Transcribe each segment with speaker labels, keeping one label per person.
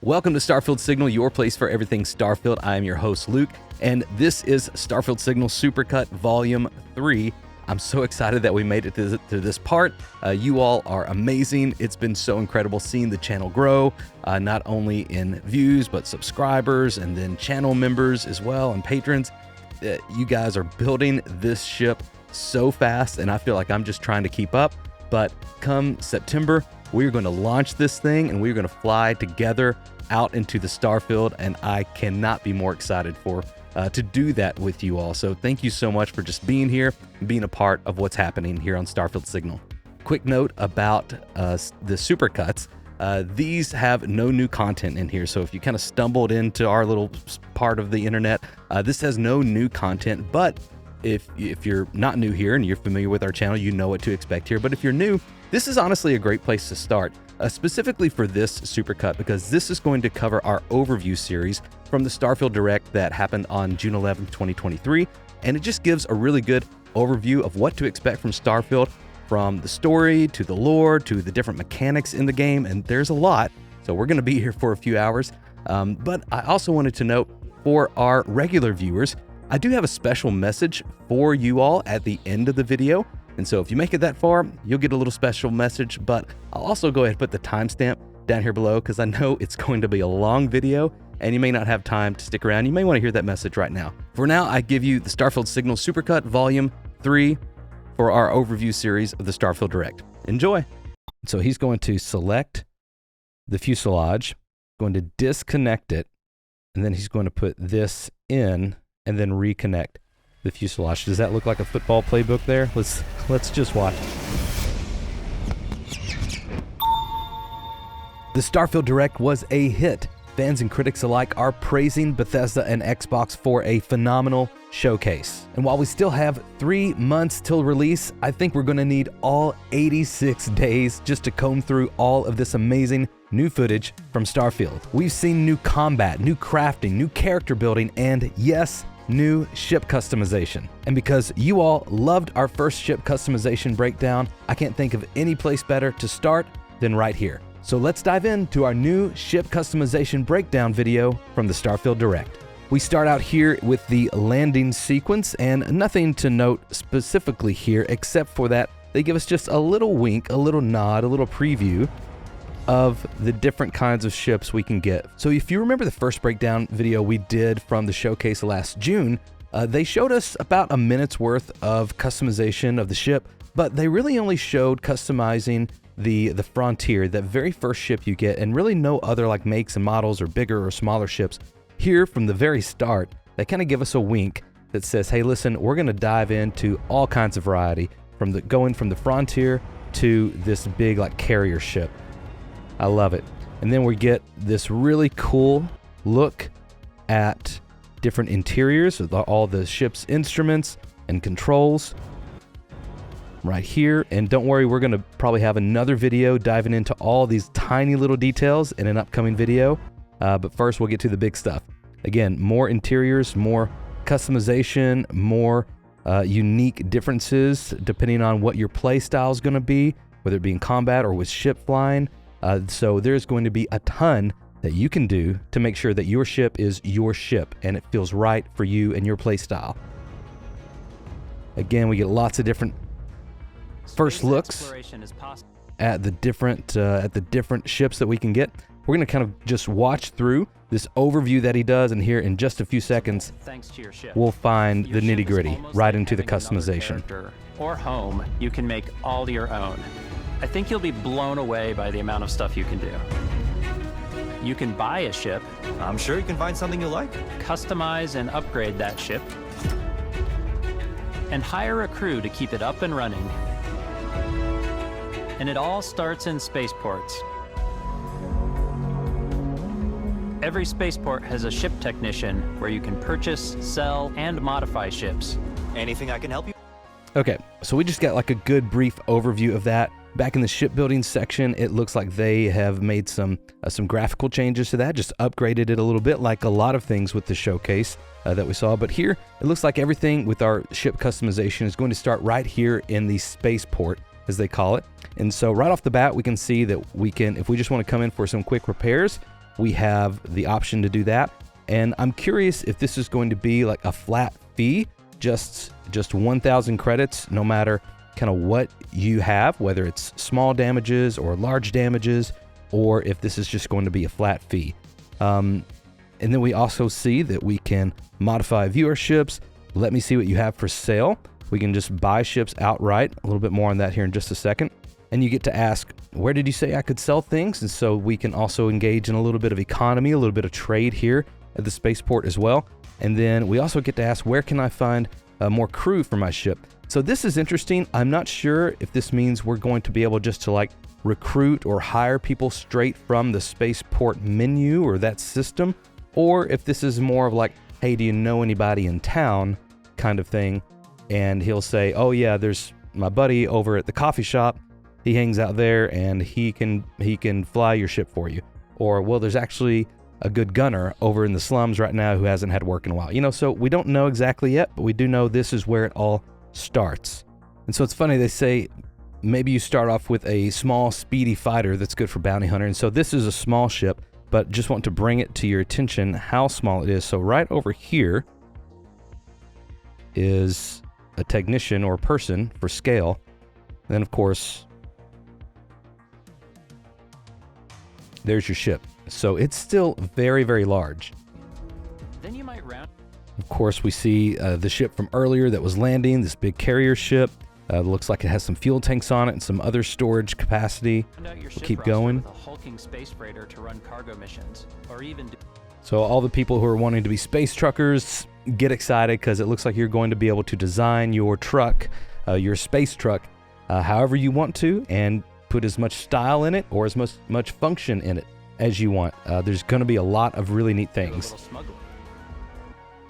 Speaker 1: Welcome to Starfield Signal, your place for everything Starfield. I am your host, Luke, and this is Starfield Signal Supercut Volume 3. I'm so excited that we made it to this part. You all are amazing. It's been so incredible seeing the channel grow, not only in views, but subscribers and then channel members as well and patrons. You guys are building this ship so fast, and I feel like I'm just trying to keep up. But come September, we're going to launch this thing and we're going to fly together out into the Starfield, and I cannot be more excited to do that with you all. So thank you so much for just being here and being a part of what's happening here on Starfield Signal. Quick note about the Supercuts. These have no new content in here, so if you kind of stumbled into our little part of the internet, this has no new content, but if you're not new here and you're familiar with our channel, you know what to expect here. But if you're new, this is honestly a great place to start, specifically for this Supercut, because this is going to cover our overview series from the Starfield Direct that happened on June 11th, 2023. And it just gives a really good overview of what to expect from Starfield, from the story to the lore to the different mechanics in the game. And there's a lot, so we're going to be here for a few hours. But I also wanted to note for our regular viewers, I do have a special message for you all at the end of the video. And so if you make it that far, you'll get a little special message, but I'll also go ahead and put the timestamp down here below because I know it's going to be a long video and you may not have time to stick around. You may want to hear that message right now. For now, I give you the Starfield Signal Supercut Volume 3 for our overview series of the Starfield Direct. Enjoy. So he's going to select the fuselage, going to disconnect it, and then he's going to put this in and then reconnect the fuselage. Does that look like a football playbook there? Let's just watch. The Starfield Direct was a hit. Fans and critics alike are praising Bethesda and Xbox for a phenomenal showcase. And while we still have 3 months till release, I think we're going to need all 86 days just to comb through all of this amazing new footage from Starfield. We've seen new combat, new crafting, new character building, and yes, new ship customization. And because you all loved our first ship customization breakdown, I can't think of any place better to start than right here. So let's dive into our new ship customization breakdown video from the Starfield Direct. We start out here with the landing sequence, and nothing to note specifically here except for that they give us just a little wink, a little nod, a little preview of the different kinds of ships we can get. So if you remember the first breakdown video we did from the showcase last June, they showed us about a minute's worth of customization of the ship, but they really only showed customizing the Frontier, that very first ship you get, and really no other like makes and models or bigger or smaller ships. Here from the very start, they kind of give us a wink that says, hey, listen, we're going to dive into all kinds of variety, from going from the Frontier to this big like carrier ship. I love it. And then we get this really cool look at different interiors with all the ship's instruments and controls right here. And don't worry, we're going to probably have another video diving into all these tiny little details in an upcoming video. But first, we'll get to the big stuff. Again, more interiors, more customization, more unique differences depending on what your play style is going to be, whether it be in combat or with ship flying. So there's going to be a ton that you can do to make sure that your ship is your ship and it feels right for you and your play style. Again, we get lots of different first looks at the different ships that we can get. We're going to kind of just watch through this overview that he does, and here in just a few seconds, we'll find the nitty-gritty right into the customization.
Speaker 2: Or home, you can make all your own. I think you'll be blown away by the amount of stuff you can do. You can buy a ship.
Speaker 3: I'm sure you can find something you like.
Speaker 2: Customize and upgrade that ship. And hire a crew to keep it up and running. And it all starts in spaceports. Every spaceport has a ship technician where you can purchase, sell, and modify ships.
Speaker 3: Anything I can help you?
Speaker 1: Okay, so we just got like a good brief overview of that. Back in the shipbuilding section, it looks like they have made some graphical changes to that, just upgraded it a little bit, like a lot of things with the showcase that we saw. But here, it looks like everything with our ship customization is going to start right here in the spaceport, as they call it. And so right off the bat, we can see that we can, if we just want to come in for some quick repairs, we have the option to do that. And I'm curious if this is going to be like a flat fee, just 1,000 credits, no matter kind of what you have, whether it's small damages or large damages, or if this is just going to be a flat fee. And then we also see that we can modify viewerships. Let me see what you have for sale. We can just buy ships outright. A little bit more on that here in just a second. And you get to ask, where did you say I could sell things? And so we can also engage in a little bit of economy, a little bit of trade here at the spaceport as well. And then we also get to ask, where can I find more crew for my ship? So this is interesting. I'm not sure if this means we're going to be able just to like recruit or hire people straight from the spaceport menu or that system, or if this is more of like, hey, do you know anybody in town kind of thing? And he'll say, oh yeah, there's my buddy over at the coffee shop. He hangs out there and he can fly your ship for you. Or, well, there's actually a good gunner over in the slums right now who hasn't had work in a while. You know, so we don't know exactly yet, but we do know this is where it all starts. And so it's funny, they say maybe you start off with a small, speedy fighter that's good for bounty hunter. And so this is a small ship, but just want to bring it to your attention how small it is. So right over here is a technician or person for scale. And then, of course, there's your ship. So it's still very, very large.
Speaker 2: Then you might round.
Speaker 1: Of course, we see the ship from earlier that was landing, this big carrier ship. Looks like it has some fuel tanks on it and some other storage capacity. We'll keep going.
Speaker 2: With a hulking space freighter to run cargo missions, or even
Speaker 1: so all the people who are wanting to be space truckers, get excited because it looks like you're going to be able to design your truck, your space truck, however you want to, and put as much style in it or as much function in it as you want. There's going to be a lot of really neat things.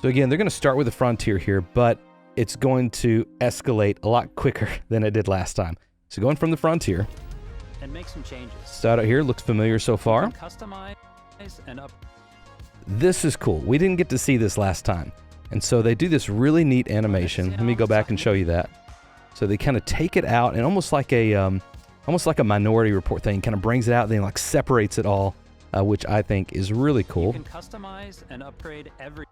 Speaker 1: So again, they're going to start with the Frontier here, but it's going to escalate a lot quicker than it did last time. So going from the Frontier,
Speaker 2: and make some changes.
Speaker 1: Start out here, looks familiar so far.
Speaker 2: Customize and up.
Speaker 1: This is cool. We didn't get to see this last time. And so they do this really neat animation. Let me go back and show you that. So they kind of take it out and almost like a Minority Report thing, kind of brings it out and then like separates it all, which I think is really cool.
Speaker 2: You can customize and upgrade every.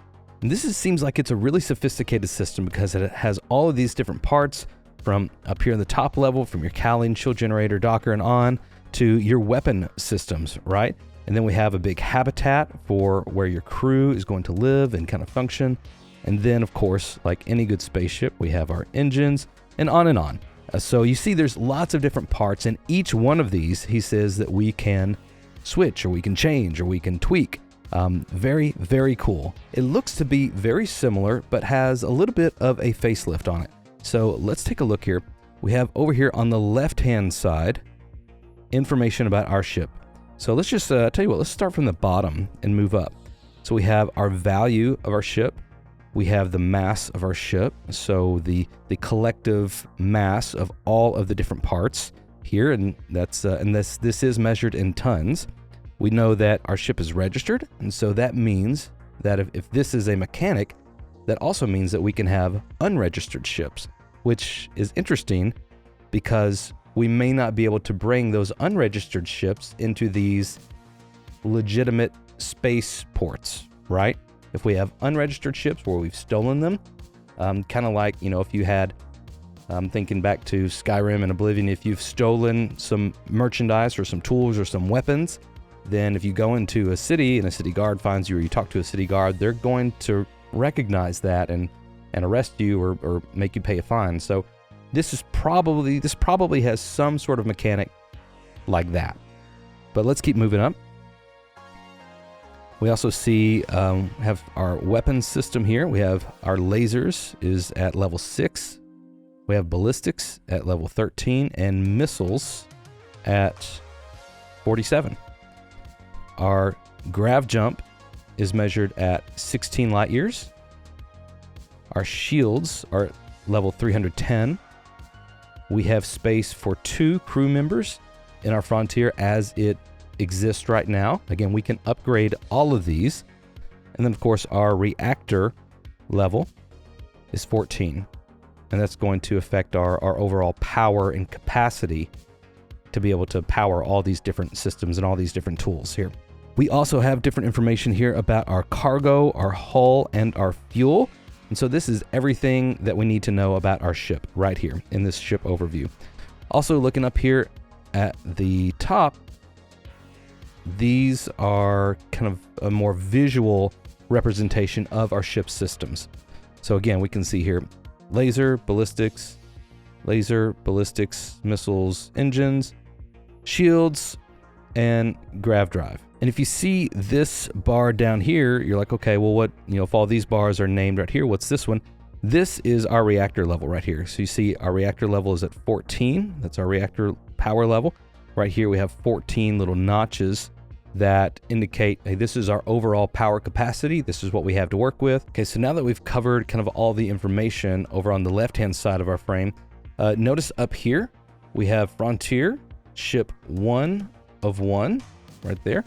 Speaker 1: And seems like it's a really sophisticated system because it has all of these different parts from up here in the top level, from your cowling, shield generator, docker, and on to your weapon systems, right? And then we have a big habitat for where your crew is going to live and kind of function. And then, of course, like any good spaceship, we have our engines and on and on. So you see there's lots of different parts, and each one of these, he says that we can switch or we can change or we can tweak. Very, very cool. It looks to be very similar, but has a little bit of a facelift on it. So let's take a look here. We have over here on the left-hand side, information about our ship. So let's just tell you what, let's start from the bottom and move up. So we have our value of our ship. We have the mass of our ship. So the collective mass of all of the different parts here. And that's, this is measured in tons. We know that our ship is registered, and so that means that if this is a mechanic, that also means that we can have unregistered ships, which is interesting because we may not be able to bring those unregistered ships into these legitimate space ports, right? If we have unregistered ships where we've stolen them, kind of like, you know, if you had, thinking back to Skyrim and Oblivion, if you've stolen some merchandise or some tools or some weapons, then if you go into a city and a city guard finds you or you talk to a city guard, they're going to recognize that and arrest you or make you pay a fine. So this probably has some sort of mechanic like that. But let's keep moving up. We also see have our weapons system here. We have our lasers is at level 6. We have ballistics at level 13 and missiles at 47. Our grav jump is measured at 16 light years. Our shields are at level 310. We have space for 2 crew members in our Frontier as it exists right now. Again, we can upgrade all of these. And then, of course, our reactor level is 14. And that's going to affect our overall power and capacity to be able to power all these different systems and all these different tools here. We also have different information here about our cargo, our hull, and our fuel. And so this is everything that we need to know about our ship right here in this ship overview. Also looking up here at the top, these are kind of a more visual representation of our ship systems. So again, we can see here laser, ballistics, missiles, engines, shields, and grav drive. And if you see this bar down here, you're like, okay, well, what, if all these bars are named right here, what's this one? This is our reactor level right here. So you see our reactor level is at 14. That's our reactor power level. Right here, we have 14 little notches that indicate, hey, this is our overall power capacity. This is what we have to work with. Okay, so now that we've covered kind of all the information over on the left-hand side of our frame, notice up here, we have Frontier, ship 1 of 1 right there.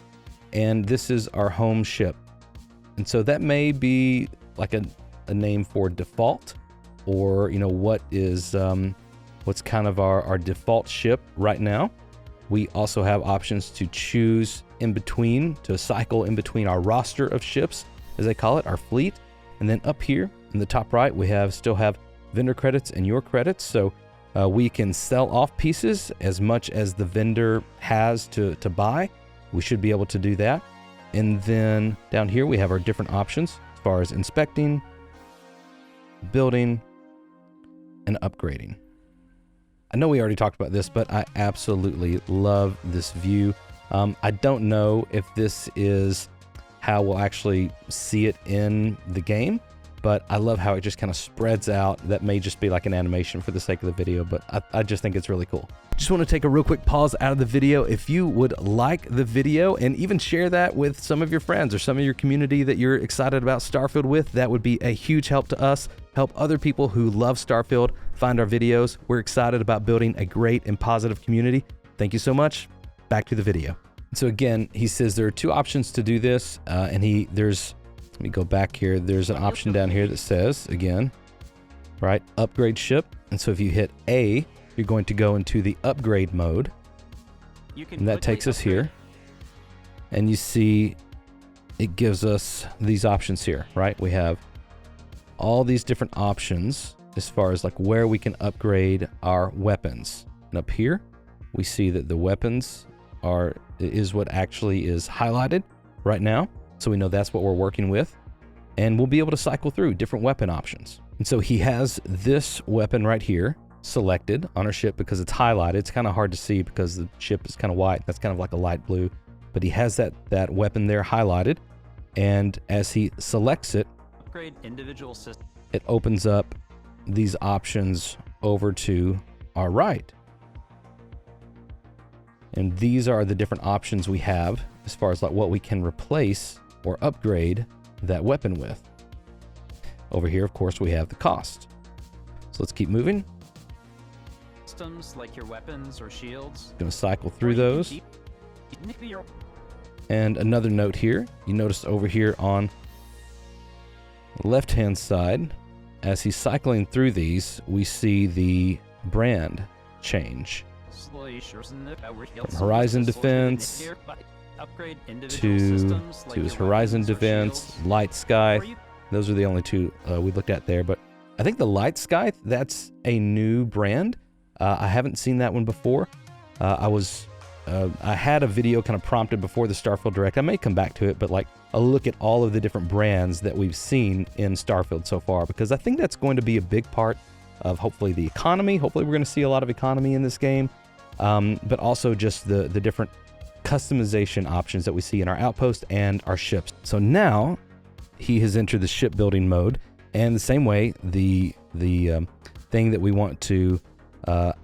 Speaker 1: And this is our home ship. And so that may be like a name for default, or what is what's kind of our default ship right now. We also have options to choose in between, to cycle in between our roster of ships, as they call it, our fleet. And then up here in the top right, we still have vendor credits and your credits. So we can sell off pieces as much as the vendor has to buy. We should be able to do that. And then down here, we have our different options as far as inspecting, building, and upgrading. I know we already talked about this, but I absolutely love this view. I don't know if this is how we'll actually see it in the game, but I love how it just kind of spreads out. That may just be like an animation for the sake of the video, but I just think it's really cool. Just want to take a real quick pause out of the video. If you would like the video and even share that with some of your friends or some of your community that you're excited about Starfield with, that would be a huge help to us, help other people who love Starfield find our videos. We're excited about building a great and positive community. Thank you so much. Back to the video. So again, he says there are two options to do this, and let me go back here. There's an option down here that says, again, right, upgrade ship. And so if you hit A, you're going to go into the upgrade mode. And that takes us here. And you see it gives us these options here, right? We have all these different options as far as like where we can upgrade our weapons. And up here, we see that the weapons is what actually is highlighted right now. So we know that's what we're working with. And we'll be able to cycle through different weapon options. And so he has this weapon right here selected on our ship because it's highlighted. It's kind of hard to see because the ship is kind of white. That's kind of like a light blue. But he has that weapon there highlighted. And as he selects it,
Speaker 2: upgrade individual system.
Speaker 1: It opens up these options over to our right. And these are the different options we have as far as like what we can replace or upgrade that weapon with. Over here, of course, we have the cost. So let's keep moving.
Speaker 2: Systems like your weapons or shields.
Speaker 1: Going to cycle through those. And another note here, you notice over here on the left-hand side, as he's cycling through these, we see the brand change. From Horizon Defense to his Horizon Defense, Light Sky. Those are the only two we looked at there. But I think the Light Sky, that's a new brand. I haven't seen that one before. I had a video kind of prompted before the Starfield Direct. I may come back to it, but like a look at all of the different brands that we've seen in Starfield so far, because I think that's going to be a big part of hopefully the economy. Hopefully we're going to see a lot of economy in this game, but also just the different customization options that we see in our Outpost and our ships. So now he has entered the shipbuilding mode, and the same way, the thing that we want to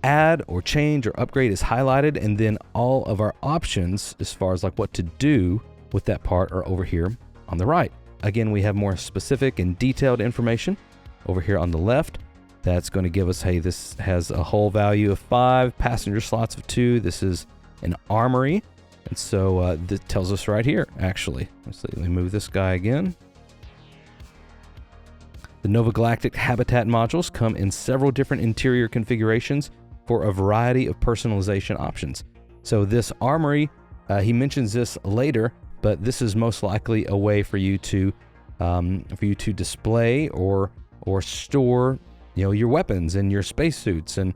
Speaker 1: add or change or upgrade is highlighted, and then all of our options as far as like what to do with that part are over here on the right. Again, we have more specific and detailed information over here on the left. That's going to give us, hey, this has a hull value of 5, passenger slots of 2. This is an armory. And so this tells us right here, actually. Let me move this guy again. The Nova Galactic Habitat modules come in several different interior configurations for a variety of personalization options. So this armory, he mentions this later, but this is most likely a way for you to display or store, your weapons and your spacesuits and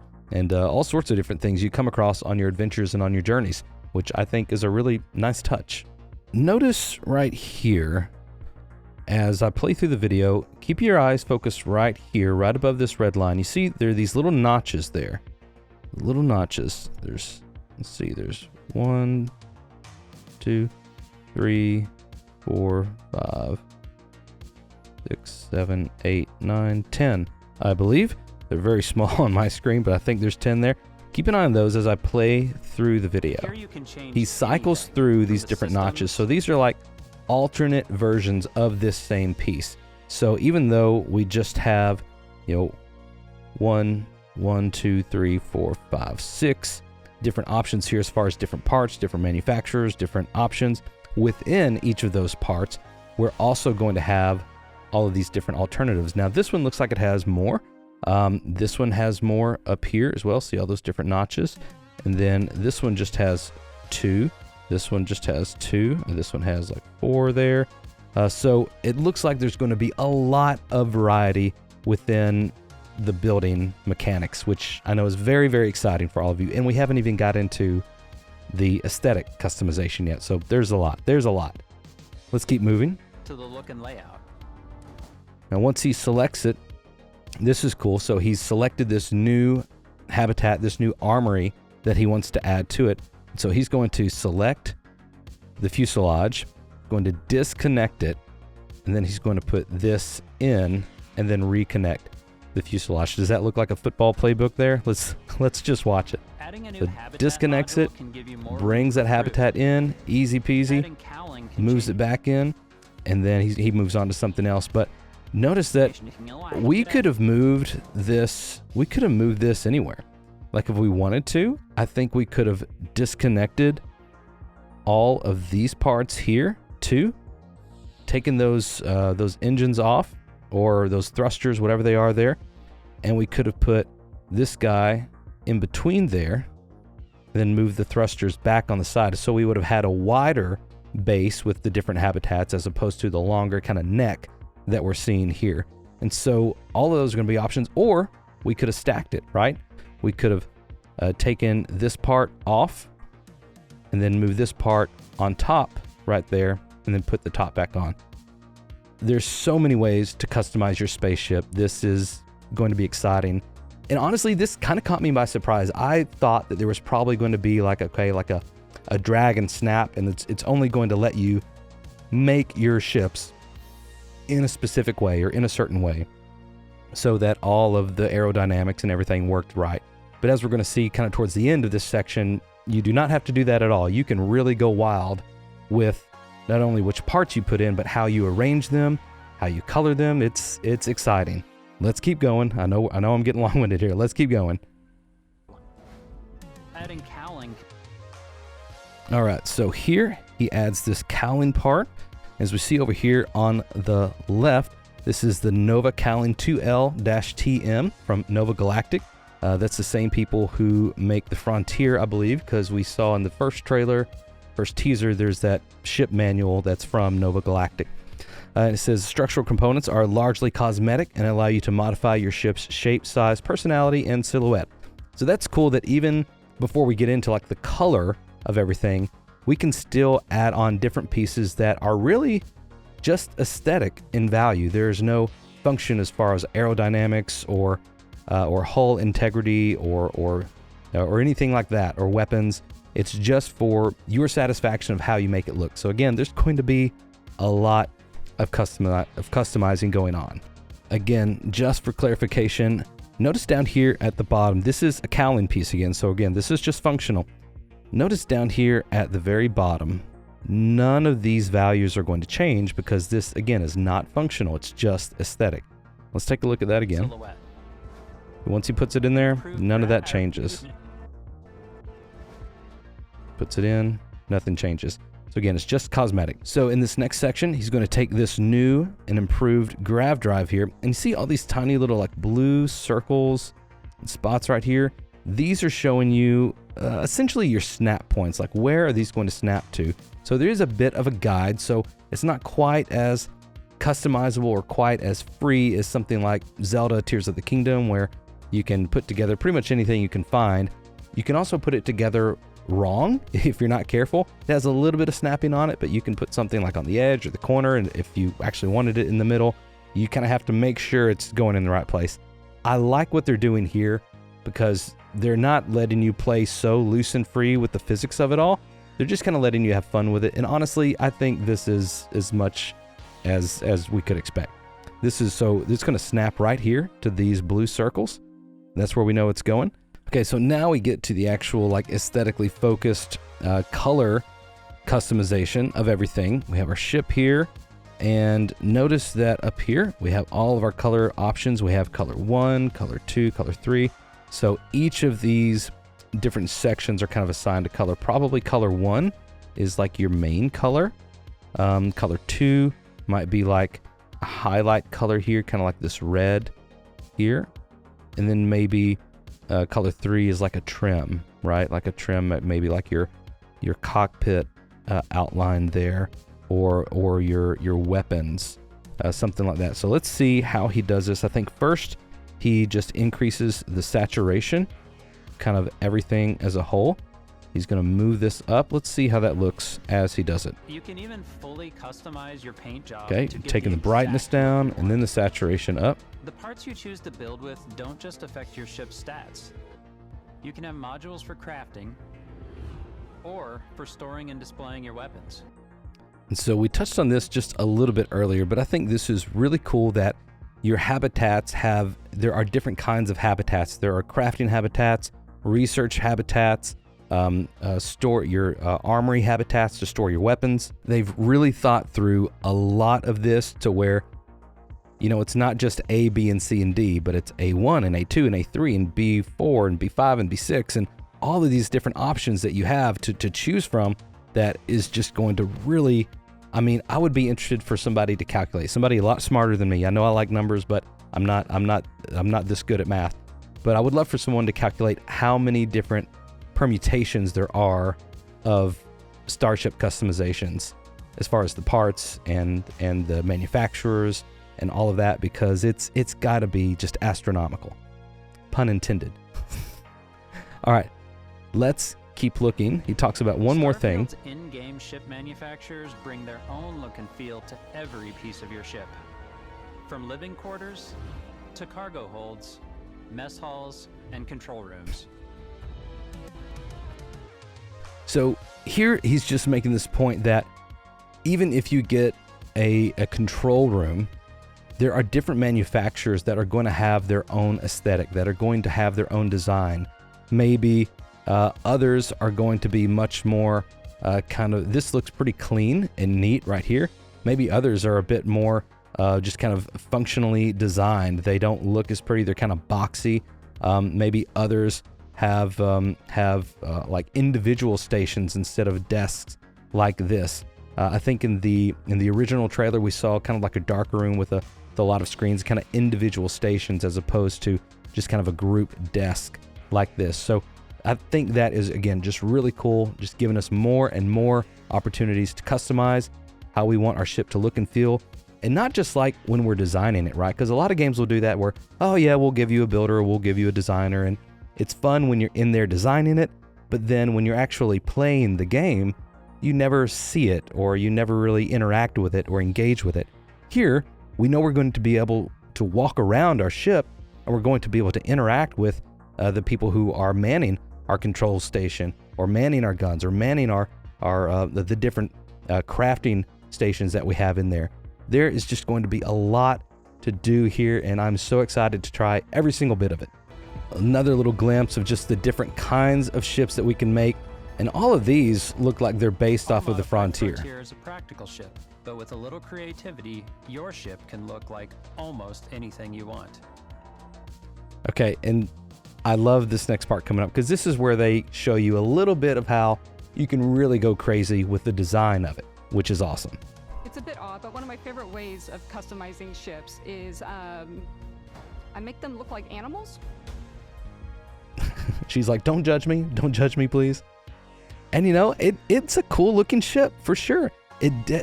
Speaker 1: all sorts of different things you come across on your adventures and on your journeys, which I think is a really nice touch. Notice right here, as I play through the video, keep your eyes focused right here, right above this red line. You see there are these little notches there. Little notches. There's 1, 2, 3, 4, 5, 6, 7, 8, 9, 10, I believe. They're very small on my screen, but I think there's 10 there. Keep an eye on those as I play through the video. He cycles through these different notches. So these are like alternate versions of this same piece. So even though we just have, 1, 2, 3, 4, 5, 6 different options here as far as different parts, different manufacturers, different options, within each of those parts, we're also going to have all of these different alternatives. Now this one looks like it has more. This one has more up here as well. See all those different notches. And then this one just has 2. This one just has 2. And this one has like 4 there. So it looks like there's going to be a lot of variety within the building mechanics, which I know is very, very exciting for all of you. And we haven't even got into the aesthetic customization yet. So there's a lot. Let's keep moving
Speaker 2: to the look and layout.
Speaker 1: Now, once he selects it, this is cool. So he's selected this new habitat, this new armory that he wants to add to it. So he's going to select the fuselage, going to disconnect it, and then he's going to put this in and then reconnect the fuselage. Does that look like a football playbook there? Let's just watch it.
Speaker 2: Adding a new
Speaker 1: So
Speaker 2: habitat
Speaker 1: disconnects
Speaker 2: module
Speaker 1: it,
Speaker 2: can give you more
Speaker 1: brings that habitat in, easy peasy,
Speaker 2: Adding cowling can
Speaker 1: moves
Speaker 2: change
Speaker 1: it back in, and then he moves on to something else. But notice that we could have moved this. We could have moved this anywhere. Like if we wanted to, I think we could have disconnected all of these parts here too, taken those engines off or those thrusters, whatever they are there, and we could have put this guy in between there, then move the thrusters back on the side. So we would have had a wider base with the different habitats as opposed to the longer kind of neck that we're seeing here. And so all of those are going to be options, or we could have stacked it, right? We could have taken this part off and then move this part on top right there and then put the top back on. There's so many ways to customize your spaceship. This is going to be exciting. And honestly, this kind of caught me by surprise. I thought that there was probably going to be like a drag and snap, and it's only going to let you make your ships in a specific way or in a certain way so that all of the aerodynamics and everything worked right. But as we're going to see kind of towards the end of this section, you do not have to do that at all. You can really go wild with not only which parts you put in, but how you arrange them, how you color them. It's exciting. Let's keep going. I know I'm getting long-winded here. Let's keep going.
Speaker 2: Adding cowling.
Speaker 1: All right, so here he adds this cowling part. As we see over here on the left, this is the Nova Cowling 2L-TM from Nova Galactic. That's the same people who make the Frontier, I believe, because we saw in the first teaser, there's that ship manual that's from Nova Galactic. And it says structural components are largely cosmetic and allow you to modify your ship's shape, size, personality, and silhouette. So that's cool that even before we get into like the color of everything, we can still add on different pieces that are really just aesthetic in value. There's no function as far as aerodynamics or hull integrity or anything like that, or weapons. It's just for your satisfaction of how you make it look. So again, there's going to be a lot of customizing going on. Again, just for clarification, notice down here at the bottom, this is a cowling piece again. So again, this is just functional. Notice down here at the very bottom, none of these values are going to change because this again is not functional. It's just aesthetic. Let's take a look at that again.
Speaker 2: Silhouette.
Speaker 1: Once he puts it in there, none of that changes. Puts it in, nothing changes. So again, it's just cosmetic. So in this next section, he's going to take this new and improved grav drive here, and you see all these tiny little like blue circles and spots right here. These are showing you essentially your snap points, like where are these going to snap to. So there is a bit of a guide, so it's not quite as customizable or quite as free as something like Zelda Tears of the Kingdom, where you can put together pretty much anything you can find. You can also put it together wrong if you're not careful. It has a little bit of snapping on it, but you can put something like on the edge or the corner, and if you actually wanted it in the middle, you kind of have to make sure it's going in the right place. I like what they're doing here because they're not letting you play so loose and free with the physics of it all. They're just kind of letting you have fun with it. And honestly, I think this is as much as we could expect. This is so it's going to snap right here to these blue circles. That's where we know it's going. Okay, so now we get to the actual like aesthetically focused color customization of everything. We have our ship here, and notice that up here we have all of our color options. We have color 1, color 2, color 3. So each of these different sections are kind of assigned to color. Probably color 1 is like your main color. Color 2 might be like a highlight color here, kind of like this red here. And then maybe color 3 is like a trim, right? Like a trim, maybe like your cockpit outline there, or your weapons, something like that. So let's see how he does this. I think first he just increases the saturation, kind of everything as a whole. He's going to move this up. Let's see how that looks as he does it.
Speaker 2: You can even fully customize your paint job.
Speaker 1: Okay, taking the brightness down and then the saturation up.
Speaker 2: The parts you choose to build with don't just affect your ship's stats. You can have modules for crafting or for storing and displaying your weapons.
Speaker 1: And so we touched on this just a little bit earlier, but I think this is really cool that your habitats there are different kinds of habitats. There are crafting habitats, research habitats, store your armory habitats to store your weapons. They've really thought through a lot of this to where, you know, it's not just A, B, and C, and D, but it's A1 and A2 and A3 and B4 and B5 and B6 and all of these different options that you have to choose from. That is just going to really, I mean, I would be interested for somebody to calculate, somebody a lot smarter than me. I know I like numbers, but I'm not this good at math. But I would love for someone to calculate how many different permutations there are of starship customizations as far as the parts and the manufacturers and all of that, because it's got to be just astronomical, pun intended. All right, let's keep looking. He talks about one more thing.
Speaker 2: Starfield's in-game ship manufacturers bring their own look and feel to every piece of your ship, from living quarters to cargo holds, mess halls, and control rooms.
Speaker 1: So here he's just making this point that even if you get a control room, there are different manufacturers that are going to have their own aesthetic, that are going to have their own design. Maybe others are going to be much more kind of, this looks pretty clean and neat right here. Maybe others are a bit more just kind of functionally designed. They don't look as pretty. They're kind of boxy. Maybe others have like individual stations instead of desks like this. I think in the original trailer we saw kind of like a dark room with a lot of screens, kind of individual stations as opposed to just kind of a group desk like this. So I think that is, again, just really cool, just giving us more and more opportunities to customize how we want our ship to look and feel. And not just like when we're designing it, right? Because a lot of games will do that where, oh yeah, we'll give you a builder, or we'll give you a designer, and it's fun when you're in there designing it, but then when you're actually playing the game, you never see it, or you never really interact with it or engage with it. Here, we know we're going to be able to walk around our ship, and we're going to be able to interact with the people who are manning our control station, or manning our guns, or manning the different crafting stations that we have in there. There is just going to be a lot to do here, and I'm so excited to try every single bit of it. Another little glimpse of just the different kinds of ships that we can make, and all of these look like they're based off of the Frontier.
Speaker 2: Frontier is a practical ship, but with a little creativity, your ship can look like almost anything you want.
Speaker 1: Okay, and I love this next part coming up, because this is where they show you a little bit of how you can really go crazy with the design of it, which is awesome.
Speaker 4: It's a bit odd, but one of my favorite ways of customizing ships is I make them look like animals.
Speaker 1: She's like, don't judge me, please. And you know, it's a cool looking ship for sure.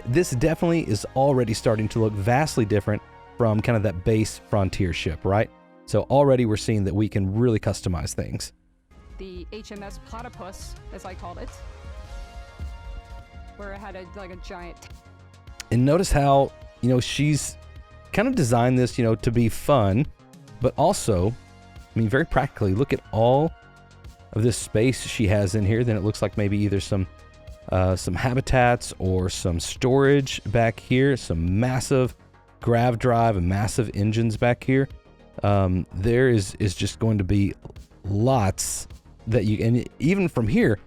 Speaker 1: This definitely is already starting to look vastly different from kind of that base Frontier ship, right? So already we're seeing that we can really customize things.
Speaker 4: The HMS Platypus, as I called it, where it had like a giant.
Speaker 1: And notice how, you know, she's kind of designed this, you know, to be fun, but also, I mean, very practically, look at all of this space she has in here. Then it looks like maybe either some habitats or some storage back here, some massive grav drive and massive engines back here. There is just going to be lots that you, and even from here,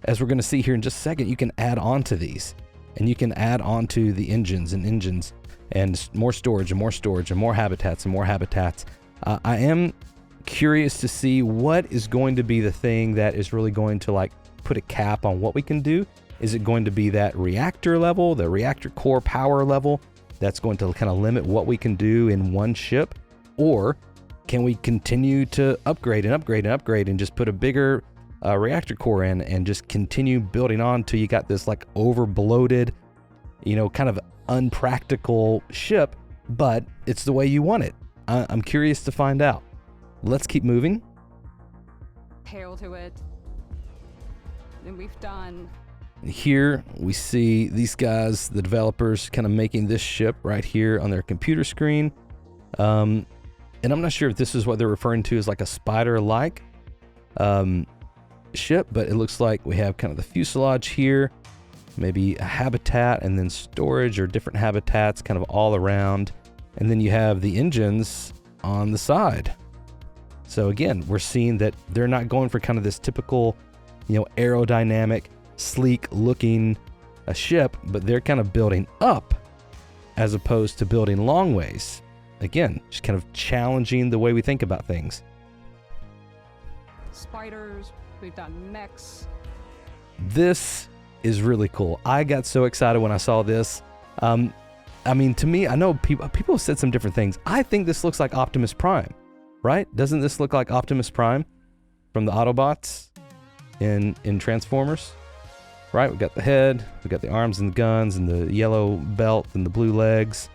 Speaker 1: as we're going to see here in just a second, you can add on to these, and you can add on to the engines and more storage and more storage and more habitats and more habitats. I am curious to see what is going to be the thing that is really going to like put a cap on what we can do. Is it going to be that reactor level, the reactor core power level, that's going to kind of limit what we can do in one ship? Or can we continue to upgrade and upgrade and upgrade and just put a bigger reactor core in and just continue building on till you got this like over bloated, you know, kind of unpractical ship, but it's the way you want it? I'm curious to find out. Let's keep moving.
Speaker 4: Tail to it. And we've done.
Speaker 1: Here we see these guys, the developers, kind of making this ship right here on their computer screen. And I'm not sure if this is what they're referring to as like a spider-like ship, but it looks like we have kind of the fuselage here, maybe a habitat, and then storage or different habitats kind of all around. And then you have the engines on the side. So again, we're seeing that they're not going for kind of this typical, you know, aerodynamic, sleek looking a ship, but they're kind of building up as opposed to building long ways. Again, just kind of challenging the way we think about things.
Speaker 4: Spiders, we've done mechs.
Speaker 1: This is really cool. I got so excited when I saw this. I mean, to me, I know people have said some different things. I think this looks like Optimus Prime, right? Doesn't this look like Optimus Prime from the Autobots in Transformers? Right, we got the head, we got the arms and the guns and the yellow belt and the blue legs.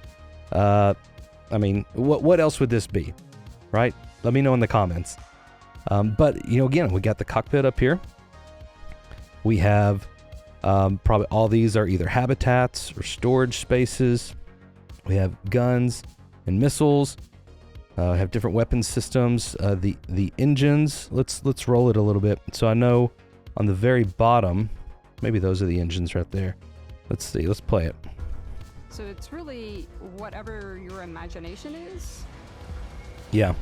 Speaker 1: I mean, what else would this be, right? Let me know in the comments. But, you know, again, we got the cockpit up here. We have probably all these are either habitats or storage spaces. We have guns and missiles. We have different weapon systems. The engines, let's roll it a little bit. So I know on the very bottom, maybe those are the engines right there. Let's see, let's play it.
Speaker 4: So it's really whatever your imagination is.
Speaker 1: Yeah.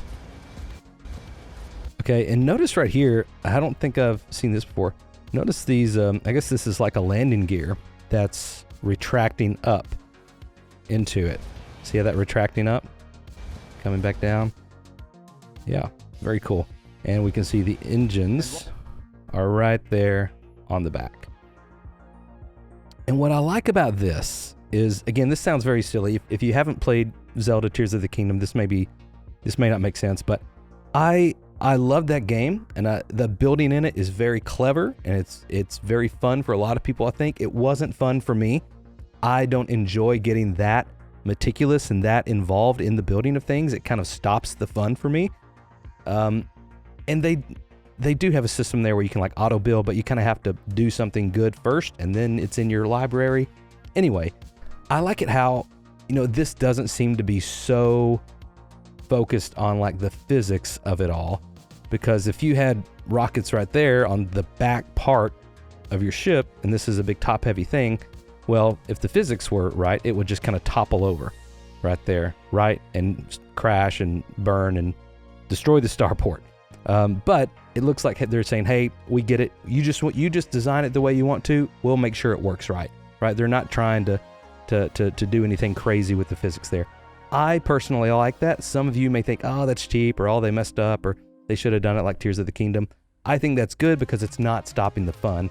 Speaker 1: Okay, and notice right here, I don't think I've seen this before. Notice these, I guess this is like a landing gear that's retracting up into it. See how that retracting up? Coming back down? Yeah, very cool. And we can see the engines are right there on the back. And what I like about this is, again, this sounds very silly. If you haven't played Zelda Tears of the Kingdom, this may not make sense, but I love that game, and the building in it is very clever, and it's very fun for a lot of people. I think it wasn't fun for me. I don't enjoy getting that meticulous and that involved in the building of things. It kind of stops the fun for me. And they do have a system there where you can like auto build, but you kind of have to do something good first, and then it's in your library. Anyway, I like it how, you know, this doesn't seem to be so focused on like the physics of it all, because if you had rockets right there on the back part of your ship, and this is a big top heavy thing, well, if the physics were right, it would just kind of topple over right there, right, and crash and burn and destroy the starport. But it looks like they're saying, hey, we get it, you just design it the way you want to, we'll make sure it works right. They're not trying to do anything crazy with the physics there. I personally like that. Some of you may think, oh, that's cheap, or oh, they messed up, or they should have done it like Tears of the Kingdom. I think that's good because it's not stopping the fun,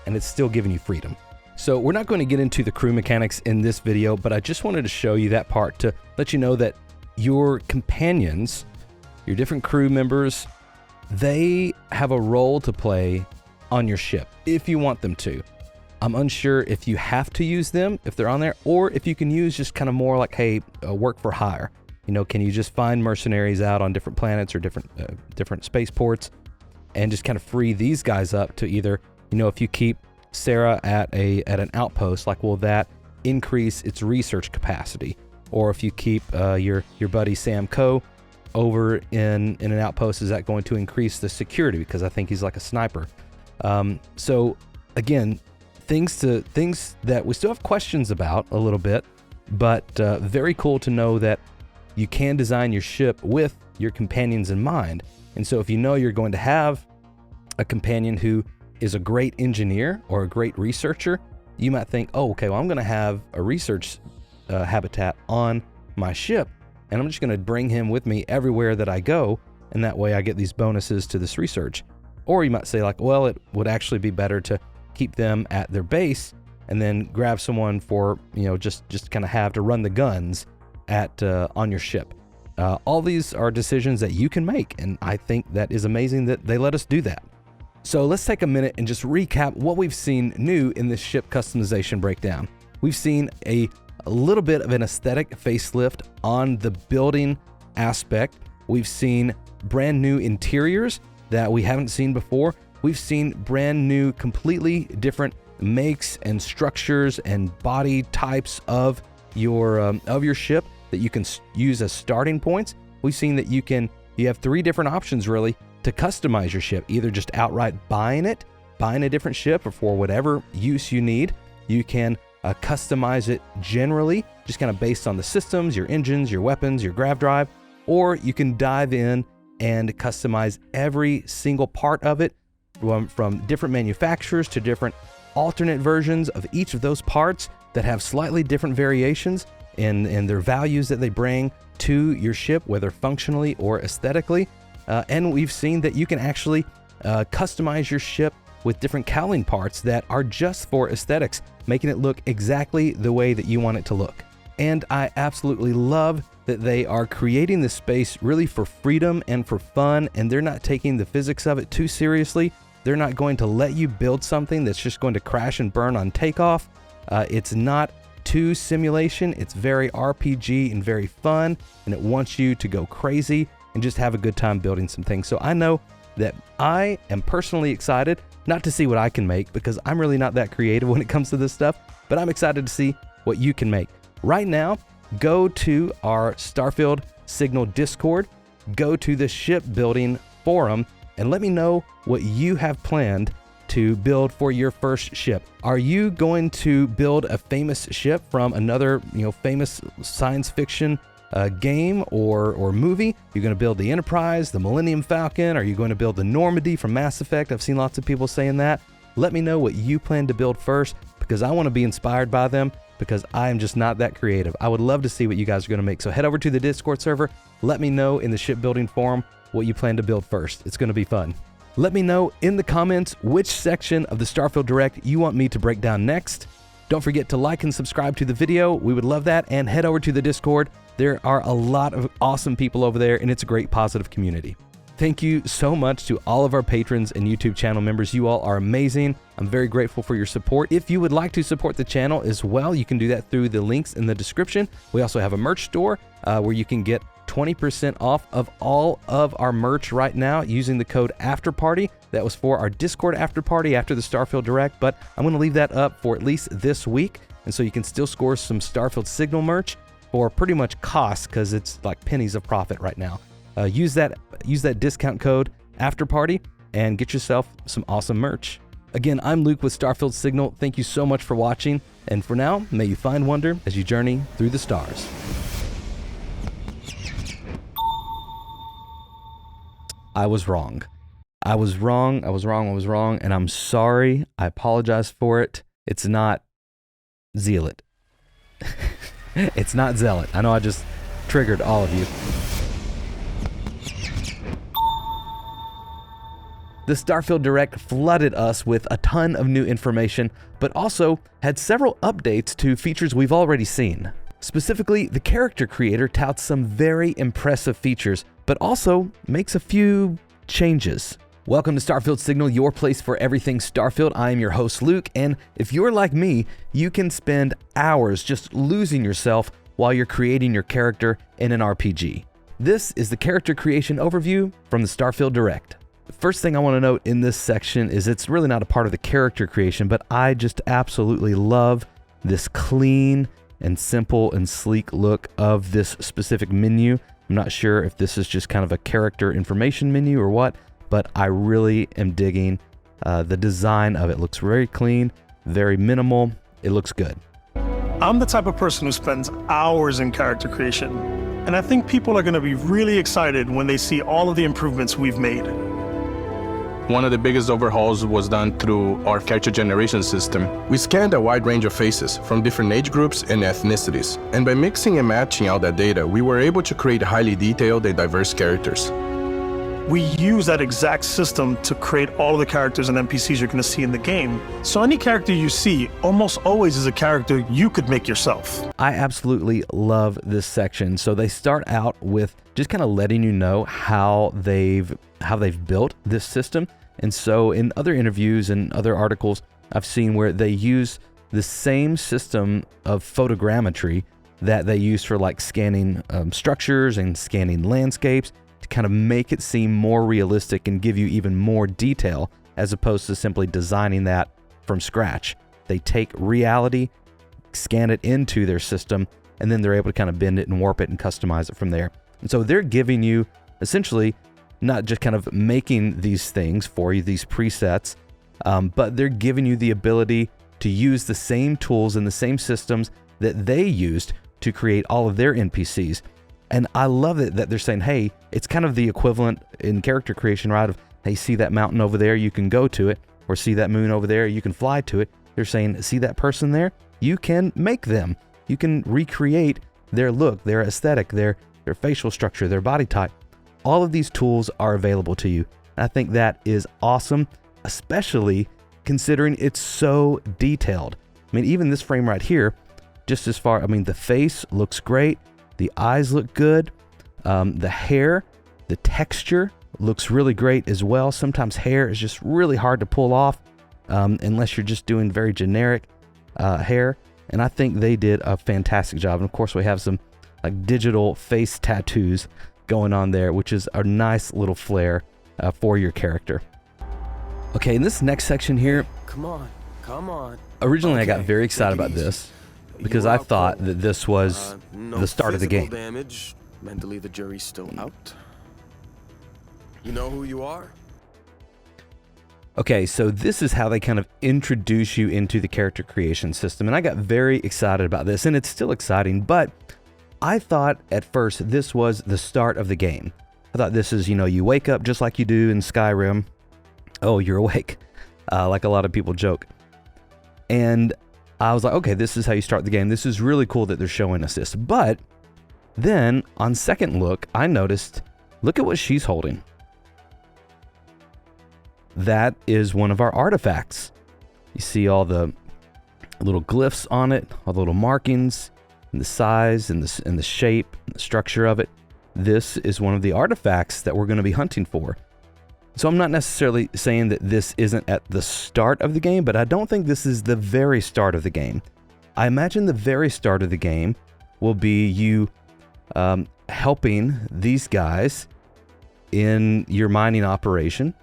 Speaker 1: and it's still giving you freedom. So we're not going to get into the crew mechanics in this video, but I just wanted to show you that part to let you know that your companions, your different crew members, they have a role to play on your ship if you want them to. I'm unsure if you have to use them if they're on there, or if you can use just kind of more like, hey, work for hire. You know, can you just find mercenaries out on different planets or different spaceports and just kind of free these guys up to either, you know, if you keep Sarah at an outpost, like, will that increase its research capacity? Or if you keep your buddy Sam Coe over in an outpost, is that going to increase the security? Because I think he's like a sniper. So again, things that we still have questions about a little bit, but very cool to know that you can design your ship with your companions in mind. And so if you know you're going to have a companion who is a great engineer or a great researcher, you might think, oh, okay, well, I'm going to have a research habitat on my ship, and I'm just going to bring him with me everywhere that I go, and that way I get these bonuses to this research. Or you might say like, well, it would actually be better to keep them at their base and then grab someone for, you know, just kind of have to run the guns at on your ship. All these are decisions that you can make, and I think that is amazing that they let us do that. So let's take a minute and just recap what we've seen new in this ship customization breakdown. We've seen a little bit of an aesthetic facelift on the building aspect. We've seen brand new interiors that we haven't seen before. We've seen brand new, completely different makes and structures and body types of your ship that you can use as starting points. We've seen that you have 3 different options really to customize your ship, either just outright buying a different ship or for whatever use you need. You can customize it generally, just kind of based on the systems, your engines, your weapons, your grav drive, or you can dive in and customize every single part of it from different manufacturers to different alternate versions of each of those parts that have slightly different variations in their values that they bring to your ship, whether functionally or aesthetically. And we've seen that you can actually customize your ship with different cowling parts that are just for aesthetics, making it look exactly the way that you want it to look. And I absolutely love that they are creating this space really for freedom and for fun, and they're not taking the physics of it too seriously. They're not going to let you build something that's just going to crash and burn on takeoff. It's not too simulation. It's very RPG and very fun, and it wants you to go crazy and just have a good time building some things. So I know that I am personally excited not to see what I can make, because I'm really not that creative when it comes to this stuff, but I'm excited to see what you can make. Right now, go to our Starfield Signal Discord, go to the shipbuilding forum, and let me know what you have planned to build for your first ship. Are you going to build a famous ship from another, famous science fiction game or movie? You're going to build the Enterprise, the Millennium Falcon? Are you going to build the Normandy from Mass Effect? I've seen lots of people saying that. Let me know what you plan to build first, because I want to be inspired by them, because I am just not that creative. I would love to see what you guys are going to make. So head over to the Discord server. Let me know in the shipbuilding forum what you plan to build first. It's going to be fun. Let me know in the comments which section of the Starfield Direct you want me to break down next. Don't forget to like and subscribe to the video. We would love that. And head over to the Discord. There are a lot of awesome people over there, and it's a great positive community. Thank you so much to all of our patrons and YouTube channel members. You all are amazing. I'm very grateful for your support. If you would like to support the channel as well, you can do that through the links in the description. We also have a merch store where you can get 20% off of all of our merch right now using the code AFTERPARTY. That was for our Discord after party after the Starfield Direct, but I'm going to leave that up for at least this week. And so you can still score some Starfield Signal merch for pretty much cost, because it's like pennies of profit right now. Use that discount code AFTERPARTY and get yourself some awesome merch. Again, I'm Luke with Starfield Signal. Thank you so much for watching. And for now, may you find wonder as you journey through the stars. I was wrong. And I'm sorry. I apologize for it. It's not Zealot. It's not Zealot. I know I just triggered all of you. The Starfield Direct flooded us with a ton of new information, but also had several updates to features we've already seen. Specifically, the character creator touts some very impressive features, but also makes a few changes. Welcome to Starfield Signal, your place for everything Starfield. I am your host, Luke, and if you're like me, you can spend hours just losing yourself while you're creating your character in an RPG. This is the character creation overview from the Starfield Direct. The first thing I want to note in this section is it's really not a part of the character creation, but I just absolutely love this clean and simple and sleek look of this specific menu. I'm not sure if this is just kind of a character information menu or what, but I really am digging the design of it. It looks very clean, very minimal. It looks good.
Speaker 5: I'm the type of person who spends hours in character creation, and I think people are going to be really excited when they see all of the improvements we've made.
Speaker 6: One of the biggest overhauls was done through our character generation system. We scanned a wide range of faces from different age groups and ethnicities, and by mixing and matching all that data, we were able to create highly detailed and diverse characters.
Speaker 5: We use that exact system to create all of the characters and NPCs you're going to see in the game. So any character you see almost always is a character you could make yourself.
Speaker 1: I absolutely love this section. So they start out with just kind of letting you know how they've built this system. And so in other interviews and other articles, I've seen where they use the same system of photogrammetry that they use for like scanning structures and scanning landscapes, to kind of make it seem more realistic and give you even more detail as opposed to simply designing that from scratch. They take reality, scan it into their system, and then they're able to kind of bend it and warp it and customize it from there. And so they're giving you essentially not just kind of making these things for you, these presets, but they're giving you the ability to use the same tools and the same systems that they used to create all of their NPCs. And I love it that they're saying, hey, it's kind of the equivalent in character creation, right? Of, hey, see that mountain over there, you can go to it, or see that moon over there, you can fly to it. They're saying, see that person there? You can make them. You can recreate their look, their aesthetic, their facial structure, their body type. All of these tools are available to you. And I think that is awesome, especially considering it's so detailed. I mean, even this frame right here, just as far, I mean, the face looks great. The eyes look good. The hair, the texture looks really great as well. Sometimes hair is just really hard to pull off unless you're just doing very generic hair. And I think they did a fantastic job. And of course, we have some like digital face tattoos going on there, which is a nice little flair for your character. Okay, in this next section here,
Speaker 7: come on.
Speaker 1: Originally,
Speaker 7: Okay,
Speaker 1: I got very excited about this because I thought that this was
Speaker 7: No
Speaker 1: the start of the game.
Speaker 7: Damage. Mentally, the jury's still out. You know who you are?
Speaker 1: Okay, so this is how they kind of introduce you into the character creation system, and I got very excited about this, and it's still exciting, but I thought at first this was the start of the game. I thought this is, you wake up just like you do in Skyrim. Oh, you're awake, like a lot of people joke. And I was like, okay, this is how you start the game. This is really cool that they're showing us this. But then on second look, I noticed, look at what she's holding. That is one of our artifacts. You see all the little glyphs on it, all the little markings, and the size and the shape and the structure of it. This is one of the artifacts that we're going to be hunting for. So I'm not necessarily saying that this isn't at the start of the game, but I don't think this is the very start of the game. I imagine the very start of the game will be you helping these guys in your mining operation,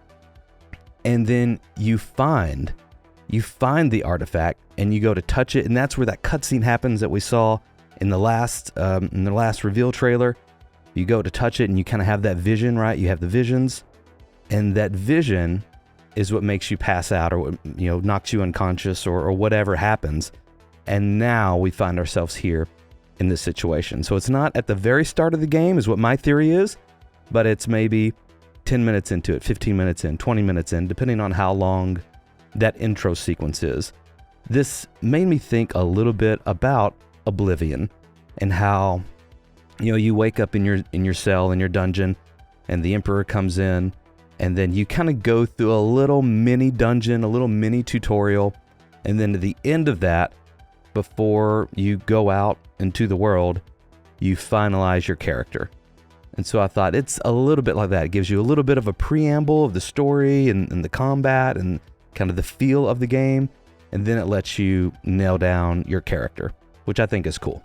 Speaker 1: and then you find the artifact and you go to touch it, and that's where that cutscene happens that we saw in the last reveal trailer. You go to touch it and you kind of have that vision, right? You have the visions. And that vision is what makes you pass out or, knocks you unconscious or whatever happens. And now we find ourselves here in this situation. So it's not at the very start of the game is what my theory is, but it's maybe 10 minutes into it, 15 minutes in, 20 minutes in, depending on how long that intro sequence is. This made me think a little bit about Oblivion and how, you wake up in your cell, in your dungeon, and the Emperor comes in, and then you kind of go through a little mini dungeon, a little mini tutorial, and then at the end of that, before you go out into the world, you finalize your character. And so I thought it's a little bit like that. It gives you a little bit of a preamble of the story and the combat and kind of the feel of the game. And then it lets you nail down your character, which I think is cool.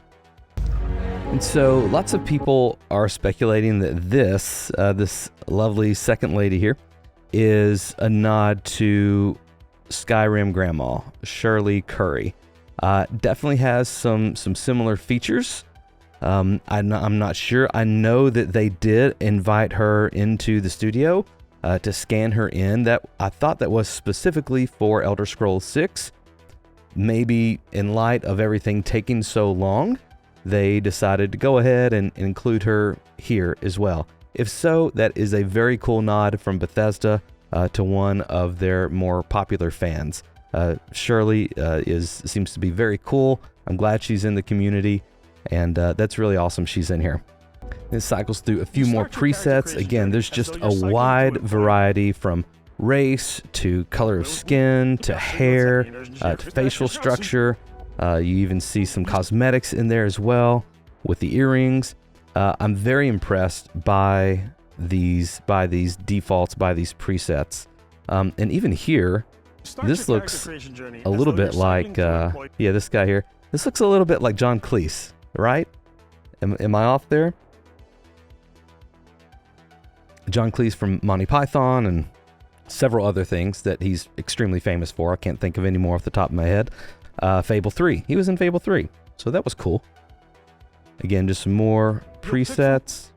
Speaker 1: And so lots of people are speculating that this lovely second lady here is a nod to Skyrim grandma, Shirley Curry. Definitely has some similar features. I'm not sure. I know that they did invite her into the studio to scan her in. That I thought that was specifically for Elder Scrolls 6. Maybe in light of everything taking so long, they decided to go ahead and include her here as well. If so, that is a very cool nod from Bethesda to one of their more popular fans. Shirley seems to be very cool. I'm glad she's in the community, and that's really awesome she's in here. This cycles through a few more presets. Again, there's just a wide variety from race to color of skin to hair to facial structure. You even see some cosmetics in there as well with the earrings. I'm very impressed by these defaults, by these presets. And even here, this looks a little bit like, this guy here. This looks a little bit like John Cleese, right? Am I off there? John Cleese from Monty Python and several other things that he's extremely famous for. I can't think of any more off the top of my head. Fable 3. He was in Fable 3, so that was cool. Again, just some more presets.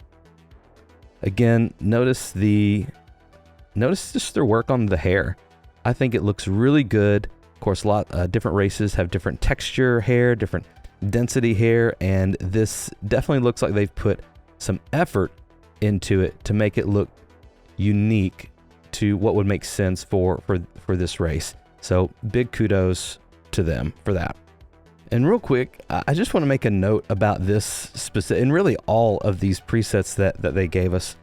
Speaker 1: Again, notice just their work on the hair. I think it looks really good. Of course, different races have different texture hair, different density hair, and this definitely looks like they've put some effort into it to make it look unique to what would make sense for this race. So big kudos to them for that. And real quick, I just want to make a note about this specific, and really all of these presets that they gave us.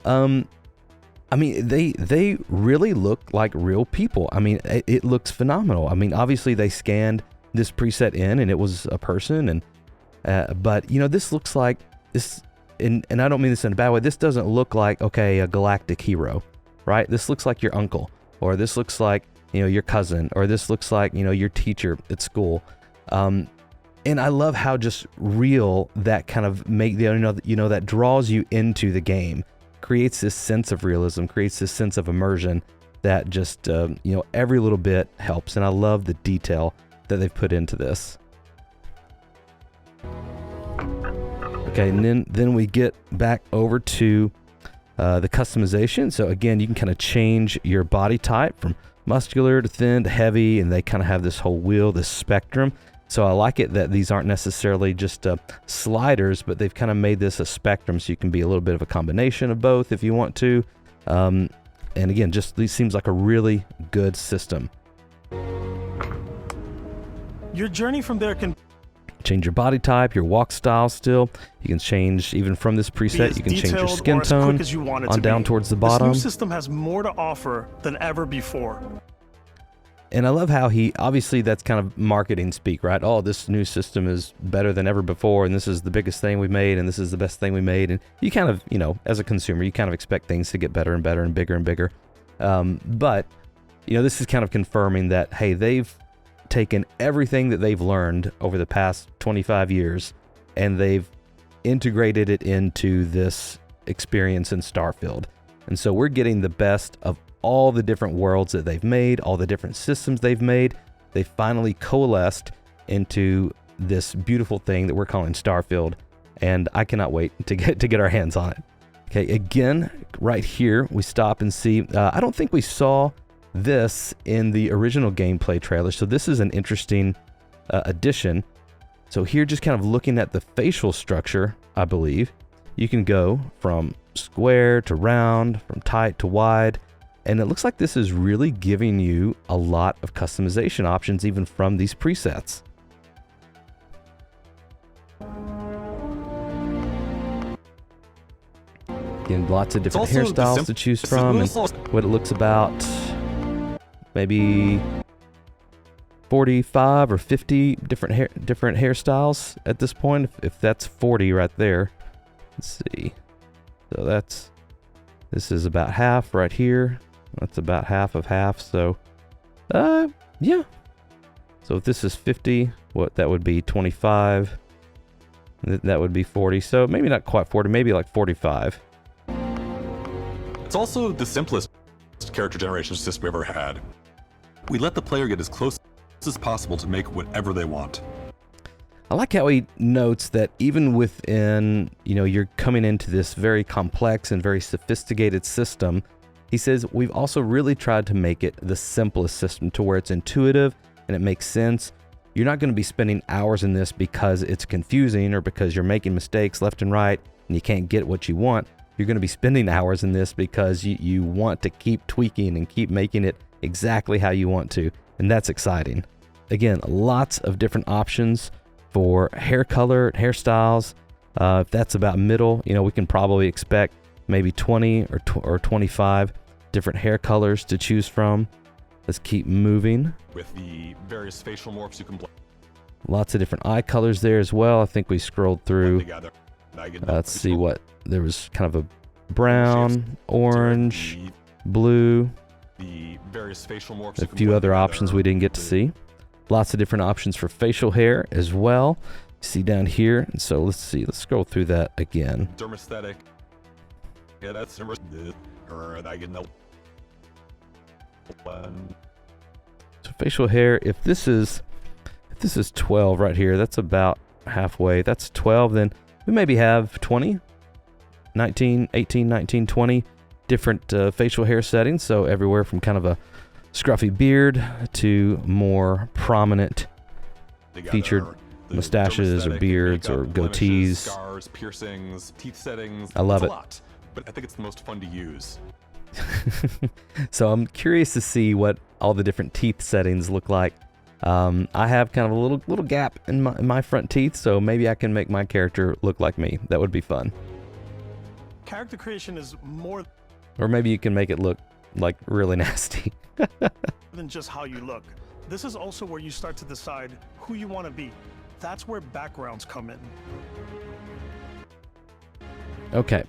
Speaker 1: I mean, they really look like real people. I mean, it looks phenomenal. I mean, obviously they scanned this preset in and it was a person, and but you know, this looks like this, and I don't mean this in a bad way. This doesn't look like, okay, a galactic hero, right? This looks like your uncle, or this looks like, you know, your cousin, or this looks like, you know, your teacher at school. And I love how just real that kind of that draws you into the game, creates this sense of realism, creates this sense of immersion that just, every little bit helps. And I love the detail that they've put into this. Okay, and then we get back over to the customization. So again, you can kind of change your body type from muscular to thin to heavy, and they kind of have this whole wheel, this spectrum. So I like it that these aren't necessarily just sliders, but they've kind of made this a spectrum, so you can be a little bit of a combination of both if you want to. And again, just these seems like a really good system.
Speaker 5: Your journey from there can
Speaker 1: change your body type, your walk style still. You can change, even from this preset, you can change your skin tone on down towards the bottom.
Speaker 5: This new system has more to offer than ever before.
Speaker 1: And I love how obviously that's kind of marketing speak, right? Oh, this new system is better than ever before, and this is the biggest thing we made, and this is the best thing we made. And you kind of, as a consumer, you kind of expect things to get better and better and bigger and bigger. But, this is kind of confirming that, hey, they've taken everything that they've learned over the past 25 years, and they've integrated it into this experience in Starfield. And so we're getting the best of all the different worlds that they've made, all the different systems they've made. They finally coalesced into this beautiful thing that we're calling Starfield, and I cannot wait to get our hands on it. Okay, again, right here, we stop and see, I don't think we saw this in the original gameplay trailer, so this is an interesting addition. So here, just kind of looking at the facial structure, I believe, you can go from square to round, from tight to wide, and it looks like this is really giving you a lot of customization options even from these presets. Again, lots of different hairstyles to choose from, and what it looks about maybe 45 or 50 different hairstyles at this point, if that's 40 right there. Let's see. So this is about half right here. That's about half of half. So, yeah. So if this is 50, what that would be 25. That would be 40. So maybe not quite 40, maybe like 45.
Speaker 8: It's also the simplest character generation system we ever had. We let the player get as close as possible to make whatever they want.
Speaker 1: I like how he notes that even within, you're coming into this very complex and very sophisticated system, he says we've also really tried to make it the simplest system to where it's intuitive and it makes sense. You're not going to be spending hours in this because it's confusing or because you're making mistakes left and right and you can't get what you want. You're going to be spending hours in this because you want to keep tweaking and keep making it exactly how you want to. And that's exciting. Again, lots of different options for hair color, hairstyles. If that's about middle, we can probably expect maybe 20 or 25 different hair colors to choose from. Let's keep moving.
Speaker 8: With the various facial morphs you can
Speaker 1: Lots of different eye colors there as well. I think we scrolled through.
Speaker 8: together.
Speaker 1: Let's see what there was. Kind of a brown, orange, blue.
Speaker 8: The various facial morphs.
Speaker 1: A few other options we didn't get to see. Lots of different options for facial hair as well. You see down here. And so let's see. Let's scroll through that again.
Speaker 8: Dermesthetic. Yeah, that's
Speaker 1: So facial hair. If this is 12 right here, that's about halfway. That's 12. Then we maybe have 20, 19, 18, 19, 20 different facial hair settings. So everywhere from kind of a scruffy beard to more prominent featured mustaches or beards or goatees.
Speaker 8: Scars, piercings, teeth settings.
Speaker 1: I love
Speaker 8: It's
Speaker 1: it.
Speaker 8: a lot, but I think it's the most fun to use.
Speaker 1: So I'm curious to see what all the different teeth settings look like. I have kind of a little gap in my front teeth, so maybe I can make my character look like me. That would be fun.
Speaker 5: Character creation is more
Speaker 1: Or maybe you can make it look like really nasty.
Speaker 5: than just how you look. This is also where you start to decide who you want to be. That's where backgrounds come in.
Speaker 1: Okay,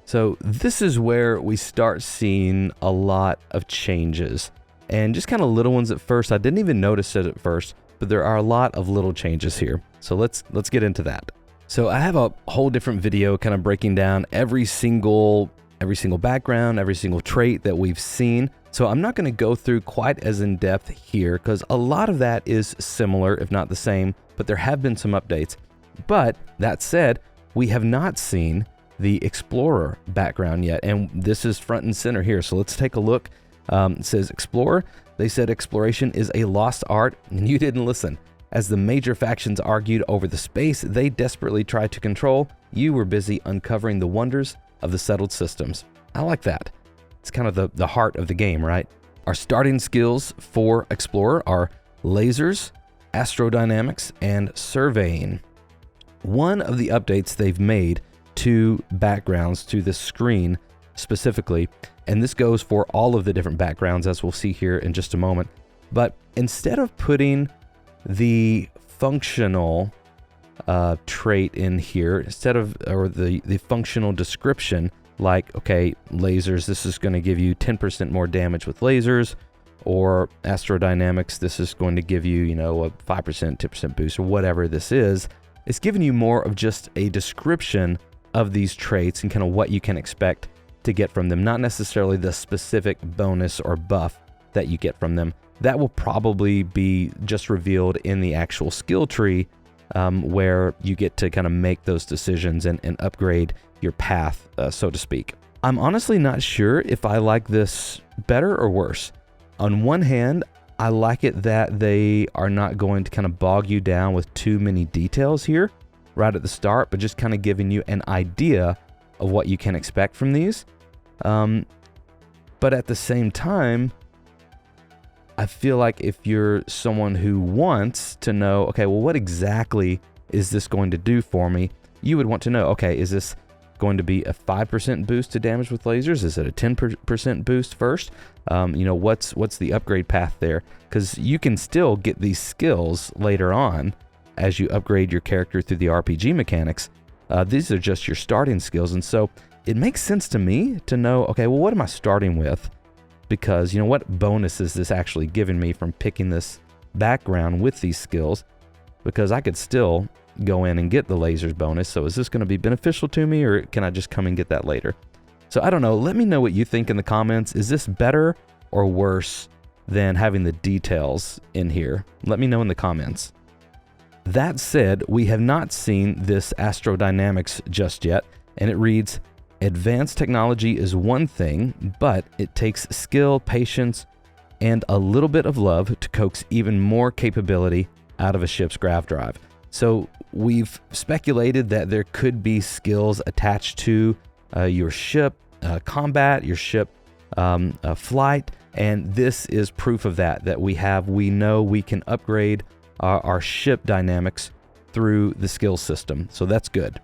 Speaker 1: so this is where we start seeing a lot of changes. And just kind of little ones at first. I didn't even notice it at first, but there are a lot of little changes here. So let's get into that. So I have a whole different video kind of breaking down every single background, every single trait that we've seen. So I'm not going to go through quite as in depth here because a lot of that is similar, if not the same, but there have been some updates. But that said, we have not seen the Explorer background yet, and this is front and center here. So let's take a look. It says Explorer. They said exploration is a lost art, and you didn't listen. As the major factions argued over the space they desperately tried to control, you were busy uncovering the wonders of the settled systems. I like that. It's kind of the heart of the game, right? Our starting skills for Explorer are lasers, astrodynamics, and surveying. One of the updates they've made to backgrounds, to the screen specifically, and this goes for all of the different backgrounds as we'll see here in just a moment, but instead of putting the functional trait in here, or the functional description, like, okay, lasers, this is going to give you 10% more damage with lasers, or astrodynamics, this is going to give you, a 5%, 10% boost, or whatever this is. It's giving you more of just a description of these traits and kind of what you can expect to get from them, not necessarily the specific bonus or buff that you get from them. That will probably be just revealed in the actual skill tree, where you get to kind of make those decisions and upgrade your path, so to speak. I'm honestly not sure if I like this better or worse. On one hand, I like it that they are not going to kind of bog you down with too many details here right at the start, but just kind of giving you an idea of what you can expect from these. But at the same time, I feel like if you're someone who wants to know, okay, well, what exactly is this going to do for me? You would want to know, okay, is this going to be a 5% boost to damage with lasers? Is it a 10% boost first? What's the upgrade path there? Because you can still get these skills later on as you upgrade your character through the RPG mechanics. These are just your starting skills. And so it makes sense to me to know, okay, well, what am I starting with? Because, you know, what bonus is this actually giving me from picking this background with these skills? Because I could still go in and get the lasers bonus. So is this going to be beneficial to me, or can I just come and get that later? So I don't know. Let me know what you think in the comments. Is this better or worse than having the details in here? Let me know in the comments. That said, we have not seen this astrodynamics just yet, and it reads, advanced technology is one thing, but it takes skill, patience, and a little bit of love to coax even more capability out of a ship's grav drive. So we've speculated that there could be skills attached to your ship combat, your ship flight, and this is proof of that we know we can upgrade our ship dynamics through the skill system. So that's good.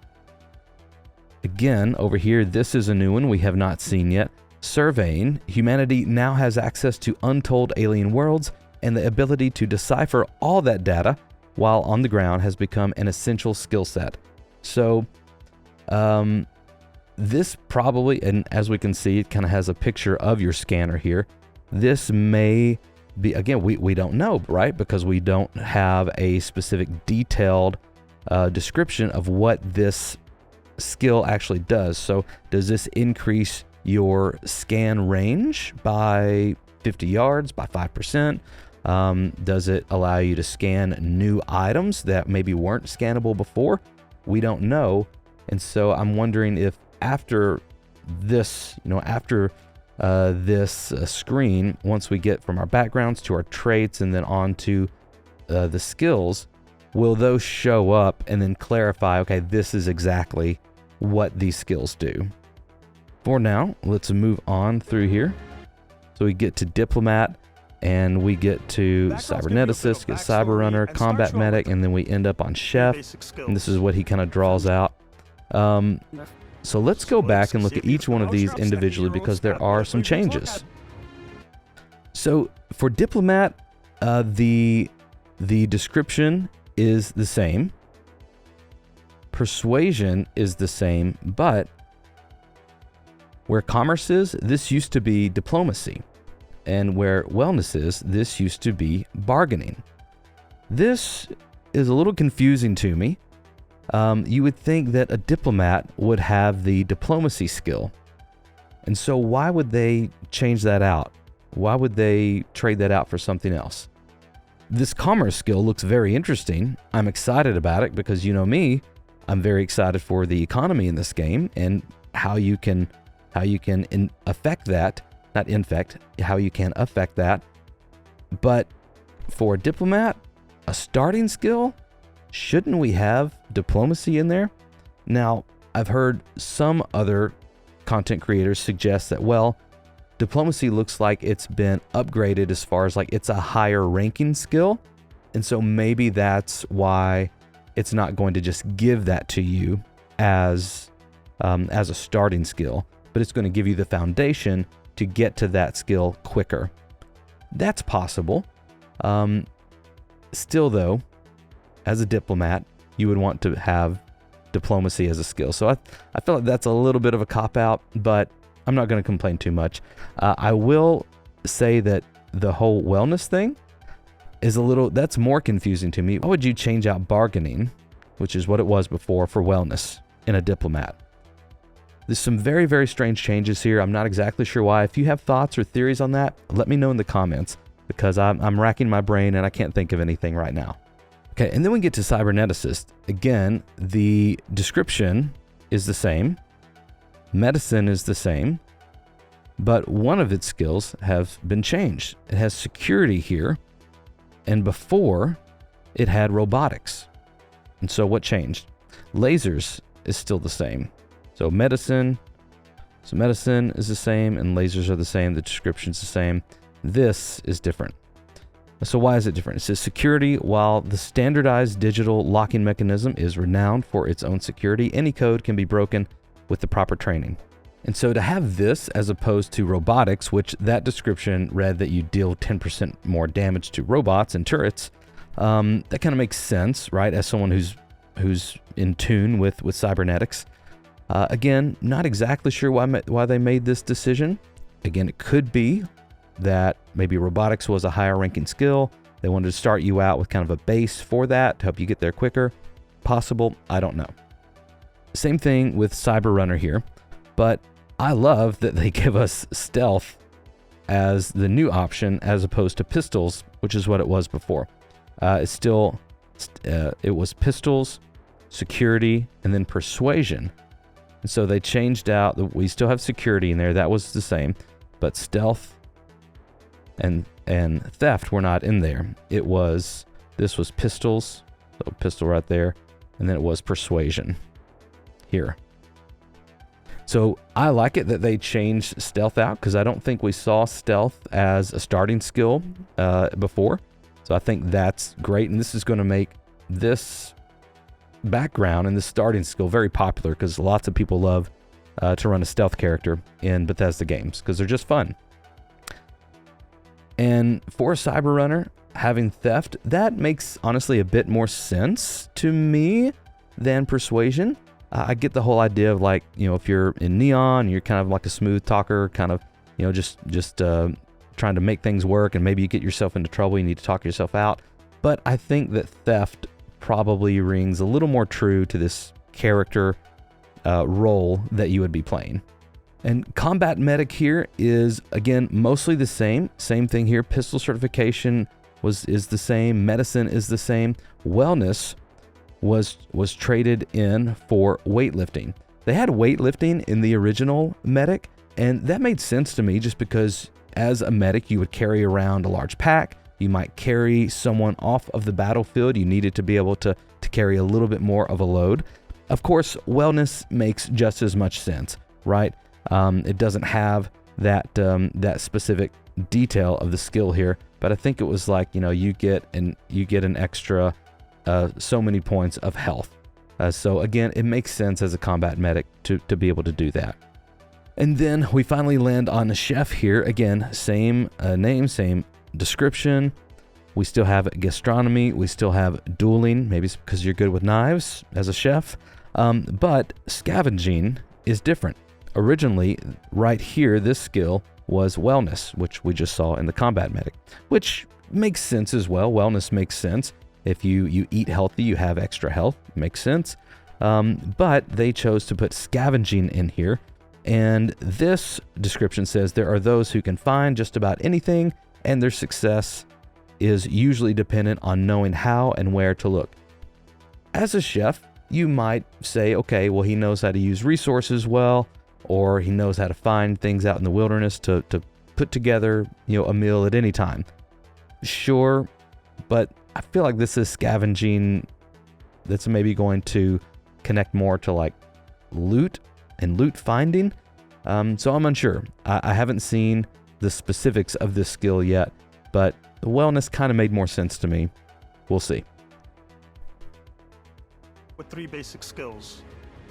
Speaker 1: Again, over here, this is a new one we have not seen yet. Surveying. Humanity now has access to untold alien worlds, and the ability to decipher all that data while on the ground has become an essential skill set. So this probably, and as we can see, it kind of has a picture of your scanner here. This may be, again, we don't know, right? Because we don't have a specific detailed description of what this skill actually does. So does this increase your scan range by 50 yards, by 5%? Does it allow you to scan new items that maybe weren't scannable before? We don't know. And so I'm wondering if after this, this screen, once we get from our backgrounds to our traits and then on to the skills, will those show up and then clarify, okay, this is exactly what these skills do. For now, let's move on through here. So we get to Diplomat, and we get to Cyberneticist, get Cyber Runner, Combat Medic, and then we end up on Chef. And this is what he kind of draws out. So let's go back and look at each one of these individually because there are some changes. So for Diplomat, the description is the same. Persuasion is the same, but where commerce is, this used to be diplomacy. And where wellness is, this used to be bargaining. This is a little confusing to me. You would think that a diplomat would have the diplomacy skill. And so why would they change that out? Why would they trade that out for something else? This commerce skill looks very interesting. I'm excited about it because, you know me, I'm very excited for the economy in this game and how you can affect that. Not infect, how you can affect that. But for a diplomat, a starting skill, shouldn't we have diplomacy in there? Now, I've heard some other content creators suggest that, well, diplomacy looks like it's been upgraded as far as like it's a higher ranking skill. And so maybe that's why it's not going to just give that to you as a starting skill, but it's going to give you the foundation to get to that skill quicker. That's possible. Still though, as a diplomat, you would want to have diplomacy as a skill. So I feel like that's a little bit of a cop-out, but I'm not going to complain too much. I will say that the whole wellness thing is that's more confusing to me. Why would you change out bargaining, which is what it was before, for wellness in a diplomat? There's some very, very strange changes here. I'm not exactly sure why. If you have thoughts or theories on that, let me know in the comments because I'm racking my brain and I can't think of anything right now. Okay, and then we get to Cyberneticist. Again, the description is the same. Medicine is the same, but one of its skills have been changed. It has security here, and before it had robotics. And so what changed? Lasers is still the same. So medicine is the same and lasers are the same. The description's the same. This is different. So why is it different? It says security. While the standardized digital locking mechanism is renowned for its own security, any code can be broken with the proper training. And so to have this as opposed to robotics, which that description read that you deal 10% more damage to robots and turrets, that kind of makes sense, right? As someone who's who's in tune with cybernetics. Again, not exactly sure why they made this decision. Again, it could be that maybe robotics was a higher ranking skill. They wanted to start you out with kind of a base for that to help you get there quicker. Possible, I don't know. Same thing with Cyber Runner here, but I love that they give us stealth as the new option as opposed to pistols, which is what it was before. It was pistols, security, and then persuasion. And so they changed out, we still have security in there, that was the same, but stealth and theft were not in there. This was pistols, so pistol right there, and then it was persuasion here. So I like it that they changed stealth out, because I don't think we saw stealth as a starting skill before. So I think that's great, and this is going to make this background and this starting skill very popular, because lots of people love to run a stealth character in Bethesda games because they're just fun. And for Cyber Runner, having theft, that makes honestly a bit more sense to me than persuasion. I get the whole idea of, like, if you're in Neon, you're kind of like a smooth talker, kind of, just trying to make things work, and maybe you get yourself into trouble, you need to talk yourself out. But I think that theft probably rings a little more true to this character role that you would be playing. And Combat Medic here is, again, mostly the same thing here. Pistol certification is the same, medicine is the same. Wellness was traded in for weightlifting. They had weightlifting in the original Medic, and that made sense to me, just because as a medic you would carry around a large pack. You might carry someone off of the battlefield. You needed to be able to carry a little bit more of a load. Of course, wellness makes just as much sense, right? It doesn't have that specific detail of the skill here, but I think it was like, you get an extra so many points of health. So again, it makes sense as a combat medic to be able to do that. And then we finally land on a chef here. Again, same name, same description. We still have gastronomy. We still have dueling. Maybe it's because you're good with knives as a chef. But scavenging is different. Originally, right here, this skill was wellness, which we just saw in the combat medic, which makes sense as well. Wellness makes sense. If you eat healthy, you have extra health. Makes sense. But they chose to put scavenging in here. And this description says there are those who can find just about anything, and their success is usually dependent on knowing how and where to look. As a chef, you might say, okay, well, he knows how to use resources well, or he knows how to find things out in the wilderness to put together, a meal at any time. Sure, but I feel like this is scavenging that's maybe going to connect more to like loot and loot finding. So I'm unsure. I haven't seen the specifics of this skill yet, but the wellness kind of made more sense to me. We'll see.
Speaker 5: With 3 basic skills.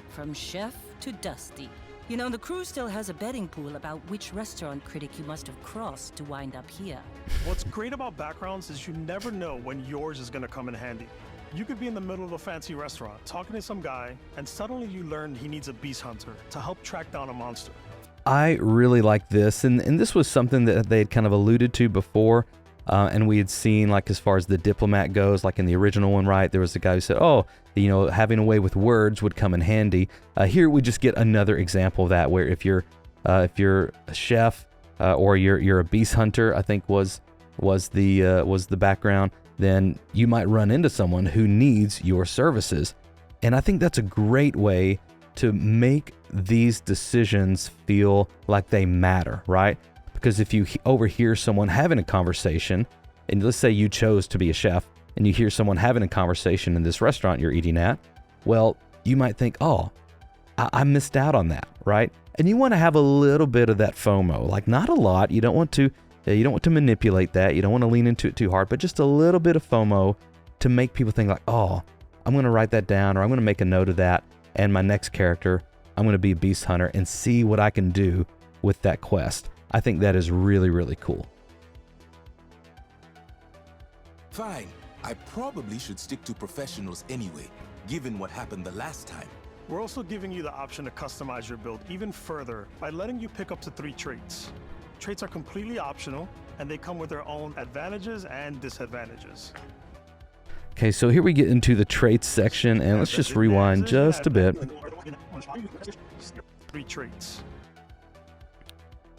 Speaker 9: From chef to dusty. The crew still has a betting pool about which restaurant critic you must have crossed to wind up here.
Speaker 5: What's great about backgrounds is you never know when yours is going to come in handy. You could be in the middle of a fancy restaurant talking to some guy, and suddenly you learn he needs a beast hunter to help track down a monster.
Speaker 1: I really like this, and this was something that they had kind of alluded to before, and we had seen, like, as far as the diplomat goes, like in the original one, right? There was the guy who said, oh, having a way with words would come in handy. Here we just get another example of that, where if you're a chef or you're a beast hunter, I think was the background, then you might run into someone who needs your services. And I think that's a great way to make these decisions feel like they matter, right? Because if you overhear someone having a conversation, and let's say you chose to be a chef, and you hear someone having a conversation in this restaurant you're eating at, well, you might think, oh, I missed out on that, right? And you want to have a little bit of that FOMO, like not a lot. You don't want to manipulate that. You don't want to lean into it too hard, but just a little bit of FOMO to make people think like, oh, I'm going to write that down, or I'm going to make a note of that. And my next character, I'm going to be a beast hunter and see what I can do with that quest. I think that is really, really cool.
Speaker 10: Fine. I probably should stick to professionals anyway. given what happened the last time.
Speaker 5: We're also giving you the option to customize your build even further by letting you pick up to 3 traits. Traits are completely optional, and they come with their own advantages and disadvantages.
Speaker 1: Okay, so here we get into the traits section, and let's just rewind just a bit.
Speaker 5: 3 traits.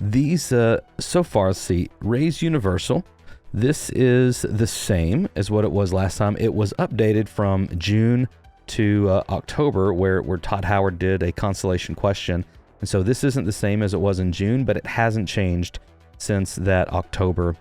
Speaker 1: These, so far, let's see, Raise Universal. This is the same as what it was last time. It was updated from June to October, where Todd Howard did a constellation question. And so this isn't the same as it was in June, but it hasn't changed since that October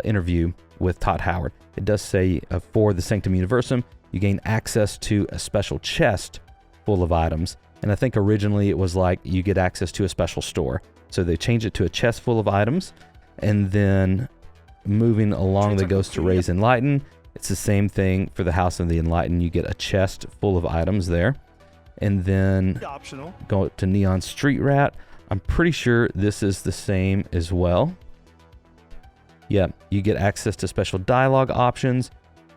Speaker 1: interview with Todd Howard. It does say for the Sanctum Universum, you gain access to a special chest full of items. And I think originally it was like you get access to a special store. So they changed it to a chest full of items. And then moving along that goes to Raise Enlighten, it's the same thing for the House of the Enlightened. You get a chest full of items there. And then
Speaker 5: Optional.
Speaker 1: Go to Neon Street Rat. I'm pretty sure this is the same as well. Yeah, you get access to special dialogue options,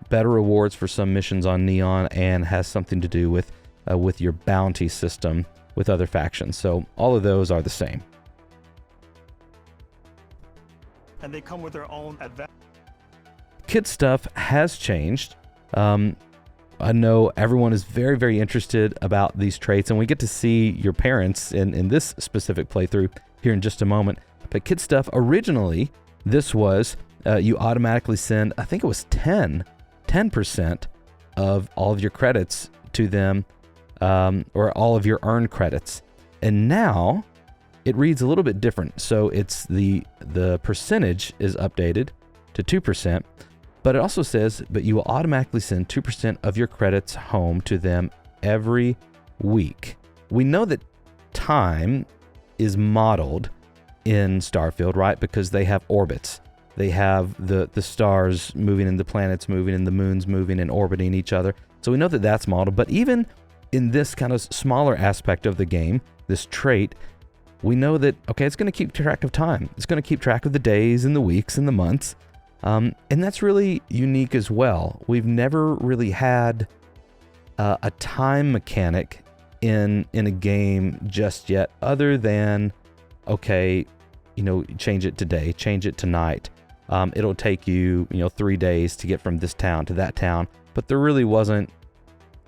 Speaker 1: better rewards for some missions on Neon, and has something to do with your bounty system with other factions. So all of those are the same.
Speaker 5: And they come with their own advantage.
Speaker 1: Kid stuff has changed. I know everyone is very, very interested about these traits, and we get to see your parents in this specific playthrough here in just a moment. But kid stuff, originally, this was you automatically send, I think it was 10% of all of your credits to them, or all of your earned credits. And now it reads a little bit different. So it's the percentage is updated to 2%. But it also says, but you will automatically send 2% of your credits home to them every week. We know that time is modeled in Starfield, right? Because they have orbits. They have the stars moving and the planets moving and the moons moving and orbiting each other. So we know that that's modeled. But even in this kind of smaller aspect of the game, this trait, we know that, okay, it's going to keep track of time. It's going to keep track of the days and the weeks and the months. And that's really unique as well. We've never really had a time mechanic in a game just yet, other than, okay, change it to day, change it to night. It'll take you, 3 days to get from this town to that town, but there really wasn't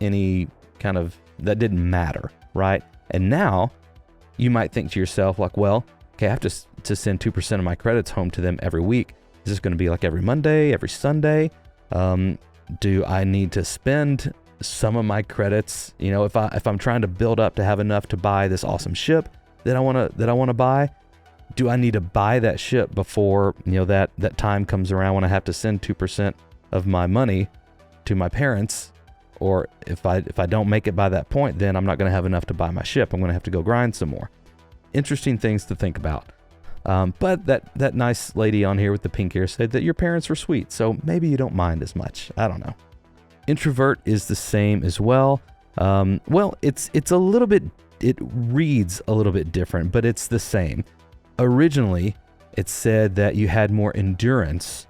Speaker 1: any kind of, that didn't matter, right? And now you might think to yourself like, well, okay, I have to send 2% of my credits home to them every week. Is this going to be like every Monday, every Sunday? Do I need to spend some of my credits? If I'm trying to build up to have enough to buy this awesome ship that I want to buy, do I need to buy that ship before that time comes around when I have to send 2% of my money to my parents? Or if I don't make it by that point, then I'm not going to have enough to buy my ship. I'm going to have to go grind some more. Interesting things to think about. But that nice lady on here with the pink hair said that your parents were sweet, so maybe you don't mind as much. I don't know. Introvert is the same as well. It's a little bit, it reads a little bit different, but it's the same. Originally, it said that you had more endurance.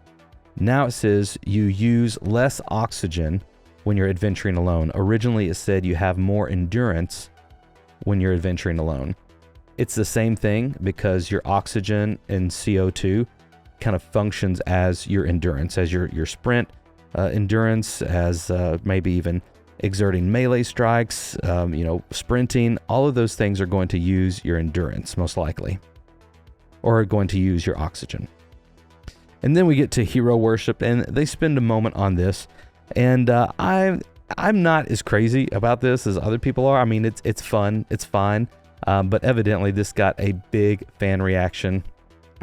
Speaker 1: Now it says you use less oxygen when you're adventuring alone. Originally, it said you have more endurance when you're adventuring alone. It's the same thing because your oxygen and CO2 kind of functions as your endurance, as your sprint endurance, as maybe even exerting melee strikes, sprinting. All of those things are going to use your endurance, most likely, or are going to use your oxygen. And then we get to hero worship, and they spend a moment on this. And I'm not as crazy about this as other people are. I mean, it's fun, it's fine. But evidently this got a big fan reaction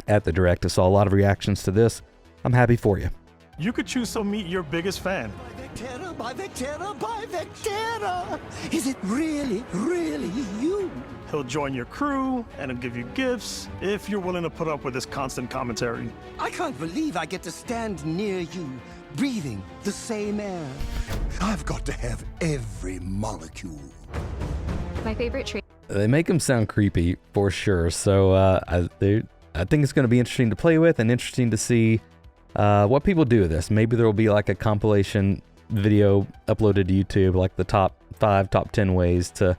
Speaker 1: at the Direct. I saw a lot of reactions to this. I'm happy for you.
Speaker 5: You could choose to meet your biggest fan.
Speaker 10: By Vectera! Is it really, really you?
Speaker 5: He'll join your crew and he'll give you gifts if you're willing to put up with his constant commentary.
Speaker 10: I can't believe I get to stand near you, breathing the same air. I've got to have every molecule.
Speaker 4: My favorite trait.
Speaker 1: They make them sound creepy for sure. So I think it's going to be interesting to play with and interesting to see what people do with this. Maybe there will be like a compilation video uploaded to YouTube, like the top 5, top 10 ways to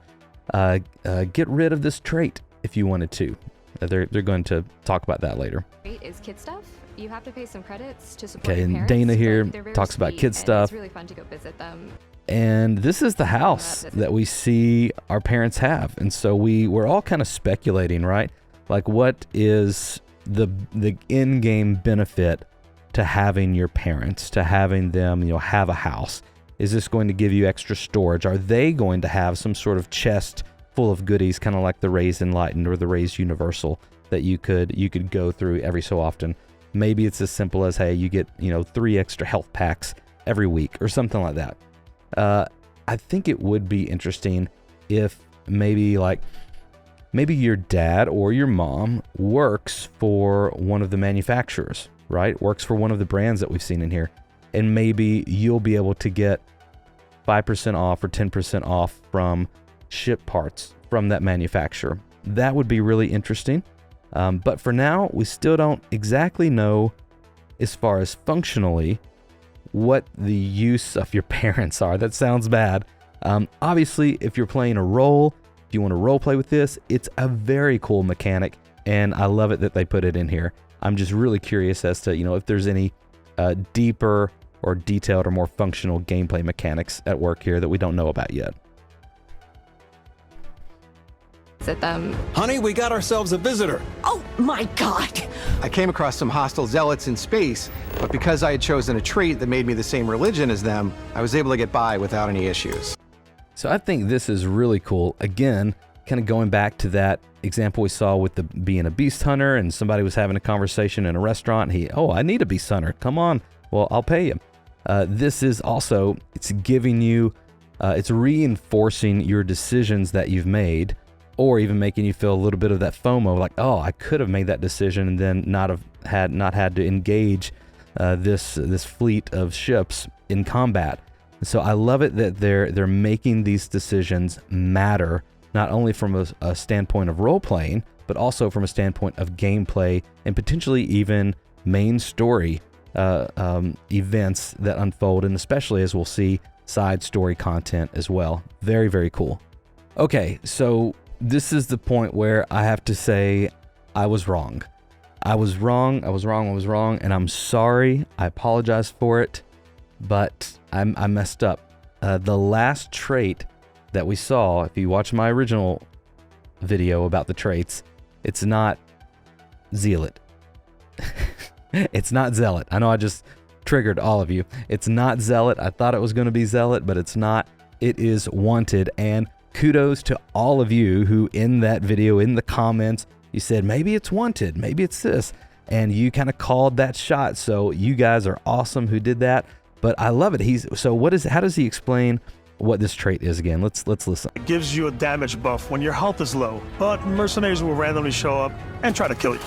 Speaker 1: get rid of this trait if you wanted to. They're going to talk about that later.
Speaker 4: Is kid stuff. You have to pay some credits to support
Speaker 1: Okay,
Speaker 4: your
Speaker 1: and
Speaker 4: parents,
Speaker 1: Dana here
Speaker 4: but they're very
Speaker 1: talks about
Speaker 4: sweet,
Speaker 1: kid
Speaker 4: and
Speaker 1: stuff.
Speaker 4: It's really fun to go visit them.
Speaker 1: And this is the house that we see our parents have. And so we're all kind of speculating, right? Like, what is the in-game benefit to having your parents, to having them, have a house? Is this going to give you extra storage? Are they going to have some sort of chest full of goodies, kind of like the Raised Enlightened or the Raised Universal that you could go through every so often? Maybe it's as simple as, hey, you get 3 extra health packs every week or something like that. I think it would be interesting if maybe your dad or your mom works for one of the manufacturers, right? Works for one of the brands that we've seen in here. And maybe you'll be able to get 5% off or 10% off from ship parts from that manufacturer. That would be really interesting. But for now, we still don't exactly know, as far as functionally, what the use of your parents are. That sounds bad. Obviously, if you're playing a role, if you want to role play with this, it's a very cool mechanic, and I love it that they put it in here. I'm just really curious as to, if there's any deeper or detailed or more functional gameplay mechanics at work here that we don't know about yet.
Speaker 4: Visit them.
Speaker 10: Honey, we got ourselves a visitor.
Speaker 9: Oh my god!
Speaker 11: I came across some hostile zealots in space, but because I had chosen a trait that made me the same religion as them, I was able to get by without any issues.
Speaker 1: So I think this is really cool. Again, kind of going back to that example we saw with being a beast hunter, and somebody was having a conversation in a restaurant. I need a beast hunter. Come on. Well, I'll pay you. This is also, it's giving you, it's reinforcing your decisions that you've made, or even making you feel a little bit of that FOMO, like, oh, I could have made that decision and then not had to engage this fleet of ships in combat. So I love it that they're making these decisions matter, not only from a standpoint of role playing, but also from a standpoint of gameplay and potentially even main story events that unfold, and especially as we'll see side story content as well. Very, very cool. Okay, so this is the point where I have to say I was wrong. I was wrong, and I'm sorry. I apologize for it, but I messed up. The last trait that we saw, if you watch my original video about the traits, it's not Zealot. It's not Zealot. I know I just triggered all of you. It's not Zealot. I thought it was going to be Zealot, but it's not. It is Wanted, and kudos to all of you who in that video, in the comments, you said, maybe it's Wanted, maybe it's this, and you kind of called that shot. So you guys are awesome who did that, but I love it. How does he explain what this trait is again? Let's listen.
Speaker 5: It gives you a damage buff when your health is low, but mercenaries will randomly show up and try to kill you.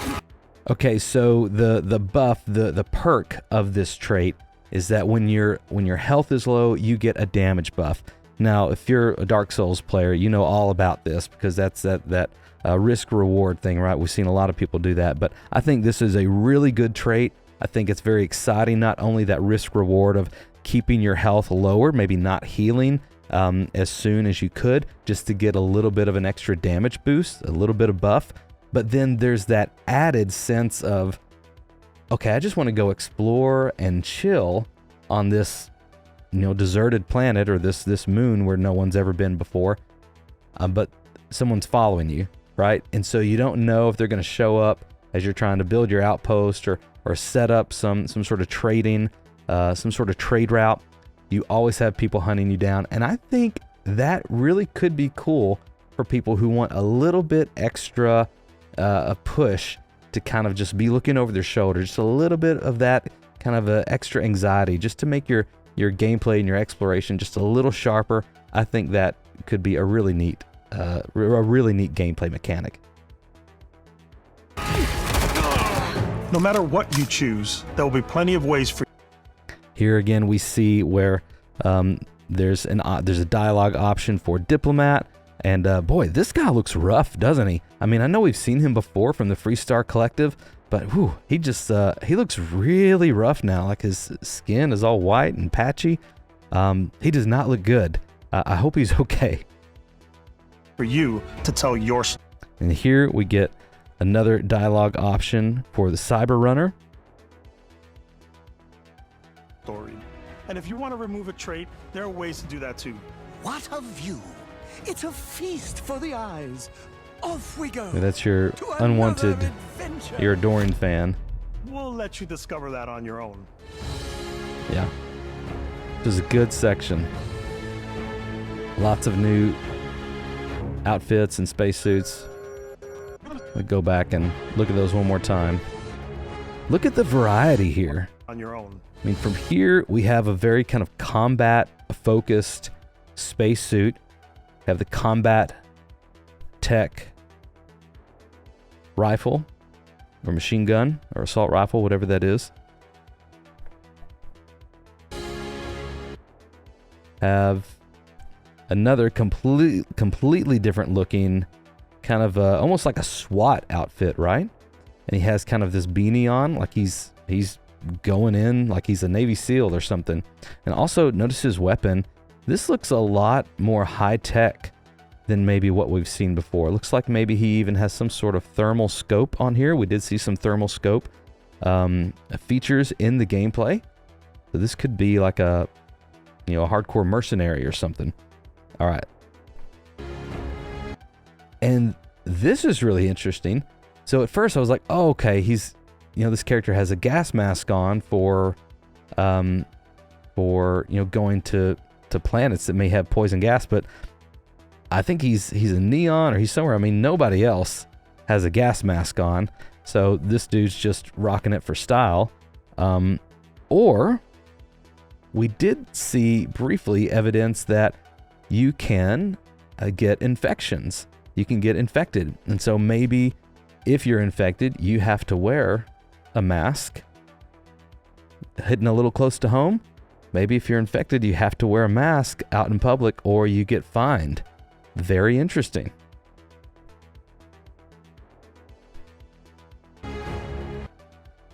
Speaker 1: Okay, so the buff, the perk of this trait is that when your health is low, you get a damage buff. Now, if you're a Dark Souls player, you know all about this, because that's that risk reward thing, right? We've seen a lot of people do that, but I think this is a really good trait. I think it's very exciting, not only that risk reward of keeping your health lower, maybe not healing as soon as you could, just to get a little bit of an extra damage boost, a little bit of buff, but then there's that added sense of, okay, I just want to go explore and chill on this, deserted planet, or this moon where no one's ever been before, but someone's following you, right? And so you don't know if they're going to show up as you're trying to build your outpost or set up some sort of trading, some sort of trade route. You always have people hunting you down, and I think that really could be cool for people who want a little bit extra a push to kind of just be looking over their shoulder, just a little bit of that kind of extra anxiety, just to make your gameplay and your exploration just a little sharper. I think that could be a really neat gameplay mechanic.
Speaker 5: No matter what you choose, there will be plenty of ways for you.
Speaker 1: Here again, we see where there's a dialogue option for diplomat, and boy, this guy looks rough, doesn't he? I mean, I know we've seen him before from the Freestar Collective, but he looks really rough now. Like his skin is all white and patchy. He does not look good. I hope he's okay.
Speaker 5: For you to tell your story.
Speaker 1: And here we get another dialogue option for the Cyber Runner.
Speaker 5: And if you want to remove a trait, there are ways to do that too.
Speaker 10: What a view! It's a feast for the eyes. Off we go.
Speaker 1: That's your unwanted, your adoring fan.
Speaker 5: We'll let you discover that on your own.
Speaker 1: Yeah. This is a good section. Lots of new outfits and spacesuits. I'll go back and look at those one more time. Look at the variety here.
Speaker 5: On your own.
Speaker 1: I mean, from here, we have a very kind of combat-focused spacesuit. We have the combat tech rifle, or machine gun, or assault rifle, whatever that is. Have another completely different looking, kind of almost like a SWAT outfit, right? And he has kind of this beanie on, like he's going in like he's a Navy SEAL or something. And also notice his weapon. This looks a lot more high-tech than maybe what we've seen before. It looks like maybe he even has some sort of thermal scope on here. We did see some thermal scope features in the gameplay. So this could be like a hardcore mercenary or something. All right. And this is really interesting. So at first I was like, oh, okay, this character has a gas mask on for going to planets that may have poison gas, but I think he's a neon or he's somewhere. I mean, nobody else has a gas mask on, so this dude's just rocking it for style. Or we did see briefly evidence that you can get infections. You can get infected, and so maybe if you're infected, you have to wear a mask. Hitting a little close to home, maybe if you're infected, you have to wear a mask out in public or you get fined. Very interesting.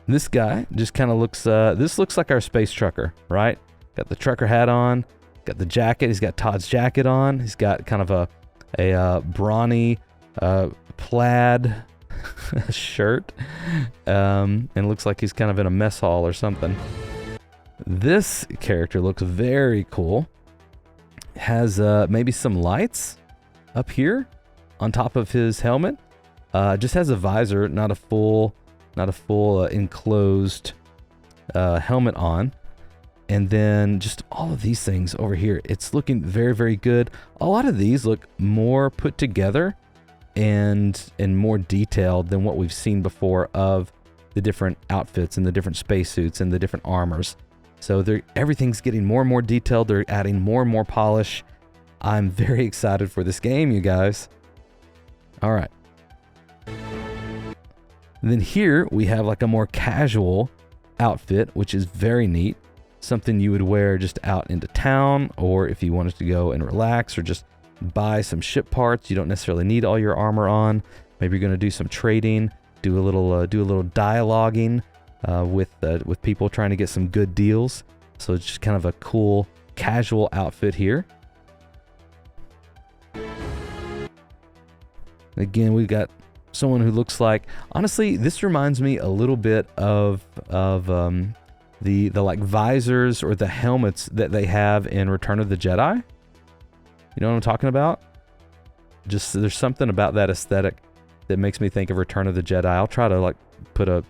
Speaker 1: This guy just kind of looks, this looks like our space trucker, right? Got the trucker hat on, got the jacket, he's got Todd's jacket on, he's got kind of a brawny plaid shirt, and it looks like he's kind of in a mess hall or something. This character looks very cool. Has maybe some lights up here on top of his helmet. Just has a visor, not a full enclosed helmet on. And then just all of these things over here. It's looking very, very good. A lot of these look more put together and more detailed than what we've seen before of the different outfits and the different spacesuits and the different armors. So everything's getting more and more detailed. They're adding more and more polish. I'm very excited for this game, you guys. All right. And then here we have like a more casual outfit, which is very neat. Something you would wear just out into town, or if you wanted to go and relax or just buy some ship parts. You don't necessarily need all your armor on. Maybe you're going to do some trading, do a little dialoguing with people trying to get some good deals. So it's just kind of a cool casual outfit here. Again, we've got someone who looks like, honestly, this reminds me a little bit of the like visors or the helmets that they have in Return of the Jedi. You know what I'm talking about? Just there's something about that aesthetic that makes me think of Return of the Jedi. I'll try to like put an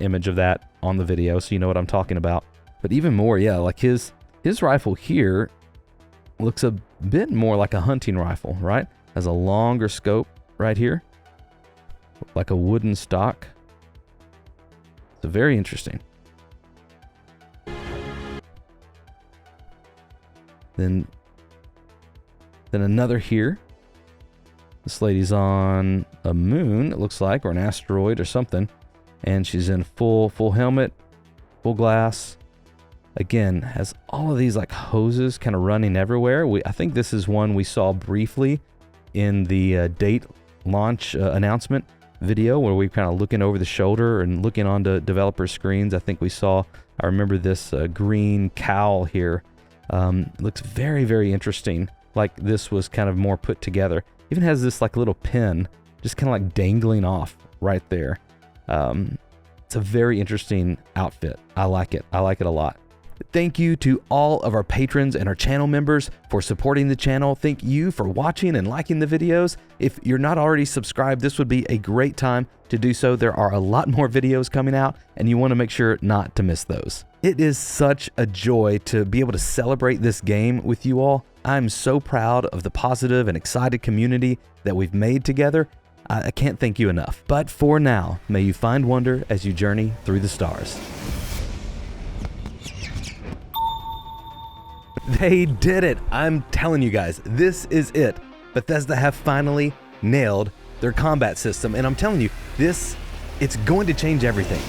Speaker 1: image of that on the video so you know what I'm talking about. But even more, yeah, like his rifle here looks a bit more like a hunting rifle, right? Has a longer scope right here, like a wooden stock. So very interesting. Then another here. This lady's on a moon, it looks like, or an asteroid or something. And she's in full helmet, full glass. Again, has all of these like hoses kind of running everywhere. I think this is one we saw briefly in the date launch announcement video where we kind of looking over the shoulder and looking onto developer screens. I think I remember this green cowl here Looks very, very interesting. Like this was kind of more put together. Even has this like little pin just kind of like dangling off right there. It's a very interesting outfit. I like it. I like it a lot. Thank you to all of our patrons and our channel members for supporting the channel. Thank you for watching and liking the videos. If you're not already subscribed, this would be a great time to do so. There are a lot more videos coming out, and you want to make sure not to miss those. It is such a joy to be able to celebrate this game with you all. I'm so proud of the positive and excited community that we've made together. I can't thank you enough. But for now, may you find wonder as you journey through the stars. They did it. I'm telling you guys, this is it. Bethesda have finally nailed their combat system. And I'm telling you, it's going to change everything.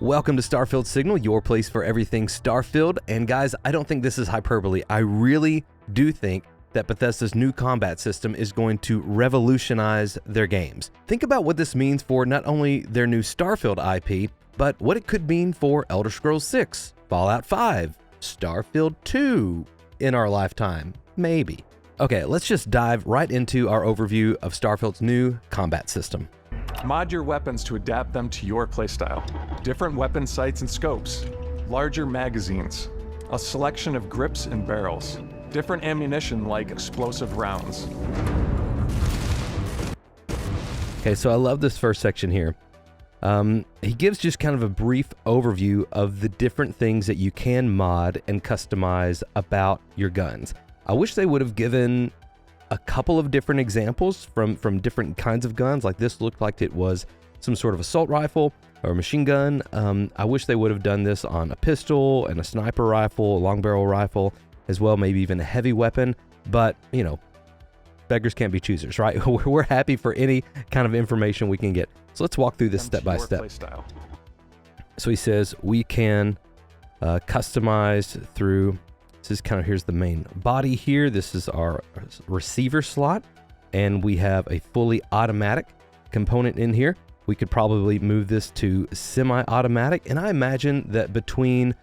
Speaker 1: Welcome to Starfield Signal, your place for everything Starfield. And guys, I don't think this is hyperbole. I really do think that Bethesda's new combat system is going to revolutionize their games. Think about what this means for not only their new Starfield IP, but what it could mean for Elder Scrolls 6, Fallout 5, Starfield 2 in our lifetime, maybe. Okay, let's just dive right into our overview of Starfield's new combat system.
Speaker 12: Mod your weapons to adapt them to your playstyle. Different weapon sights and scopes, larger magazines, a selection of grips and barrels, different ammunition like explosive rounds.
Speaker 1: Okay, so I love this first section here. He gives just kind of a brief overview of the different things that you can mod and customize about your guns. I wish they would have given a couple of different examples from different kinds of guns. Like this looked like it was some sort of assault rifle or machine gun. I wish they would have done this on a pistol and a sniper rifle, a long barrel rifle as well, maybe even a heavy weapon. But, you know, beggars can't be choosers, right? We're happy for any kind of information we can get. So let's walk through this step by step. So he says we can customize through, this is kind of, here's the main body here. This is our receiver slot, and we have a fully automatic component in here. We could probably move this to semi-automatic, and I imagine that between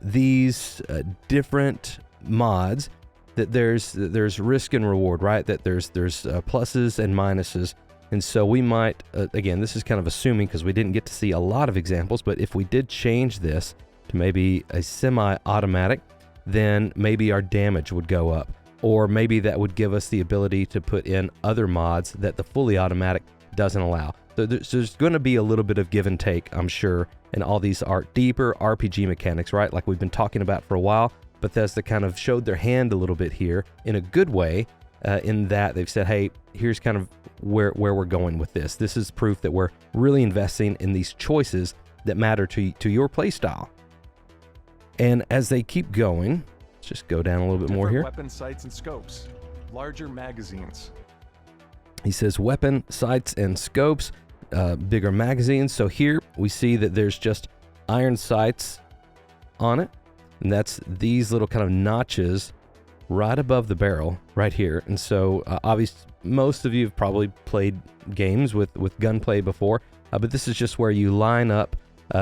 Speaker 1: these different mods, that there's risk and reward, right? That there's pluses and minuses. And so we might, again, this is kind of assuming because we didn't get to see a lot of examples, but if we did change this to maybe a semi-automatic, then maybe our damage would go up. Or maybe that would give us the ability to put in other mods that the fully automatic doesn't allow. So there's going to be a little bit of give and take, I'm sure, and all these are deeper RPG mechanics, right? Like we've been talking about for a while. Bethesda kind of showed their hand a little bit here in a good way, in that they've said, hey, here's kind of where we're going with this. This is proof that we're really investing in these choices that matter to your playstyle. And as they keep going, let's just go down a little bit more here.
Speaker 12: Weapon sights and scopes, larger magazines.
Speaker 1: He says weapon sights and scopes, bigger magazines. So here we see that there's just iron sights on it. And that's these little kind of notches right above the barrel right here. And so obviously most of you have probably played games with gunplay before, but this is just where you line up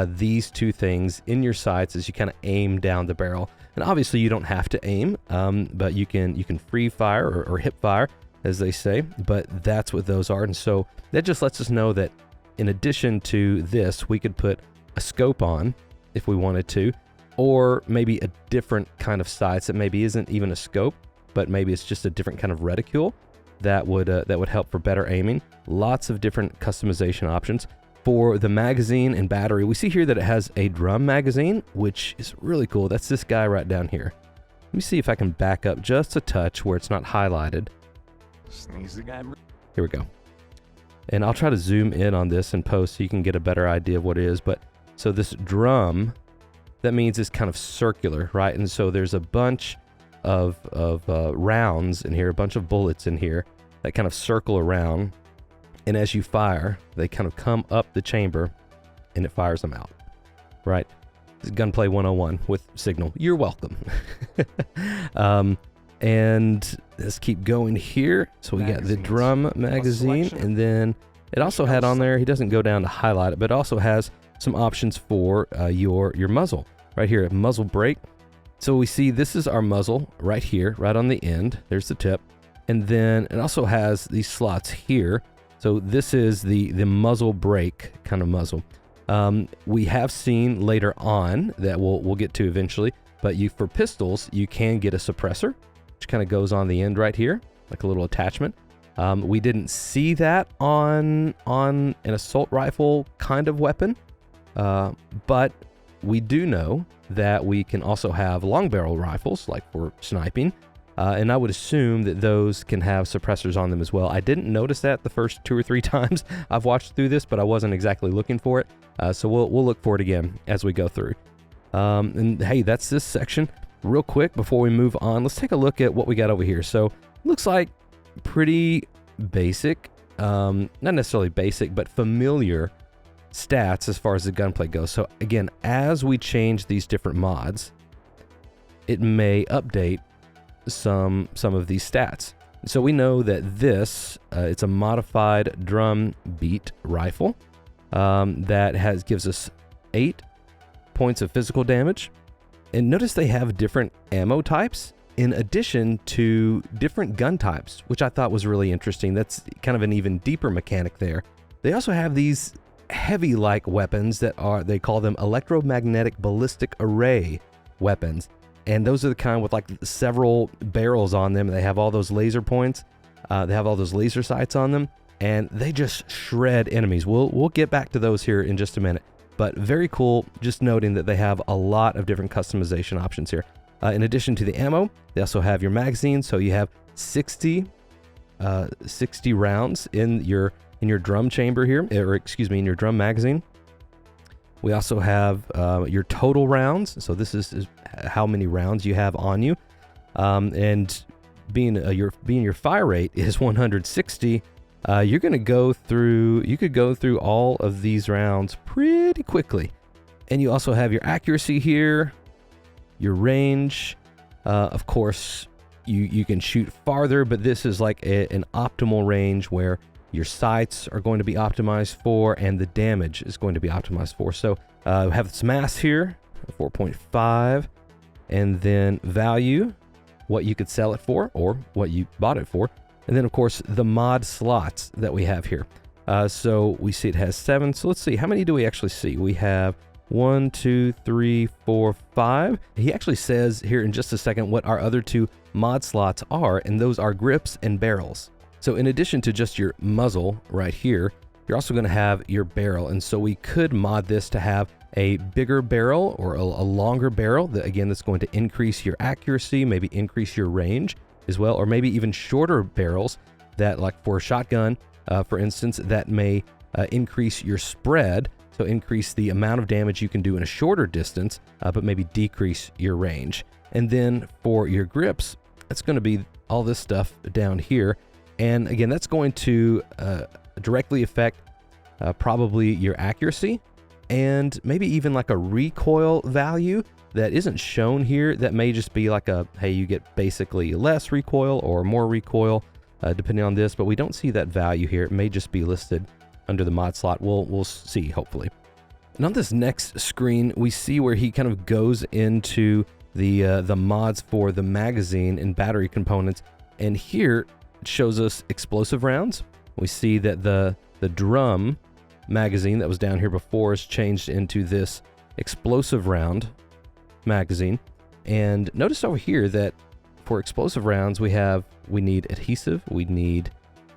Speaker 1: these two things in your sights as you kind of aim down the barrel. And obviously you don't have to aim, but you can free fire or hip fire, as they say, but that's what those are. And so that just lets us know that in addition to this, we could put a scope on if we wanted to, or maybe a different kind of sights that maybe isn't even a scope, but maybe it's just a different kind of reticule that would help for better aiming. Lots of different customization options. For the magazine and battery, we see here that it has a drum magazine, which is really cool. That's this guy right down here. Let me see if I can back up just a touch where it's not highlighted. Here we go. And I'll try to zoom in on this in post so you can get a better idea of what it is. But so this drum, that means it's kind of circular, right? And so there's a bunch of rounds in here, a bunch of bullets in here that kind of circle around. And as you fire, they kind of come up the chamber and it fires them out, right? This is Gunplay 101 with Signal. You're welcome. And let's keep going here. So we got the drum magazine, and then it also had on there, he doesn't go down to highlight it, but it also has some options for your muzzle. Right here, muzzle brake. So we see this is our muzzle right here, right on the end. There's the tip. And then it also has these slots here. So this is the muzzle brake kind of muzzle. We have seen later on that we'll get to eventually, but for pistols, you can get a suppressor, which kind of goes on the end right here, like a little attachment. We didn't see that on an assault rifle kind of weapon, but we do know that we can also have long barrel rifles, like for sniping, and I would assume that those can have suppressors on them as well. I didn't notice that the first 2 or 3 times I've watched through this, but I wasn't exactly looking for it, so we'll look for it again as we go through. And hey, that's this section. Real quick, before we move on, let's take a look at what we got over here. So, looks like pretty basic, not necessarily basic, but familiar stats as far as the gunplay goes. So again, as we change these different mods, it may update some of these stats. So we know that this, it's a modified drum beat rifle that gives us 8 points of physical damage. And notice they have different ammo types in addition to different gun types, which I thought was really interesting. That's kind of an even deeper mechanic there. They also have these heavy-like weapons that they call them electromagnetic ballistic array weapons. And those are the kind with like several barrels on them. They have all those laser points. They have all those laser sights on them, and they just shred enemies. We'll get back to those here in just a minute. But very cool, just noting that they have a lot of different customization options here. In addition to the ammo, they also have your magazine. So you have 60 rounds in your drum chamber here, or excuse me, in your drum magazine. We also have your total rounds. So this is how many rounds you have on you. And being your fire rate is 160. You could go through all of these rounds pretty quickly. And you also have your accuracy here, your range. Of course, you can shoot farther, but this is like an optimal range where your sights are going to be optimized for, and the damage is going to be optimized for. So we have this mass here, 4.5, and then value, what you could sell it for or what you bought it for. And then, of course, the mod slots that we have here. So we see it has 7. So let's see, how many do we actually see? We have 1, 2, 3, 4, 5. He actually says here in just a second what our other 2 mod slots are, and those are grips and barrels. So in addition to just your muzzle right here, you're also going to have your barrel. And so we could mod this to have a bigger barrel or a longer barrel. That's going to increase your accuracy, maybe increase your range as well, or maybe even shorter barrels that, like for a shotgun, for instance, that may increase your spread. So increase the amount of damage you can do in a shorter distance, but maybe decrease your range. And then for your grips, it's going to be all this stuff down here. And again, that's going to directly affect probably your accuracy and maybe even like a recoil value that isn't shown here. That may just be like hey, you get basically less recoil or more recoil depending on this, but we don't see that value here. It may just be listed under the mod slot. We'll see, hopefully. And on this next screen, we see where he kind of goes into the mods for the magazine and battery components. And here it shows us explosive rounds. We see that the drum magazine that was down here before is changed into this explosive round magazine. And notice over here that for explosive rounds, we need adhesive, we need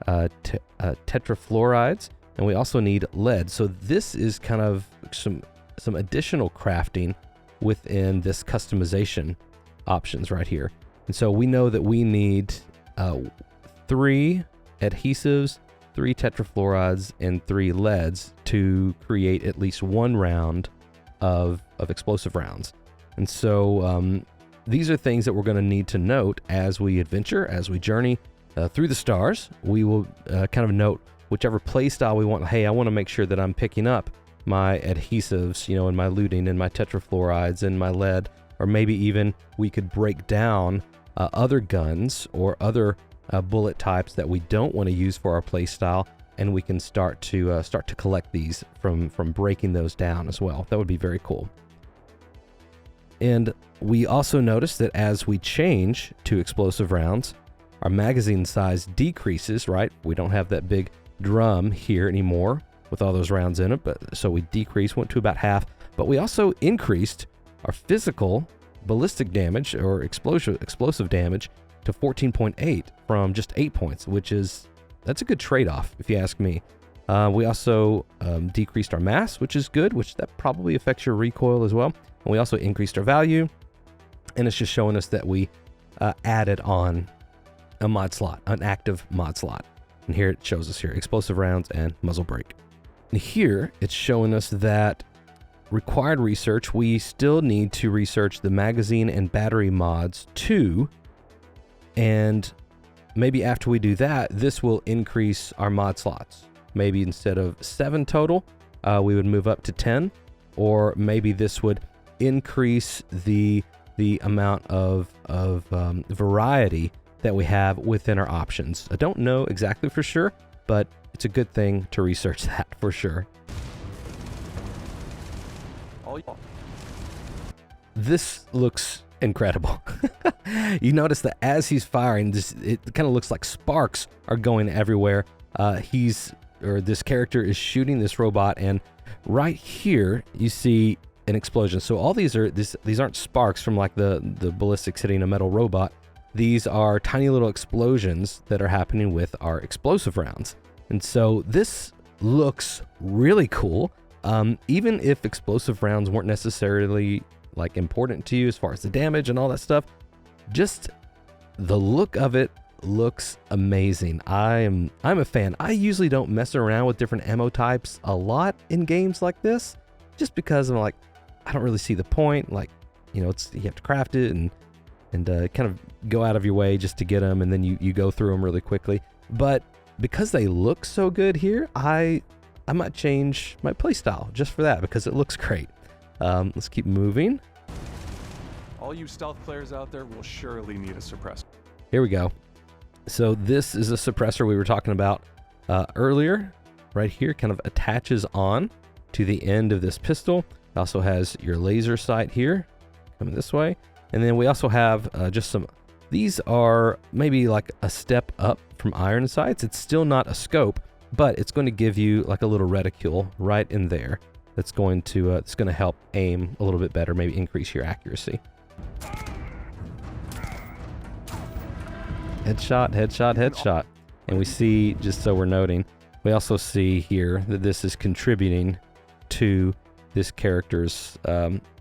Speaker 1: tetrafluorides, and we also need lead. So this is kind of some additional crafting within this customization options right here. And so we know that we need 3 adhesives, 3 tetrafluorides, and 3 leads to create at least 1 round of explosive rounds. And so these are things that we're going to need to note as we adventure, as we journey through the stars. We will kind of note whichever play style we want. Hey, I want to make sure that I'm picking up my adhesives, and my looting and my tetrafluorides and my lead, or maybe even we could break down other guns or other bullet types that we don't want to use for our play style and we can start to collect these from breaking those down as well. That would be very cool. And we also notice that as we change to explosive rounds, our magazine size decreases, right? We don't have that big drum here anymore with all those rounds in it, but so we decreased, went to about half, but we also increased our physical ballistic damage or explosive damage to 14.8 from just 8 points, that's a good trade-off if you ask me. We also decreased our mass, which is good, which that probably affects your recoil as well. And we also increased our value, and it's just showing us that we added on a mod slot, an active mod slot. And here it shows us here, explosive rounds and muzzle brake. And here it's showing us that required research, we still need to research the magazine and battery mods too. And maybe after we do that, this will increase our mod slots. Maybe instead of 7 total, we would move up to 10, or maybe this would increase the amount of variety that we have within our options. I don't know exactly for sure, but it's a good thing to research that for sure. This looks incredible. You notice that as he's firing, it kind of looks like sparks are going everywhere. This character is shooting this robot, and right here you see an explosion. So all these aren't sparks from like the ballistics hitting a metal robot. These are tiny little explosions that are happening with our explosive rounds. And so this looks really cool. Even if explosive rounds weren't necessarily like important to you as far as the damage and all that stuff, just the look of it looks amazing. I'm a fan. I usually don't mess around with different ammo types a lot in games like this, just because I'm like, I don't really see the point. Like, you have to craft it and kind of go out of your way just to get them, and then you go through them really quickly. But because they look so good here, I might change my playstyle just for that, because it looks great. Let's keep moving.
Speaker 12: All you stealth players out there will surely need a suppressor.
Speaker 1: Here we go. So this is a suppressor we were talking about earlier. Right here, kind of attaches on to the end of this pistol. It also has your laser sight here, coming this way. And then we also have these are maybe like a step up from iron sights. It's still not a scope, but it's going to give you like a little reticule right in there. That's going to help aim a little bit better, maybe increase your accuracy. Headshot, headshot, headshot. And we see, just so we're noting, we also see here that this is contributing to this character's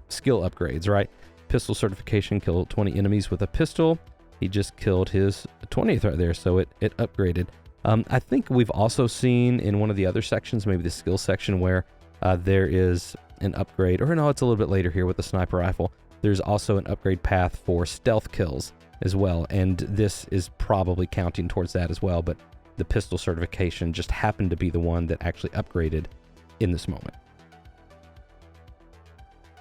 Speaker 1: skill upgrades, right? Pistol certification, kill 20 enemies with a pistol. He just killed his 20th right there, so it upgraded. I think we've also seen in one of the other sections, maybe the skill section, where there is an upgrade, or no, it's a little bit later here with the sniper rifle. There's also an upgrade path for stealth kills as well, and this is probably counting towards that as well, but the pistol certification just happened to be the one that actually upgraded in this moment.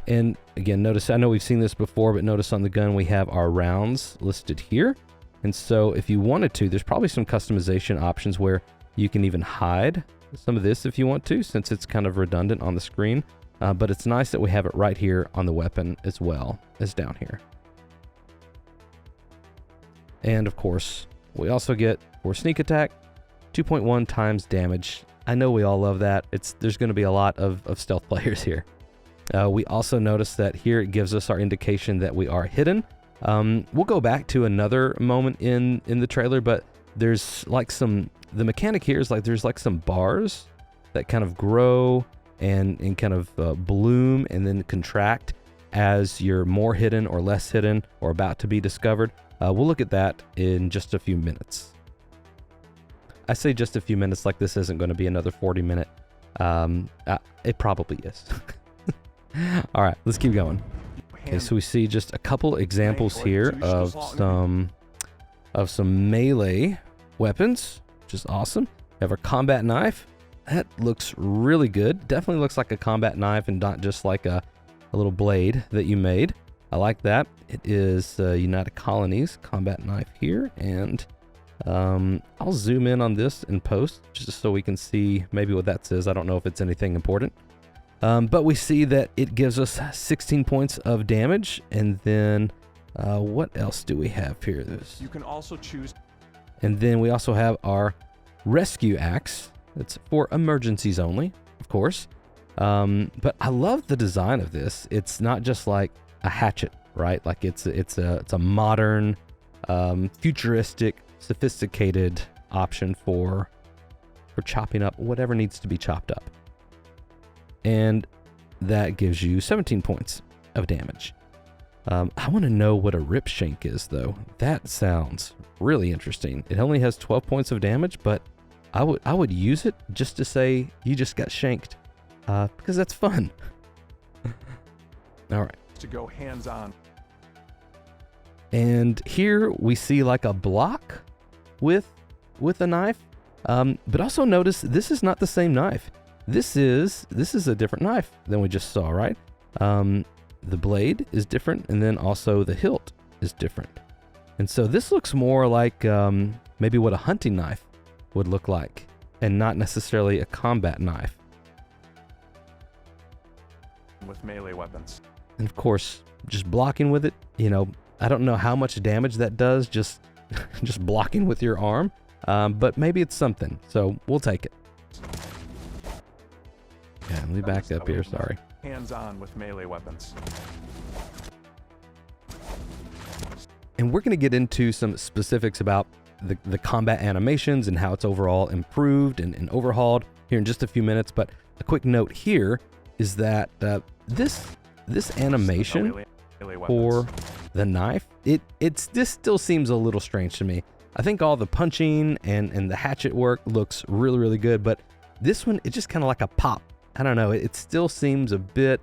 Speaker 1: And again, notice, I know we've seen this before, but notice on the gun we have our rounds listed here. And so if you wanted to, there's probably some customization options where you can even hide some of this if you want to, since it's kind of redundant on the screen. But it's nice that we have it right here on the weapon as well as down here. And of course, we also get, for sneak attack, 2.1 times damage. I know we all love that. There's going to be a lot of stealth players here. We also notice that here it gives us our indication that we are hidden. We'll go back to another moment in the trailer, but there's like the mechanic here is like there's like some bars that kind of grow and kind of bloom and then contract as you're more hidden or less hidden or about to be discovered. We'll look at that in just a few minutes. I say just a few minutes like this isn't going to be another 40-minute. It probably is. All right, let's keep going. Okay, so we see just a couple examples here of some melee weapons, which is awesome. We have our combat knife. That looks really good. Definitely looks like a combat knife and not just like a little blade that you made. I like that. It is United Colonies combat knife here, and I'll zoom in on this in post just so we can see maybe what that says. I don't know if it's anything important. But we see that it gives us 16 points of damage. And then what else do we have here?
Speaker 12: You can also choose.
Speaker 1: And then we also have our rescue axe. It's for emergencies only, of course. But I love the design of this. It's not just like a hatchet, right? Like it's a modern, futuristic, sophisticated option for chopping up whatever needs to be chopped up. And that gives you 17 points of damage. I want to know what a rip shank is, though. That sounds really interesting. It only has 12 points of damage, but I would use it just to say you just got shanked, because that's fun. All right.
Speaker 12: To go hands-on.
Speaker 1: And here we see like a block with a knife, but also notice this is not the same knife. This is a different knife than we just saw, right? The blade is different, and then also the hilt is different. And so this looks more like maybe what a hunting knife would look like, and not necessarily a combat knife.
Speaker 12: With melee weapons.
Speaker 1: And of course, just blocking with it, I don't know how much damage that does, just blocking with your arm, but maybe it's something, so we'll take it. Yeah, let me back up here, sorry.
Speaker 12: Hands-on with melee weapons.
Speaker 1: And we're going to get into some specifics about the combat animations and how it's overall improved and overhauled here in just a few minutes, but a quick note here is that this animation for the knife, this still seems a little strange to me. I think all the punching and the hatchet work looks really, really good, but this one, it's just kind of like a pop. I don't know, it still seems a bit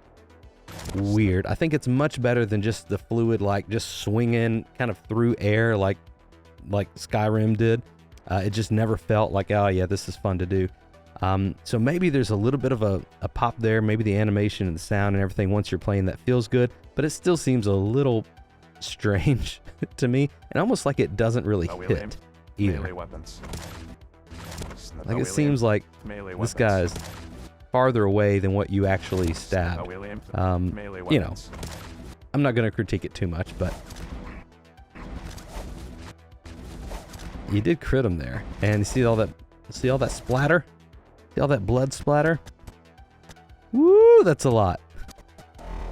Speaker 1: weird. I think it's much better than just the fluid, like just swinging kind of through air like Skyrim did. It just never felt like, oh yeah, this is fun to do. So maybe there's a little bit of a pop there. Maybe the animation and the sound and everything once you're playing that feels good, but it still seems a little strange to me, and almost like it doesn't really hit either.
Speaker 12: Melee weapons.
Speaker 1: Like it seems like this guy's farther away than what you actually stab. I'm not going to critique it too much, but you did crit him there, and you see all that splatter? See all that blood splatter? Woo, that's a lot.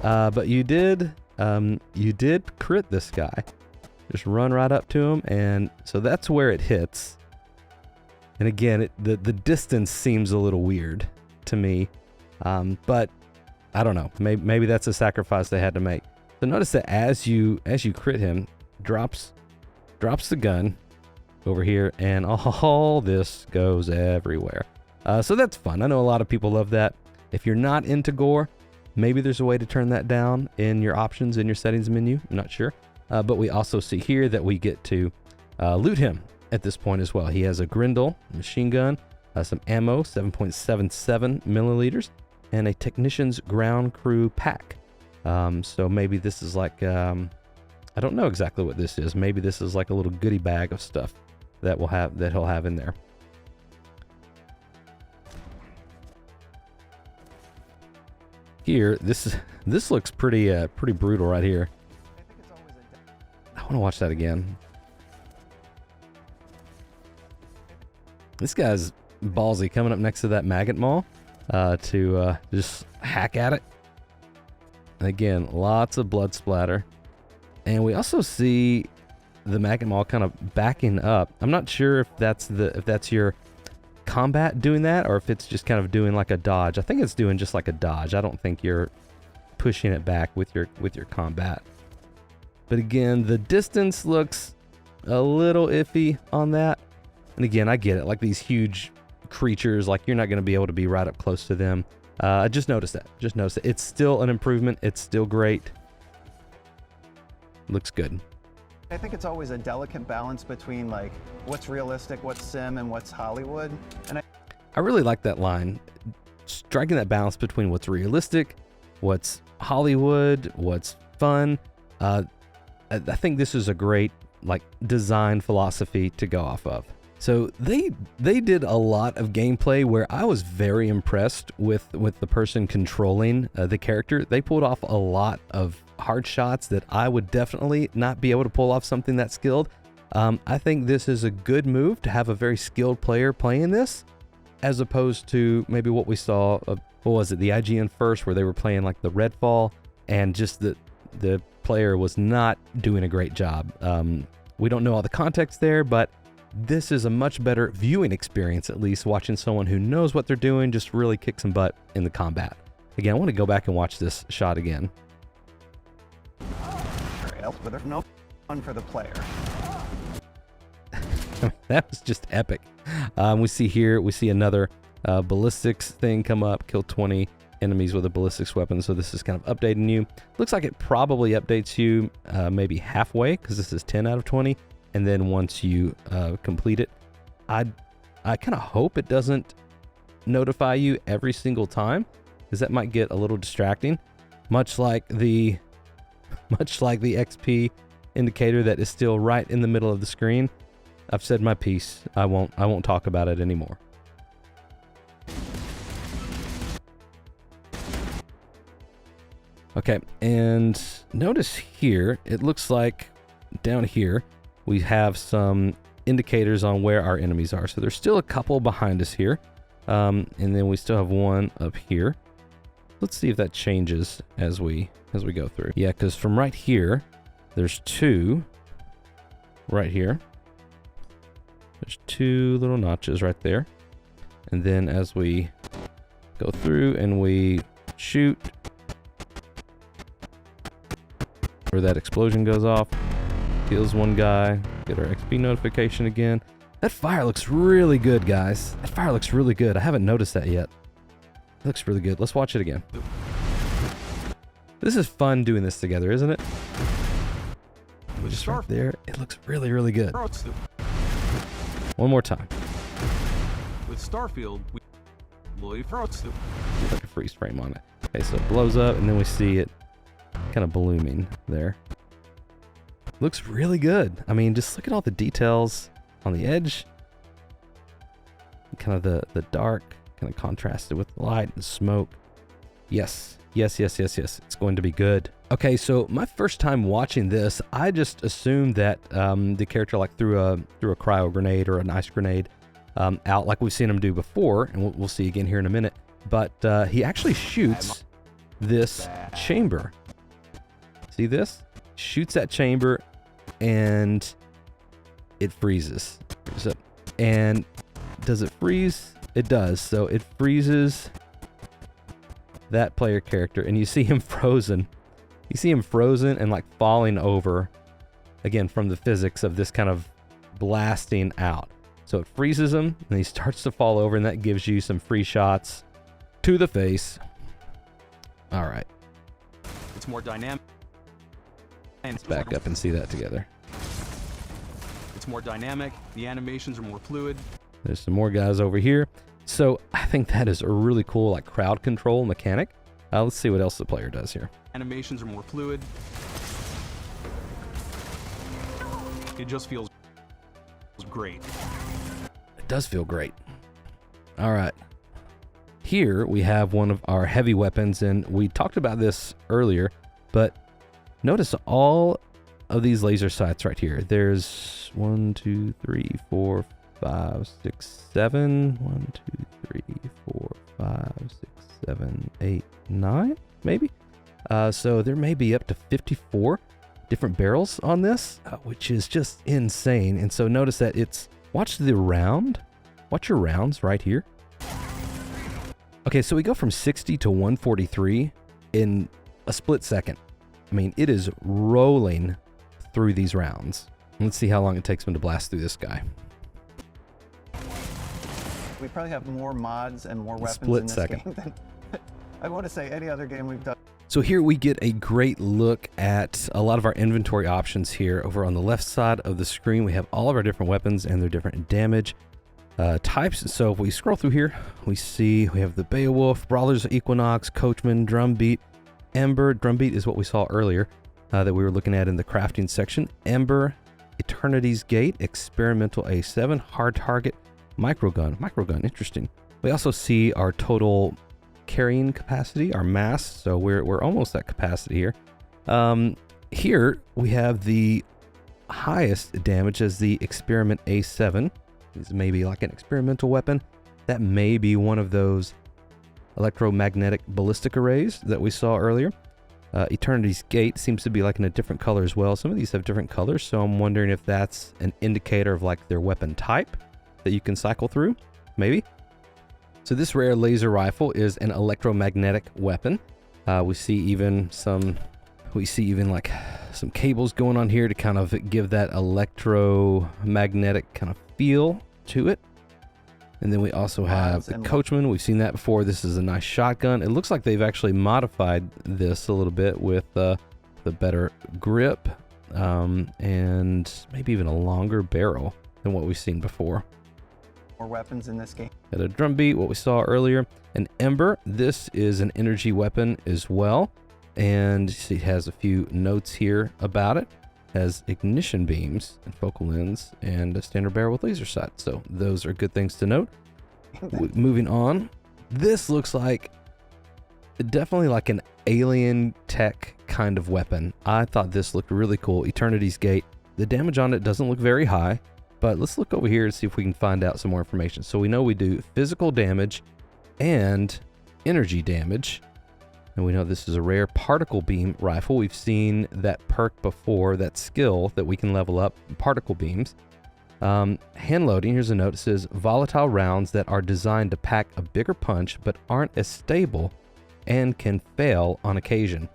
Speaker 1: But you did crit this guy. Just run right up to him, and so that's where it hits. And again, the distance seems a little weird to me, but I don't know. Maybe that's a sacrifice they had to make. So notice that as you crit him, drops the gun over here, and all this goes everywhere. So that's fun. I know a lot of people love that. If you're not into gore, maybe there's a way to turn that down in your options in your settings menu. I'm not sure. But we also see here that we get to loot him at this point as well. He has a Grendel machine gun, some ammo, 7.77 milliliters, and a technician's ground crew pack. So maybe this is like, I don't know exactly what this is. Maybe this is like a little goodie bag of stuff that he'll have in there. Here, this looks pretty brutal right here. I want to watch that again. This guy's ballsy coming up next to that maggot maul to just hack at it. And again, lots of blood splatter. And we also see the maggot maul kind of backing up. I'm not sure if that's your combat doing that, or if it's just kind of doing like a dodge. I think it's doing just like a dodge. I don't think you're pushing it back with your combat. But again, the distance looks a little iffy on that. And again, I get it. Like these huge creatures, like you're not going to be able to be right up close to them. Just notice that. It's still an improvement. It's still great. Looks good.
Speaker 13: I think it's always a delicate balance between like what's realistic, what's sim, and what's Hollywood. And
Speaker 1: I really like that line, striking that balance between what's realistic, what's Hollywood, what's fun. I think this is a great like design philosophy to go off of. So they did a lot of gameplay where I was very impressed with the person controlling the character. They pulled off a lot of hard shots that I would definitely not be able to pull off something that skilled. I think this is a good move to have a very skilled player playing this, as opposed to maybe what we saw of, what was it, the IGN first, where they were playing like the Redfall, and just the player was not doing a great job. We don't know all the context there, but this is a much better viewing experience, at least watching someone who knows what they're doing just really kick some butt in the combat. Again, I want to go back and watch this shot again.
Speaker 13: But there's no fun for the player.
Speaker 1: That was just epic. We see another ballistics thing come up, kill 20 enemies with a ballistics weapon. So this is kind of updating you. Looks like it probably updates you maybe halfway, because this is 10 out of 20. And then once you complete it, I kind of hope it doesn't notify you every single time, because that might get a little distracting. Much like the XP indicator that is still right in the middle of the screen. I've said my piece. I won't talk about it anymore. Okay, and notice here, it looks like down here we have some indicators on where our enemies are. So there's still a couple behind us here, and then we still have one up here. Let's see if that changes as we go through. Yeah, because from right here, there's two right here. There's two little notches right there. And then as we go through and we shoot, where that explosion goes off, kills one guy, get our XP notification again. That fire looks really good, guys. That fire looks really good. I haven't noticed that yet. It looks really good. Let's watch it again. This is fun doing this together, isn't it? Just right there. It looks really, really good. One more time.
Speaker 14: With Starfield, we
Speaker 1: like a freeze frame on it. Okay, so it blows up, and then we see it kind of blooming there. Looks really good. I mean, just look at all the details on the edge. Kind of the dark, kind of contrasted with the light and smoke. Yes. It's going to be good. Okay, so my first time watching this, I just assumed that the character like threw a cryo grenade or an ice grenade out, like we've seen him do before, and we'll see again here in a minute. But he actually shoots this chamber. See this? Shoots that chamber, and it freezes. And does it freeze? It does. So it freezes that player character, and you see him frozen. You see him frozen and like falling over, again, from the physics of this kind of blasting out. So it freezes him, and he starts to fall over, and that gives you some free shots to the face. All right.
Speaker 14: It's more dynamic.
Speaker 1: Let's back up and see that together.
Speaker 14: It's more dynamic. The animations are more fluid.
Speaker 1: There's some more guys over here. So I think that is a really cool like crowd control mechanic. Let's see what else the player does here.
Speaker 14: Animations are more fluid. It just feels great.
Speaker 1: It does feel great. All right. Here we have one of our heavy weapons, and we talked about this earlier, but notice all of these laser sights right here. There's 1, 2, 3, 4, 5, 6, 7. 1, 2, 3, 4, 5, 6, 7, 8, 9, maybe. So there may be up to 54 different barrels on this, which is just insane. And so notice that watch your rounds right here. Okay, so we go from 60 to 143 in a split second. I mean, it is rolling through these rounds. Let's see how long it takes them to blast through this guy.
Speaker 13: We probably have more mods and more weapons
Speaker 1: Split
Speaker 13: in this
Speaker 1: second.
Speaker 13: game than I want to say any other game we've done.
Speaker 1: So here we get a great look at a lot of our inventory options here. Over on the left side of the screen, we have all of our different weapons and their different damage types. So if we scroll through here, we see we have the Beowulf, Brawler's Equinox, Coachman, Drumbeat, Ember. Drumbeat is what we saw earlier that we were looking at in the crafting section. Ember, Eternity's Gate, Experimental A7, Hard Target, Microgun, interesting. We also see our total carrying capacity, our mass, so we're almost at capacity here. Here we have the highest damage as the Experiment A7. This may be like an experimental weapon. That may be one of those electromagnetic ballistic arrays that we saw earlier. Eternity's Gate seems to be like in a different color as well. Some of these have different colors, so I'm wondering if that's an indicator of like their weapon type that you can cycle through, maybe. So this rare laser rifle is an electromagnetic weapon. We see even like some cables going on here to kind of give that electromagnetic kind of feel to it. And then we also have the Coachman. We've seen that before. This is a nice shotgun. It looks like they've actually modified this a little bit with the better grip and maybe even a longer barrel than what we've seen before.
Speaker 13: More weapons in this game.
Speaker 1: At a drumbeat, what we saw earlier. An Ember. This is an energy weapon as well. And it has a few notes here about it. Has ignition beams and focal lens and a standard barrel with laser sight. So those are good things to note. Moving on. This looks like definitely like an alien tech kind of weapon. I thought this looked really cool. Eternity's Gate. The damage on it doesn't look very high, but let's look over here and see if we can find out some more information. So we know we do physical damage and energy damage. And we know this is a rare particle beam rifle. We've seen that perk before, that skill that we can level up, particle beams. Hand loading, here's a note. It says, volatile rounds that are designed to pack a bigger punch but aren't as stable and can fail on occasion.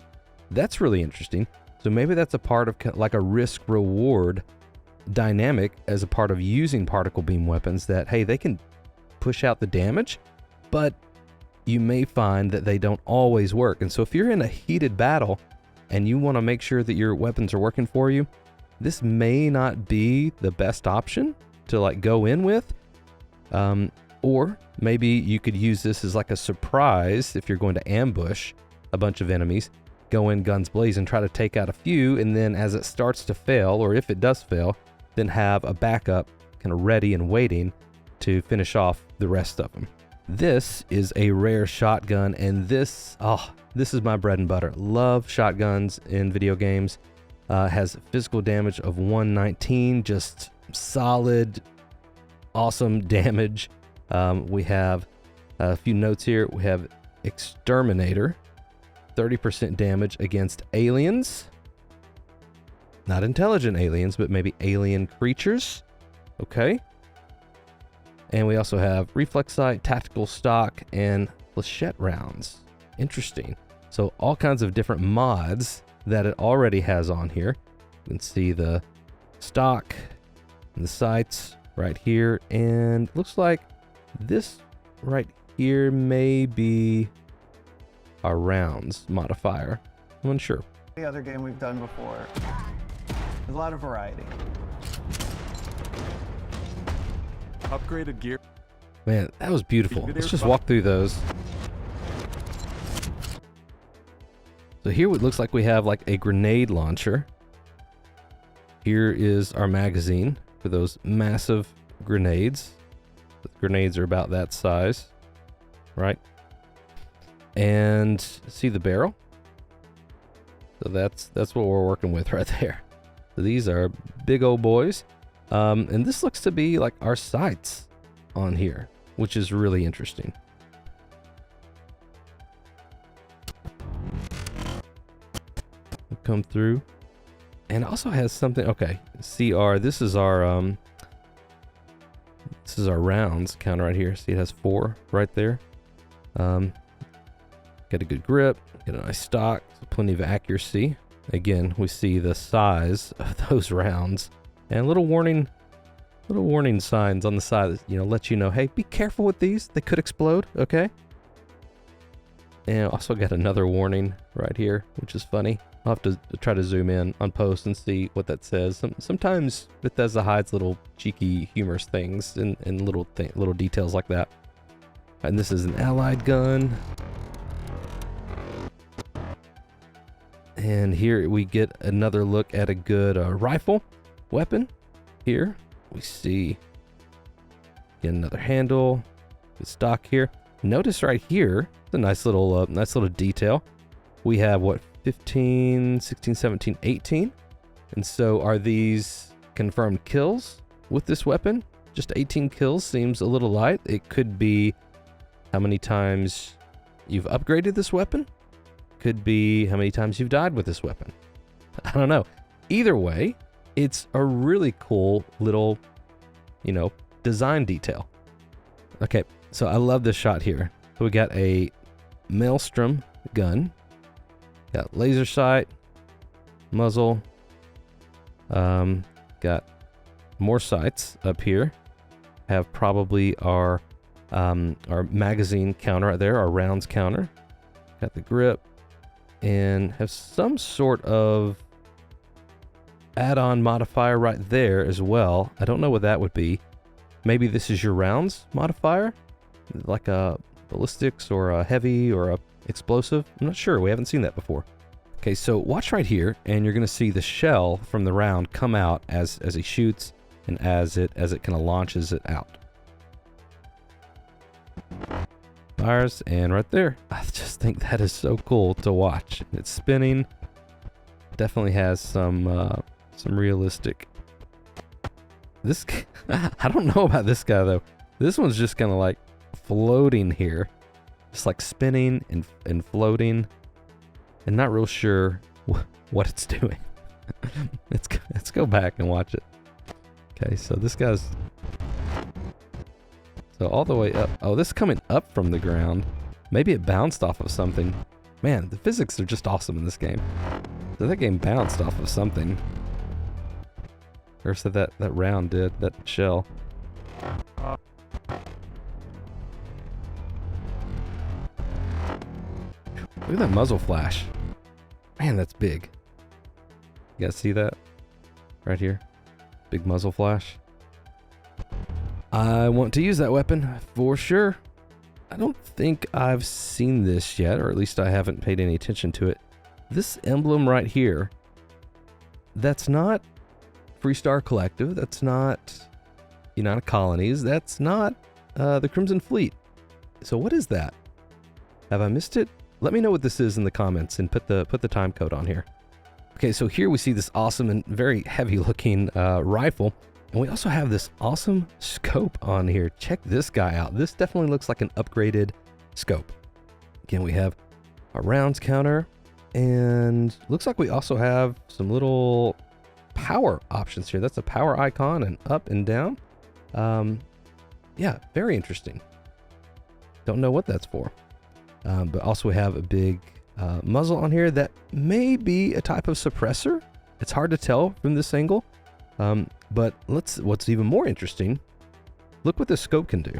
Speaker 1: That's really interesting. So maybe that's a part of like a risk-reward dynamic as a part of using particle beam weapons that, hey, they can push out the damage, but you may find that they don't always work. And so if you're in a heated battle and you want to make sure that your weapons are working for you, this may not be the best option to like go in with. Or maybe you could use this as like a surprise if you're going to ambush a bunch of enemies, go in guns blazing, try to take out a few, and then as it starts to fail, or if it does fail, then have a backup kind of ready and waiting to finish off the rest of them. This is a rare shotgun, and this is my bread and butter. Love shotguns in video games. Has physical damage of 119, just solid, awesome damage. We have a few notes here. We have Exterminator, 30% damage against aliens. Not intelligent aliens, but maybe alien creatures. Okay. And we also have reflex sight, tactical stock, and flechette rounds. Interesting. So all kinds of different mods that it already has on here. You can see the stock and the sights right here. And looks like this right here may be our rounds modifier. I'm unsure.
Speaker 13: The other game we've done before. There's a lot of variety.
Speaker 12: Upgraded gear.
Speaker 1: Man, that was beautiful. Let's just walk through those. So here it looks like we have like a grenade launcher. Here is our magazine for those massive grenades. The grenades are about that size, right? And see the barrel? So that's what we're working with right there. So these are big old boys. And this looks to be like our sights on here, which is really interesting. We'll come through, and also has something. Okay, CR. This is our rounds counter right here. See, it has 4 right there. Get a good grip, get a nice stock, so plenty of accuracy. Again, we see the size of those rounds. And little warning signs on the side that, let you know, hey, be careful with these. They could explode, okay? And also got another warning right here, which is funny. I'll have to try to zoom in on post and see what that says. Sometimes Bethesda hides little cheeky, humorous things and little details like that. And this is an allied gun. And here we get another look at a good rifle. weapon. Here we see again another handle, good stock here. Notice right here, it's a nice little detail. We have what, 15, 16, 17, 18. And so are these confirmed kills with this weapon? Just 18 kills seems a little light. It could be how many times you've upgraded this weapon. Could be how many times you've died with this weapon. I don't know. Either way, it's a really cool little, design detail. Okay, so I love this shot here. So we got a Maelstrom gun, got laser sight, muzzle, got more sights up here. Have probably our magazine counter right there, our rounds counter. Got the grip, and have some sort of add-on modifier right there as well. I don't know what that would be. Maybe this is your rounds modifier, like a ballistics or a heavy or a explosive. I'm not sure. We haven't seen that before. Okay, so watch right here, and you're going to see the shell from the round come out as he shoots and as it kind of launches it out. Fires, and right there. I just think that is so cool to watch. It's spinning. Definitely has some realistic. This I don't know about this guy though. This one's just kind of like floating here, just like spinning and floating, and not real sure what it's doing. Let's go back and watch it. Okay, so this guy's all the way up. Oh, this is coming up from the ground. Maybe it bounced off of something. Man, the physics are just awesome in this game. So that game bounced off of something. Or so that round did, that shell. Look at that muzzle flash. Man, that's big. You guys see that? Right here. Big muzzle flash. I want to use that weapon for sure. I don't think I've seen this yet, or at least I haven't paid any attention to it. This emblem right here, that's not Freestar Collective, that's not United Colonies, that's not the Crimson Fleet. So what is that? Have I missed it? Let me know what this is in the comments and put the time code on here. Okay, so here we see this awesome and very heavy looking rifle. And we also have this awesome scope on here. Check this guy out. This definitely looks like an upgraded scope. Again, we have a rounds counter, and looks like we also have some little power options here. That's a power icon, and up and down. Yeah, very interesting. Don't know what that's for. But also we have a big muzzle on here that may be a type of suppressor. It's hard to tell from this angle. But what's even more interesting, look what this scope can do.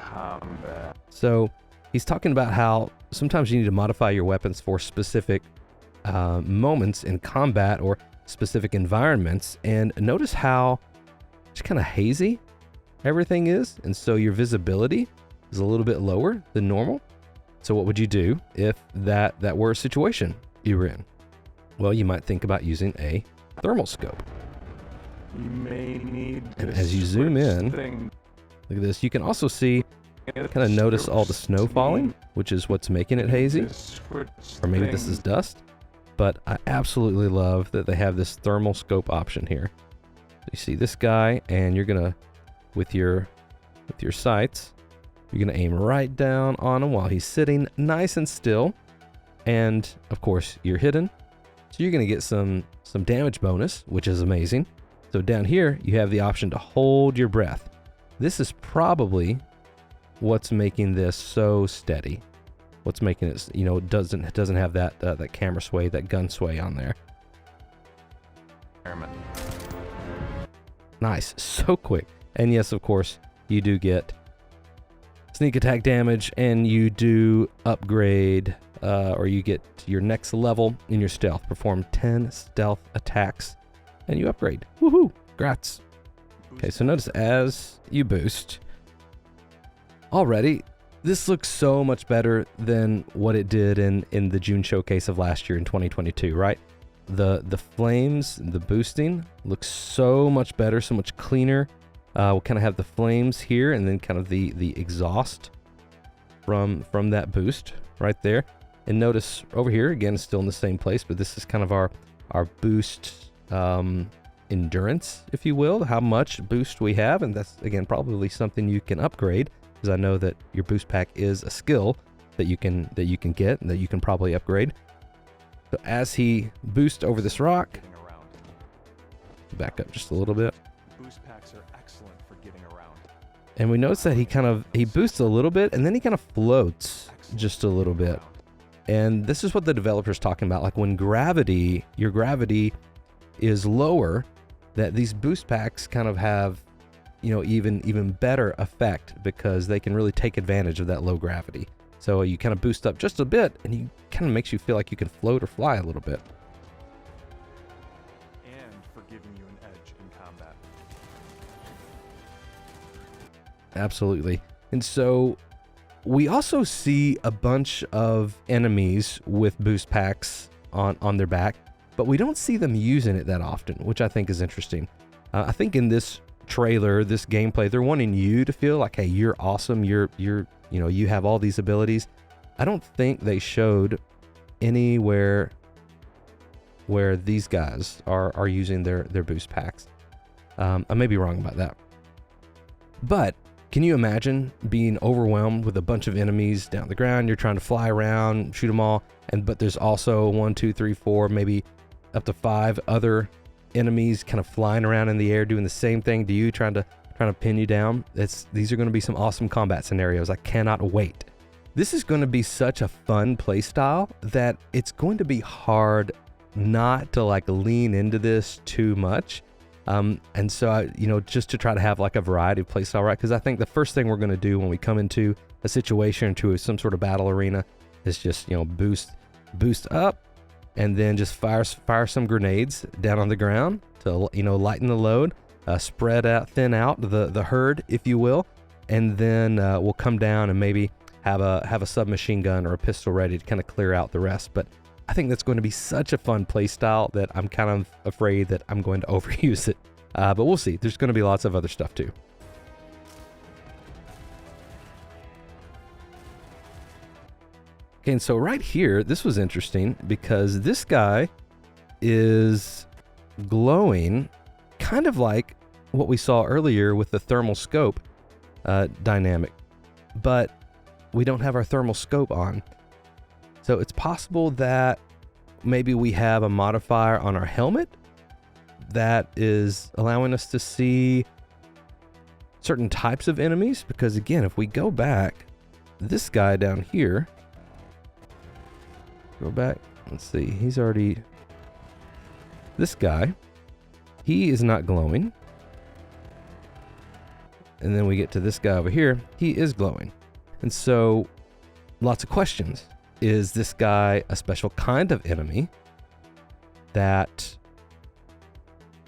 Speaker 12: Combat.
Speaker 1: So he's talking about how sometimes you need to modify your weapons for specific moments in combat or specific environments. And notice how just kind of hazy everything is. And so your visibility is a little bit lower than normal. So what would you do if that were a situation you were in? Well, you might think about using a thermal scope.
Speaker 12: You may need
Speaker 1: and as you zoom in, look at this. You can also see, kind of notice all the snow falling, which is what's making it hazy. Or maybe this is dust. But I absolutely love that they have this thermal scope option here. You see this guy, and you're gonna, with your sights, you're gonna aim right down on him while he's sitting nice and still. And of course, you're hidden. So you're going to get some damage bonus, which is amazing. So down here, you have the option to hold your breath. This is probably what's making this so steady. What's making it, doesn't have that camera sway, that gun sway on there. Nice, so quick. And yes, of course, you do get sneak attack damage, and you do upgrade, or you get your next level in your stealth. Perform 10 stealth attacks, and you upgrade. Woohoo! Grats. Okay, so notice as you boost, already, this looks so much better than what it did in the June showcase of last year in 2022, right? The flames, the boosting looks so much better, so much cleaner. We'll kind of have the flames here, and then kind of the exhaust from that boost right there. And notice over here, again, it's still in the same place, but this is kind of our boost endurance, if you will, how much boost we have. And that's, again, probably something you can upgrade, because I know that your boost pack is a skill that you can get and that you can probably upgrade. So as he boosts over this rock, back up just a little bit.
Speaker 12: Boost packs are excellent for getting around.
Speaker 1: And we notice that he boosts a little bit, and then he kind of floats just a little bit. And this is what the developer's talking about. Like when your gravity is lower, that these boost packs kind of have, even better effect, because they can really take advantage of that low gravity. So you kind of boost up just a bit, and you kind of makes you feel like you can float or fly a little bit.
Speaker 12: And for giving you an edge in combat.
Speaker 1: Absolutely. And so we also see a bunch of enemies with boost packs on their back, but we don't see them using it that often, which I think is interesting. I think in this trailer, this gameplay, they're wanting you to feel like, hey, you're awesome. You have all these abilities. I don't think they showed anywhere where these guys are using their boost packs. I may be wrong about that. But can you imagine being overwhelmed with a bunch of enemies down the ground? You're trying to fly around, shoot them all, but there's also 1, 2, 3, 4, maybe up to 5 other enemies kind of flying around in the air doing the same thing to you, trying to pin you down. These are going to be some awesome combat scenarios. I cannot wait. This is going to be such a fun play style that it's going to be hard not to lean into this too much. And so just to try to have a variety of play style, right? Because I think the first thing we're going to do when we come into a situation, to some sort of battle arena, is just boost up, and then just fire some grenades down on the ground to lighten the load. Thin out the herd, if you will, and then we'll come down and maybe have a submachine gun or a pistol ready to kind of clear out the rest. But I think that's going to be such a fun play style that I'm kind of afraid that I'm going to overuse it. But we'll see. There's going to be lots of other stuff too. Okay, and so right here, this was interesting because this guy is glowing, kind of like what we saw earlier with the thermal scope dynamic, but we don't have our thermal scope on. So it's possible that maybe we have a modifier on our helmet that is allowing us to see certain types of enemies, because again, if we go back, this guy down here, go back, let's see, he's already, this guy, he is not glowing. And then we get to this guy over here, he is glowing. And so lots of questions. Is this guy a special kind of enemy that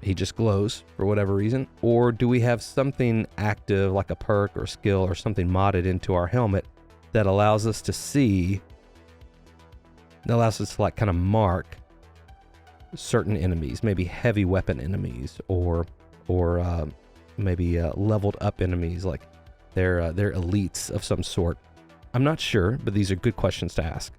Speaker 1: he just glows for whatever reason? Or do we have something active like a perk or skill or something modded into our helmet that allows us to see, that allows us to kind of mark certain enemies, maybe heavy weapon enemies, or maybe leveled up enemies, like they're elites of some sort. I'm not sure, but these are good questions to ask.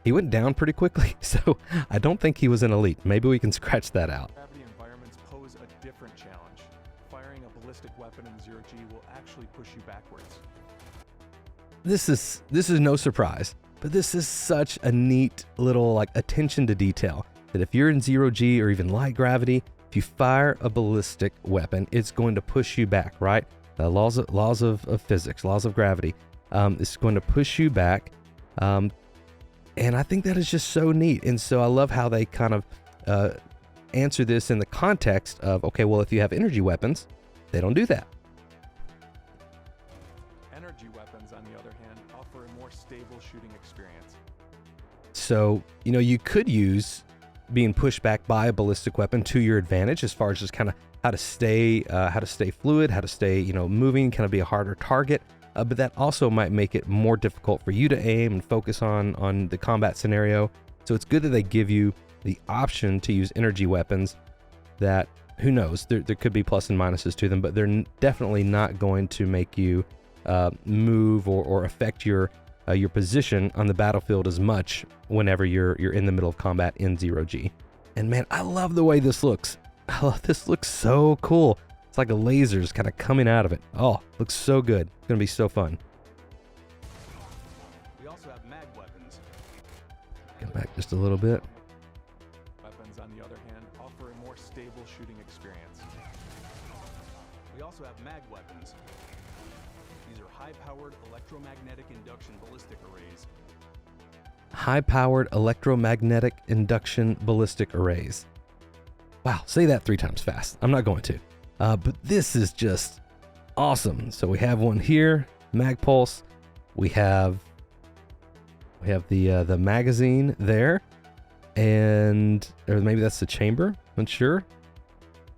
Speaker 1: He went down pretty quickly, so I don't think he was an elite. Maybe we can scratch that out.
Speaker 12: Gravity environments pose a different challenge. Firing a ballistic weapon in 0G will actually push you backwards.
Speaker 1: This is no surprise, but this is such a neat little attention to detail that if you're in 0G or even light gravity, if you fire a ballistic weapon, it's going to push you back, right? The laws of physics, laws of gravity. It's going to push you back. And I think that is just so neat. And so I love how they kind of answer this in the context of, okay, well, if you have energy weapons, they don't do that.
Speaker 12: Energy weapons, on the other hand, offer a more stable shooting experience.
Speaker 1: So, you could use being pushed back by a ballistic weapon to your advantage as far as just kind of how to stay fluid, how to stay, moving, kind of be a harder target. but that also might make it more difficult for you to aim and focus on the combat scenario. So it's good that they give you the option to use energy weapons that, who knows, there could be plus and minuses to them, but they're definitely not going to make you move or affect your position on the battlefield as much whenever you're in the middle of combat in 0G. And man, I love the way this looks. This looks so cool. It's like a laser's kind of coming out of it. Oh, looks so good. It's gonna be so fun.
Speaker 14: We also have mag weapons.
Speaker 1: Get back just a little bit.
Speaker 12: Weapons, on the other hand, offer a more stable shooting experience.
Speaker 14: We also have mag weapons. These are high-powered electromagnetic induction ballistic arrays.
Speaker 1: High-powered electromagnetic induction ballistic arrays. Wow, say that 3 times fast. I'm not going to. But this is just awesome. So we have one here, mag pulse. We have the magazine there, and or maybe that's the chamber. I'm unsure.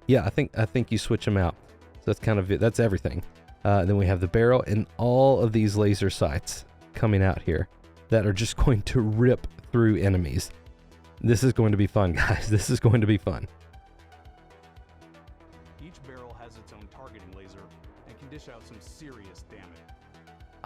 Speaker 1: Yeah, I think you switch them out. So that's kind of it. That's everything. Then we have the barrel and all of these laser sights coming out here that are just going to rip through enemies. This is going to be fun, guys. This is going to be fun.
Speaker 14: Each barrel has its own targeting laser and can dish out some serious damage.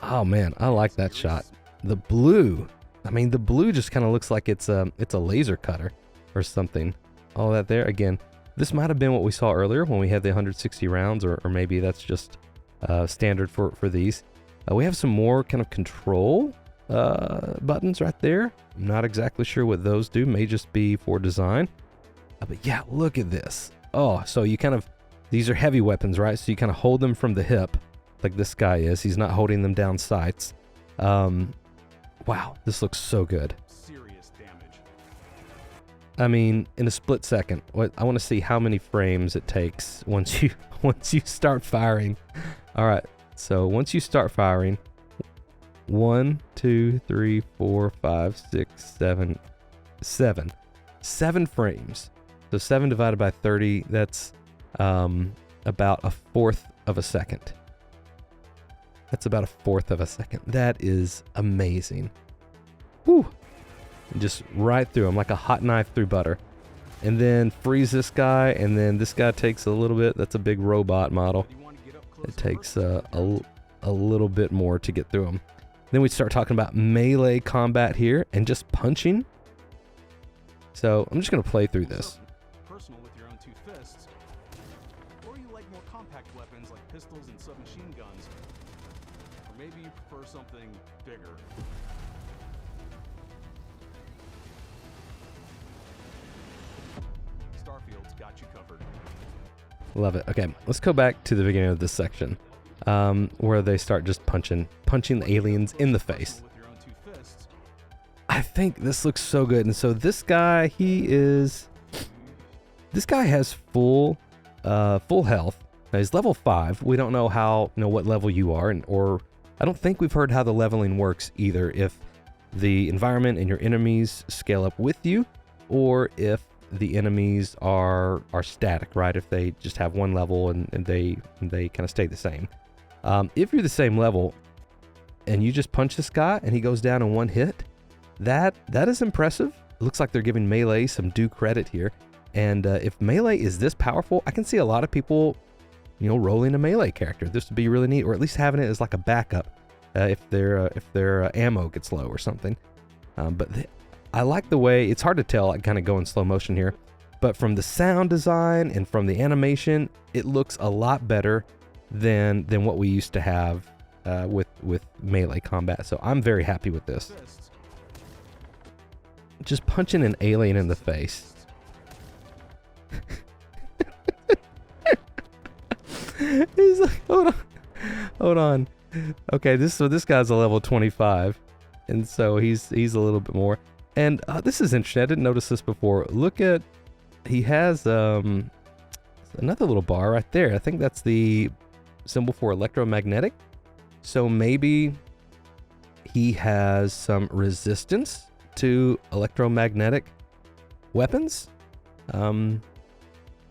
Speaker 1: Oh man, I like that shot. The blue. I mean, the blue just kind of looks like it's a laser cutter or something. All that there. Again, this might have been what we saw earlier when we had the 160 rounds, or maybe that's just standard for these. We have some more kind of control buttons right there. I'm not exactly sure what those do. May just be for design. But yeah, look at this. Oh, so you kind of, these are heavy weapons, right? So you kind of hold them from the hip, like this guy is. He's not holding them down sights. Wow, this looks so good.
Speaker 14: Serious damage.
Speaker 1: I mean, in a split second. I want to see how many frames it takes once you start firing. All right, so once you start firing, 1, 2, 3, 4, 5, 6, 7, 7 frames. So 7 divided by 30, that's about 1/4 of a second. That's about 1/4 of a second. That is amazing. Whew. Just right through him like a hot knife through butter. And then freeze this guy, and then this guy takes a little bit. That's a big robot model. It takes a little bit more to get through him. Then we start talking about melee combat here and just punching. So I'm just going to play through this.
Speaker 14: Personal with your own 2 fists, or you like more compact weapons like pistols and submachine guns, or maybe you prefer something bigger. Starfield's got you covered.
Speaker 1: Love it. Okay, let's go back to the beginning of this section, where they start just punching the aliens in the face. I think this looks so good. And so this guy, this guy has full health. Now he's level 5. We don't know what level you are, or I don't think we've heard how the leveling works either. If the environment and your enemies scale up with you, or if the enemies are static, right? If they just have one level and they kind of stay the same. If you're the same level and you just punch this guy and he goes down in one hit, that is impressive. It looks like they're giving melee some due credit here. And if melee is this powerful, I can see a lot of people, rolling a melee character. This would be really neat, or at least having it as like a backup if their ammo gets low or something. I like the way, it's hard to tell, I kind of go in slow motion here, but from the sound design and from the animation, it looks a lot better than what we used to have with melee combat. So I'm very happy with this. Just punching an alien in the face. He's like, hold on. Okay, this guy's a level 25, and so he's a little bit more. And this is interesting. I didn't notice this before. Look at, he has another little bar right there. I think that's the symbol for electromagnetic. So maybe he has some resistance to electromagnetic weapons. And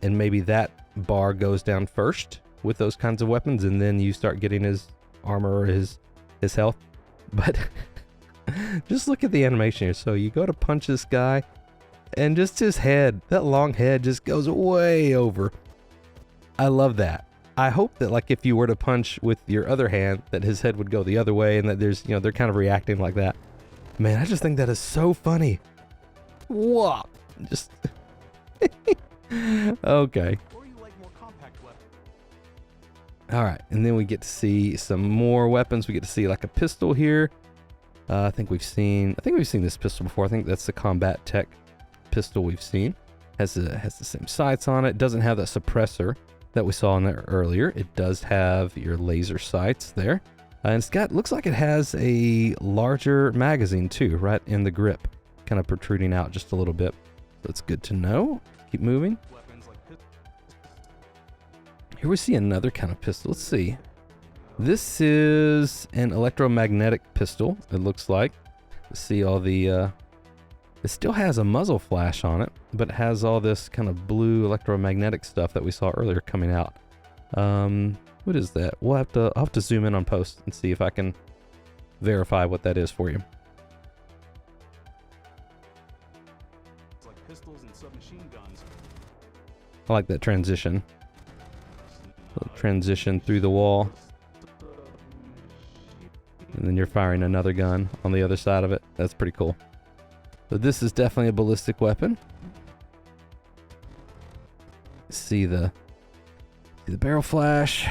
Speaker 1: maybe that bar goes down first with those kinds of weapons, and then you start getting his armor or his health. But just look at the animation here. So you go to punch this guy, and just his head, that long head, just goes way over. I love that. I hope that, like, if you were to punch with your other hand, that his head would go the other way, and that there's, you know, they're kind of reacting like that. Man, I just think that is so funny. Whoa. Just okay. All right, and then we get to see some more weapons. We get to see like a pistol here. I think we've seen this pistol before. I think that's the combat tech pistol we've seen. Has the same sights on it. Doesn't have that suppressor that we saw in there earlier. It does have your laser sights there. And it's got, looks like it has a larger magazine too, right in the grip, kind of protruding out just a little bit. So it's good to know. Keep moving. Here we see another kind of pistol. Let's see. This is an electromagnetic pistol, it looks like. Let's see all the, it still has a muzzle flash on it, but it has all this kind of blue electromagnetic stuff that we saw earlier coming out. What is that? I'll have to zoom in on post and see if I can verify what that is for you.
Speaker 14: It's like pistols and submachine guns.
Speaker 1: I like that transition. Transition through the wall. And then you're firing another gun on the other side of it. That's pretty cool. So this is definitely a ballistic weapon. See the barrel flash.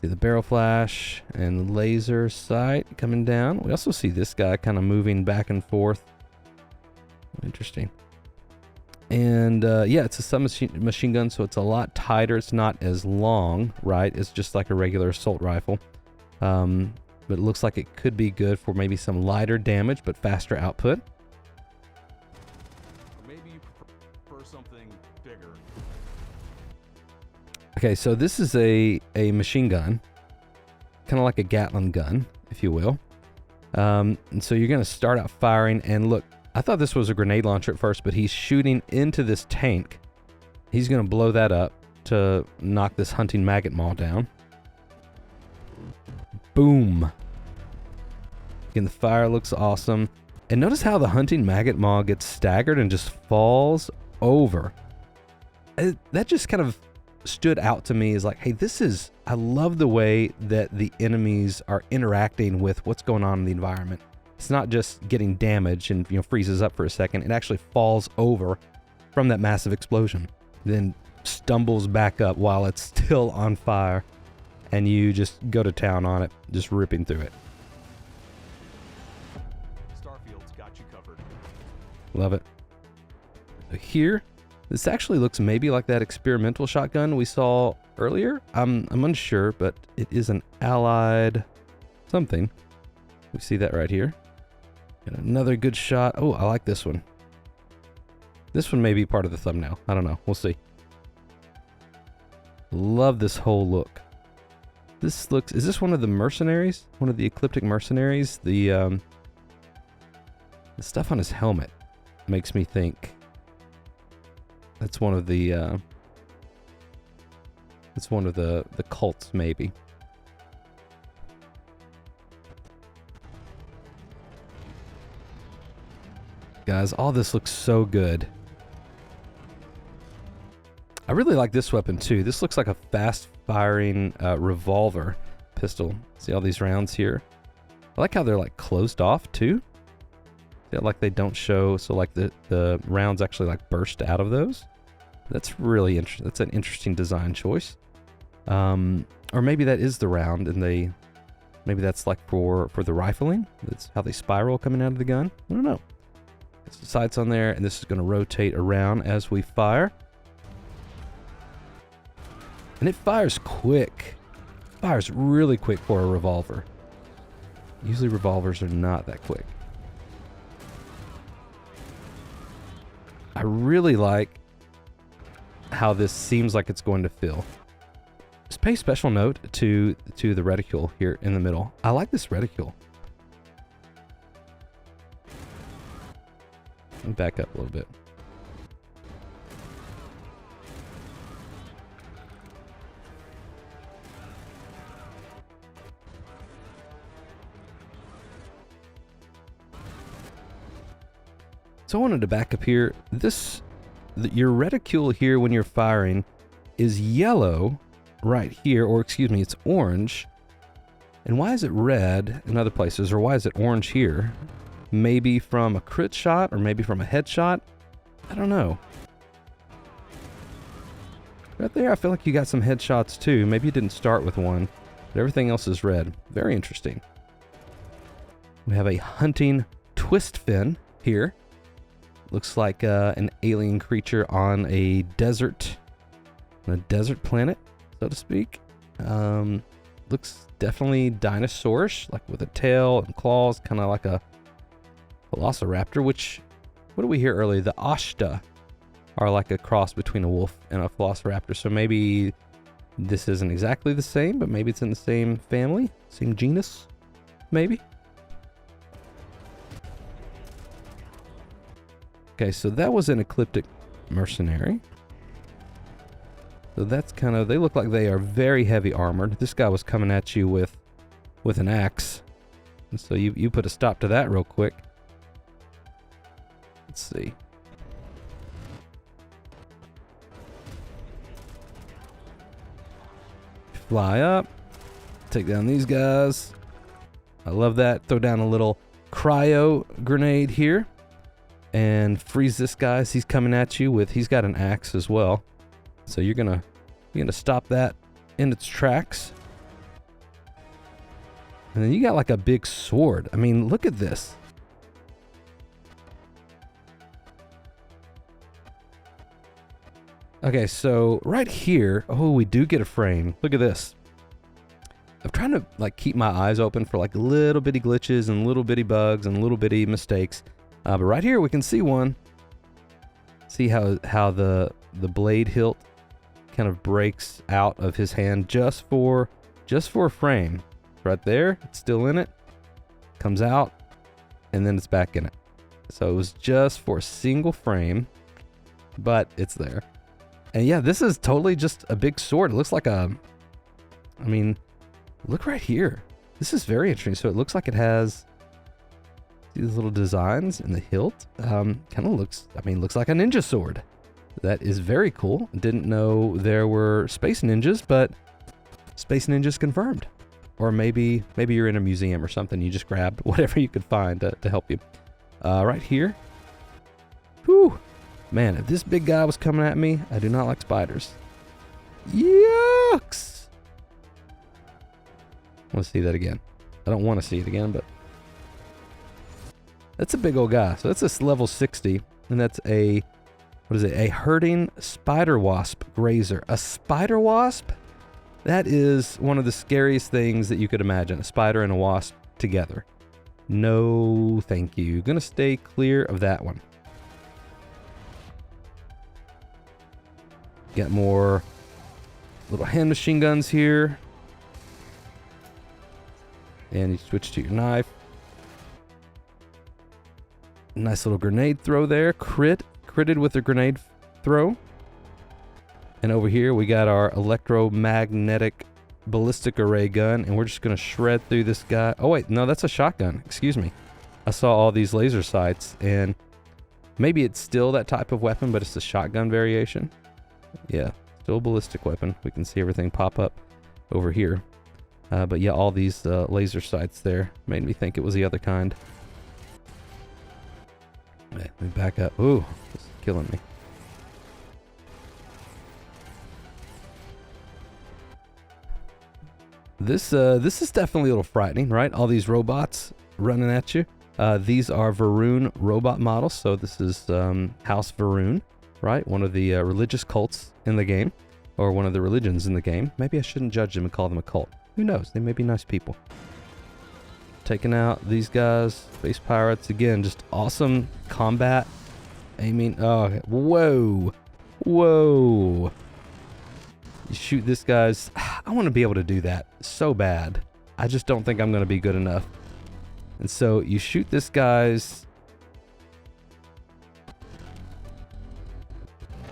Speaker 1: See the barrel flash and laser sight coming down. We also see this guy kind of moving back and forth. Interesting. And yeah, it's a submachine gun, so it's a lot tighter. It's not as long, right? It's just like a regular assault rifle. But it looks like it could be good for maybe some lighter damage, but faster output.
Speaker 14: Or maybe you prefer something bigger.
Speaker 1: Okay, so this is a machine gun, kind of like a Gatling gun, if you will. And so you're going to start out firing, and look, I thought this was a grenade launcher at first, but he's shooting into this tank. He's going to blow that up to knock this hunting maggot maw down. Boom. Again, the fire looks awesome. And notice how the hunting maggot maw gets staggered and just falls over. That just kind of stood out to me as like, hey, I love the way that the enemies are interacting with what's going on in the environment. It's not just getting damaged and, you know, freezes up for a second. It actually falls over from that massive explosion, then stumbles back up while it's still on fire, and you just go to town on it, just ripping through it.
Speaker 14: Starfield's got you covered.
Speaker 1: Love it. So here, this actually looks maybe like that experimental shotgun we saw earlier. I'm unsure, but it is an Allied something. We see that right here. And another good shot. Oh, I like this one. This one may be part of the thumbnail. I don't know. We'll see. Love this whole look. This looks... Is this one of the mercenaries? One of the ecliptic mercenaries? The stuff on his helmet makes me think that's one of the... it's one of the cults, maybe. Guys, all this looks so good. I really like this weapon too. This looks like a fast-firing revolver pistol. See all these rounds here? I like how they're like closed off too. Feel like they don't show, so like the rounds actually like burst out of those. That's really interesting. That's an interesting design choice. Or maybe that is the round, and maybe that's like for the rifling. That's how they spiral coming out of the gun. I don't know. It's the sights on there, and this is going to rotate around as we fire. And it fires quick. Fires really quick for a revolver. Usually revolvers are not that quick. I really like how this seems like it's going to fill. Just pay special note to the reticule here in the middle. I like this reticule. Let me back up a little bit. So I wanted to back up here. Your reticule here when you're firing is yellow right here, or excuse me, it's orange. And why is it red in other places, or why is it orange here? Maybe from a crit shot, or maybe from a headshot? I don't know. Right there, I feel like you got some headshots too. Maybe you didn't start with one, but everything else is red. Very interesting. We have a hunting twist fin here. Looks like an alien creature on a desert planet, so to speak. Looks definitely dinosaurish, like with a tail and claws, kind of like a velociraptor, which, what did we hear earlier? The Ashta are like a cross between a wolf and a velociraptor. So maybe this isn't exactly the same, but maybe it's in the same family, same genus, maybe. Okay, so that was an ecliptic mercenary. So that's kind of, they look like they are very heavy armored. This guy was coming at you with an axe. And so you put a stop to that real quick. Let's see. Fly up. Take down these guys. I love that. Throw down a little cryo grenade here. And freeze this guy as he's coming at you with, he's got an axe as well. So you're gonna stop that in its tracks. And then you got like a big sword. I mean, look at this. Okay, so right here, oh, we do get a frame. Look at this. I'm trying to like keep my eyes open for like little bitty glitches and little bitty bugs and little bitty mistakes. But right here we can see one. See how the blade hilt kind of breaks out of his hand just for a frame. Right there, it's still in it. Comes out, and then it's back in it. So it was just for a single frame, but it's there. And yeah, this is totally just a big sword. It looks like I mean, look right here. This is very interesting. So it looks like it has these little designs in the hilt. Kind of looks like a ninja sword. That is very cool. Didn't know there were space ninjas, but space ninjas confirmed. Or maybe you're in a museum or something. You just grabbed whatever you could find to help you. Right here. Whew. Man, if this big guy was coming at me, I do not like spiders. Yucks! I want to see that again. I don't want to see it again, but that's a big old guy. So that's a level 60, and that's a, what is it? A herding spider wasp grazer. A spider wasp? That is one of the scariest things that you could imagine. A spider and a wasp together. No, thank you. Gonna stay clear of that one. Got more little hand machine guns here. And you switch to your knife. Nice little grenade throw there. Critted with a grenade throw. And over here we got our electromagnetic ballistic array gun, and we're just gonna shred through this guy. Oh wait, no, that's a shotgun. Excuse me. I saw all these laser sights, and maybe it's still that type of weapon, but it's a shotgun variation. Yeah, still a ballistic weapon. We can see everything pop up over here. But yeah, all these laser sights there made me think it was the other kind. Let me back up. Ooh, this is killing me. This is definitely a little frightening, right? All these robots running at you. These are Varun robot models. So this is House Varun, right? One of the religious cults in the game, or one of the religions in the game. Maybe I shouldn't judge them and call them a cult. Who knows? They may be nice people. Taking out these guys, space pirates. Again, just awesome combat. Aiming. Oh, whoa. Whoa. You shoot this guy's. I want to be able to do that so bad. I just don't think I'm going to be good enough. And so you shoot this guy's.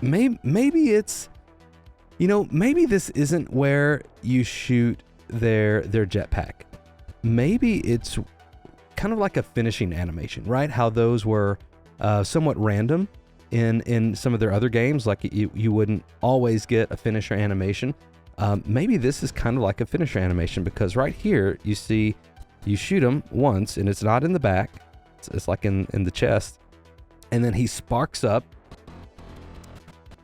Speaker 1: Maybe it's, you know, maybe this isn't where you shoot their jetpack. Maybe it's kind of like a finishing animation, right? How those were somewhat random in some of their other games. Like you wouldn't always get a finisher animation. Maybe this is kind of like a finisher animation, because right here you see you shoot him once and it's not in the back. It's like in the chest. And then he sparks up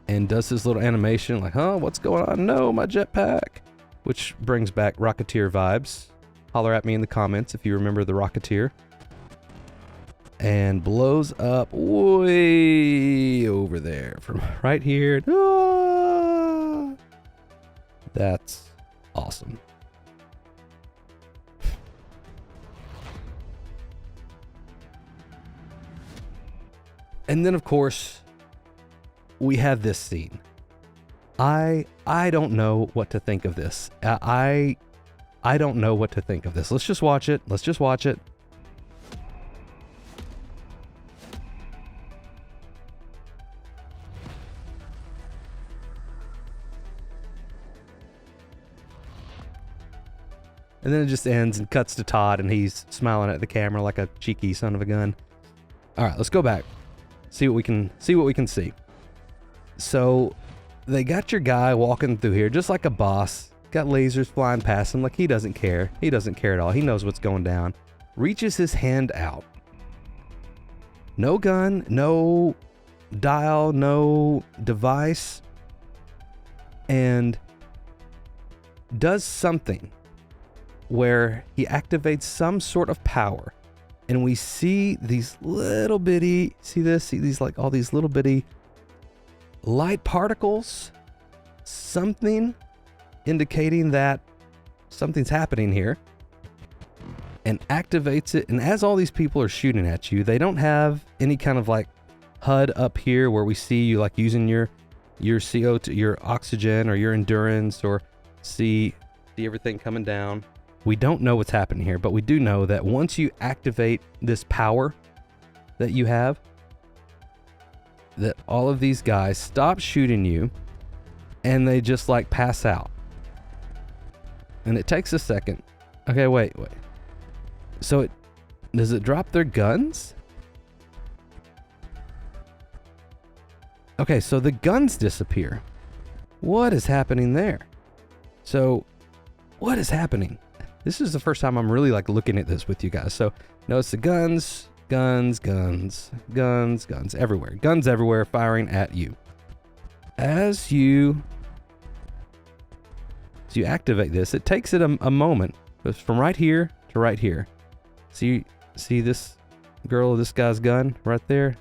Speaker 1: and does his little animation like, huh, what's going on? No, my jetpack. Which brings back Rocketeer vibes. Holler at me in the comments if you remember the Rocketeer. And blows up way over there from right here. Ah! That's awesome. And then, of course, we have this scene. I don't know what to think of this. I don't know what to think of this. Let's just watch it. Let's just watch it. And then it just ends and cuts to Todd, and he's smiling at the camera like a cheeky son of a gun. All right, let's go back. See what we can see. So they got your guy walking through here just like a boss. Got lasers flying past him like he doesn't care. He doesn't care at all. He knows what's going down. Reaches his hand out. No gun, no dial, no device. And does something where he activates some sort of power. And we see these little bitty, see this? See these, like all these little bitty light particles? Something indicating that something's happening here. And activates it. And as all these people are shooting at you, they don't have any kind of like HUD up here where we see you like using your CO2, your oxygen or your endurance, or see everything coming down. We don't know what's happening here, but we do know that once you activate this power that you have, that all of these guys stop shooting you and they just like pass out. And it takes a second. Okay, wait. So does it drop their guns? Okay, so the guns disappear. What is happening there? So what is happening? This is the first time I'm really like looking at this with you guys. So notice the guns everywhere. Guns everywhere firing at you. As you activate this, it takes it a moment. But from right here to right here. See this girl, this guy's gun right there?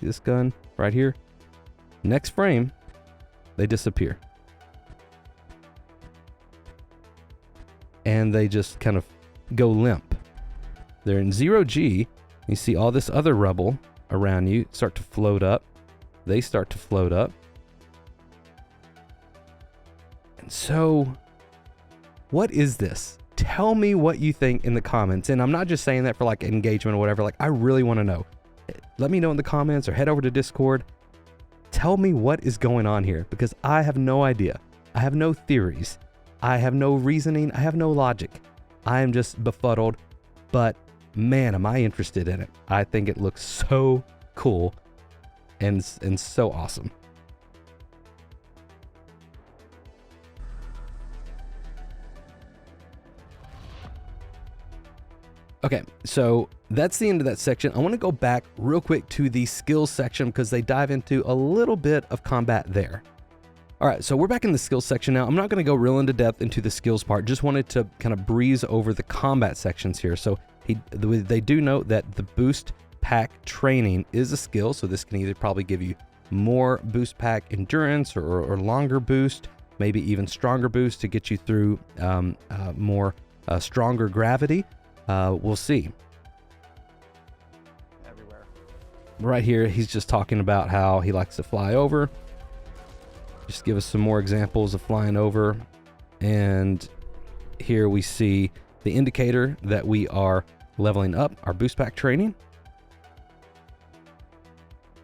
Speaker 1: See this gun right here? Next frame, they disappear. And they just kind of go limp. They're in 0G. You see all this other rubble around you start to float up. They start to float up. And so, what is this? Tell me what you think in the comments. And I'm not just saying that for like engagement or whatever. Like, I really want to know. Let me know in the comments or head over to Discord. Tell me what is going on here, because I have no idea. I have no theories. I have no reasoning. I have no logic. I am just befuddled, but man, am I interested in it. I think it looks so cool and so awesome. Okay, so that's the end of that section. I want to go back real quick to the skills section because they dive into a little bit of combat there. All right, so we're back in the skills section now. I'm not going to go real into depth into the skills part. Just wanted to kind of breeze over the combat sections here. So they do note that the boost pack training is a skill. So this can either probably give you more boost pack endurance or longer boost, maybe even stronger boost to get you through more stronger gravity. We'll see.
Speaker 13: Everywhere.
Speaker 1: Right here, he's just talking about how he likes to fly over. Just give us some more examples of flying over. And here we see the indicator that we are leveling up our boost pack training.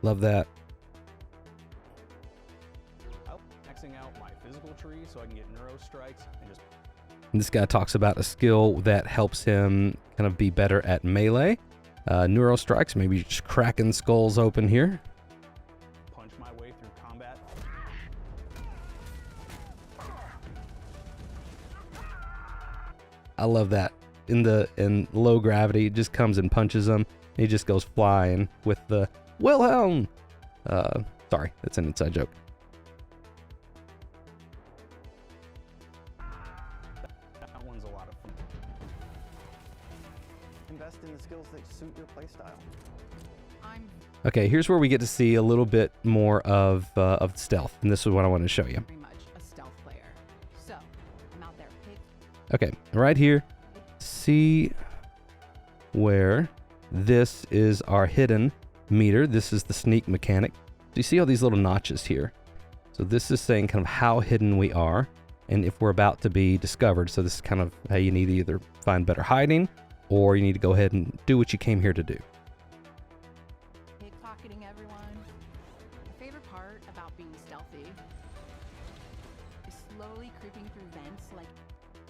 Speaker 1: Love that.
Speaker 14: Maxing out my physical tree so I can get neuro strikes and just...
Speaker 1: And this guy talks about a skill that helps him kind of be better at melee. neuro strikes, maybe just cracking skulls open here.
Speaker 14: Punch my way through combat.
Speaker 1: I love that. In low gravity, it just comes and punches him. He just goes flying with the Wilhelm. Sorry, that's an inside joke.
Speaker 14: That one's a lot of fun.
Speaker 13: Invest in the skills that suit your playstyle.
Speaker 1: Okay, here's where we get to see a little bit more of stealth, and this is what I wanted to show you.
Speaker 15: Very much a stealth player. So, I'm out there.
Speaker 1: Okay, right here, see where this is our hidden meter. This is the sneak mechanic. So you see all these little notches here. So this is saying kind of how hidden we are and if we're about to be discovered. So this is kind of how you need to either find better hiding or you need to go ahead and do what you came here to do.
Speaker 15: Pickpocketing everyone. My favorite part about being stealthy is slowly creeping through vents like...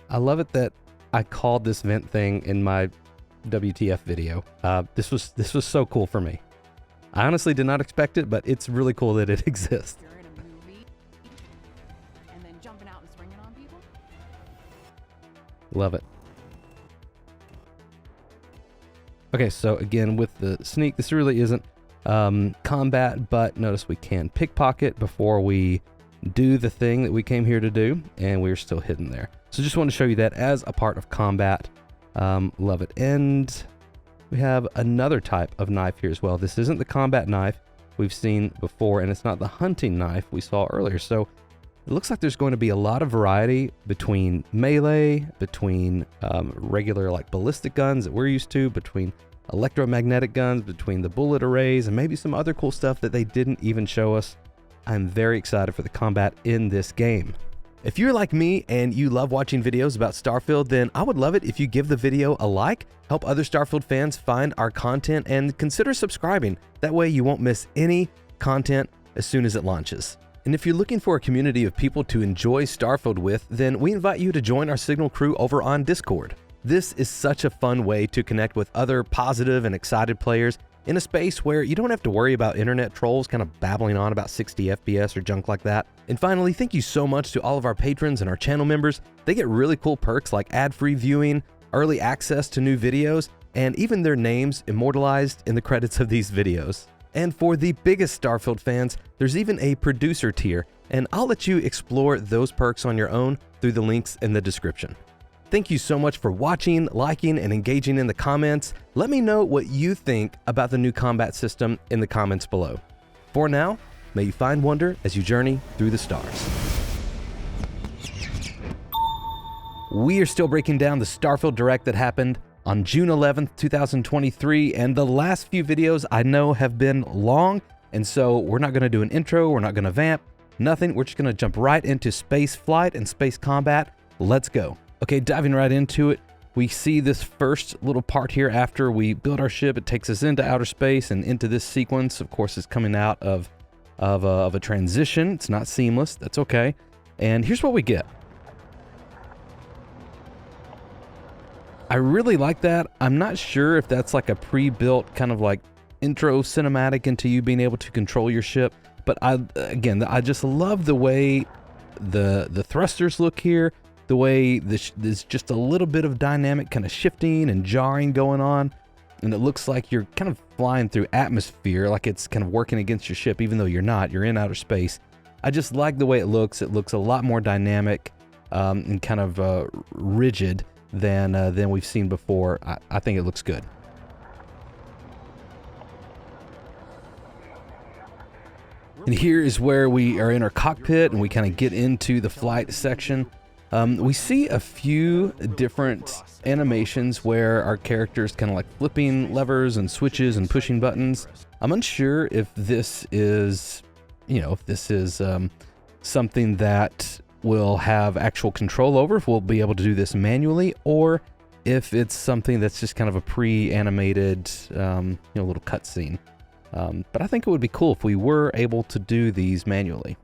Speaker 1: I love it that I called this vent thing in my WTF video. This was so cool for me. I honestly did not expect it, but it's really cool that it exists.
Speaker 15: You're in a movie and then jumping out and swinging on people.
Speaker 1: Love it. Okay, so again with the sneak, this really isn't combat, but notice we can pickpocket before we do the thing that we came here to do, and we're still hidden there. So just want to show you that as a part of combat. Love it. And we have another type of knife here as well. This isn't the combat knife we've seen before, and it's not the hunting knife we saw earlier. So it looks like there's going to be a lot of variety between melee, between regular like ballistic guns that we're used to, between electromagnetic guns, between the bullet arrays, and maybe some other cool stuff that they didn't even show us. I'm very excited for the combat in this game. If you're like me and you love watching videos about Starfield, then I would love it if you give the video a like, help other Starfield fans find our content, and consider subscribing. That way you won't miss any content as soon as it launches. And if you're looking for a community of people to enjoy Starfield with, then we invite you to join our Signal crew over on Discord. This is such a fun way to connect with other positive and excited players in a space where you don't have to worry about internet trolls kind of babbling on about 60 FPS or junk like that. And finally, thank you so much to all of our patrons and our channel members. They get really cool perks like ad-free viewing, early access to new videos, and even their names immortalized in the credits of these videos. And for the biggest Starfield fans, there's even a producer tier, and I'll let you explore those perks on your own through the links in the description. Thank you so much for watching, liking, and engaging in the comments. Let me know what you think about the new combat system in the comments below. For now, may you find wonder as you journey through the stars. We are still breaking down the Starfield Direct that happened on June 11th, 2023, and the last few videos I know have been long, and so we're not going to do an intro, we're not going to vamp, nothing. We're just going to jump right into space flight and space combat. Let's go. Okay, diving right into it, we see this first little part here after we build our ship. It takes us into outer space and into this sequence. Of course, it's coming out of a transition. It's not seamless. That's okay. And here's what we get. I really like that. I'm not sure if that's like a pre-built kind of like intro cinematic into you being able to control your ship. But I just love the way the thrusters look here. The way there's just a little bit of dynamic kind of shifting and jarring going on. And it looks like you're kind of flying through atmosphere, like it's kind of working against your ship, even though you're not. You're in outer space. I just like the way it looks. It looks a lot more dynamic and kind of rigid than we've seen before. I think it looks good. And here is where we are in our cockpit and we kind of get into the flight section. We see a few different animations where our characters kind of like flipping levers and switches and pushing buttons. I'm unsure if this is, something that we'll have actual control over, if we'll be able to do this manually, or if it's something that's just kind of a pre-animated, little cutscene. But I think it would be cool if we were able to do these manually.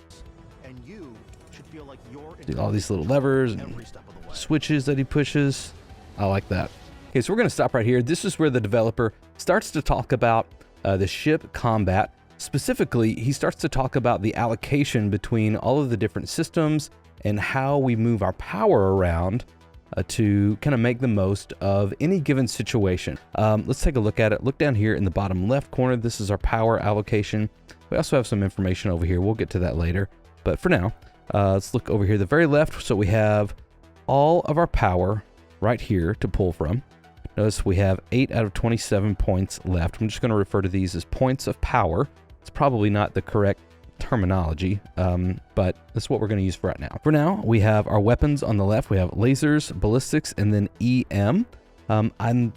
Speaker 1: Do all these little levers and switches that he pushes. I like that. Okay, so we're going to stop right here. This is where the developer starts to talk about the ship combat. Specifically, he starts to talk about the allocation between all of the different systems and how we move our power around to kind of make the most of any given situation. Let's take a look at it. Look down here in the bottom left corner. This is our power allocation. We also have some information over here. We'll get to that later. But for now, let's look over here, the very left. So we have all of our power right here to pull from. Notice we have 8 out of 27 points left. I'm just going to refer to these as points of power. It's probably not the correct terminology, but that's what we're going to use for right now. For now, we have our weapons on the left. We have lasers, ballistics, and then EM. I'm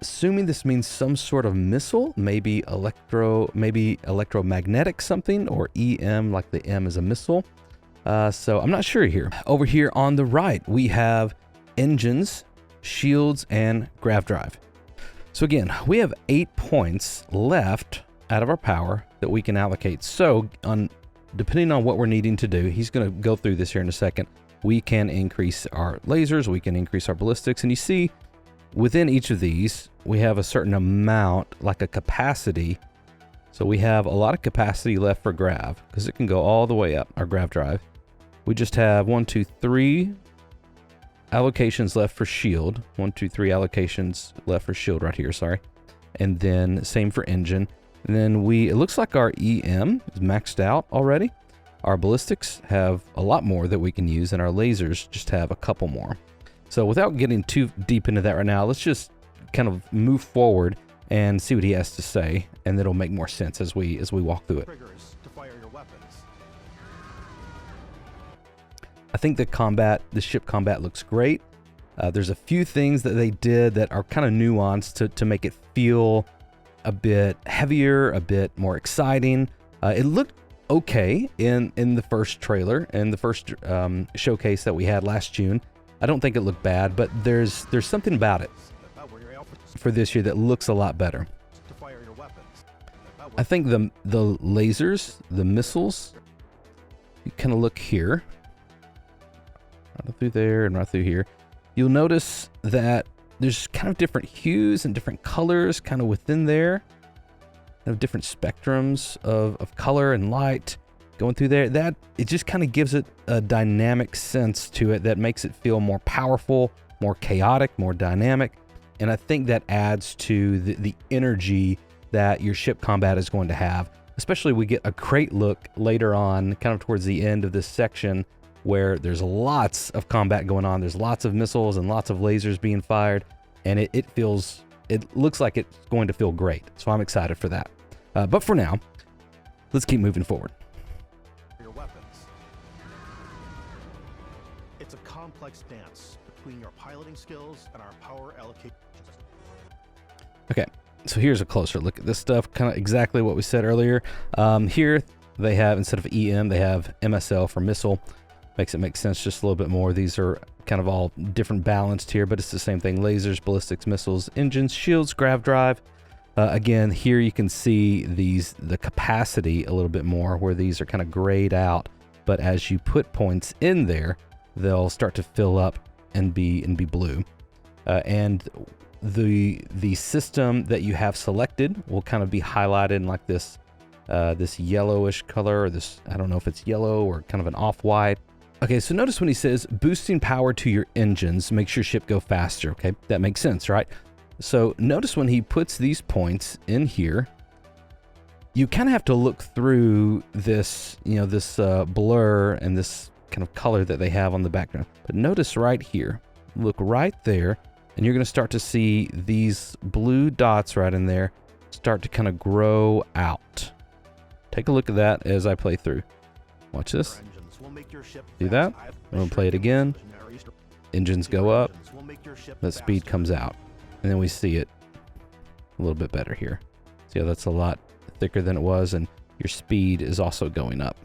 Speaker 1: assuming this means some sort of missile, maybe electromagnetic something, or EM, like the M is a missile. So I'm not sure here. Over here on the right, we have engines, shields, and grav drive. So again, we have 8 points left out of our power that we can allocate. So depending on what we're needing to do, he's going to go through this here in a second. We can increase our lasers, we can increase our ballistics, and you see within each of these, we have a certain amount, like a capacity. So we have a lot of capacity left for grav, because it can go all the way up, our grav drive. We just have 1, 2, 3 allocations left for shield. 1, 2, 3 allocations left for shield right here, sorry. And then same for engine. And then it looks like our EM is maxed out already. Our ballistics have a lot more that we can use, and our lasers just have a couple more. So without getting too deep into that right now, let's just kind of move forward and see what he has to say, and it'll make more sense as we walk through it.
Speaker 14: To fire your weapons.
Speaker 1: I think the ship combat looks great. There's a few things that they did that are kind of nuanced to make it feel a bit heavier, a bit more exciting. It looked okay in the first trailer and the first showcase that we had last June. I don't think it looked bad, but there's something about it for this year that looks a lot better. I think the lasers, the missiles, you kind of look here, right through there and right through here. You'll notice that there's kind of different hues and different colors kind of within there. Different spectrums of color and light going through there. That it just kind of gives it a dynamic sense to it that makes it feel more powerful, more chaotic, more dynamic. And I think that adds to the energy that your ship combat is going to have. Especially we get a great look later on, kind of towards the end of this section, where there's lots of combat going on. There's lots of missiles and lots of lasers being fired, and it looks like it's going to feel great. So I'm excited for that. But for now, let's keep moving forward.
Speaker 14: Your weapons. It's a complex dance between your piloting skills and our power allocation system.
Speaker 1: Okay, so here's a closer look at this stuff, kind of exactly what we said earlier. Here they have, instead of EM, they have MSL for missile. Makes it make sense just a little bit more. These are kind of all different balanced here, but it's the same thing. Lasers, ballistics, missiles, engines, shields, grav drive. Again, here you can see the capacity a little bit more, where these are kind of grayed out. But as you put points in there, they'll start to fill up and be blue. And the system that you have selected will kind of be highlighted in like this yellowish color, or this, I don't know if it's yellow or kind of an off-white. Okay, so notice when he says boosting power to your engines makes your ship go faster. Okay, that makes sense, right? So notice when he puts these points in here, you kind of have to look through this, this blur and this kind of color that they have on the background. But notice right here, look right there, and you're going to start to see these blue dots right in there start to kind of grow out. Take a look at that as I play through. Watch this. See that? I'm going to play it again. Engines go up. That speed comes out. And then we see it a little bit better here. See how that's a lot thicker than it was, and your speed is also going up.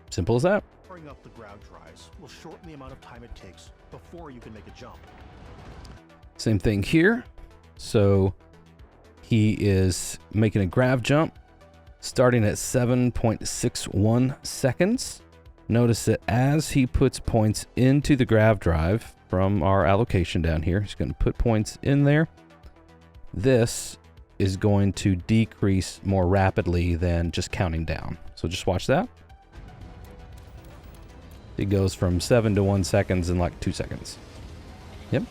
Speaker 1: Simple as that.
Speaker 14: Powering up the grav drives will shorten the amount of time it takes before you can make a jump.
Speaker 1: Same thing here. So he is making a grav jump starting at 7.61 seconds. Notice that as he puts points into the grav drive from our allocation down here, he's going to put points in there. This is going to decrease more rapidly than just counting down. So just watch that. It goes from 7 to 1 seconds in like 2 seconds. Yep.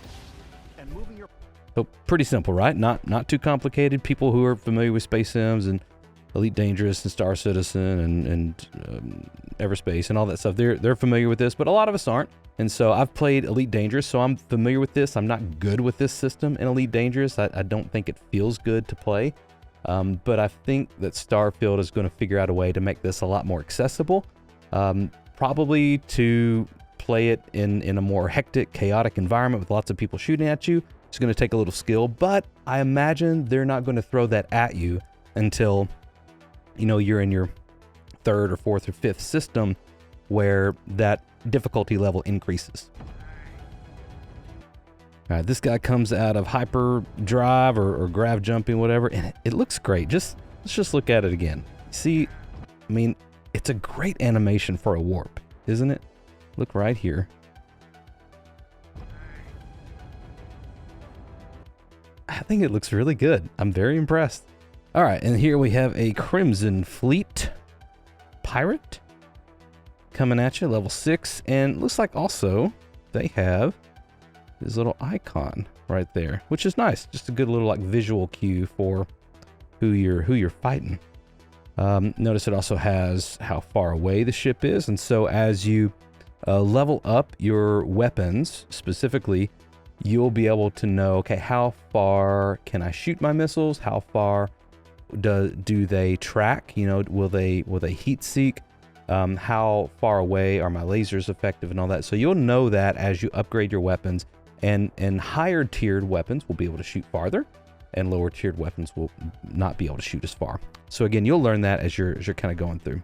Speaker 1: So pretty simple, right? Not too complicated. People who are familiar with Space Sims and Elite Dangerous and Star Citizen and Everspace and all that stuff, they're familiar with this, but a lot of us aren't. And so I've played Elite Dangerous, so I'm familiar with this. I'm not good with this system in Elite Dangerous. I don't think it feels good to play. But I think that Starfield is going to figure out a way to make this a lot more accessible. Probably to play it in a more hectic, chaotic environment with lots of people shooting at you. It's going to take a little skill, but I imagine they're not going to throw that at you until, you know, you're in your 3rd or 4th or 5th system where that difficulty level increases. All right, this guy comes out of hyper drive or grav jumping, whatever, and it looks great. Let's just look at it again. See, I mean, it's a great animation for a warp, isn't it? Look right here. I think it looks really good. I'm very impressed. All right, and here we have a Crimson Fleet pirate coming at you, level 6, and looks like also they have this little icon right there, which is nice. Just a good little like visual cue for who you're fighting. Notice it also has how far away the ship is, and so as you level up your weapons specifically, you'll be able to know, okay, how far can I shoot my missiles? How far do they track? You know, will they heat seek? How far away are my lasers effective and all that? So you'll know that as you upgrade your weapons, and higher tiered weapons will be able to shoot farther, and lower tiered weapons will not be able to shoot as far. So again, you'll learn that as you're kind of going through.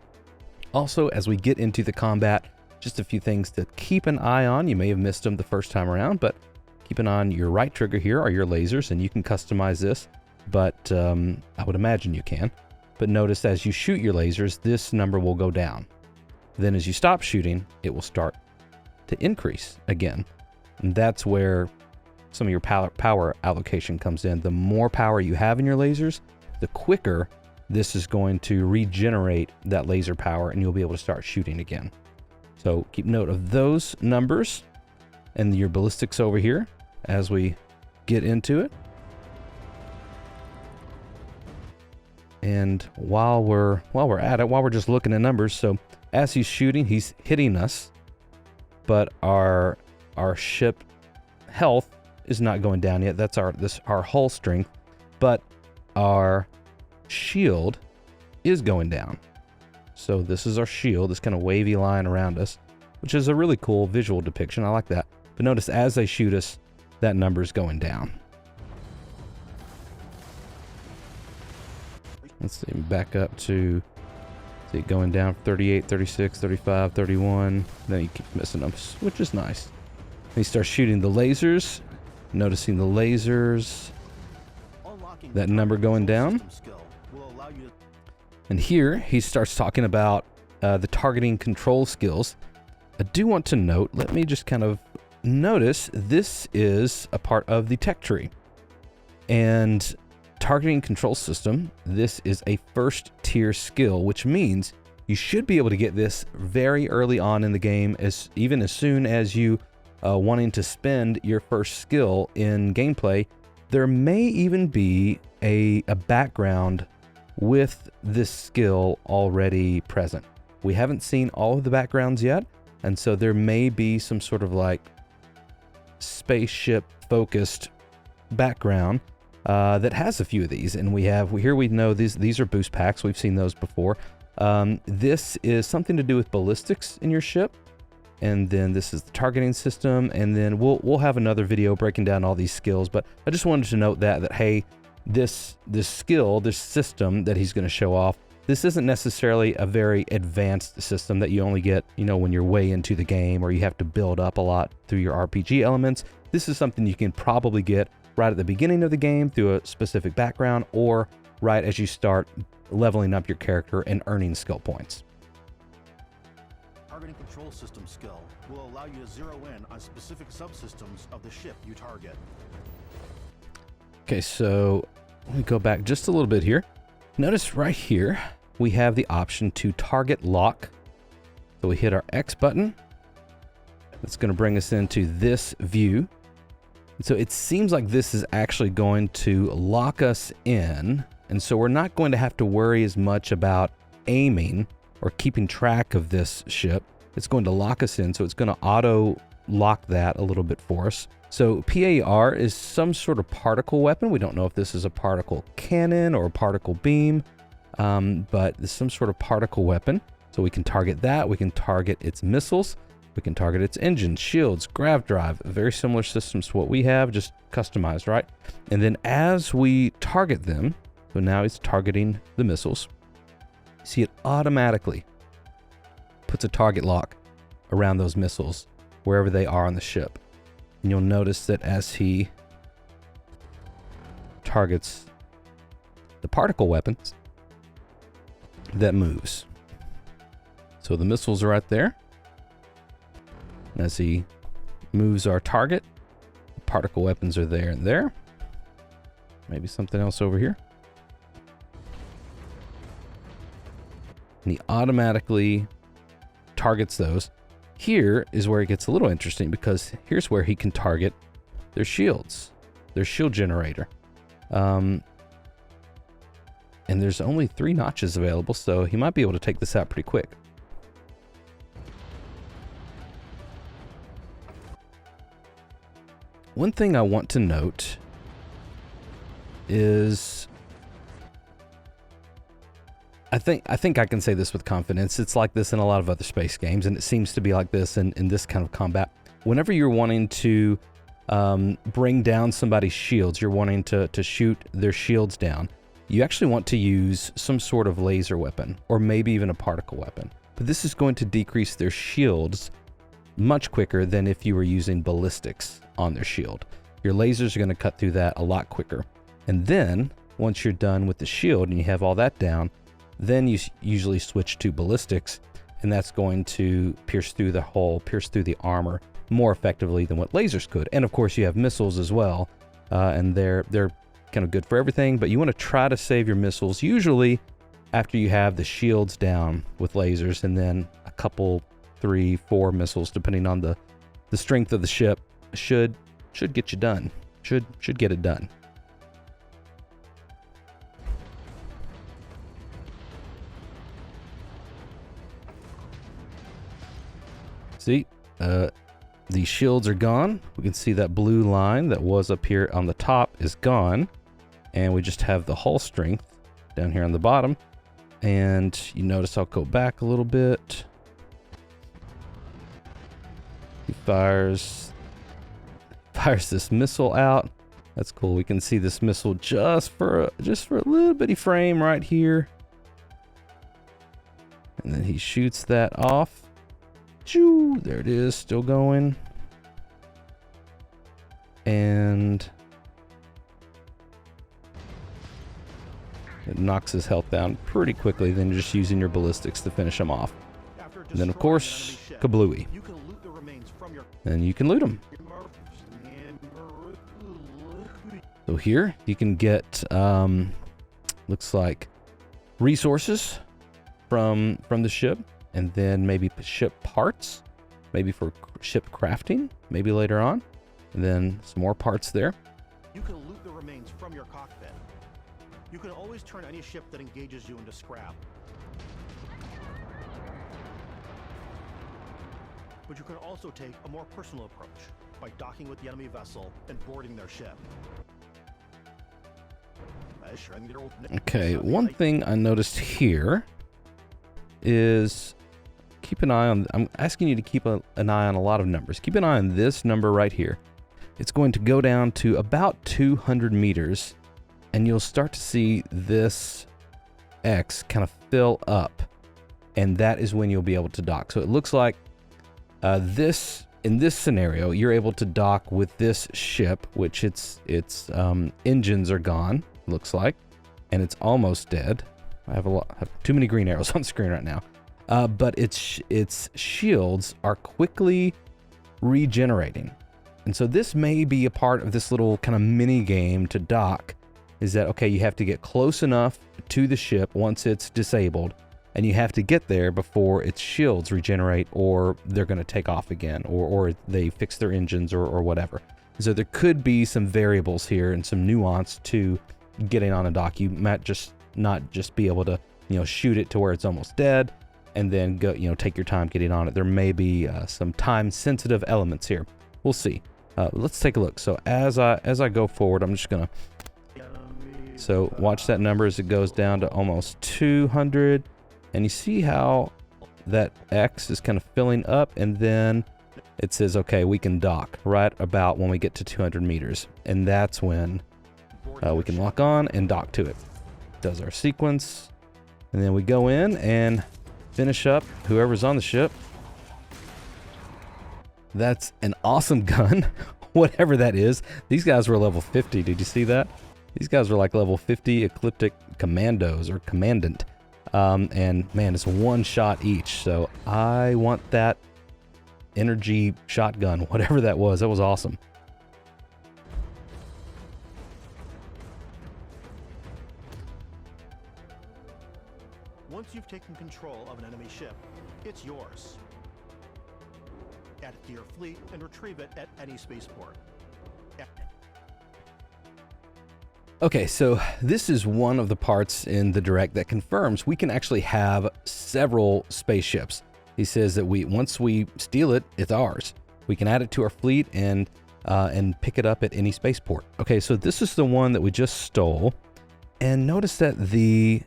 Speaker 1: Also, as we get into the combat, just a few things to keep an eye on. You may have missed them the first time around, but keep an eye on your right trigger here are your lasers, and you can customize this, but I would imagine you can. But notice as you shoot your lasers, this number will go down. Then as you stop shooting, it will start to increase again. And that's where some of your power allocation comes in. The more power you have in your lasers, the quicker this is going to regenerate that laser power, and you'll be able to start shooting again. So keep note of those numbers and your ballistics over here as we get into it. And while we're at it, while we're just looking at numbers, so as he's shooting, he's hitting us, but our ship health is not going down yet. That's our hull strength, but our shield is going down. So this is our shield, this kind of wavy line around us, which is a really cool visual depiction. I like that. But notice as they shoot us, that number is going down. Let's see, back up to, see it going down 38, 36, 35, 31. Then he keeps missing them, which is nice. Then he starts shooting the lasers. Noticing the lasers, that number going down. And here he starts talking about the targeting control skills. I do want to note, let me just kind of notice, this is a part of the tech tree. And targeting control system, this is a 1st tier skill, which means you should be able to get this very early on in the game, even as soon as you wanting to spend your 1st skill in gameplay. There may even be a background with this skill already present. We haven't seen all of the backgrounds yet, and so there may be some sort of like spaceship focused background that has a few of these. And we know these are boost packs. We've seen those before. This is something to do with ballistics in your ship. And then this is the targeting system, and then we'll have another video breaking down all these skills. But I just wanted to note that hey, this skill, this system that he's going to show off, this isn't necessarily a very advanced system that you only get, you know, when you're way into the game or you have to build up a lot through your RPG elements. This is something you can probably get right at the beginning of the game through a specific background, or right as you start leveling up your character and earning skill points.
Speaker 14: control system skill will allow you to zero in on specific subsystems of the ship you target.
Speaker 1: Okay, so let me go back just a little bit here. Notice right here, we have the option to target lock. So we hit our X button. That's going to bring us into this view. So it seems like this is actually going to lock us in. And so we're not going to have to worry as much about aiming or keeping track of this ship. It's going to lock us in. So it's going to auto lock that a little bit for us. So PAR is some sort of particle weapon. We don't know if this is a particle cannon or a particle beam, but it's some sort of particle weapon. So we can target that. We can target its missiles. We can target its engines, shields, grav drive, very similar systems to what we have, just customized, right? And then as we target them, so now it's targeting the missiles, see it automatically puts a target lock around those missiles wherever they are on the ship. And you'll notice that as he targets the particle weapons, that moves. So the missiles are right there. And as he moves our target, the particle weapons are there and there. Maybe something else over here. And he automatically targets those. Here is where it gets a little interesting, because here's where he can target their shields, their shield generator. And there's only 3 notches available, so he might be able to take this out pretty quick. One thing I want to note is I think I can say this with confidence. It's like this in a lot of other space games, and it seems to be like this in this kind of combat. Whenever you're wanting to bring down somebody's shields, you're wanting to shoot their shields down, you actually want to use some sort of laser weapon, or maybe even a particle weapon. But this is going to decrease their shields much quicker than if you were using ballistics on their shield. Your lasers are going to cut through that a lot quicker. And then, once you're done with the shield and you have all that down, then you usually switch to ballistics, and that's going to pierce through the hull, pierce through the armor more effectively than what lasers could. And of course, you have missiles as well, and they're kind of good for everything, but you want to try to save your missiles usually after you have the shields down with lasers, and then a couple, 3, 4 missiles, depending on the strength of the ship, should get you done. Should get it done. See, the shields are gone. We can see that blue line that was up here on the top is gone, and we just have the hull strength down here on the bottom. And you notice I'll go back a little bit. He fires this missile out. That's cool. We can see this missile just for a little bitty frame right here. And then he shoots that off. Choo, there it is, still going. And it knocks his health down pretty quickly, then you're just using your ballistics to finish him off. And then of course, kablooey. And you can loot them. So here you can get, looks like resources from the ship, and then maybe ship parts, maybe for ship crafting, maybe later on, and then some more parts there.
Speaker 14: You can loot the remains from your cockpit. You can always turn any ship that engages you into scrap. But you can also take a more personal approach by docking with the enemy vessel and boarding their ship.
Speaker 1: Okay, one thing I noticed here is keep an eye on, I'm asking you to keep an eye on a lot of numbers. Keep an eye on this number right here. It's going to go down to about 200 meters, and you'll start to see this X kind of fill up, and that is when you'll be able to dock. So it looks like in this scenario, you're able to dock with this ship, which its engines are gone, looks like, and it's almost dead. I have too many green arrows on the screen right now. but its shields are quickly regenerating. And so this may be a part of this little kind of mini game to dock, is that, okay, you have to get close enough to the ship once it's disabled, and you have to get there before its shields regenerate, or they're going to take off again, or they fix their engines, or whatever. So there could be some variables here and some nuance to getting on a dock. You might not just be able to, shoot it to where it's almost dead and then go, take your time getting on it. There may be some time sensitive elements here. We'll see. Let's take a look. So as I go forward, I'm just gonna, so watch that number as it goes down to almost 200, and you see how that X is kind of filling up, and then it says, okay, we can dock right about when we get to 200 meters, and that's when we can lock on and dock to it. Does our sequence, and then we go in and finish up whoever's on the ship. That's an awesome gun, whatever that is. These guys were level 50. Did you see that? These guys were like level 50 Ecliptic Commandos or Commandant. And man, it's one shot each. So I want that energy shotgun, whatever that was. That was awesome.
Speaker 16: Once you've taken control of an enemy ship, it's yours. Add it to your fleet and retrieve it at any spaceport.
Speaker 1: Okay, so this is one of the parts in the Direct that confirms we can actually have several spaceships. He says that once we steal it, it's ours. We can add it to our fleet and pick it up at any spaceport. Okay, so this is the one that we just stole, and notice that the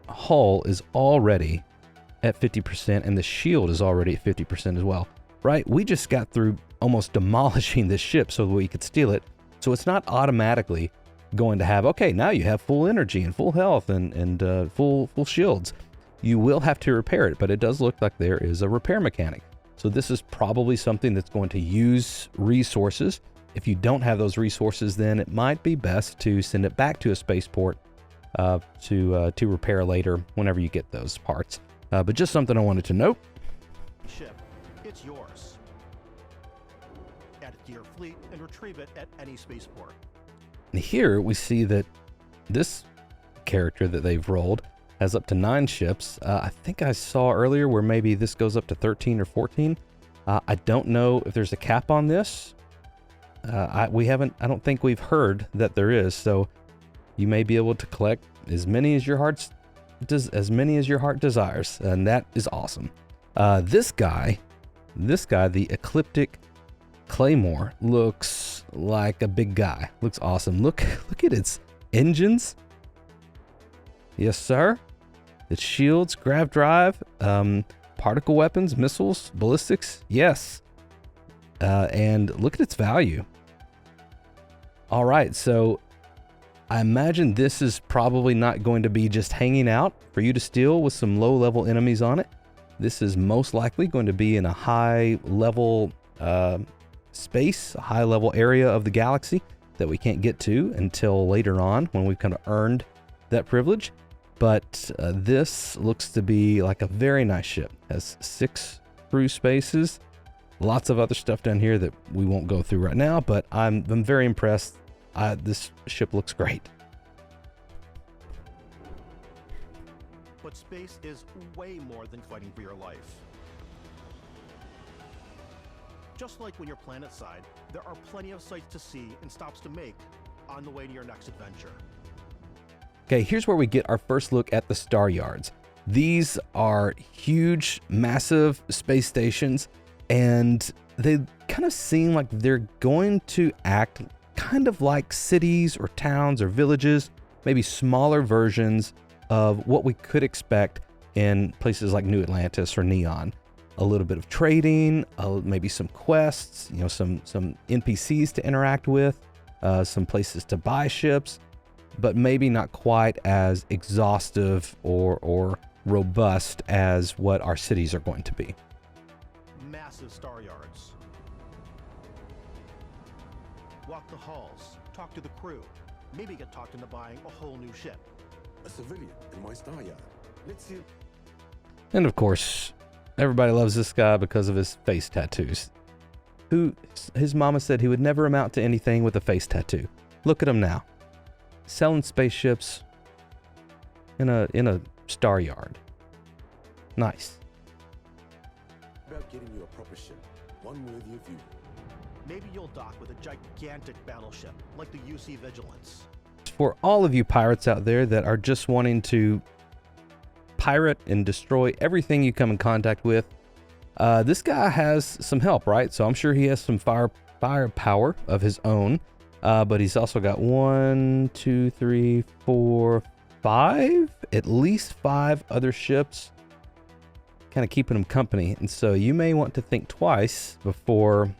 Speaker 1: hull is already at 50% and the shield is already at 50% as well. Right? We just got through almost demolishing this ship so that we could steal it. So it's not automatically going to have, okay, now you have full energy and full health and full shields. You will have to repair it, but it does look like there is a repair mechanic. So this is probably something that's going to use resources. If you don't have those resources, then it might be best to send it back to a spaceport to repair later whenever you get those parts. But just something I wanted to note.
Speaker 16: Ship, it's yours. Add it to your fleet and retrieve it at any spaceport.
Speaker 1: And here we see that this character that they've rolled has up to 9 ships. I think I saw earlier where maybe this goes up to 13 or 14. I don't know if there's a cap on this. I don't think we've heard that there is. So you may be able to collect as many as your heart desires, and that is awesome. This guy, the Ecliptic Claymore, looks like a big guy. Looks awesome. Look at its engines. Yes, sir. Its shields, grav drive, particle weapons, missiles, ballistics. Yes. And look at its value. All right, so I imagine this is probably not going to be just hanging out for you to steal with some low-level enemies on it. This is most likely going to be in a high-level space, a high-level area of the galaxy that we can't get to until later on when we've kind of earned that privilege. But this looks to be like a very nice ship. It has 6 crew spaces, lots of other stuff down here that we won't go through right now, but I'm very impressed. This ship looks great.
Speaker 16: But space is way more than fighting for your life. Just like when you're planetside, there are plenty of sights to see and stops to make on the way to your next adventure.
Speaker 1: Okay, here's where we get our first look at the Star Yards. These are huge, massive space stations, and they kind of seem like they're going to act kind of like cities or towns or villages, maybe smaller versions of what we could expect in places like New Atlantis or Neon. A little bit of trading, maybe some quests, some NPCs to interact with, some places to buy ships, but maybe not quite as exhaustive or robust as what our cities are going to be.
Speaker 16: Massive star yards. Walk the halls, talk to the crew, maybe get talked into buying a whole new ship.
Speaker 7: A civilian in my star yard. Let's see.
Speaker 1: And of course, everybody loves this guy because of his face tattoos. His mama said he would never amount to anything with a face tattoo. Look at him now. Selling spaceships in a star yard. Nice.
Speaker 10: About getting you a proper ship, one worthy of you.
Speaker 16: Maybe you'll dock with a gigantic battleship, like the UC Vigilance.
Speaker 1: For all of you pirates out there that are just wanting to pirate and destroy everything you come in contact with, this guy has some help, right? So I'm sure he has some firepower of his own, but he's also got 1, 2, 3, 4, 5, at least 5 other ships kind of keeping him company. And so you may want to think twice before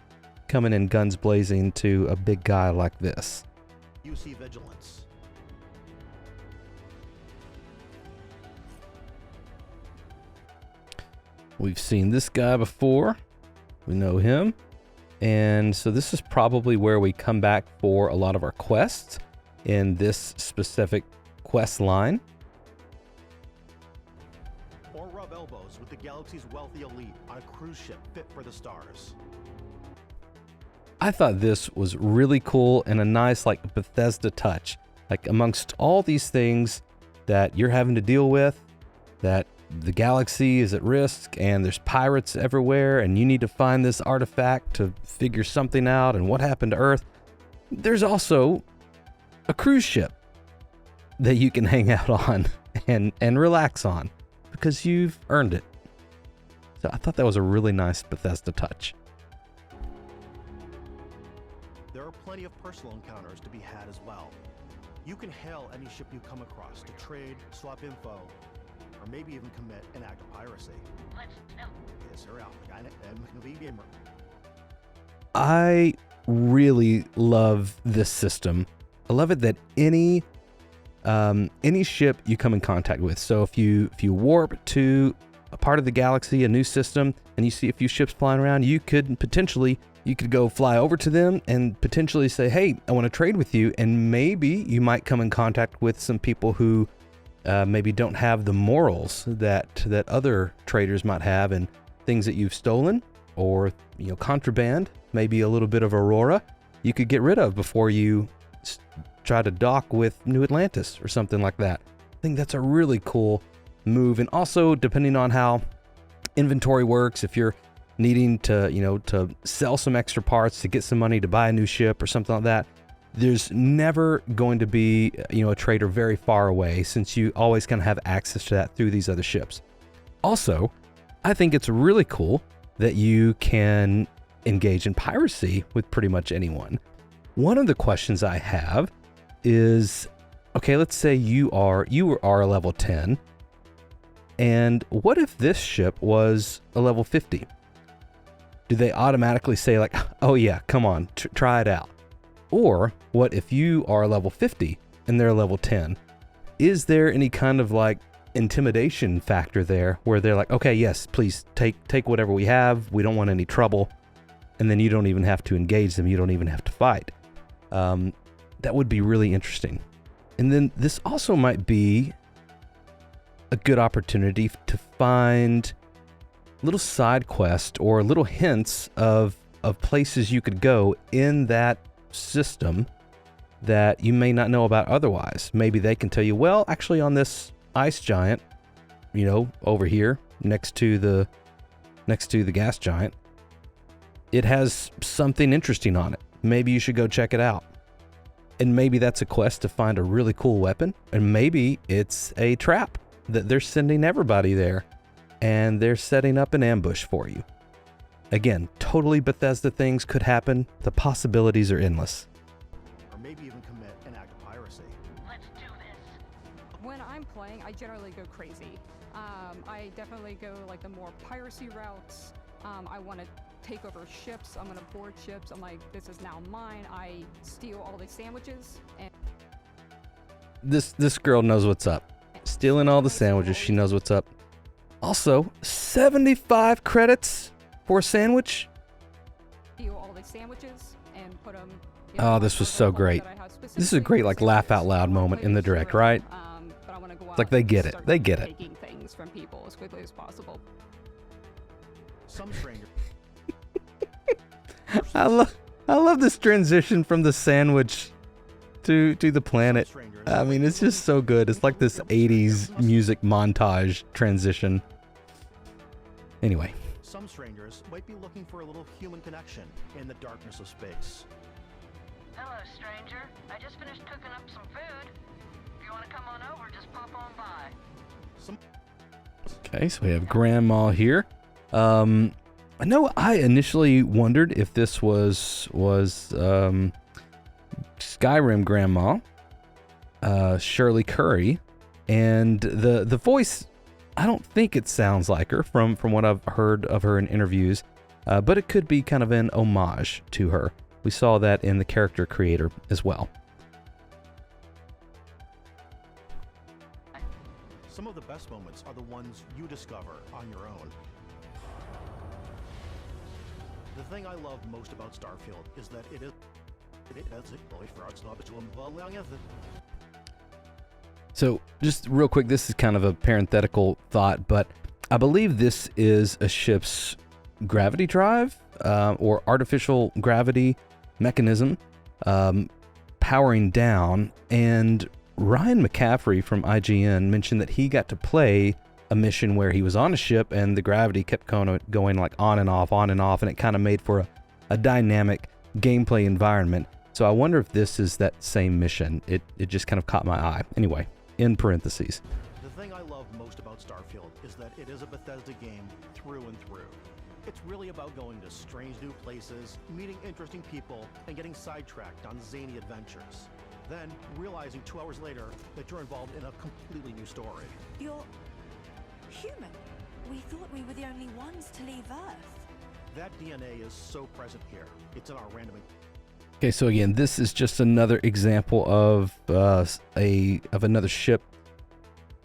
Speaker 1: coming in guns blazing to a big guy like this.
Speaker 16: UC Vigilance.
Speaker 1: We've seen this guy before. We know him. And so this is probably where we come back for a lot of our quests in this specific quest line.
Speaker 16: Or rub elbows with the galaxy's wealthy elite on a cruise ship fit for the stars.
Speaker 1: I thought this was really cool and a nice like Bethesda touch. Like amongst all these things that you're having to deal with, that the galaxy is at risk and there's pirates everywhere and you need to find this artifact to figure something out and what happened to Earth. There's also a cruise ship that you can hang out on and relax on because you've earned it. So I thought that was a really nice Bethesda touch.
Speaker 16: There are plenty of personal encounters to be had as well. You can hail any ship you come across to trade, swap info, or maybe even commit an act of piracy. Yes, sir, gamer.
Speaker 1: I really love this system. I love it that any ship you come in contact with. So if you warp to a part of the galaxy, a new system, and you see a few ships flying around, you could go fly over to them and potentially say, hey, I want to trade with you. And maybe you might come in contact with some people who maybe don't have the morals that other traders might have, and things that you've stolen or contraband, maybe a little bit of Aurora, you could get rid of before you try to dock with New Atlantis or something like that. I think that's a really cool move. And also, depending on how inventory works, if you're needing to sell some extra parts to get some money to buy a new ship or something like that, there's never going to be a trader very far away, since you always kind of have access to that through these other ships. Also, I think it's really cool that you can engage in piracy with pretty much anyone. One of the questions I have is, okay, let's say you are a level 10, and what if this ship was a level 50? Do they automatically say like, oh yeah, come on, try it out? Or what if you are level 50 and they're level 10? Is there any kind of like intimidation factor there where they're like, okay, yes, please take whatever we have. We don't want any trouble. And then you don't even have to engage them. You don't even have to fight. That would be really interesting. And then this also might be a good opportunity to find little side quests or little hints of places you could go in that system that you may not know about otherwise. Maybe they can tell you, well, actually on this ice giant, over here next to the gas giant, it has something interesting on it. Maybe you should go check it out. And maybe that's a quest to find a really cool weapon, and maybe it's a trap that they're sending everybody there and they're setting up an ambush for you. Again, totally Bethesda things could happen. The possibilities are endless.
Speaker 16: Or maybe even commit an act of piracy.
Speaker 4: Let's do this. When I'm playing, I generally go crazy. I definitely go like the more piracy routes. I want to take over ships. I'm going to board ships. I'm like, this is now mine. I steal all the sandwiches. And
Speaker 1: this girl knows what's up. Stealing all the sandwiches. She knows what's up. Also, 75 credits for a sandwich.
Speaker 4: Steal all the sandwiches and put them.
Speaker 1: Oh, this was so great. This is a great like laugh out loud moment in the direct, right?
Speaker 4: But I want to go
Speaker 1: It's like they get it.
Speaker 4: start
Speaker 1: They get it.
Speaker 4: taking things from people as quickly as possible.
Speaker 16: Some stranger.
Speaker 1: I love this transition from the sandwich to the planet. I mean, it's just so good. It's like this 80s music montage transition. Anyway.
Speaker 16: Some strangers might be looking for a little human connection in the darkness of space.
Speaker 17: Hello, stranger. I just finished cooking up some food. If you want to come on over, just pop on by.
Speaker 1: Okay, so we have Grandma here. I know I initially wondered if this was Skyrim Grandma, Shirley Curry, and the voice, I don't think it sounds like her from what I've heard of her in interviews, but it could be kind of an homage to her. We saw that in the character creator as well.
Speaker 16: Some of the best moments are the ones you discover on your own. The thing I love most about Starfield is that it is
Speaker 1: So, just real quick, this is kind of a parenthetical thought, but I believe this is a ship's gravity drive or artificial gravity mechanism powering down. And Ryan McCaffrey from IGN mentioned that he got to play a mission where he was on a ship and the gravity kept going like on and off, and it kind of made for a dynamic gameplay environment. So I wonder if this is that same mission. It just kind of caught my eye. Anyway, in parentheses.
Speaker 16: The thing I love most about Starfield is that it is a Bethesda game through and through. It's really about going to strange new places, meeting interesting people, and getting sidetracked on zany adventures. Then, realizing 2 hours later that you're involved in a completely new story.
Speaker 18: You're human. We thought we were the only ones to leave Earth.
Speaker 16: That DNA is so present here. It's in our random...
Speaker 1: Okay, so again, this is just another example of another ship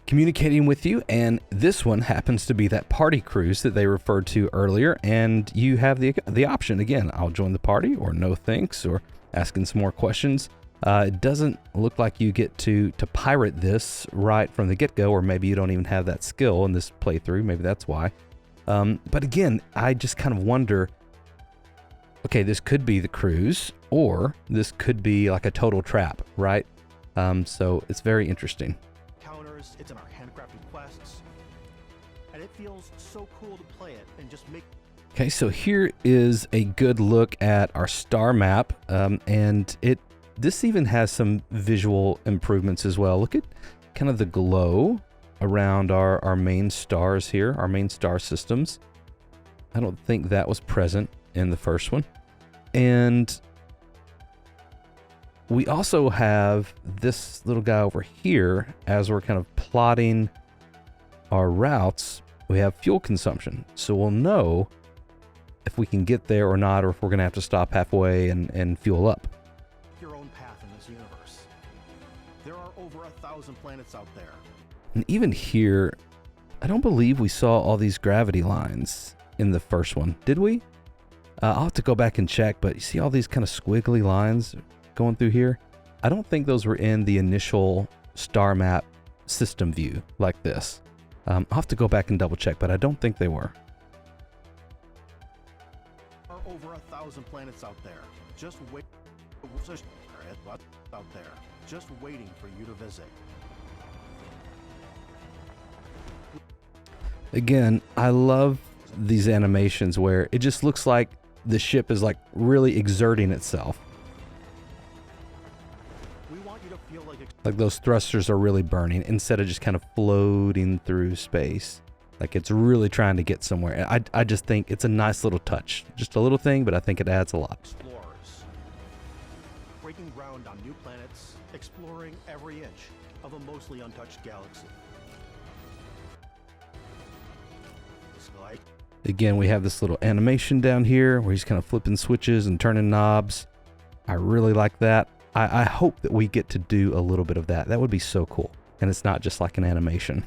Speaker 1: communicating with you, and this one happens to be that party cruise that they referred to earlier, and you have the option, again, I'll join the party, or no thanks, or asking some more questions. It doesn't look like you get to pirate this right from the get-go, or maybe you don't even have that skill in this playthrough, maybe that's why. But again, I just kind of wonder, okay, this could be the cruise, or this could be like a total trap, right? So it's very interesting.
Speaker 16: Counters, it's in our handcrafted quests, and it feels so cool to play it and just make...
Speaker 1: Okay, so here is a good look at our star map, and this even has some visual improvements as well. Look at kind of the glow around our main stars here, our main star systems. I don't think that was present in the first one. And we also have this little guy over here as we're kind of plotting our routes. We have fuel consumption. So we'll know if we can get there or not, or if we're going to have to stop halfway and fuel up.
Speaker 16: Your own path in this universe. There are over 1,000 planets out there.
Speaker 1: And even here, I don't believe we saw all these gravity lines in the first one. Did we? I'll have to go back and check, but you see all these kind of squiggly lines going through here? I don't think those were in the initial star map system view like this. I'll have to go back and double check, but I don't think they were.
Speaker 16: There are over 1,000 planets out there. Just wait. Out there. Just waiting for you to visit.
Speaker 1: Again, I love these animations where it just looks like the ship is like really exerting itself.
Speaker 16: We want you to feel
Speaker 1: like those thrusters are really burning instead of just kind of floating through space. Like it's really trying to get somewhere. I just think it's a nice little touch. Just a little thing, but I think it adds a lot.
Speaker 16: Explorers. Breaking ground on new planets, exploring every inch of a mostly untouched galaxy.
Speaker 1: Again, we have this little animation down here where he's kind of flipping switches and turning knobs. I really like that. I hope that we get to do a little bit of that. That would be so cool. And it's not just like an animation.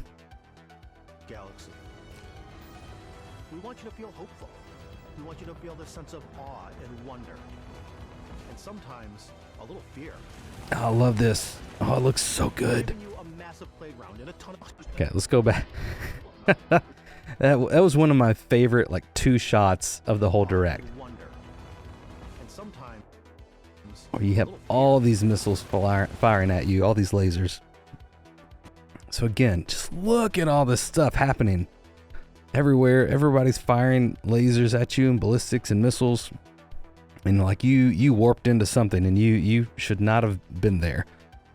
Speaker 16: Galaxy. We want you to feel hopeful. We want you to feel this sense of awe and wonder. And sometimes a little fear.
Speaker 1: Oh, I love this. Oh, it looks so good.
Speaker 16: Giving you a massive playground in
Speaker 1: Okay, let's go back. That was one of my favorite, like, 2 shots of the whole Direct. Where you have all these missiles firing at you, all these lasers. So again, just look at all this stuff happening everywhere. Everybody's firing lasers at you and ballistics and missiles. And like you warped into something and you should not have been there.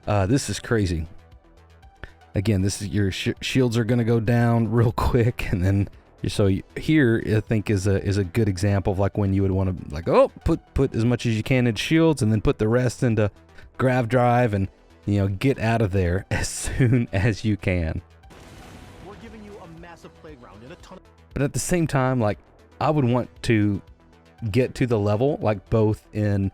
Speaker 1: This is crazy. Again, this is your shields are going to go down real quick, and then here I think is a good example of like when you would want to like put as much as you can in shields and then put the rest into grav drive and get out of there as soon as you can.
Speaker 16: We're giving you a massive playground and a ton of...
Speaker 1: But at the same time, like I would want to get to the level, like both in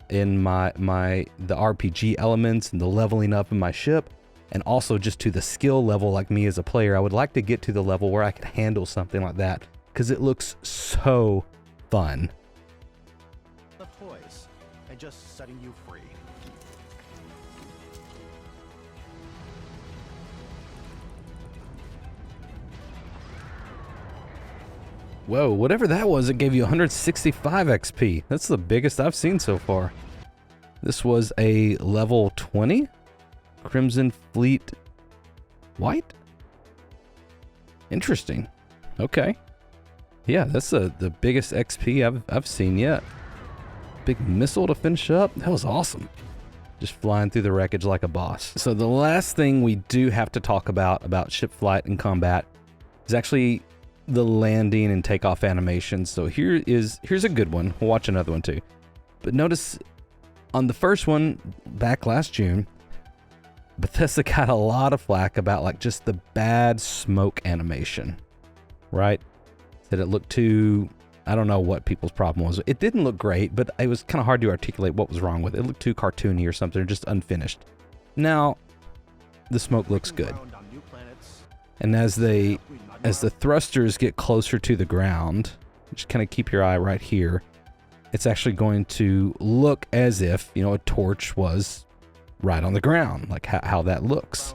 Speaker 1: the RPG elements and the leveling up in my ship, and also just to the skill level, like me as a player. I would like to get to the level where I could handle something like that because it looks so fun.
Speaker 16: ...of toys and just setting you free.
Speaker 1: Whoa, whatever that was, it gave you 165 XP. That's the biggest I've seen so far. This was a level 20? Crimson Fleet White? Interesting. Okay. Yeah, that's the biggest XP I've seen yet. Big missile to finish up. That was awesome. Just flying through the wreckage like a boss. So the last thing we do have to talk about ship flight and combat is actually the landing and takeoff animations. So here's a good one. We'll watch another one too. But notice on the first one back last June, Bethesda got a lot of flack about like just the bad smoke animation, right? Said it looked too, I don't know what people's problem was. It didn't look great, but it was kind of hard to articulate what was wrong with it. It looked too cartoony or something, or just unfinished. Now, the smoke looks good. And as the thrusters get closer to the ground, just kind of keep your eye right here, it's actually going to look as if, a torch was right on the ground, like how that looks.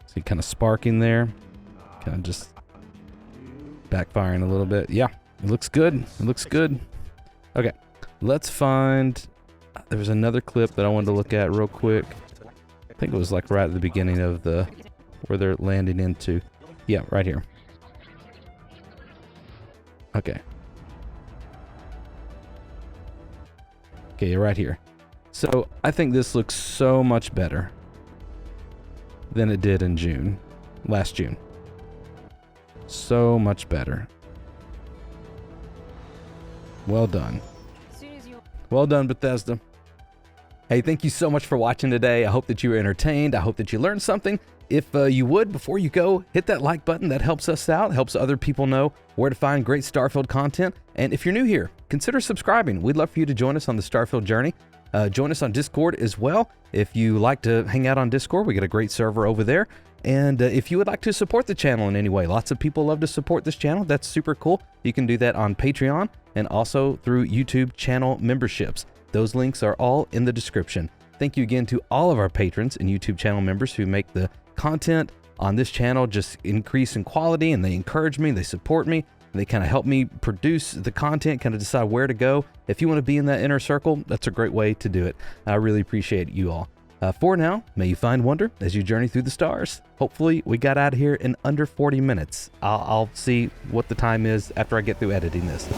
Speaker 1: See, kind of sparking there, kind of just backfiring a little bit. Yeah, it looks good. It looks good. Okay, let's find, there was another clip that I wanted to look at real quick. I think it was like right at the beginning of where they're landing into. Yeah, right here. Okay. Okay, right here. So I think this looks so much better than it did in last June. So much better. Well done. Well done, Bethesda. Hey, thank you so much for watching today. I hope that you were entertained. I hope that you learned something. If you would, before you go, hit that like button. That helps us out, helps other people know where to find great Starfield content. And if you're new here, consider subscribing. We'd love for you to join us on the Starfield journey. Join us on Discord as well. If you like to hang out on Discord, we got a great server over there. And if you would like to support the channel in any way, lots of people love to support this channel. That's super cool. You can do that on Patreon and also through YouTube channel memberships. Those links are all in the description. Thank you again to all of our patrons and YouTube channel members who make the content on this channel just increase in quality, and they encourage me, they support me, they kind of help me produce the content, kind of decide where to go. If you want to be in that inner circle, that's a great way to do it. I really appreciate you all. For now, may you find wonder as you journey through the stars. Hopefully we got out of here in under 40 minutes. I'll see what the time is after I get through editing this.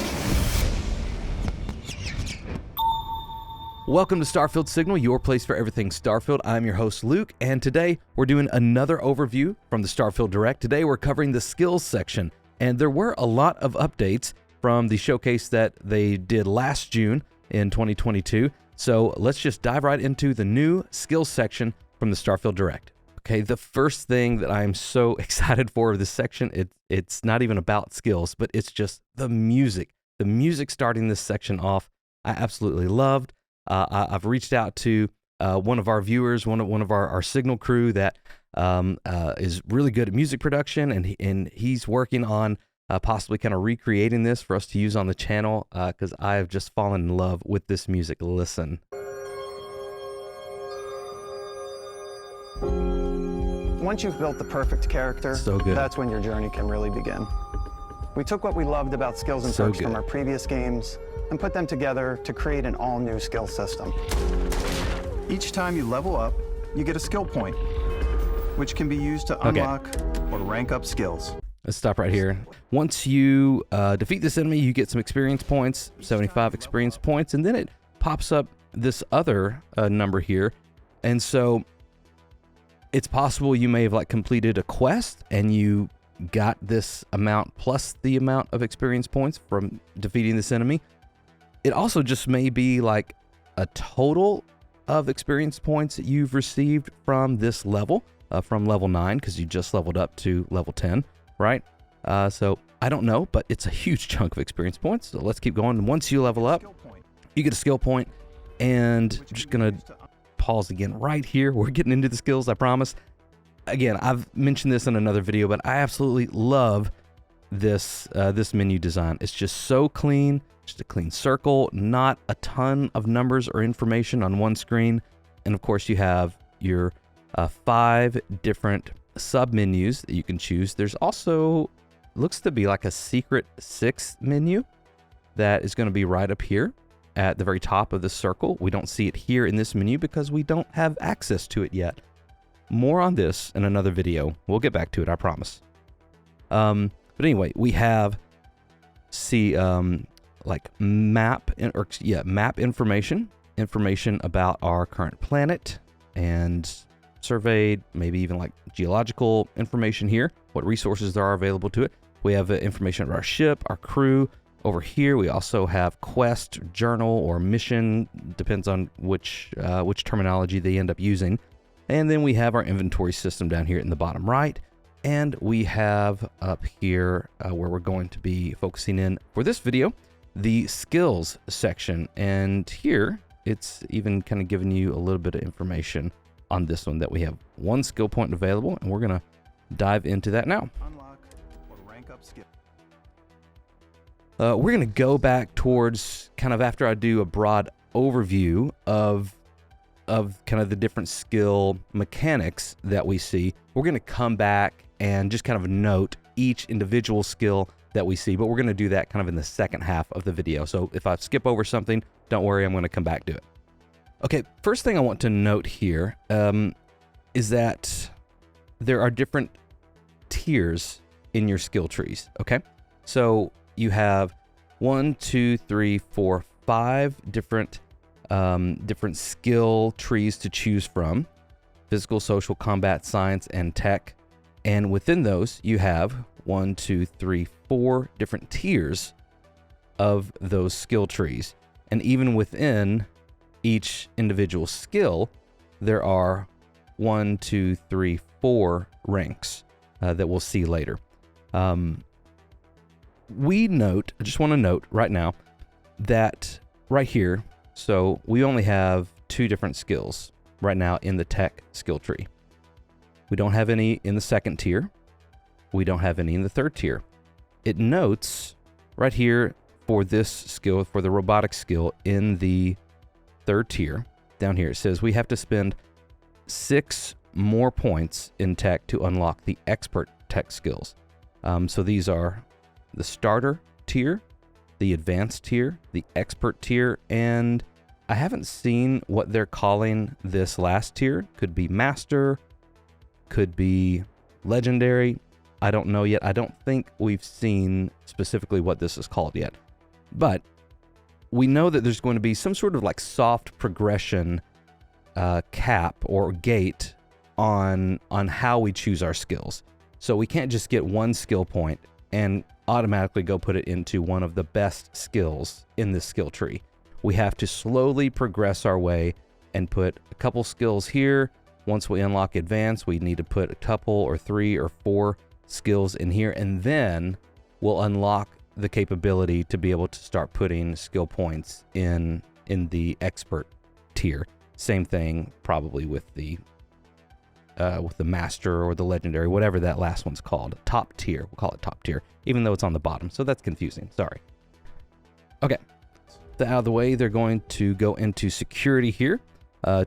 Speaker 1: Welcome to Starfield Signal, your place for everything Starfield. I'm your host, Luke, and today we're doing another overview from the Starfield Direct. Today we're covering the skills section, and there were a lot of updates from the showcase that they did last June in 2022. So let's just dive right into the new skills section from the Starfield Direct. Okay, the first thing that I'm so excited for this section, it's not even about skills, but it's just the music. The music starting this section off, I absolutely loved. I've reached out to one of our viewers, one of our Signal crew that is really good at music production, and he's working on possibly kind of recreating this for us to use on the channel because I have just fallen in love with this music. Listen.
Speaker 13: once you've built the perfect character,
Speaker 1: So good.
Speaker 13: that's when your journey can really begin. We took what we loved about skills and
Speaker 1: So
Speaker 13: perks
Speaker 1: good.
Speaker 13: from our previous games and put them together to create an all-new skill system. Each time you level up, you get a skill point, which can be used to
Speaker 1: Okay.
Speaker 13: unlock or rank up skills.
Speaker 1: Let's stop right here. Once you defeat this enemy, you get some experience points, 75 experience points, and then it pops up this other number here. And so it's possible you may have like completed a quest and you got this amount plus the amount of experience points from defeating this enemy. It also just may be like a total of experience points that you've received from this level, from level 9, because you just leveled up to level 10, right? So I don't know, but it's a huge chunk of experience points. So let's keep going. Once you level up, you get a skill point, and I'm just gonna pause again right here. We're getting into the skills, I promise. Again, I've mentioned this in another video, but I absolutely love this this menu design. It's just so clean, just a clean circle, not a ton of numbers or information on one screen. And of course, you have your 5 different sub menus that you can choose. There's also looks to be like a secret 6th menu that is going to be right up here at the very top of the circle. We don't see it here in this menu because we don't have access to it yet. More on this in another video. We'll get back to it, I promise. But anyway, we have like map information about our current planet, and surveyed, maybe even like geological information here, what resources there are available to it. We have information about our ship, our crew. Over here, we also have quest, journal, or mission, depends on which terminology they end up using. And then we have our inventory system down here in the bottom right. And we have up here where we're going to be focusing in for this video, the skills section. And here, it's even kind of giving you a little bit of information on this one, that we have 1 skill point available, and we're going to dive into that now.
Speaker 13: Unlock or rank up skill.
Speaker 1: We're going to go back towards kind of after I do a broad overview of kind of the different skill mechanics that we see. We're going to come back and just kind of note each individual skill that we see, but we're going to do that kind of in the second half of the video. So if I skip over something, don't worry, I'm going to come back to it. Okay, first thing I want to note here is that there are different tiers in your skill trees, okay? So you have 1, 2, 3, 4, 5 different skill trees to choose from: physical, social, combat, science, and tech. And within those, you have 1, 2, 3, 4 different tiers of those skill trees. And even within each individual skill, there are 1, 2, 3, 4 ranks that we'll see later. I just want to note right now that right here, so we only have 2 different skills right now in the tech skill tree. We don't have any in the 2nd tier. We don't have any in the 3rd tier. It notes right here for this skill, for the robotics skill in the 3rd tier, down here, it says we have to spend 6 more points in tech to unlock the expert tech skills. So these are the starter tier, the advanced tier, the expert tier, and I haven't seen what they're calling this last tier. Could be master, could be legendary. I don't know yet. I don't think we've seen specifically what this is called yet. But we know that there's going to be some sort of like soft progression cap or gate on how we choose our skills. So we can't just get 1 skill point and automatically go put it into one of the best skills in this skill tree. We have to slowly progress our way and put a couple skills here. Once we unlock advanced, we need to put a couple or 3 or 4 skills in here, and then we'll unlock the capability to be able to start putting skill points in the expert tier. Same thing probably with the master or the legendary, whatever that last one's called. Top tier. We'll call it top tier, even though it's on the bottom. So that's confusing. Sorry. Okay. Out of the way, they're going to go into security here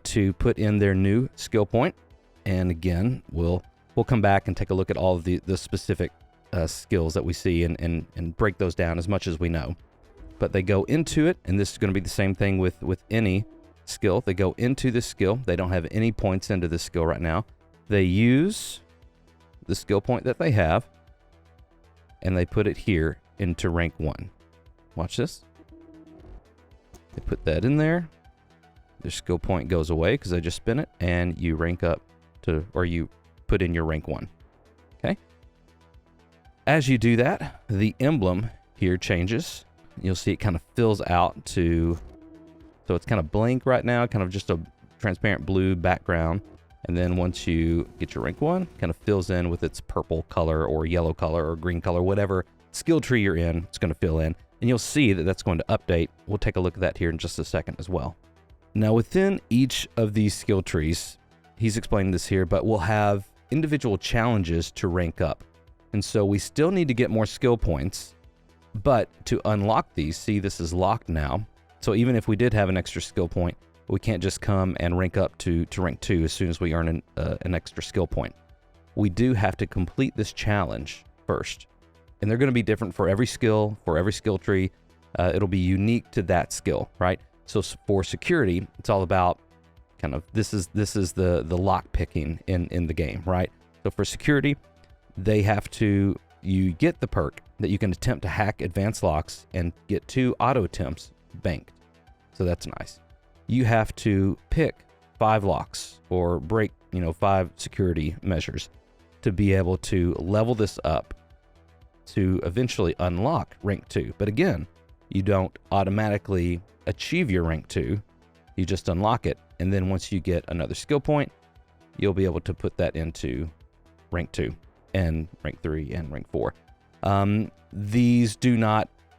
Speaker 1: to put in their new skill point. And again, we'll we'll come back and take a look at all of the specific skills that we see and break those down as much as we know. But they go into it, and this is going to be the same thing with any skill. They go into this skill. They don't have any points into this skill right now. They use the skill point that they have, and they put it here into rank 1. Watch this. They put that in there. Their skill point goes away because they just spin it, and you rank up to, or you put in your rank 1. Okay? As you do that, the emblem here changes. You'll see it kind of fills out to, so it's kind of blank right now, kind of just a transparent blue background. And then once you get your rank 1, kind of fills in with its purple color or yellow color or green color, whatever skill tree you're in, it's going to fill in. And you'll see that that's going to update. We'll take a look at that here in just a second as well. Now within each of these skill trees, he's explaining this here, but we'll have individual challenges to rank up. And so we still need to get more skill points, but to unlock these, see this is locked now. So even if we did have an extra skill point, we can't just come and rank up to rank 2 as soon as we earn an extra skill point. We do have to complete this challenge first. And they're going to be different for every skill tree. It'll be unique to that skill, right? So for security, it's all about kind of, this is the lock picking in the game, right? So for security, they have to, you get the perk that you can attempt to hack advanced locks and get 2 auto attempts banked. So that's nice. You have to pick 5 locks or break, 5 security measures to be able to level this up to eventually unlock rank 2. But again, you don't automatically achieve your rank 2. You just unlock it. And then once you get another skill point, you'll be able to put that into rank 2 and rank 3 and rank 4.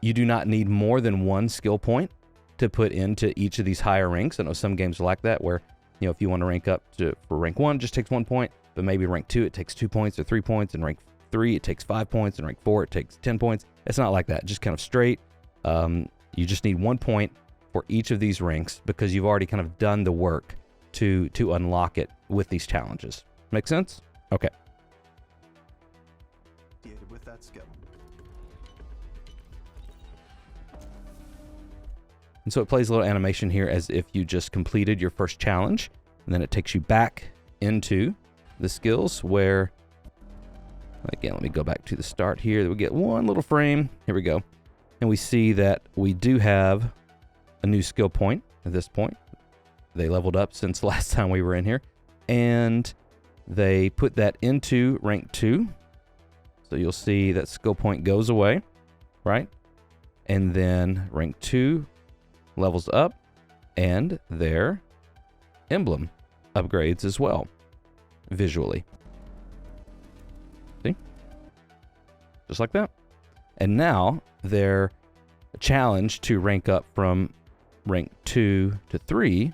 Speaker 1: You do not need more than 1 skill point to put into each of these higher ranks. I know some games are like that, where if you want to rank up for rank 1, it just takes 1 point, but maybe rank 2 it takes 2 points or 3 points, and rank 3 it takes 5 points, and rank 4 it takes 10 points. It's not like that. Just kind of straight. You just need 1 point for each of these ranks because you've already kind of done the work to unlock it with these challenges. Make sense? Okay.
Speaker 13: With that skill.
Speaker 1: And so it plays a little animation here as if you just completed your first challenge, and then it takes you back into the skills where, again, let me go back to the start here. We get one little frame. Here we go. And we see that we do have a new skill point at this point. They leveled up since the last time we were in here, and they put that into rank 2. So you'll see that skill point goes away, right? And then rank 2 levels up, and their emblem upgrades as well, visually. See? Just like that. And now their challenge to rank up from rank 2 to 3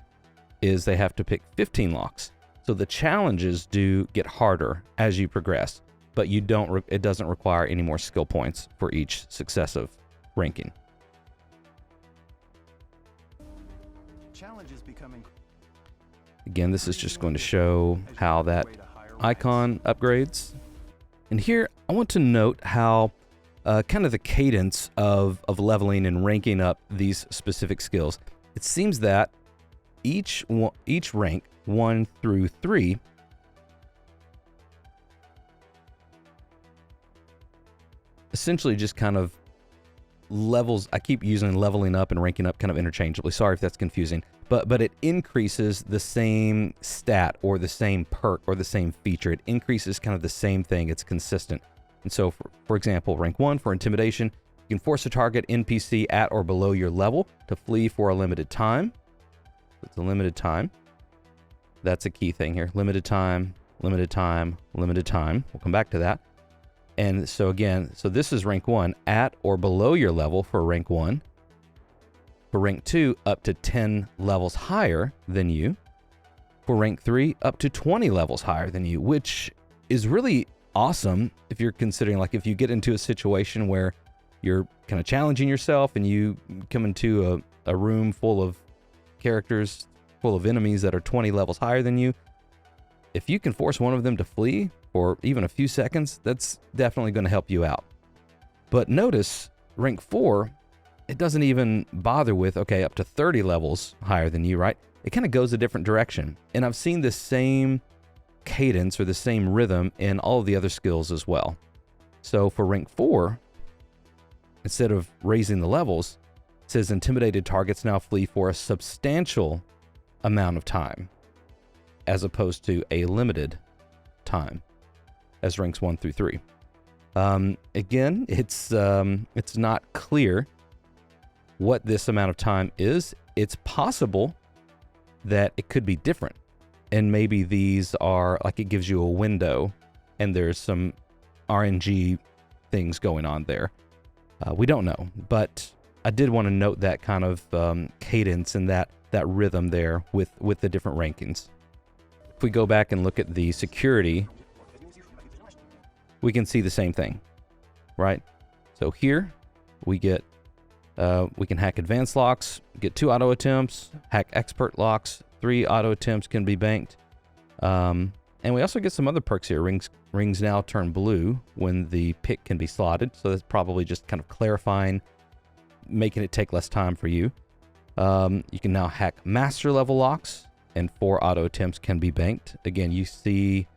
Speaker 1: is they have to pick 15 locks. So the challenges do get harder as you progress, but it doesn't require any more skill points for each successive ranking.
Speaker 13: Challenges becoming.
Speaker 1: Again, this is just going to show how that icon upgrades. And here, I want to note how kind of the cadence of leveling and ranking up these specific skills. It seems that each rank, 1 through 3, essentially just kind of levels. I keep using leveling up and ranking up kind of interchangeably. Sorry if that's confusing, but it increases the same stat or the same perk or the same feature. It increases kind of the same thing. It's consistent. And so, for example, rank 1 for intimidation, you can force a target NPC at or below your level to flee for a limited time. It's a limited time. That's a key thing here. Limited time, limited time, limited time. We'll come back to that. And so again, so this is rank 1, at or below your level for rank 1. For rank 2, up to 10 levels higher than you. For rank 3, up to 20 levels higher than you, which is really awesome if you're considering, like, if you get into a situation where you're kind of challenging yourself and you come into a room full of characters, full of enemies that are 20 levels higher than you. If you can force one of them to flee, for even a few seconds, that's definitely going to help you out. But notice rank 4, it doesn't even bother with, okay, up to 30 levels higher than you, right? It kind of goes a different direction. And I've seen the same cadence or the same rhythm in all of the other skills as well. So for rank 4, instead of raising the levels, it says intimidated targets now flee for a substantial amount of time, as opposed to a limited time, as ranks 1 through 3. Again, it's not clear what this amount of time is. It's possible that it could be different, and maybe these are like, it gives you a window and there's some RNG things going on there. We don't know, but I did want to note that kind of cadence and that rhythm there with the different rankings. If we go back and look at the security, we can see the same thing, right? So here we get, we can hack advanced locks, get 2 auto attempts, hack expert locks, 3 auto attempts can be banked. And we also get some other perks here. Rings now turn blue when the pick can be slotted. So that's probably just kind of clarifying, making it take less time for you. You can now hack master level locks, and 4 auto attempts can be banked. Again, you see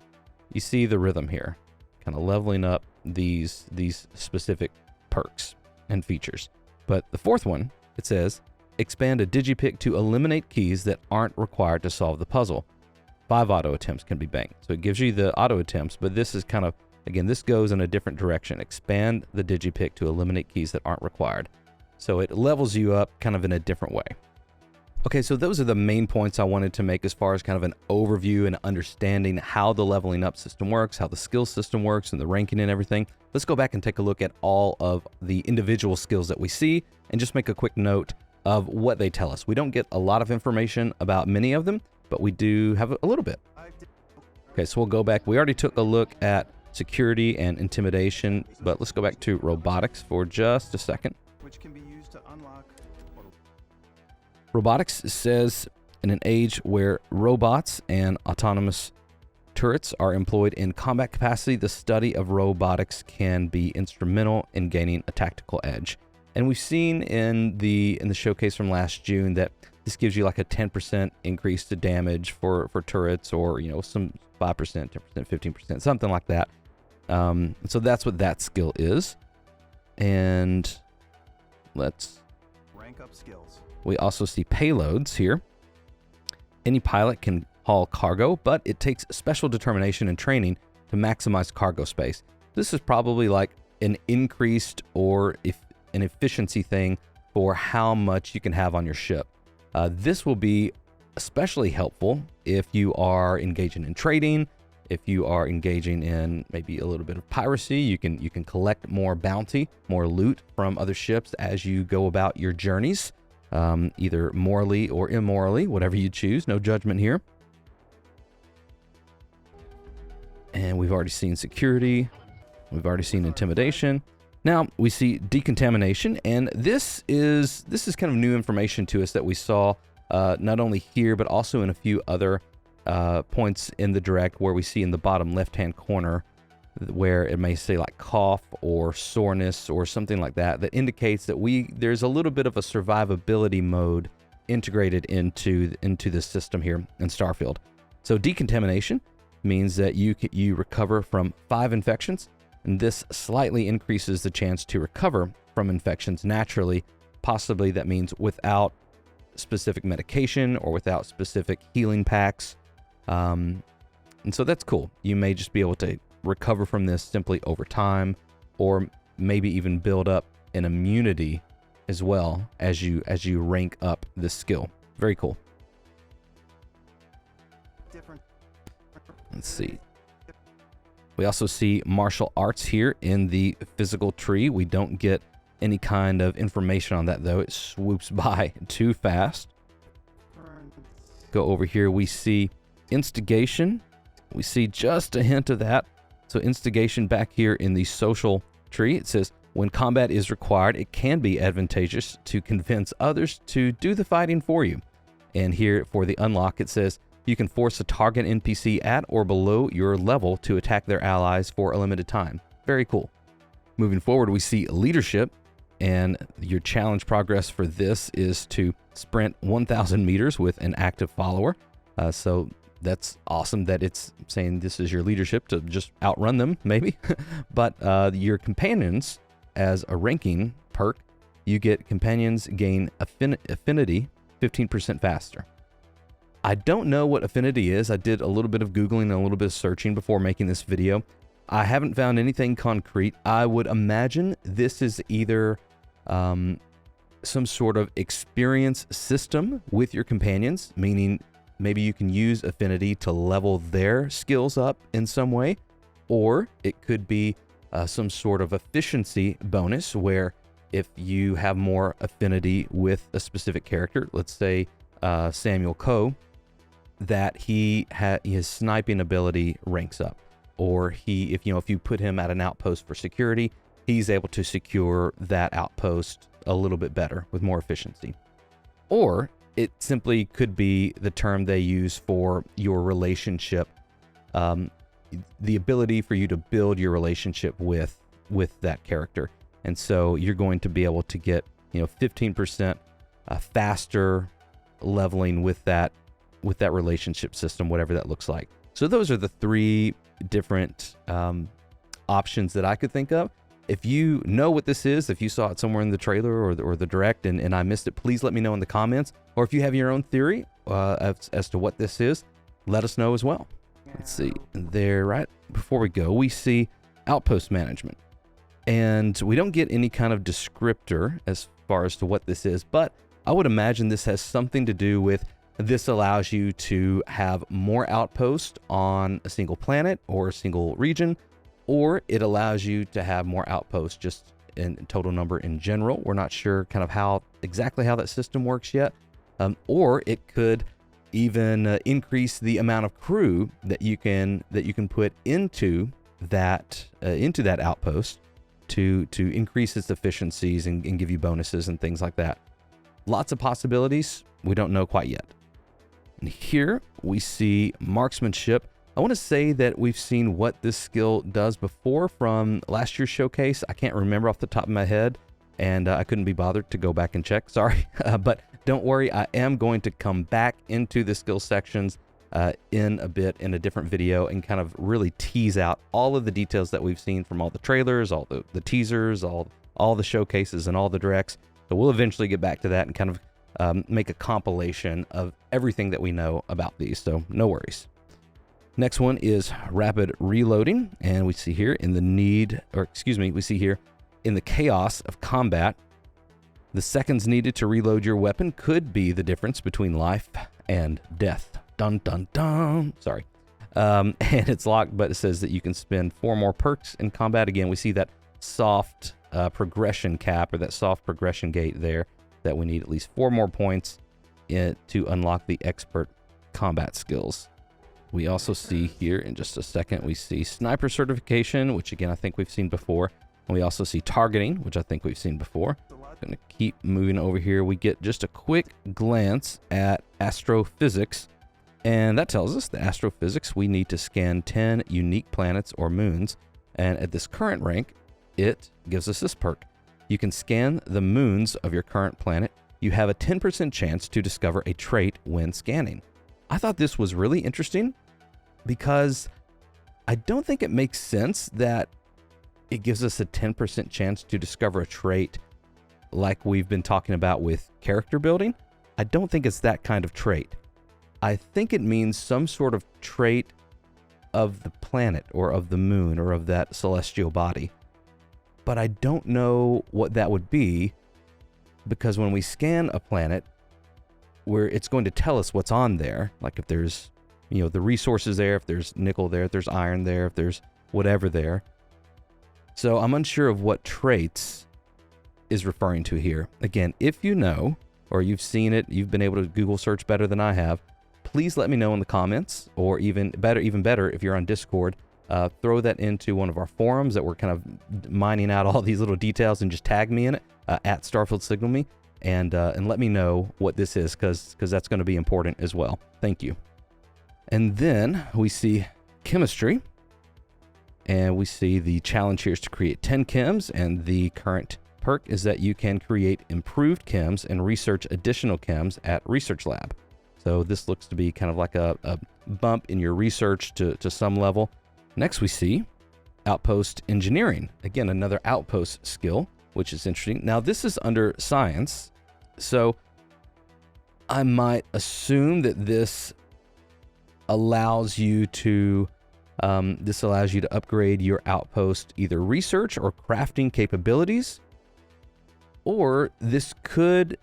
Speaker 1: the rhythm here, kind of leveling up these specific perks and features. But the 4th one, it says, expand a digipick to eliminate keys that aren't required to solve the puzzle. 5 auto attempts can be banked. So it gives you the auto attempts, but this is kind of, again, this goes in a different direction. Expand the digipick to eliminate keys that aren't required. So it levels you up kind of in a different way. Okay, so those are the main points I wanted to make as far as kind of an overview and understanding how the leveling up system works, how the skill system works, and the ranking and everything. Let's go back and take a look at all of the individual skills that we see and just make a quick note of what they tell us. We don't get a lot of information about many of them, but we do have a little bit. Okay, so we'll go back. We already took a look at security and intimidation, but let's go back to robotics for just a second.
Speaker 13: Which can be used to unlock.
Speaker 1: Robotics says, in an age where robots and autonomous turrets are employed in combat capacity, the study of robotics can be instrumental in gaining a tactical edge. And we've seen in the showcase from last June that this gives you like a 10% increase to damage for turrets, or some 5%, 10%, 15%, something like that. So that's what that skill is. And let's
Speaker 13: rank up skills.
Speaker 1: We also see payloads here. Any pilot can haul cargo, but it takes special determination and training to maximize cargo space. This is probably like an increased or an efficiency thing for how much you can have on your ship. This will be especially helpful if you are engaging in trading, if you are engaging in maybe a little bit of piracy. You can collect more bounty, more loot from other ships as you go about your journeys. Either morally or immorally, whatever you choose. No judgment here. And we've already seen security. We've already seen intimidation. Now we see decontamination, and this is kind of new information to us that we saw not only here but also in a few other points in the direct, where we see in the bottom left-hand corner where it may say like cough or soreness or something like that, that indicates that there's a little bit of a survivability mode integrated into the system here in Starfield. So decontamination means that you recover from 5 infections, and this slightly increases the chance to recover from infections naturally. Possibly that means without specific medication or without specific healing packs. And so that's cool. You may just be able to recover from this simply over time, or maybe even build up an immunity as well as you rank up this skill. Very cool. Let's see. We also see martial arts here in the physical tree. We don't get any kind of information on that though. It swoops by too fast. Go over here. We see instigation. We see just a hint of that. So instigation back here in the social tree, it says, when combat is required, it can be advantageous to convince others to do the fighting for you. And here for the unlock, it says, You can force a target NPC at or below your level to attack their allies for a limited time. Very cool. Moving forward, we see leadership, and your challenge progress for this is to sprint 1,000 meters with an active follower. So that's awesome that it's saying this is your leadership to just outrun them, maybe. But your companions, as a ranking perk, you get companions gain affinity 15% faster. I don't know what affinity is. I did a little bit of Googling and a little bit of searching before making this video. I haven't found anything concrete. I would imagine this is either some sort of experience system with your companions, meaning maybe you can use affinity to level their skills up in some way, or it could be some sort of efficiency bonus where if you have more affinity with a specific character, let's say Samuel Coe, that his sniping ability ranks up, or if you put him at an outpost for security, he's able to secure that outpost a little bit better with more efficiency. Or it simply could be the term they use for your relationship, the ability for you to build your relationship with that character. And so you're going to be able to get 15% faster leveling with that relationship system, whatever that looks like. So those are the three different options that I could think of. If you know what this is, if you saw it somewhere in the trailer or the direct and I missed it, please let me know in the comments. Or if you have your own theory as to what this is, let us know as well. Let's see. There, right before we go, we see Outpost management. And we don't get any kind of descriptor as far as to what this is, but I would imagine this has something to do with this allows you to have more outposts on a single planet or a single region, or it allows you to have more outposts just in total number in general. We're not sure kind of exactly how that system works yet. Or it could even increase the amount of crew that you can put into that outpost to increase its efficiencies and give you bonuses and things like that. Lots of possibilities. We don't know quite yet. And here we see marksmanship. I want to say that we've seen what this skill does before from last year's showcase. I can't remember off the top of my head, and I couldn't be bothered to go back and check. Sorry. But don't worry, I am going to come back into the skill sections in a bit in a different video and kind of really tease out all of the details that we've seen from all the trailers, all the teasers, all the showcases and all the directs. So we'll eventually get back to that and kind of make a compilation of everything that we know about these. So no worries. Next one is rapid reloading, and we see here in the chaos of combat, the seconds needed to reload your weapon could be the difference between life and death. Dun dun dun. Sorry. And it's locked, but it says that you can spend 4 more perks in combat. Again, we see that soft progression cap, or that soft progression gate there, that we need at least 4 more points to unlock the expert combat skills. We also see here in just a second, we see sniper certification, which again, I think we've seen before. And we also see targeting, which I think we've seen before. Going to keep moving over here. We get just a quick glance at astrophysics. And that tells us the astrophysics, we need to scan 10 unique planets or moons. And at this current rank, it gives us this perk. You can scan the moons of your current planet. You have a 10% chance to discover a trait when scanning. I thought this was really interesting because I don't think it makes sense that it gives us a 10% chance to discover a trait like we've been talking about with character building. I don't think it's that kind of trait. I think it means some sort of trait of the planet or of the moon or of that celestial body. But I don't know what that would be, because when we scan a planet, where it's going to tell us what's on there, like if there's, the resources there, if there's nickel there, if there's iron there, if there's whatever there. So I'm unsure of what traits is referring to here. Again, if you know, or you've seen it, you've been able to Google search better than I have, please let me know in the comments, or even better, if you're on Discord, throw that into one of our forums that we're kind of mining out all these little details, and just tag me in it at Starfield Signal Me, and let me know what this is, because that's going to be important as well. Thank you. And then we see chemistry, and we see the challenge here is to create 10 chems, and the current perk is that you can create improved chems and research additional chems at Research Lab. So this looks to be kind of like a bump in your research to some level. Next we see Outpost Engineering. Again, another Outpost skill, which is interesting. Now this is under Science, so I might assume that this allows you to upgrade your Outpost either research or crafting capabilities, or this could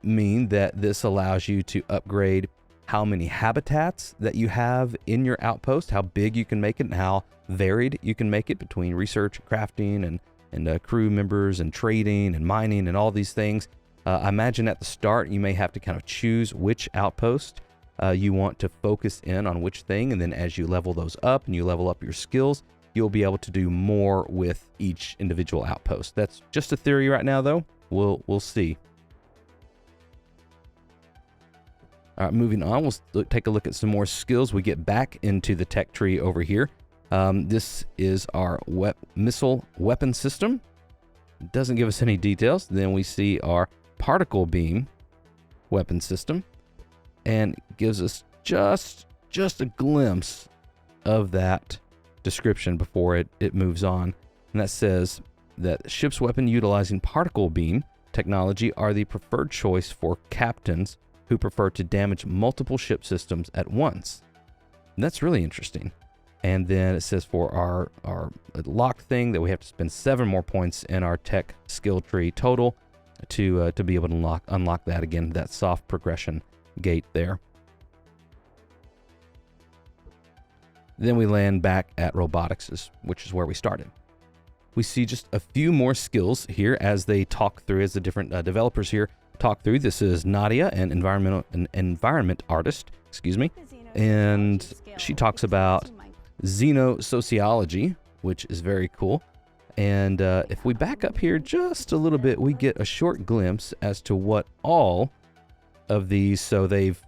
Speaker 1: mean that this allows you to upgrade how many habitats that you have in your outpost, how big you can make it, and how varied you can make it between research, crafting, and crew members, and trading, and mining, and all these things. I imagine at the start you may have to kind of choose which outpost you want to focus in on which thing, and then as you level those up and you level up your skills, you'll be able to do more with each individual outpost. That's just a theory right now, though. We'll see. All right, moving on, we'll take a look at some more skills. We get back into the tech tree over here. This is our missile weapon system. It doesn't give us any details. Then we see our particle beam weapon system, and gives us just a glimpse of that description before it moves on. And that says that ship's weapon utilizing particle beam technology are the preferred choice for captains who prefer to damage multiple ship systems at once. And that's really interesting. And then it says for our lock thing that we have to spend 7 more points in our tech skill tree total to be able to unlock that again, that soft progression gate there. Then we land back at robotics, which is where we started. We see just a few more skills here as they talk through, as the different developers here talk through. This is Nadia, an environment artist, and she talks about xenosociology, which is very cool. And if we back up here just a little bit, we get a short glimpse as to what all of these, so they've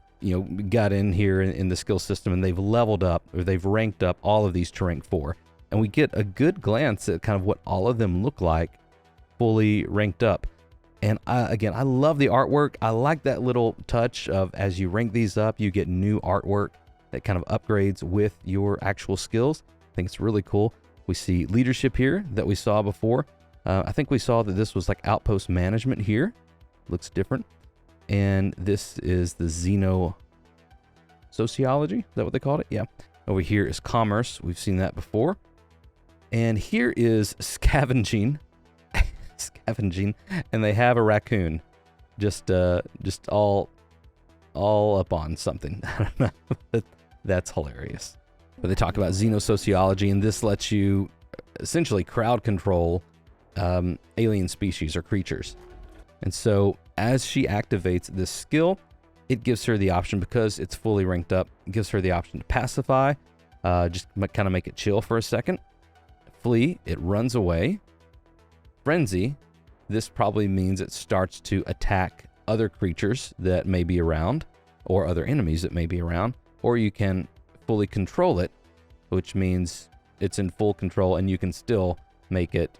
Speaker 1: got in here in the skill system, and they've leveled up, or they've ranked up all of these to rank 4. And we get a good glance at kind of what all of them look like fully ranked up. And again, I love the artwork. I like that little touch of, as you rank these up, you get new artwork that kind of upgrades with your actual skills. I think it's really cool. We see leadership here that we saw before. I think we saw that this was like outpost management here. Looks different. And this is the xenosociology. Is that what they called it? Yeah. Over here is commerce. We've seen that before. And here is scavenging. Scavenging. And they have a raccoon just all up on something. I don't know. That's hilarious. But they talk about xenosociology, and this lets you essentially crowd control alien species or creatures. And so as she activates this skill, it gives her the option, because it's fully ranked up, it gives her the option to pacify, just kind of make it chill for a second. Flee, it runs away. Frenzy, this probably means it starts to attack other creatures that may be around, or other enemies that may be around. Or you can fully control it, which means it's in full control, and you can still make it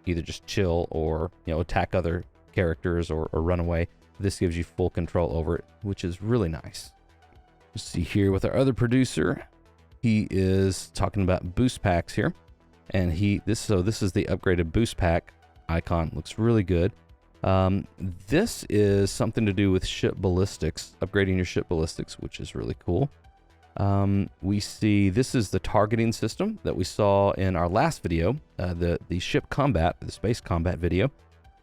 Speaker 1: either just chill or attack other characters or run away. This gives you full control over it, which is really nice. Let's see here with our other producer. He is talking about boost packs here, and this is the upgraded boost pack icon. Looks really good. This is something to do with ship ballistics, upgrading your ship ballistics, which is really cool. We see this is the targeting system that we saw in our last video, the ship combat, the space combat video.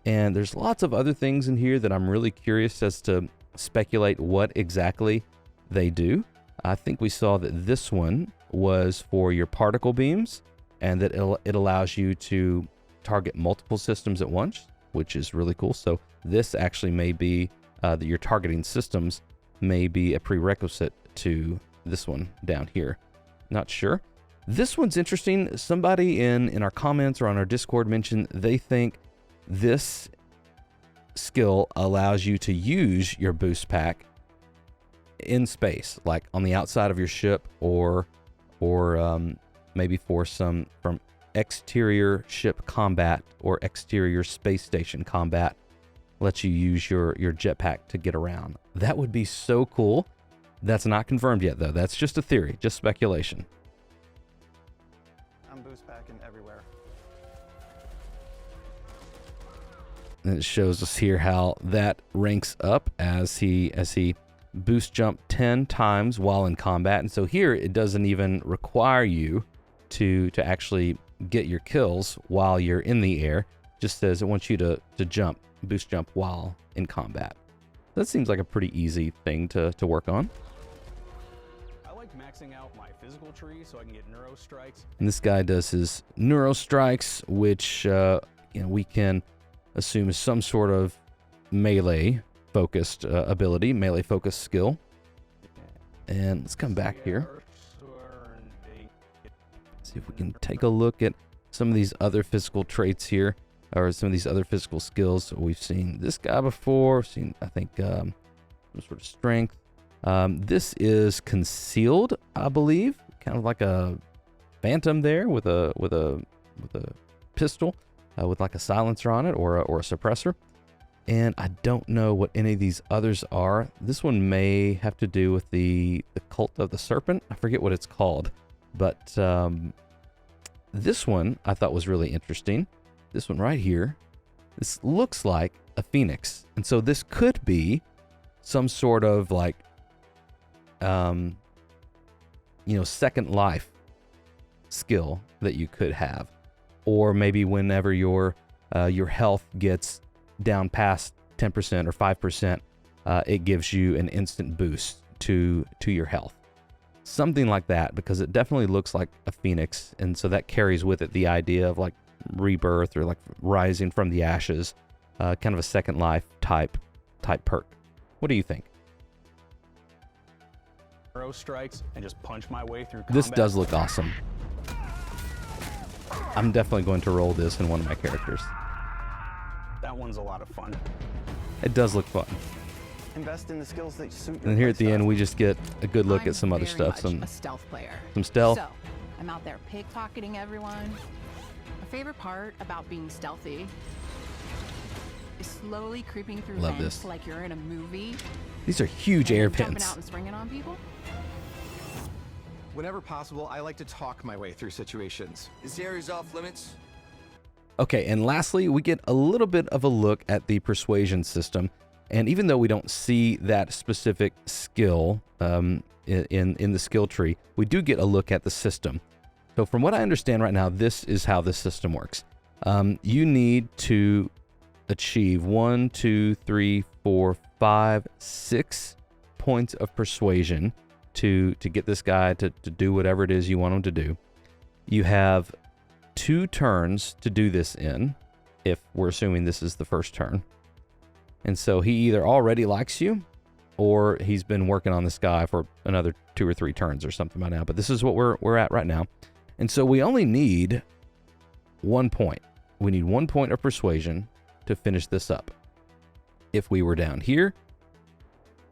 Speaker 1: And there's lots of other things in here that I'm really curious as to speculate what exactly they do. I think we saw that this one was for your particle beams, and that it allows you to target multiple systems at once, which is really cool. So this actually may be that your targeting systems may be a prerequisite to this one down here. Not sure. This one's interesting. Somebody in our comments or on our Discord mentioned they think this skill allows you to use your boost pack in space, like on the outside of your ship, or maybe for some from exterior ship combat or exterior space station combat, lets you use your jetpack to get around. That would be so cool. That's not confirmed yet, though. That's just a theory, just speculation.
Speaker 13: I'm boost packing everywhere.
Speaker 1: And it shows us here how that ranks up as he boost jump 10 times while in combat. And so here it doesn't even require you to actually get your kills while you're in the air. Just says it wants you to jump, boost jump while in combat. That seems like a pretty easy thing to work on.
Speaker 14: I like maxing out my physical tree so I can get neuro strikes.
Speaker 1: And this guy does his neuro strikes, which we can assume is some sort of melee focused ability, melee focused skill. And let's come back here. See if we can take a look at some of these other physical traits here, or some of these other physical skills. We've seen this guy before. We've seen, I think, some sort of strength. This is concealed, I believe, kind of like a phantom there with a pistol with like a silencer on it, or a suppressor. And I don't know what any of these others are. This one may have to do with the Cult of the Serpent. I forget what it's called, but this one I thought was really interesting. This one right here, this looks like a phoenix. And so this could be some sort of like, second life skill that you could have. Or maybe whenever your health gets down past 10% or 5%, it gives you an instant boost to your health. Something like that, because it definitely looks like a phoenix, and so that carries with it the idea of like rebirth or like rising from the ashes, kind of a second life type perk. What do you think?
Speaker 14: Neuro strikes and just punch my way through combat.
Speaker 1: This does look awesome. I'm definitely going to roll this in one of my characters.
Speaker 14: That one's a lot of fun.
Speaker 1: It does look fun.
Speaker 13: Invest in the skills that suit your
Speaker 1: And here at the
Speaker 13: playstyle.
Speaker 1: end, we just get a good look at some other stuff.
Speaker 15: I'm a stealth player.
Speaker 1: Some stealth.
Speaker 15: So, I'm out there pickpocketing everyone. My favorite part about being stealthy is slowly creeping through
Speaker 1: Love
Speaker 15: vents
Speaker 1: this.
Speaker 15: like you're in a movie.
Speaker 1: These are huge
Speaker 15: and
Speaker 1: air
Speaker 15: jumping
Speaker 1: pins.
Speaker 15: out and springing on people.
Speaker 11: Whenever possible, I like to talk my way through situations.
Speaker 7: This area's off limits.
Speaker 1: Okay, and lastly, we get a little bit of a look at the persuasion system. And even though we don't see that specific skill in the skill tree, we do get a look at the system. So from what I understand right now, this is how this system works. You need to achieve 1, 2, 3, 4, 5, 6 points of persuasion to get this guy to do whatever it is you want him to do. You have 2 turns to do this in, if we're assuming this is the first turn. And so he either already likes you, or he's been working on this guy for another 2 or 3 turns or something by now. But this is what we're at right now. And so we only need 1 point. We need 1 point of persuasion to finish this up. If we were down here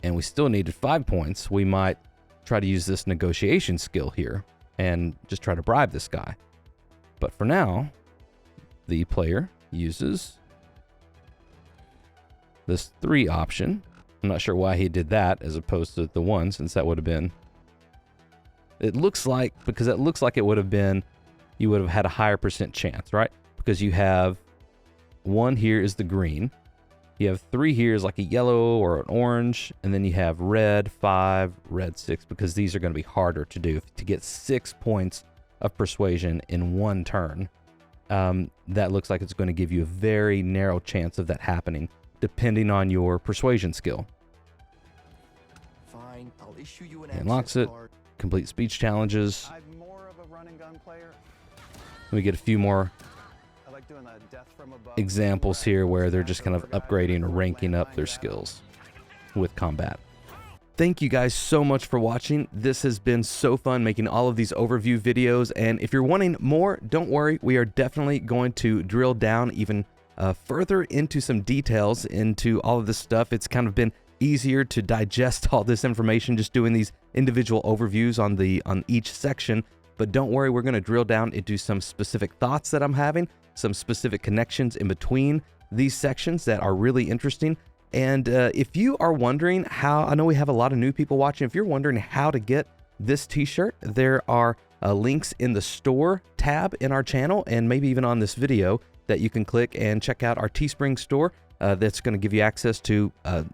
Speaker 1: and we still needed 5 points, we might try to use this negotiation skill here and just try to bribe this guy. But for now, the player uses this 3 option. I'm not sure why he did that as opposed to the 1, since that would have been, it looks like, because it looks like it would have been, you would have had a higher percent chance, right? Because you have 1 here is the green, you have 3 here is like a yellow or an orange, and then you have red 5, red 6, because these are going to be harder to do. To get 6 points of persuasion in 1 turn, that looks like it's going to give you a very narrow chance of that happening, depending on your persuasion skill.
Speaker 7: Fine, I'll issue you an
Speaker 1: Unlocks it. Complete speech challenges.
Speaker 13: I'm more of a run and gun player.
Speaker 1: We get a few more
Speaker 13: I like doing a death from above.
Speaker 1: examples here where they're just kind of upgrading or ranking up their skills with combat. Thank you guys so much for watching. This has been so fun making all of these overview videos. And if you're wanting more, don't worry. We are definitely going to drill down even further into some details into all of this stuff. It's kind of been easier to digest all this information just doing these individual overviews on each section. But don't worry, we're going to drill down into some specific thoughts that I'm having, some specific connections in between these sections that are really interesting. And if you are wondering how, I know we have a lot of new people watching, if you're wondering how to get this t-shirt, there are links in the store tab in our channel and maybe even on this video that you can click and check out our Teespring store. That's going to give you access to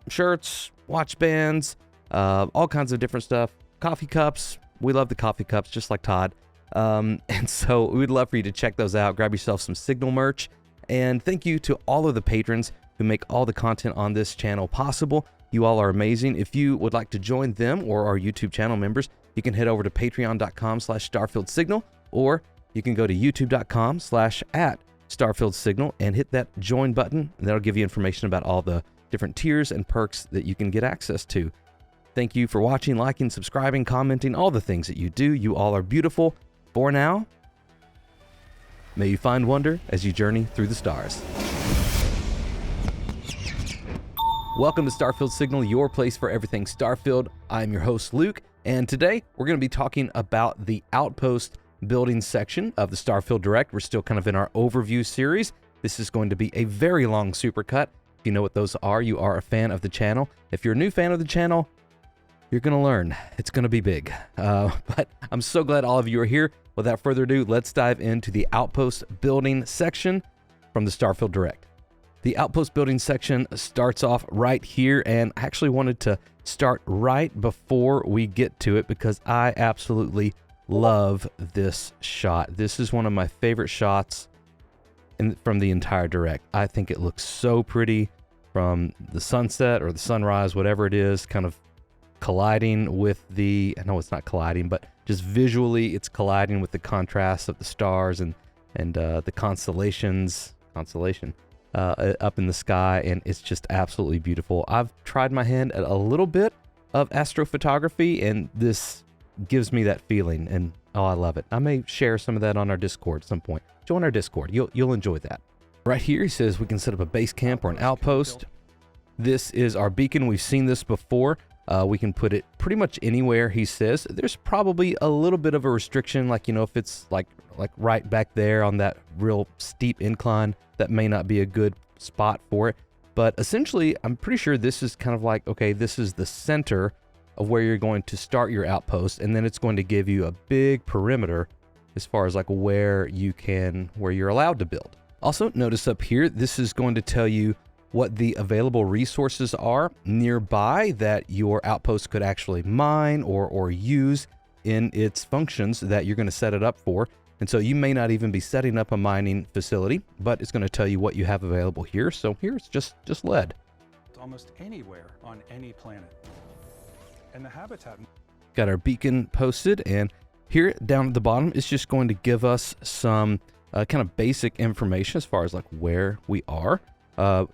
Speaker 1: shirts, watch bands, all kinds of different stuff, coffee cups. We love the coffee cups, just like Todd. And so we'd love for you to check those out. Grab yourself some Signal merch. And thank you to all of the patrons who make all the content on this channel possible. You all are amazing. If you would like to join them or our YouTube channel members, you can head over to patreon.com/StarfieldSignal, or you can go to youtube.com/@StarfieldSignal and hit that join button. And that'll give you information about all the different tiers and perks that you can get access to. Thank you for watching, liking, subscribing, commenting, all the things that you do. You all are beautiful. For now, may you find wonder as you journey through the stars. Welcome to Starfield Signal, your place for everything Starfield. I'm your host, Luke, and today we're going to be talking about the Outpost building section of the Starfield Direct. We're still kind of in our overview series. This is going to be a very long supercut. If you know what those are, you are a fan of the channel. If you're a new fan of the channel, you're going to learn. It's going to be big. But I'm so glad all of you are here. Without further ado, let's dive into the Outpost building section from the Starfield Direct. The Outpost building section starts off right here, and I actually wanted to start right before we get to it because I absolutely love this shot. This is one of my favorite shots from the entire Direct. I think it looks so pretty from the sunset or the sunrise, whatever it is, kind of colliding with the, I know it's not colliding, but just visually it's colliding with the contrast of the stars and the constellation up in the sky, and it's just absolutely beautiful. I've tried my hand at a little bit of astrophotography, and this gives me that feeling, and oh, I love it. I may share some of that on our Discord at some point. Join our Discord. You'll enjoy that. Right here, he says we can set up a base camp or an outpost. This is our beacon. We've seen this before. We can put it pretty much anywhere, he says. There's probably a little bit of a restriction, like, you know, if it's like right back there on that real steep incline, that may not be a good spot for it. But essentially, I'm pretty sure this is kind of like, okay, this is the center of where you're going to start your outpost, and then it's going to give you a big perimeter as far as like where you're allowed to build. Also, notice up here, this is going to tell you what the available resources are nearby that your outpost could actually mine or use in its functions that you're going to set it up for. And so you may not even be setting up a mining facility, but it's going to tell you what you have available here. So here it's just lead.
Speaker 12: Almost anywhere on any planet. And the habitat.
Speaker 1: Got our beacon posted, and here down at the bottom it's just going to give us some kind of basic information as far as like where we are.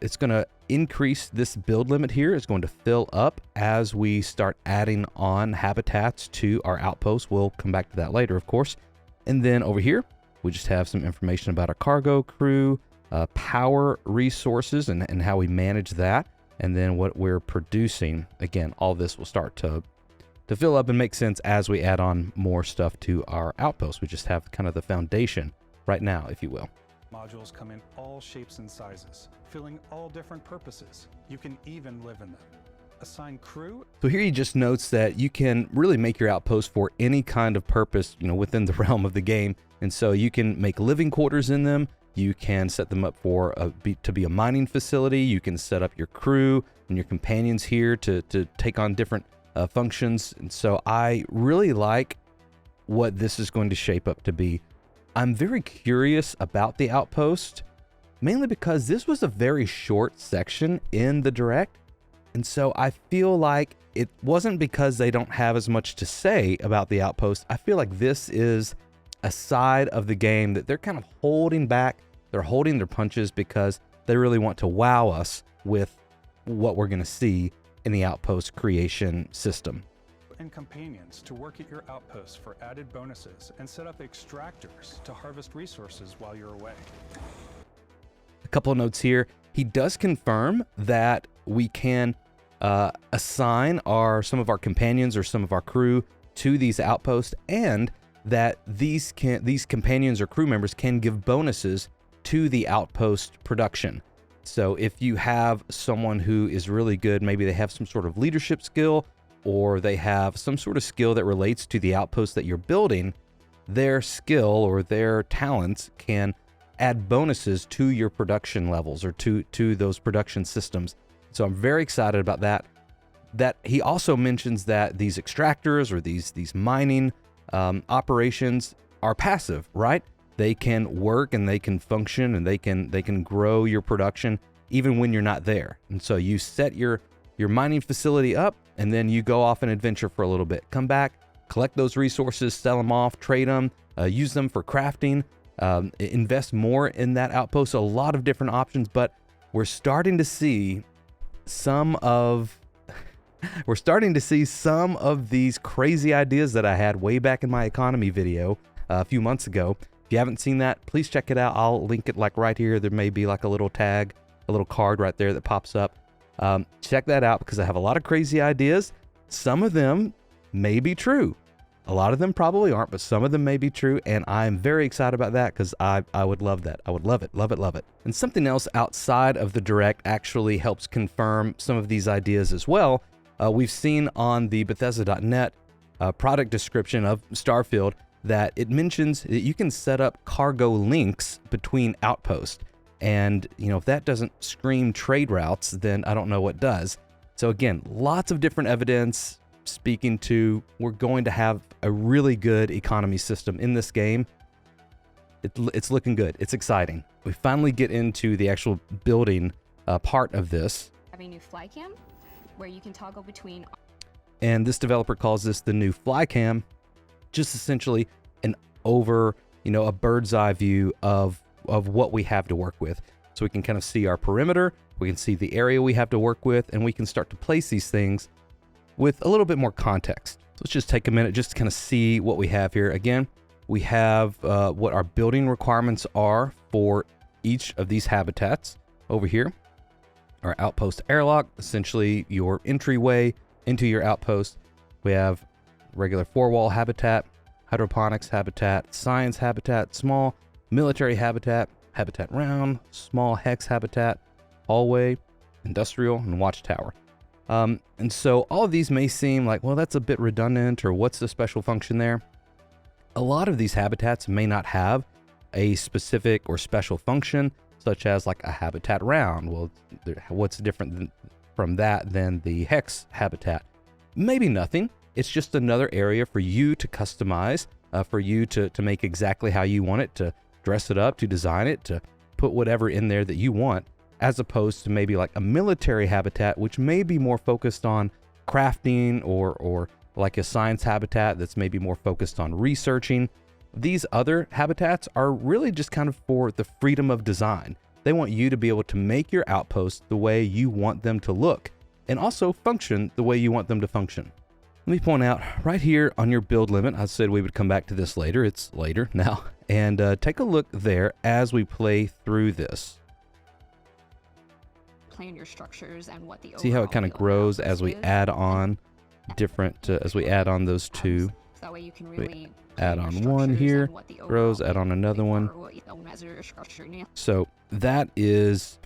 Speaker 1: It's going to increase this build limit here. It's going to fill up as we start adding on habitats to our outpost. We'll come back to that later, of course. And then over here, we just have some information about our cargo crew, power resources and how we manage that, and then what we're producing. Again, all this will start to fill up and make sense as we add on more stuff to our outpost. We just have kind of the foundation right now, if you will.
Speaker 12: Modules come in all shapes and sizes, filling all different purposes. You can even live in them. Assign crew.
Speaker 1: So here he just notes that you can really make your outpost for any kind of purpose, you know, within the realm of the game. And so you can make living quarters in them. You can set them up for to be a mining facility. You can set up your crew and your companions here to take on different functions. And so I really like what this is going to shape up to be. I'm very curious about the outpost, mainly because this was a very short section in the Direct. And so I feel like it wasn't because they don't have as much to say about the outpost. I feel like this is a side of the game that they're kind of holding back. They're holding their punches because they really want to wow us with what we're going to see in the outpost creation system.
Speaker 12: And companions to work at your outpost for added bonuses and set up extractors to harvest resources while you're away.
Speaker 1: A couple of notes here. He does confirm that we can assign some of our companions or some of our crew to these outposts, and that these companions or crew members can give bonuses to the outpost production. So if you have someone who is really good, maybe they have some sort of leadership skill, or they have some sort of skill that relates to the outpost that you're building, their skill or their talents can add bonuses to your production levels or to those production systems. So I'm very excited about that. That he also mentions that these extractors or these mining operations are passive, right? They can work and they can function and they can grow your production even when you're not there. And so you set your mining facility up, and then you go off an adventure for a little bit. Come back, collect those resources, sell them off, trade them, use them for crafting, invest more in that outpost. So a lot of different options, but we're starting to see some of these crazy ideas that I had way back in my economy video a few months ago. If you haven't seen that, please check it out. I'll link it like right here. There may be like a little tag, a little card right there that pops up. Check that out because I have a lot of crazy ideas. Some of them may be true. A lot of them probably aren't, but some of them may be true, and I'm very excited about that because I would love that. I would love it, love it, love it. And something else outside of the Direct actually helps confirm some of these ideas as well. We've seen on the Bethesda.net product description of Starfield that it mentions that you can set up cargo links between outposts. And, if that doesn't scream trade routes, then I don't know what does. So again, lots of different evidence speaking to we're going to have a really good economy system in this game. It's looking good. It's exciting. We finally get into the actual building part of this.
Speaker 4: Have a new fly cam where you can toggle between.
Speaker 1: And this developer calls this the new fly cam, just essentially a bird's eye view of what we have to work with. So we can kind of see our perimeter, we can see the area we have to work with, and we can start to place these things with a little bit more context. So let's just take a minute just to kind of see what we have here. Again, we have what our building requirements are for each of these habitats over here. Our outpost airlock, essentially your entryway into your outpost. We have regular 4-wall habitat, hydroponics habitat, science habitat, small military habitat, habitat round, small hex habitat, hallway, industrial, and watchtower. And so all of these may seem like, well, that's a bit redundant, or what's the special function there? A lot of these habitats may not have a specific or special function, such as like a habitat round. Well, what's different from that than the hex habitat? Maybe nothing. It's just another area for you to customize, for you to make exactly how you want it, to dress it up, to design it, to put whatever in there that you want, as opposed to maybe like a military habitat, which may be more focused on crafting, or like a science habitat that's maybe more focused on researching. These other habitats are really just kind of for the freedom of design. They want you to be able to make your outposts the way you want them to look, and also function the way you want them to function. Let me point out right here on your build limit, I said we would come back to this later. It's later now. And take a look there as we play through this.
Speaker 4: Plan your structures and what the
Speaker 1: See how it kind of grows as we add on different, as we add on those two.
Speaker 4: That way you can really
Speaker 1: add on one here, grows, add on another one. So that is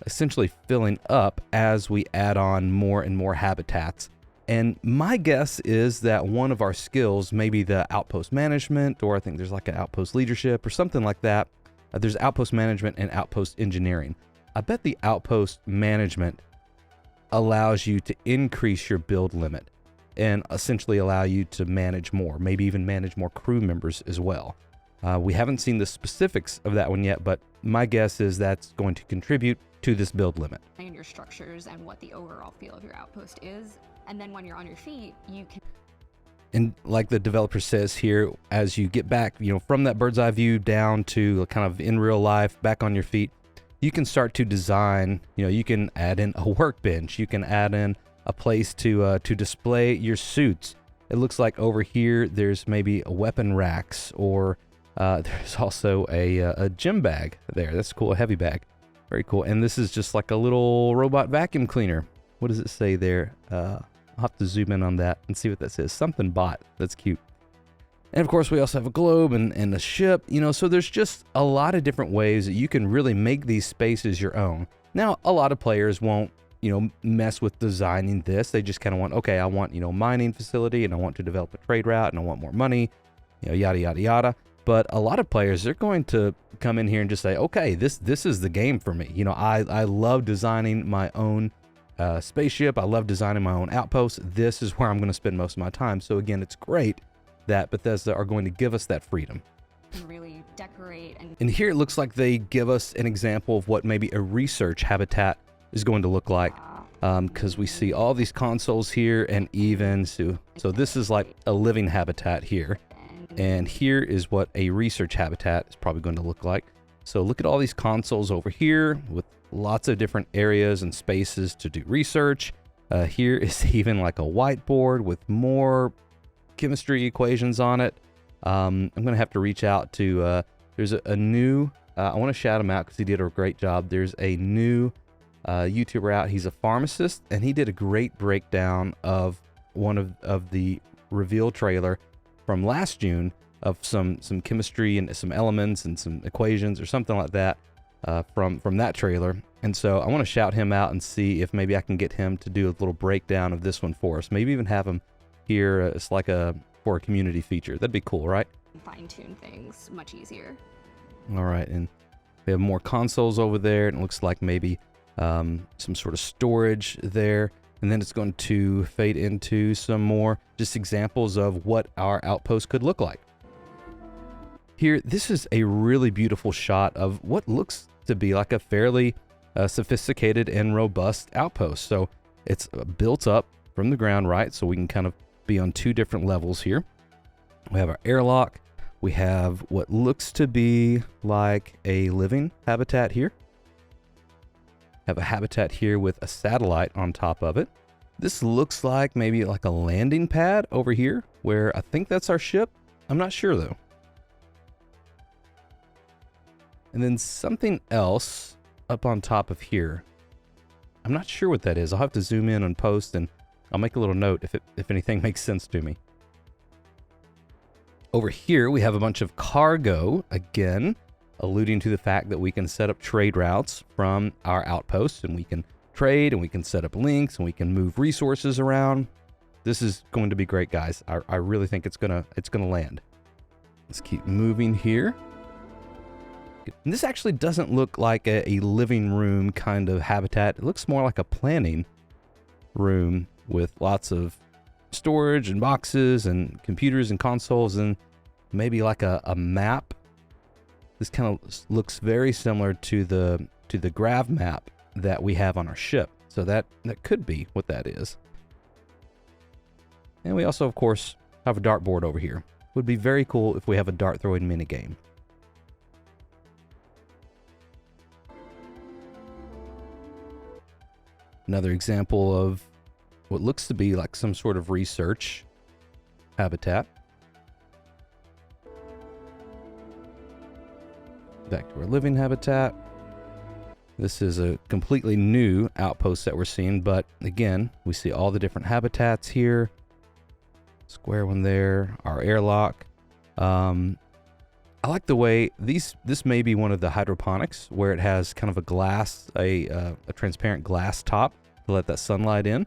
Speaker 1: essentially filling up as we add on more and more habitats. And my guess is that one of our skills, maybe the outpost management, or I think there's like an outpost leadership or something like that. There's outpost management and outpost engineering. I bet the outpost management allows you to increase your build limit and essentially allow you to manage more, maybe even manage more crew members as well. We haven't seen the specifics of that one yet, but my guess is that's going to contribute to this build limit.
Speaker 4: Plan your structures and what the overall feel of your outpost is. And then when you're on your feet, you can.
Speaker 1: And like the developer says here, as you get back, from that bird's eye view down to kind of in real life, back on your feet, you can start to design, you can add in a workbench, you can add in a place to display your suits. It looks like over here, there's maybe a weapon racks, or there's also a gym bag there. That's cool, a heavy bag. Very cool. And this is just like a little robot vacuum cleaner. What does it say there? I'll have to zoom in on that and see what that says. Something bot. That's cute. And of course, we also have a globe and a ship, you know, so there's just a lot of different ways that you can really make these spaces your own. Now, a lot of players won't, you know, mess with designing this. They just kind of want, okay, I want, you know, mining facility, and I want to develop a trade route, and I want more money, you know, yada, yada, yada. But a lot of players, they're going to come in here and just say, okay, this is the game for me. You know, I love designing my own spaceship. I love designing my own outpost. This is where I'm going to spend most of my time. So again, it's great that Bethesda are going to give us that freedom.
Speaker 4: Really decorate
Speaker 1: And here it looks like they give us an example of what maybe a research habitat is going to look like, because we see all these consoles here, and even so this is like a living habitat here, and here is what a research habitat is probably going to look like. So look at all these consoles over here with lots of different areas and spaces to do research. Here is even like a whiteboard with more chemistry equations on it. I'm gonna have to reach out to there's a new I want to shout him out because he did a great job. There's a new YouTuber out. He's a pharmacist, and he did a great breakdown of one of the reveal trailer from last June of some chemistry and some elements and some equations or something like that from that trailer. And so I want to shout him out and see if maybe I can get him to do a little breakdown of this one for us. Maybe even have him here. It's like for a community feature. That'd be cool, right?
Speaker 4: fine-tune things much easier.
Speaker 1: All right, and we have more consoles over there, and it looks like maybe some sort of storage there. And then it's going to fade into some more just examples of what our outpost could look like. Here, this is a really beautiful shot of what looks to be like a fairly sophisticated and robust outpost. So it's built up from the ground, right? So we can kind of be on two different levels here. We have our airlock. We have what looks to be like a living habitat here. Have a habitat here with a satellite on top of it. This looks like maybe like a landing pad over here where I think that's our ship. I'm not sure though. And then something else up on top of here. I'm not sure what that is. I'll have to zoom in and post, and I'll make a little note if anything makes sense to me. Over here, we have a bunch of cargo, again, alluding to the fact that we can set up trade routes from our outposts, and we can trade, and we can set up links, and we can move resources around. This is going to be great, guys. I really think it's gonna land. Let's keep moving here. And this actually doesn't look like a living room kind of habitat. It looks more like a planning room with lots of storage and boxes and computers and consoles and maybe like a map. This kind of looks very similar to the grav map that we have on our ship. So that could be what that is. And we also, of course, have a dartboard over here. Would be very cool if we have a dart throwing minigame. Another example of what looks to be like some sort of research habitat. Back to our living habitat. This is a completely new outpost that we're seeing, but again, we see all the different habitats here. Square one there, our airlock. I like the way this may be one of the hydroponics where it has kind of a glass, a transparent glass top to let that sunlight in.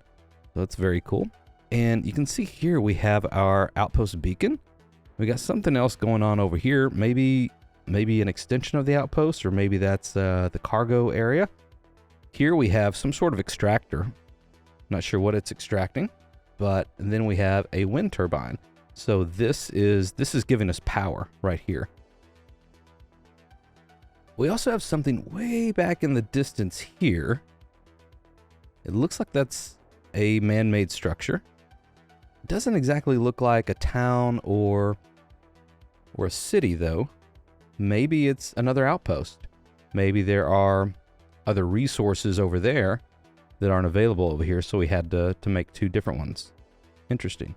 Speaker 1: So that's very cool. And you can see here we have our outpost beacon. We got something else going on over here. Maybe an extension of the outpost, or maybe that's the cargo area. Here we have some sort of extractor. Not sure what it's extracting, but then we have a wind turbine. So this is giving us power right here. We also have something way back in the distance here. It looks like that's a man-made structure. It doesn't exactly look like a town or a city though. Maybe it's another outpost. Maybe there are other resources over there that aren't available over here, so we had to make two different ones. Interesting.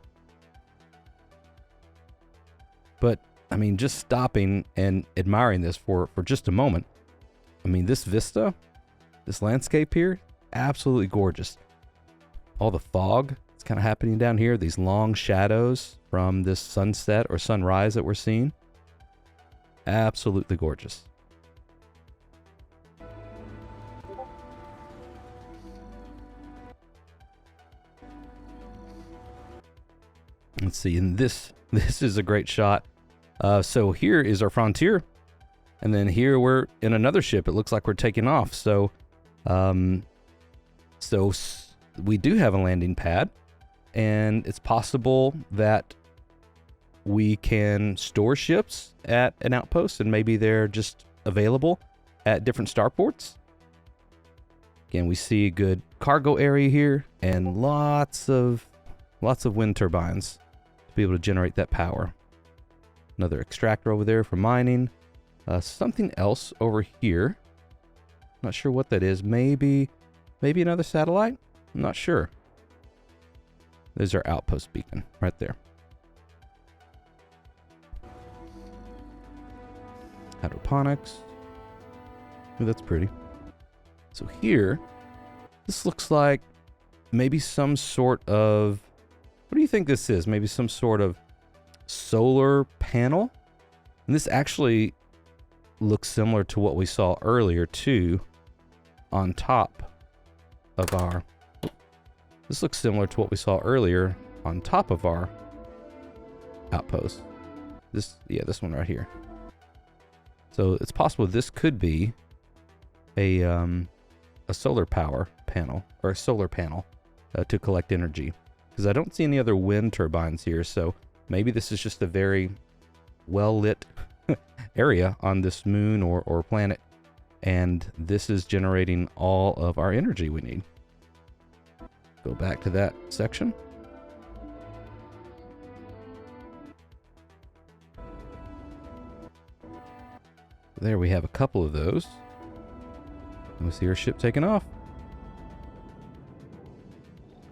Speaker 1: But I mean, just stopping and admiring this for just a moment. I mean, this vista, this landscape here, absolutely gorgeous. all the fog that's kind of happening down here, these long shadows from this sunset or sunrise that we're seeing. Absolutely gorgeous. Let's see, and this is a great shot. So here is our frontier, and then here we're in another ship. It looks like we're taking off. So, we do have a landing pad, and it's possible that we can store ships at an outpost, and maybe they're just available at different starports. Again, we see a good cargo area here, and lots of wind turbines to be able to generate that power. Another extractor over there for mining. Something else over here. Not sure what that is. Maybe another satellite? I'm not sure. There's our outpost beacon right there. Hydroponics. Ooh, that's pretty. So here, this looks like maybe some sort of... What do you think this is? Maybe some sort of solar panel? And this actually looks similar to what we saw earlier too, on top of our... This looks similar to what we saw earlier on top of our outpost. This one right here. So it's possible this could be a solar power panel, or a solar panel to collect energy. Because I don't see any other wind turbines here, so maybe this is just a very well-lit area on this moon or planet, and this is generating all of our energy we need. Go back to that section. There we have a couple of those. And we see our ship taking off.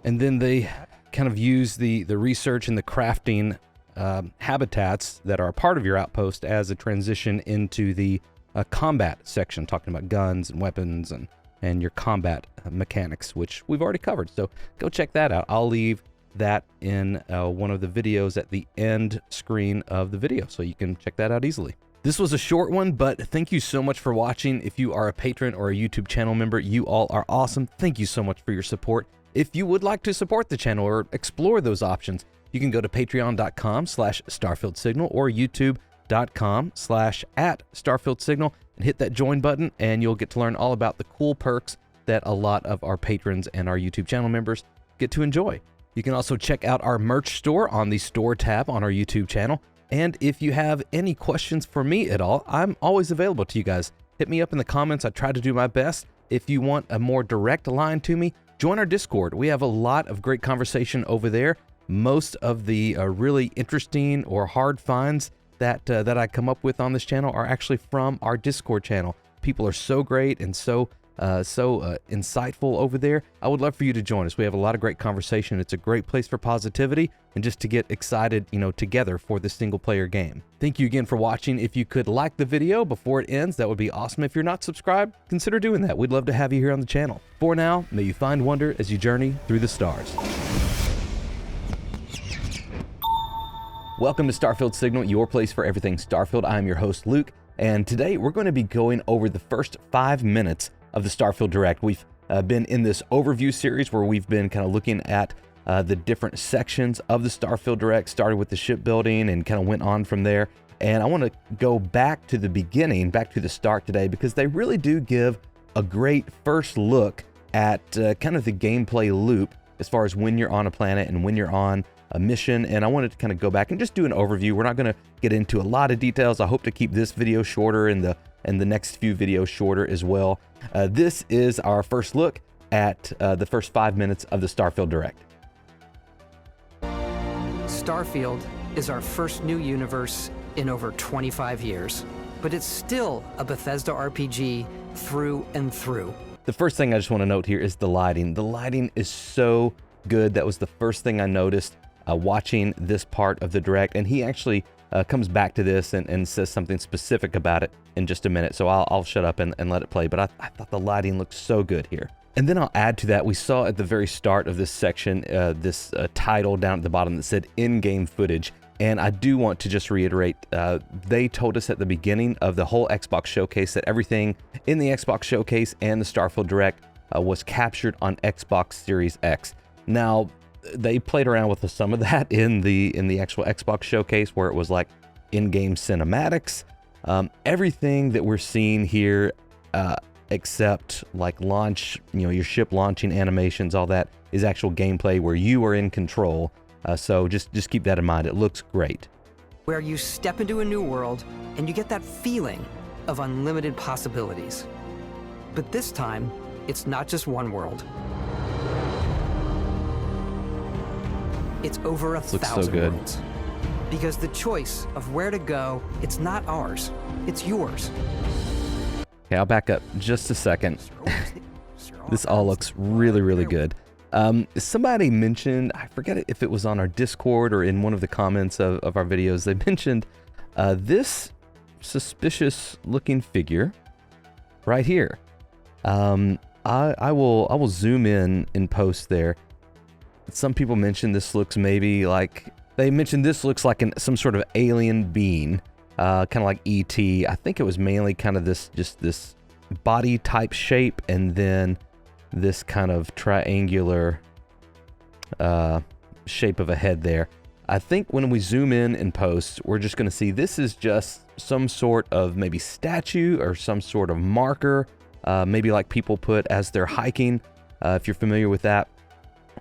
Speaker 1: And then they kind of use the research and the crafting habitats that are a part of your outpost as a transition into the combat section, talking about guns and weapons and your combat mechanics, which we've already covered. So go check that out. I'll leave that in one of the videos at the end screen of the video, so you can check that out easily. This was a short one, but thank you so much for watching. If you are a patron or a YouTube channel member, you all are awesome. Thank you so much for your support. If you would like to support the channel or explore those options, you can go to patreon.com/Starfield Signal or youtube.com/@Starfield Signal and hit that join button, and you'll get to learn all about the cool perks that a lot of our patrons and our YouTube channel members get to enjoy. You can also check out our merch store on the store tab on our YouTube channel. And if you have any questions for me at all, I'm always available to you guys. Hit me up in the comments. I try to do my best. If you want a more direct line to me, join our Discord. We have a lot of great conversation over there. Most of the really interesting or hard finds that I come up with on this channel are actually from our Discord channel. People are so great and so insightful over there. I would love for you to join us. We have a lot of great conversation. It's a great place for positivity and just to get excited, together for the single player game. Thank you again for watching. If you could like the video before it ends, that would be awesome. If you're not subscribed, consider doing that. We'd love to have you here on the channel. For now, may you find wonder as you journey through the stars. Welcome to Starfield Signal, your place for everything Starfield. I'm your host, Luke, and today we're going to be going over the first 5 minutes of the Starfield Direct. We've been in this overview series where we've been kind of looking at the different sections of the Starfield Direct, started with the shipbuilding and kind of went on from there. And I want to go back to the beginning, back to the start today, because they really do give a great first look at kind of the gameplay loop as far as when you're on a planet and when you're on a mission. And I wanted to kind of go back and just do an overview. We're not going to get into a lot of details. I hope to keep this video shorter and the next few videos shorter as well. This is our first look at the first 5 minutes of the Starfield Direct.
Speaker 19: Starfield is our first new universe in over 25 years, but it's still a Bethesda RPG through and through.
Speaker 1: The first thing I just want to note here is the lighting. The lighting is so good. That was the first thing I noticed watching this part of the Direct, and he actually comes back to this and says something specific about it in just a minute, so I'll shut up and let it play, but I thought the lighting looked so good here. And then I'll add to that, we saw at the very start of this section, this title down at the bottom that said in-game footage. And I do want to just reiterate, they told us at the beginning of the whole Xbox Showcase that everything in the Xbox Showcase and the Starfield Direct was captured on Xbox Series X. Now, they played around with some of that in the actual Xbox Showcase, where it was like in-game cinematics. Everything that we're seeing here, except like launch, your ship launching animations, all that is actual gameplay where you are in control. So just keep that in mind. It looks great.
Speaker 19: Where you step into a new world and you get that feeling of unlimited possibilities. But this time, it's not just one world. It's over 1,000 worlds. Because the choice of where to go, it's not ours, it's yours.
Speaker 1: Okay, I'll back up just a second. This all looks really, really good. Somebody mentioned, I forget if it was on our Discord or in one of the comments of our videos, they mentioned this suspicious looking figure right here. I will zoom in post there. Some people mentioned this looks maybe like, they mentioned this looks like some sort of alien being, kind of like E.T. I think it was mainly kind of this body type shape, and then this kind of triangular shape of a head there. I think when we zoom in post, we're just going to see this is just some sort of maybe statue or some sort of marker, maybe like people put as they're hiking, if you're familiar with that.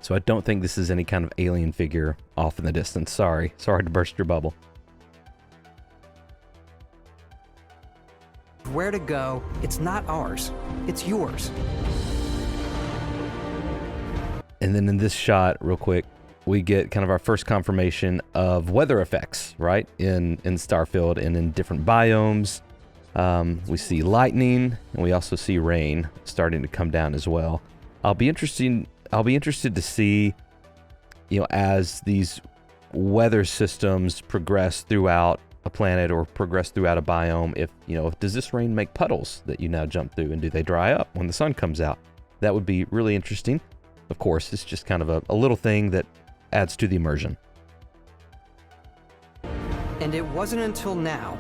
Speaker 1: So I don't think this is any kind of alien figure off in the distance. Sorry to burst your bubble.
Speaker 19: Where to go, it's not ours, it's yours.
Speaker 1: And then in this shot, real quick, we get kind of our first confirmation of weather effects, right? In Starfield and in different biomes. We see lightning, and we also see rain starting to come down as well. I'll be interested to see, as these weather systems progress throughout a planet or progress throughout a biome, if, does this rain make puddles that you now jump through, and do they dry up when the sun comes out? That would be really interesting. Of course, it's just kind of a little thing that adds to the immersion.
Speaker 19: And it wasn't until now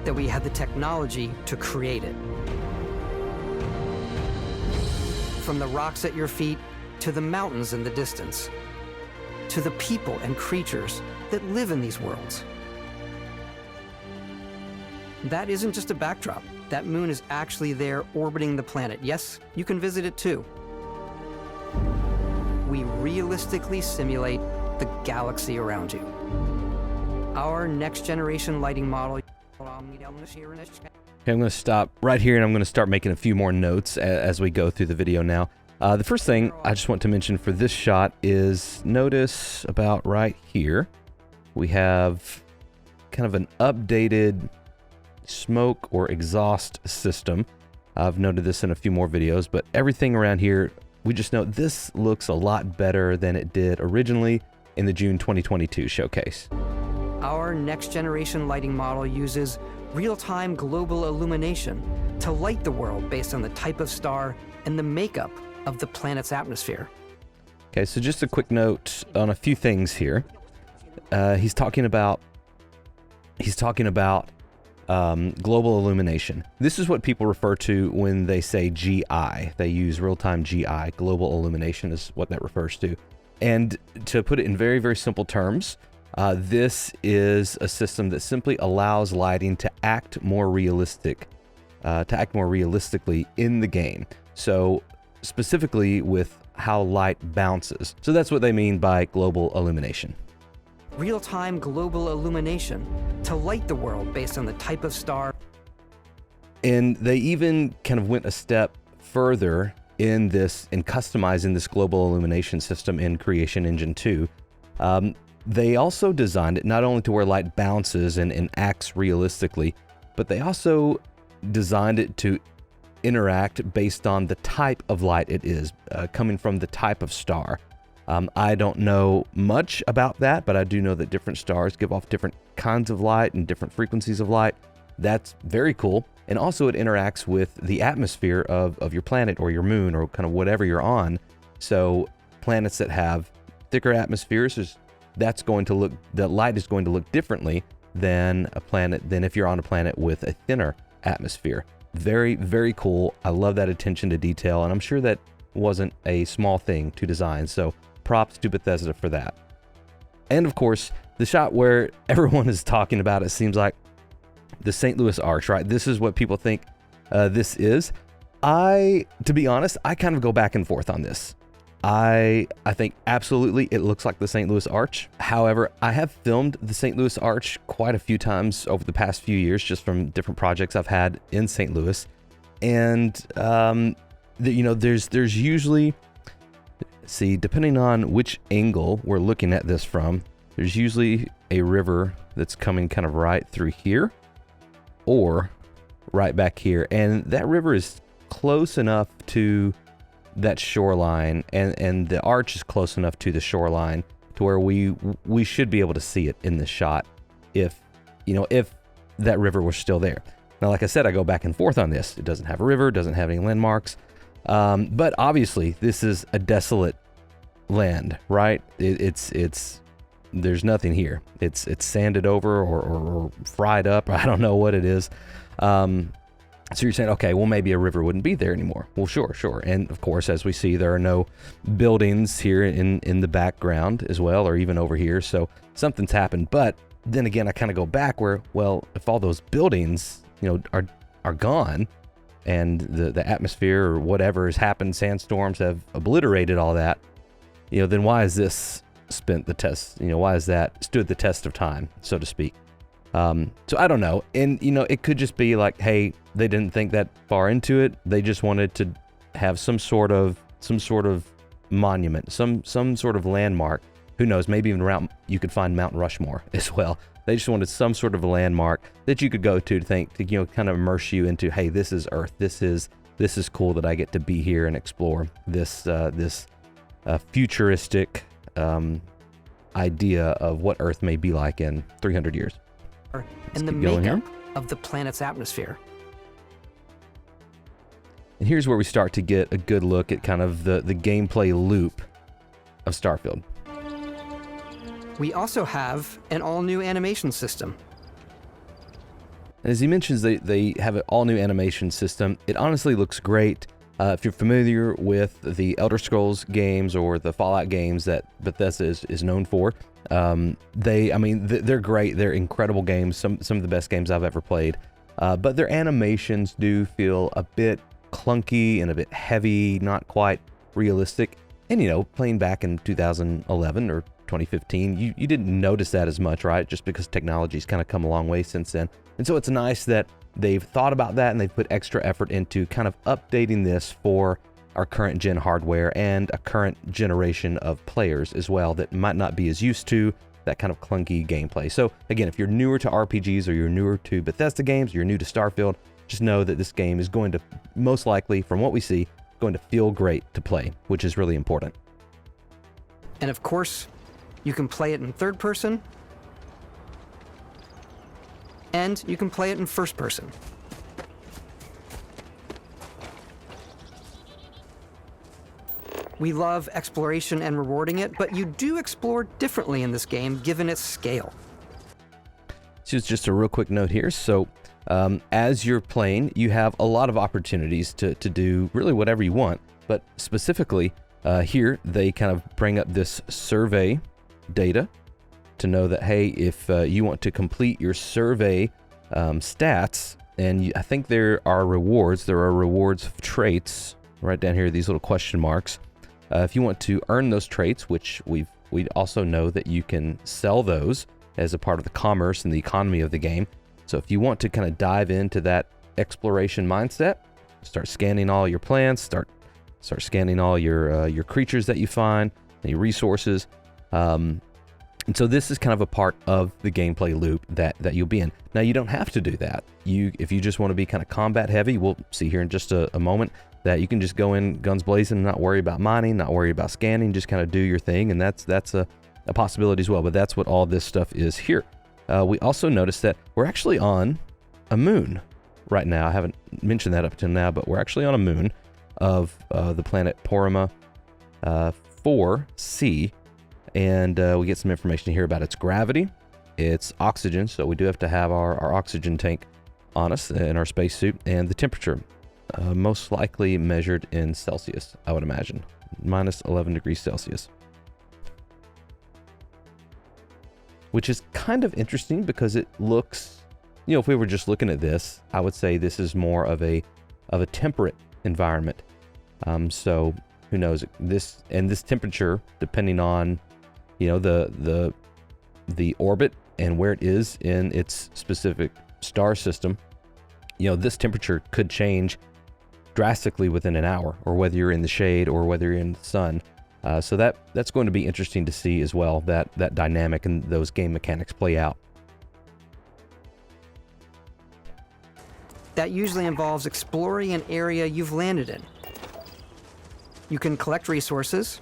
Speaker 19: that we had the technology to create it. From the rocks at your feet to the mountains in the distance, to the people and creatures that live in these worlds. That isn't just a backdrop. That moon is actually there orbiting the planet. Yes, you can visit it too. We realistically simulate the galaxy around you. Our next generation lighting model.
Speaker 1: Okay, I'm going to stop right here, and I'm going to start making a few more notes as we go through the video now. The first thing I just want to mention for this shot is, notice about right here, we have kind of an updated smoke or exhaust system. I've noted this in a few more videos, but everything around here, we just know this looks a lot better than it did originally in the June 2022 showcase.
Speaker 19: Our next generation lighting model uses real-time global illumination to light the world based on the type of star and the makeup of the planet's atmosphere.
Speaker 1: Okay, so just a quick note on a few things here. He's talking about global illumination. This is what people refer to when they say GI. They use real-time GI. Global illumination is what that refers to. And to put it in very, very simple terms, this is a system that simply allows lighting to act more realistically in the game. So specifically with how light bounces. So that's what they mean by global illumination.
Speaker 19: Real-time global illumination to light the world based on the type of star.
Speaker 1: And they even kind of went a step further in customizing this global illumination system in Creation Engine 2. They also designed it not only to where light bounces and acts realistically, but they also designed it to interact based on the type of light it is, coming from the type of star. I don't know much about that, but I do know that different stars give off different kinds of light and different frequencies of light. That's very cool. and also it interacts with the atmosphere of your planet or your moon or kind of whatever you're on. So planets that have thicker atmospheres, the light is going to look differently than if you're on a planet with a thinner atmosphere. Very, very cool. I love that attention to detail, and I'm sure that wasn't a small thing to design. So props to Bethesda for that. And of course, the shot where everyone is talking about, it seems like the St. Louis Arch, right? This is what people think this is. To be honest, I kind of go back and forth on this. I think absolutely it looks like the St. Louis Arch. However, I have filmed the St. Louis Arch quite a few times over the past few years, just from different projects I've had in St. Louis. And, there's usually, depending on which angle we're looking at this from, there's usually a river that's coming kind of right through here or right back here. And that river is close enough to that shoreline, and the arch is close enough to the shoreline to where we should be able to see it in this shot if that river was still there. Now, like I said, I go back and forth on this. It doesn't have a river, doesn't have any landmarks, but obviously this is a desolate land, right? There's nothing here. It's sanded over or fried up. I don't know what it is. So you're saying, okay, well, maybe a river wouldn't be there anymore. Well, sure. And of course, as we see, there are no buildings here in the background as well, or even over here. So something's happened. But then again, I kind of go back where, well, if all those buildings, are gone, and the atmosphere or whatever has happened, sandstorms have obliterated all that, then why is this spent the test? Why is that stood the test of time, so to speak? So I don't know. And, it could just be like, hey, they didn't think that far into it. They just wanted to have some sort of monument, some sort of landmark. Who knows? Maybe even around, you could find Mount Rushmore as well. They just wanted some sort of a landmark that you could go to kind of immerse you into, hey, this is Earth. This is cool that I get to be here and explore this futuristic idea of what Earth may be like in 300 years.
Speaker 19: And the makeup of the planet's atmosphere.
Speaker 1: And here's where we start to get a good look at kind of the gameplay loop of Starfield.
Speaker 19: We also have an all-new animation system.
Speaker 1: And as he mentions, they have an all-new animation system. It honestly looks great. If you're familiar with the Elder Scrolls games or the Fallout games that Bethesda is known for, they're great. They're incredible games, some of the best games I've ever played. But their animations do feel a bit clunky and a bit heavy, not quite realistic. And, playing back in 2011 or 2015, you didn't notice that as much, right? Just because technology's kind of come a long way since then. And so it's nice that they've thought about that and they've put extra effort into kind of updating this for our current gen hardware and a current generation of players as well that might not be as used to that kind of clunky gameplay. So again, if you're newer to RPGs or you're newer to Bethesda games, you're new to Starfield, just know that this game is going to, most likely, from what we see, going to feel great to play, which is really important.
Speaker 19: And of course, you can play it in third person, and you can play it in first person. We love exploration and rewarding it, but you do explore differently in this game, given its scale.
Speaker 1: So it's just a real quick note here. So as you're playing, you have a lot of opportunities to do really whatever you want, but specifically here, they kind of bring up this survey data to know that, hey, if you want to complete your survey stats, and I think there are rewards of traits right down here, these little question marks. If you want to earn those traits, which we also know that you can sell those as a part of the commerce and the economy of the game. So if you want to kind of dive into that exploration mindset, start scanning all your plants, start scanning all your creatures that you find, any resources. And so this is kind of a part of the gameplay loop that you'll be in. Now, you don't have to do that. If you just want to be kind of combat heavy, we'll see here in just a moment that you can just go in guns blazing and not worry about mining, not worry about scanning, just kind of do your thing. And that's a possibility as well, but that's what all this stuff is here. We also noticed that we're actually on a moon. right now. I haven't mentioned that up until now, but we're actually on a moon of the planet Porima 4C, and we get some information here about its gravity, its oxygen, so we do have to have our oxygen tank on us in our spacesuit, and the temperature, most likely measured in Celsius, I would imagine, minus 11 degrees Celsius. Which is kind of interesting because it looks, you know, if we were just looking at this, I would say this is more of a temperate environment. So who knows, this temperature, depending on, you know, the orbit and where it is in its specific star system, you know, this temperature could change drastically within an hour, or whether you're in the shade or whether you're in the sun. So that's going to be interesting to see as well, that dynamic and those game mechanics play out.
Speaker 19: That usually involves exploring an area you've landed in. You can collect resources.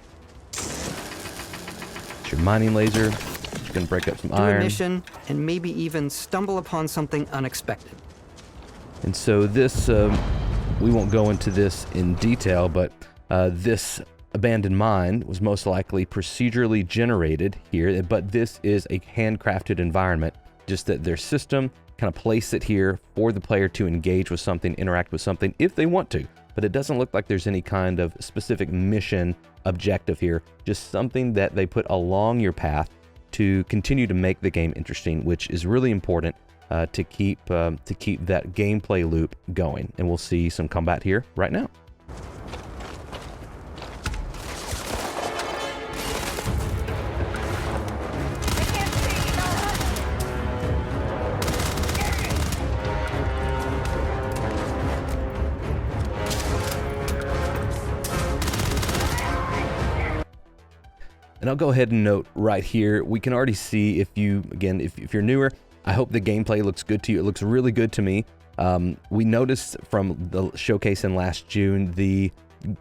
Speaker 1: It's your mining laser. You can break up some
Speaker 19: do
Speaker 1: iron.
Speaker 19: a mission, and maybe even stumble upon something unexpected.
Speaker 1: And so this, we won't go into this in detail, but this abandoned mine was most likely procedurally generated here, but this is a handcrafted environment, just that their system kind of place it here for the player to engage with something, interact with something if they want to. But it doesn't look like there's any kind of specific mission objective here, just something that they put along your path to continue to make the game interesting, which is really important to keep that gameplay loop going. And we'll see some combat here right now. And I'll go ahead and note right here, we can already see if you're newer, I hope the gameplay looks good to you. It looks really good to me. We noticed from the showcase in last June, the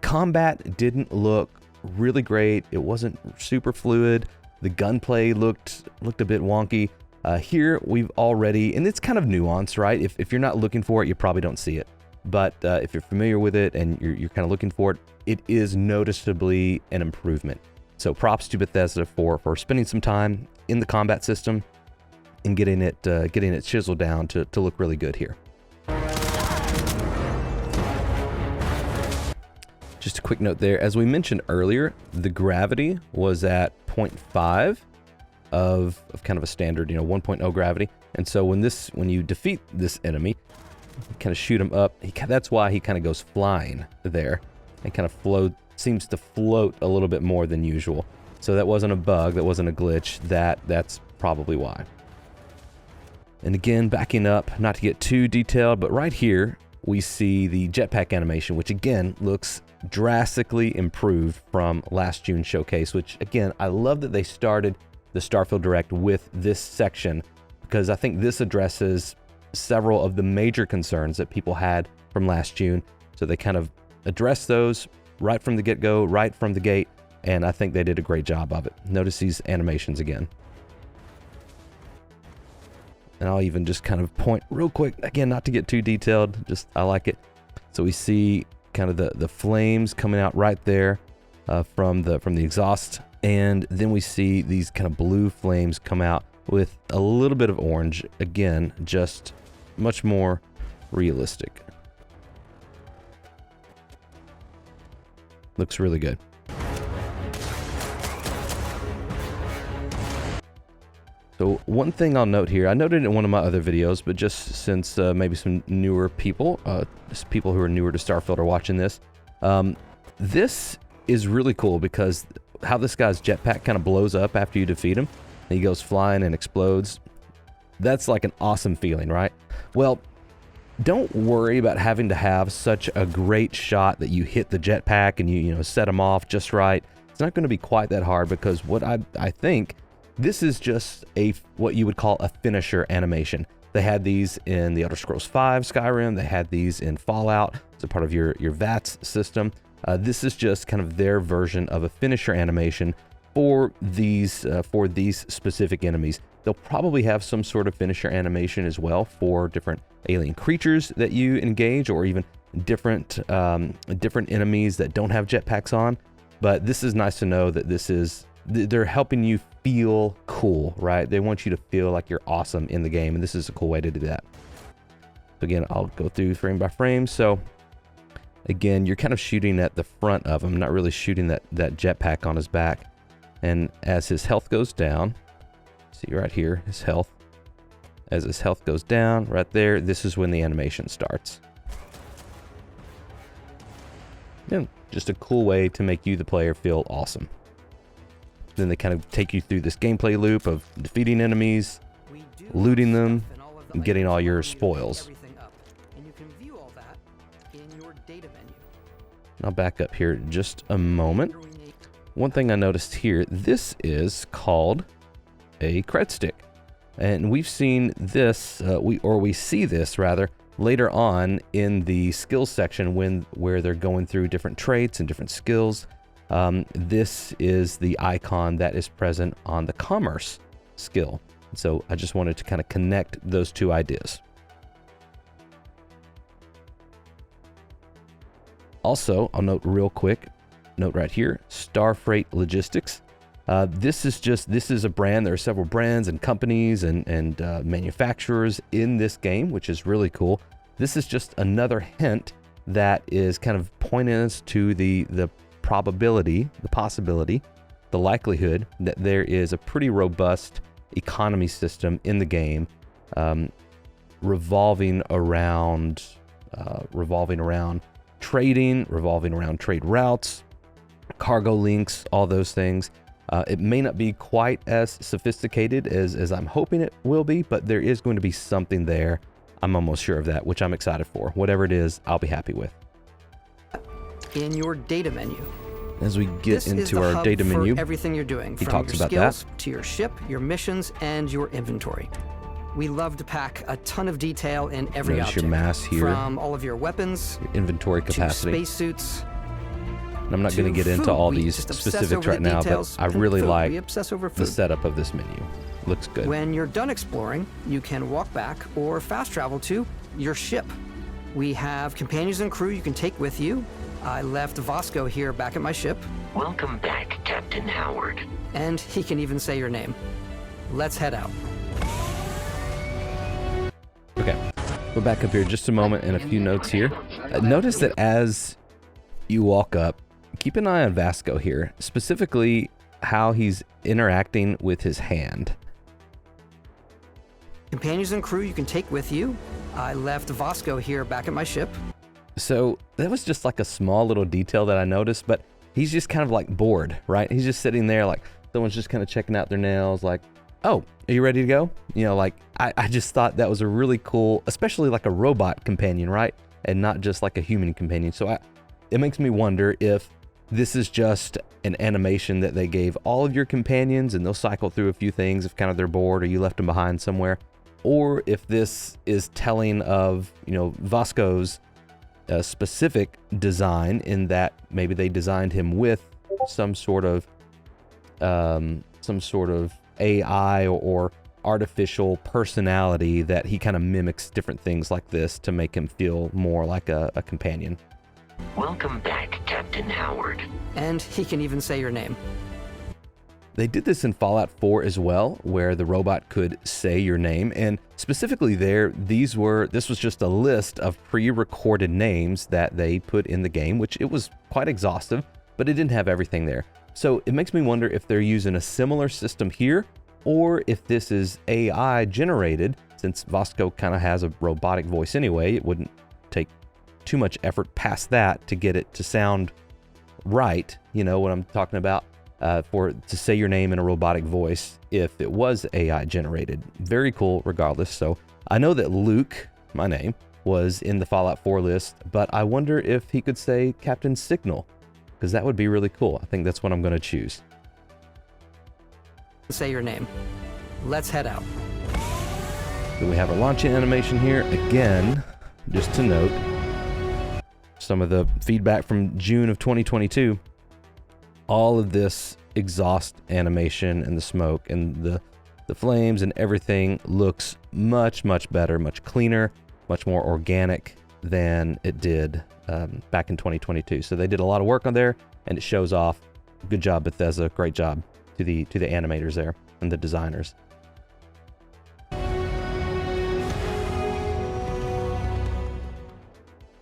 Speaker 1: combat didn't look really great. It wasn't super fluid. The gunplay looked a bit wonky. Here we've already, and it's kind of nuanced, right? If you're not looking for it, you probably don't see it. But if you're familiar with it and you're kind of looking for it, it is noticeably an improvement. So props to Bethesda for spending some time in the combat system and getting it chiseled down to look really good here. Just a quick note there, as we mentioned earlier, the gravity was at 0.5 of kind of a standard, 1.0 gravity. And so when you defeat this enemy, you kind of shoot him up. That's why he kind of goes flying there and kind of seems to float a little bit more than usual. So that wasn't a bug, that wasn't a glitch, that's probably why. And again, backing up, not to get too detailed, but right here we see the jetpack animation, which again looks drastically improved from last June showcase, which again, I love that they started the Starfield Direct with this section, because I think this addresses several of the major concerns that people had from last June. So they kind of addressed those right from the get-go, right from the gate, and I think they did a great job of it. Notice these animations again. And I'll even just kind of point real quick, again, not to get too detailed, just I like it. So we see kind of the flames coming out right there from the exhaust, and then we see these kind of blue flames come out with a little bit of orange. Again, just much more realistic. Looks really good. So one thing I'll note here, I noted it in one of my other videos, but just since maybe some newer people, just people who are newer to Starfield are watching this, this is really cool because how this guy's jetpack kind of blows up after you defeat him, and he goes flying and explodes. That's like an awesome feeling, right? Well, don't worry about having to have such a great shot that you hit the jetpack and you set him off just right. It's not going to be quite that hard, because what I think this is just what you would call a finisher animation. They had these in the Elder Scrolls V Skyrim. They had these in Fallout. It's a part of your VATS system. This is just kind of their version of a finisher animation for these specific enemies. they'll probably have some sort of finisher animation as well for different alien creatures that you engage, or even different enemies that don't have jetpacks on. But this is nice to know that they're helping you feel cool, right? They want you to feel like you're awesome in the game, and this is a cool way to do that. So again, I'll go through frame by frame. So again, you're kind of shooting at the front of him, not really shooting that jetpack on his back. And as his health goes down, see right here, his health. As his health goes down right there, this is when the animation starts. Yeah, just a cool way to make you, the player, feel awesome. Then they kind of take you through this gameplay loop of defeating enemies, looting them, and getting all your spoils.
Speaker 19: And you can view all that in your data menu.
Speaker 1: I'll back up here just a moment. One thing I noticed here, this is called a cred stick. And we've seen this, we see this rather, later on in the skills section where they're going through different traits and different skills. This is the icon that is present on the commerce skill. So I just wanted to kind of connect those two ideas. Also, I'll note real quick, note right here, Starfreight Logistics. This is a brand. There are several brands and companies and manufacturers in this game, which is really cool. This is just another hint that is kind of pointing us to the probability, the possibility, the likelihood that there is a pretty robust economy system in the game, revolving around trading, revolving around trade routes, cargo links, all those things. It may not be quite as sophisticated as I'm hoping it will be, but there is going to be something there. I'm almost sure of that, which I'm excited for. Whatever it is, I'll be happy with.
Speaker 19: In your data menu.
Speaker 1: As we get into our data menu,
Speaker 19: everything you're doing,
Speaker 1: he
Speaker 19: from
Speaker 1: talks
Speaker 19: your
Speaker 1: about
Speaker 19: skills
Speaker 1: that.
Speaker 19: to your ship, your missions, and your inventory. We love to pack a ton of detail in every
Speaker 1: Notice
Speaker 19: object.
Speaker 1: your mass here.
Speaker 19: From all of your weapons,
Speaker 1: your inventory capacity,
Speaker 19: to spacesuits.
Speaker 1: And I'm not going to get into all these specifics right now, but I really like the setup of this menu. Looks good.
Speaker 19: When you're done exploring, you can walk back or fast travel to your ship. We have companions and crew you can take with you. I left Vasco here back at my ship.
Speaker 20: Welcome back, Captain Howard.
Speaker 19: And he can even say your name. Let's head out.
Speaker 1: Okay, we're back up here just a moment and a few notes here. Notice that as you walk up, keep an eye on Vasco here, specifically how he's interacting with his hand.
Speaker 19: Companions and crew you can take with you. I left Vasco here back at my ship.
Speaker 1: So that was just like a small little detail that I noticed, but he's just kind of like bored, right? He's just sitting there like someone's just kind of checking out their nails like, oh, are you ready to go? You know, like I just thought that was a really cool, especially like a robot companion, right? And not just like a human companion. So it makes me wonder if this is just an animation that they gave all of your companions and they'll cycle through a few things if kind of they're bored or you left them behind somewhere. Or if this is telling of, you know, Vasco's specific design in that maybe they designed him with some sort of AI or artificial personality that he kind of mimics different things like this to make him feel more like a companion.
Speaker 20: Welcome back, Captain Howard.
Speaker 19: And he can even say your name.
Speaker 1: They did this in Fallout 4 as well, where the robot could say your name, and specifically there, this was just a list of pre-recorded names that they put in the game, which it was quite exhaustive, but it didn't have everything there. So it makes me wonder if they're using a similar system here, or if this is AI generated, since Vasco kind of has a robotic voice anyway. It wouldn't take too much effort past that to get it to sound right, you know what I'm talking about, to say your name in a robotic voice if it was AI generated. Very cool regardless. So I know that Luke, my name, was in the Fallout 4 list, but I wonder if he could say Captain Signal, because that would be really cool. I think that's what I'm going to choose.
Speaker 19: Say your name. Let's head out.
Speaker 1: Then we have a launching animation here. Again, just to note, some of the feedback from June of 2022, all of this exhaust animation and the smoke and the the flames and everything looks much, much better, much cleaner, much more organic than it did back in 2022. So they did a lot of work on there, and it shows off. Good job, Bethesda. Great job to the animators there and the designers.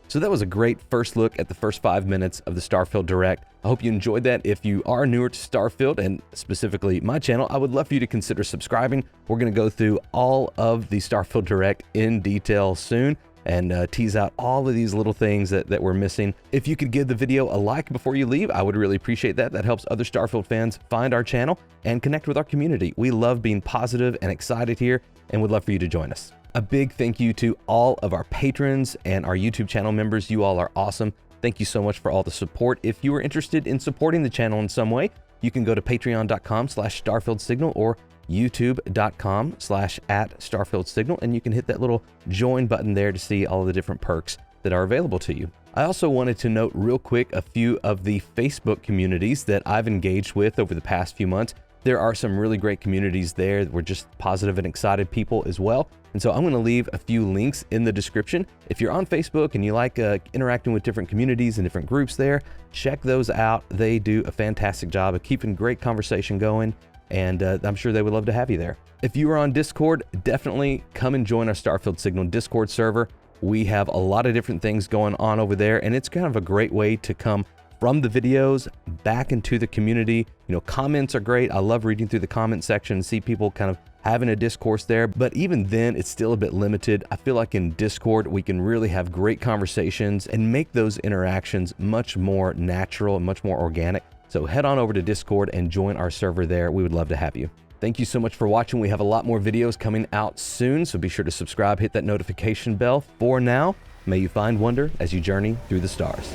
Speaker 1: So that was a great first look at the first 5 minutes of the Starfield Direct. I hope you enjoyed that. If you are newer to Starfield, and specifically my channel, I would love for you to consider subscribing. We're going to go through all of the Starfield Direct in detail soon and tease out all of these little things that we're missing. If you could give the video a like before you leave, I would really appreciate that. That helps other Starfield fans find our channel and connect with our community. We love being positive and excited here and would love for you to join us. A big thank you to all of our patrons and our YouTube channel members. You all are awesome. Thank you so much for all the support. If you are interested in supporting the channel in some way, you can go to patreon.com/StarfieldSignal or youtube.com/@StarfieldSignal, and you can hit that little join button there to see all of the different perks that are available to you. I also wanted to note real quick a few of the Facebook communities that I've engaged with over the past few months. There are some really great communities there. We're just positive and excited people as well. And so I'm going to leave a few links in the description. If you're on Facebook and you like interacting with different communities and different groups there, check those out. They do a fantastic job of keeping great conversation going, and I'm sure they would love to have you there. If you are on Discord, definitely come and join our Starfield Signal Discord server. We have a lot of different things going on over there, and it's kind of a great way to come from the videos back into the community. You know, comments are great. I love reading through the comment section and see people kind of having a discourse there, but even then it's still a bit limited. I feel like in Discord we can really have great conversations and make those interactions much more natural and much more organic. So head on over to Discord and join our server there. We would love to have you. Thank you so much for watching. We have a lot more videos coming out soon, so be sure to subscribe, hit that notification bell. For now, may you find wonder as you journey through the stars.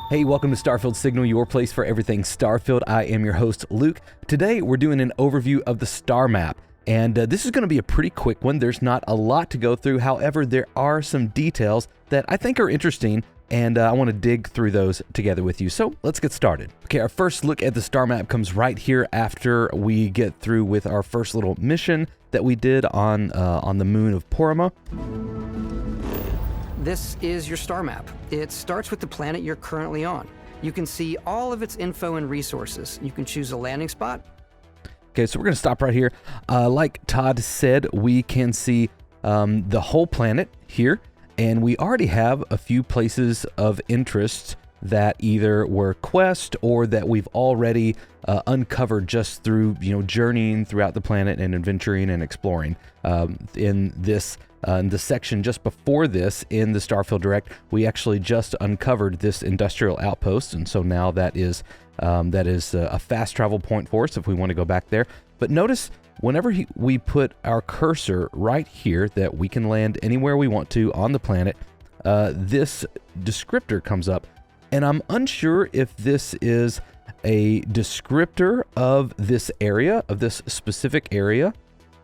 Speaker 1: Hey, welcome to Starfield Signal, your place for everything Starfield. I am your host, Luke. Today, we're doing an overview of the star map, and this is going to be a pretty quick one. There's not a lot to go through. However, there are some details that I think are interesting, and I want to dig through those together with you. So let's get started. Okay, our first look at the star map comes right here after we get through with our first little mission that we did on the moon of Porama.
Speaker 19: This is your star map. It starts with the planet you're currently on. You can see all of its info and resources. You can choose a landing spot.
Speaker 1: Okay, so we're going to stop right here. Like Todd said, we can see the whole planet here, and we already have a few places of interest that either were quest or that we've already uncovered just through, journeying throughout the planet and adventuring and exploring. In the section just before this in the Starfield Direct, we actually just uncovered this industrial outpost, and so now that is a fast travel point for us if we want to go back there. But notice whenever we put our cursor right here that we can land anywhere we want to on the planet, this descriptor comes up, and I'm unsure if this is a descriptor of this area, of this specific area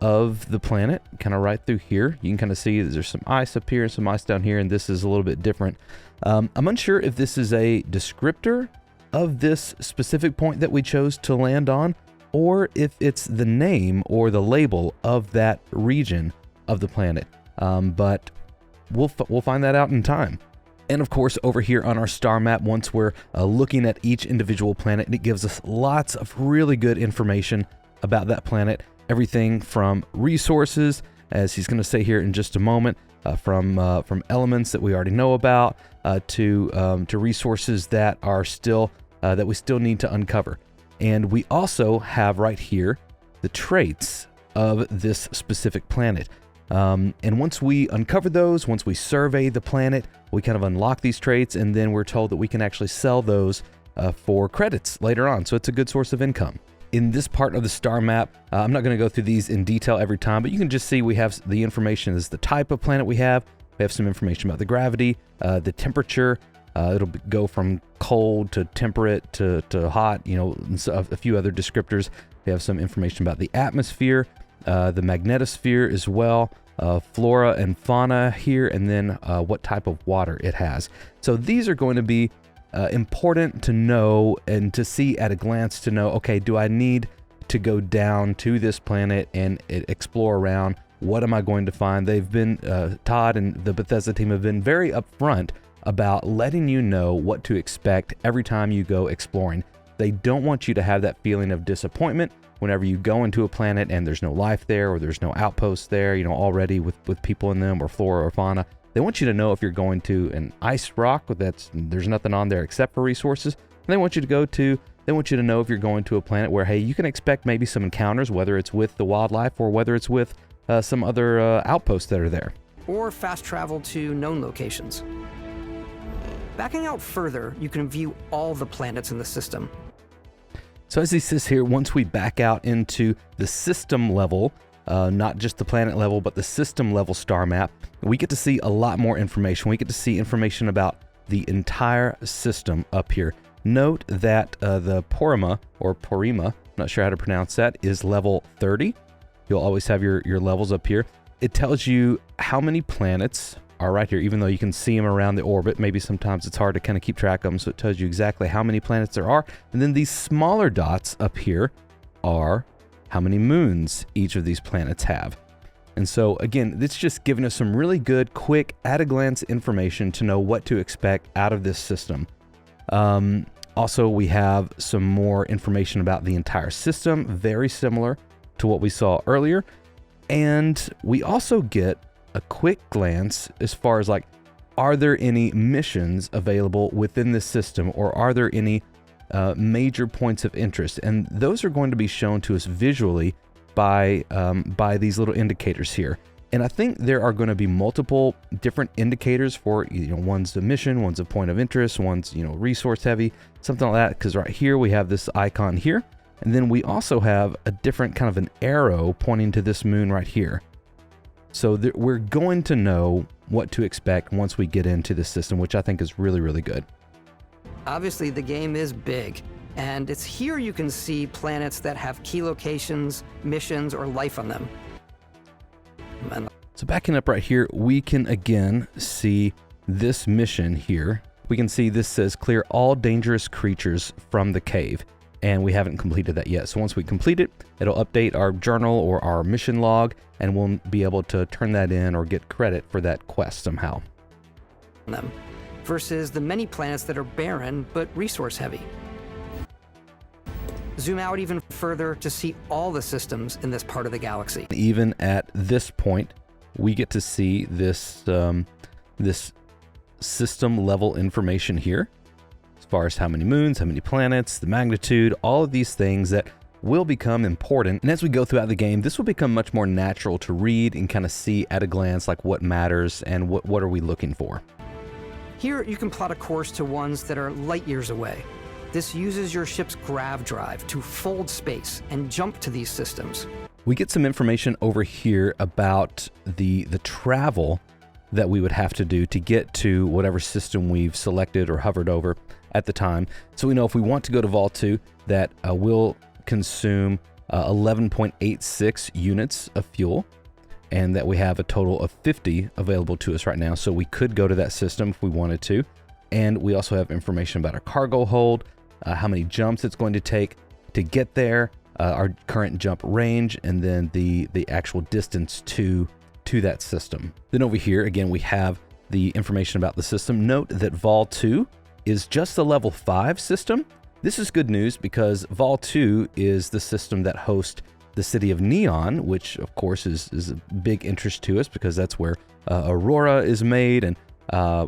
Speaker 1: of the planet, kind of right through here. You can kind of see there's some ice up here and some ice down here, and this is a little bit different. I'm unsure if this is a descriptor of this specific point that we chose to land on, or if it's the name or the label of that region of the planet. But we'll find that out in time. And of course, over here on our star map, once we're looking at each individual planet, it gives us lots of really good information about that planet. Everything from resources, as he's going to say here in just a moment, from elements that we already know about, to resources that are still that we still need to uncover. And we also have right here the traits of this specific planet. And once we uncover those, once we survey the planet, we kind of unlock these traits, and then we're told that we can actually sell those for credits later on. So it's a good source of income. In this part of the star map, I'm not going to go through these in detail every time, but you can just see we have the information as the type of planet we have. We have some information about the gravity, the temperature. It'll go from cold to temperate to hot, and so a few other descriptors. We have some information about the atmosphere, the magnetosphere as well, flora and fauna here, and then what type of water it has. So these are going to be important to know and to see at a glance to know, okay, do I need to go down to this planet and explore around? What am I going to find? They've been, Todd and the Bethesda team have been very upfront about letting you know what to expect every time you go exploring. They don't want you to have that feeling of disappointment whenever you go into a planet and there's no life there, or there's no outposts there, already with people in them, or flora or fauna. They want you to know if you're going to an ice rock there's nothing on there except for resources. And they want you to know if you're going to a planet where, hey, you can expect maybe some encounters, whether it's with the wildlife or whether it's with some other outposts that are there.
Speaker 19: Or fast travel to known locations. Backing out further, you can view all the planets in the system.
Speaker 1: So as he says here, once we back out into the system level, not just the planet level, but the system level star map, we get to see a lot more information. We get to see information about the entire system up here. Note that the Porima, I'm not sure how to pronounce that, is level 30. You'll always have your levels up here. It tells you how many planets are right here, even though you can see them around the orbit. Maybe sometimes it's hard to kind of keep track of them, so it tells you exactly how many planets there are. And then these smaller dots up here are how many moons each of these planets have. And so again, it's just giving us some really good, quick, at-a-glance information to know what to expect out of this system. Also, we have some more information about the entire system, very similar to what we saw earlier. And we also get a quick glance as far as are there any missions available within this system, or are there any major points of interest? And those are going to be shown to us visually by these little indicators here. And I think there are going to be multiple different indicators for, one's a mission, one's a point of interest, one's, resource heavy, something like that. Because right here we have this icon here. And then we also have a different kind of an arrow pointing to this moon right here. So we're going to know what to expect once we get into this system, which I think is really, really good.
Speaker 19: Obviously, the game is big, and it's here you can see planets that have key locations, missions, or life on them.
Speaker 1: So backing up right here, we can again see this mission here. We can see this says clear all dangerous creatures from the cave. And we haven't completed that yet. So once we complete it, it'll update our journal or our mission log, and we'll be able to turn that in or get credit for that quest somehow.
Speaker 19: Versus the many planets that are barren but resource heavy. Zoom out even further to see all the systems in this part of the galaxy.
Speaker 1: Even at this point, we get to see this, this system level information here. As far as how many moons, how many planets, the magnitude, all of these things that will become important. And as we go throughout the game, this will become much more natural to read and kind of see at a glance what matters and what are we looking for.
Speaker 19: Here you can plot a course to ones that are light years away. This uses your ship's grav drive to fold space and jump to these systems.
Speaker 1: We get some information over here about the travel that we would have to do to get to whatever system we've selected or hovered over at the time. So we know if we want to go to Vol 2, that will consume 11.86 units of fuel, and that we have a total of 50 available to us right now. So we could go to that system if we wanted to. And we also have information about our cargo hold, how many jumps it's going to take to get there, our current jump range, and then the actual distance to that system. Then over here, again, we have the information about the system. Note that Vol 2 is just the level 5 system. This is good news because Vol 2 is the system that hosts the city of Neon, which of course is a big interest to us because that's where Aurora is made and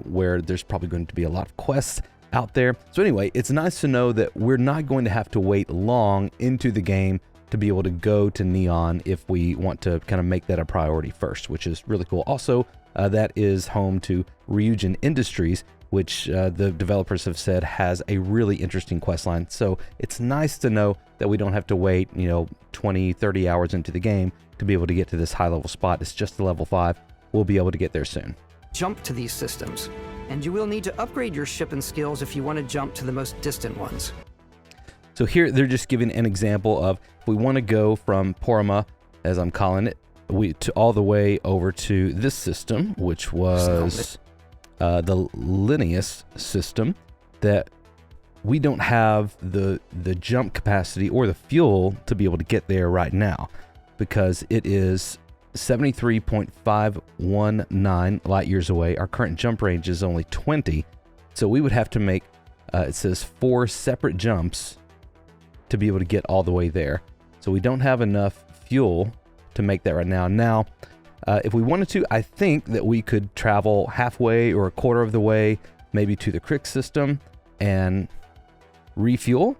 Speaker 1: where there's probably going to be a lot of quests out there. So anyway, it's nice to know that we're not going to have to wait long into the game to be able to go to Neon if we want to kind of make that a priority first, which is really cool. Also, that is home to Ryujin Industries, which the developers have said has a really interesting quest line. So it's nice to know that we don't have to wait, 20, 30 hours into the game to be able to get to this high level spot. It's just the level 5. We'll be able to get there soon.
Speaker 19: Jump to these systems, and you will need to upgrade your ship and skills if you want to jump to the most distant ones.
Speaker 1: So here they're just giving an example of if we want to go from Porima, as I'm calling it, all the way over to this system, which was the Linnaeus system. that we don't have the jump capacity or the fuel to be able to get there right now, because it is 73.519 light years away. Our current jump range is only 20, so we would have to make, it says 4 separate jumps to be able to get all the way there. So we don't have enough fuel to make that right now. Now, if we wanted to, I think that we could travel halfway or a quarter of the way, maybe to the Crick system and refuel,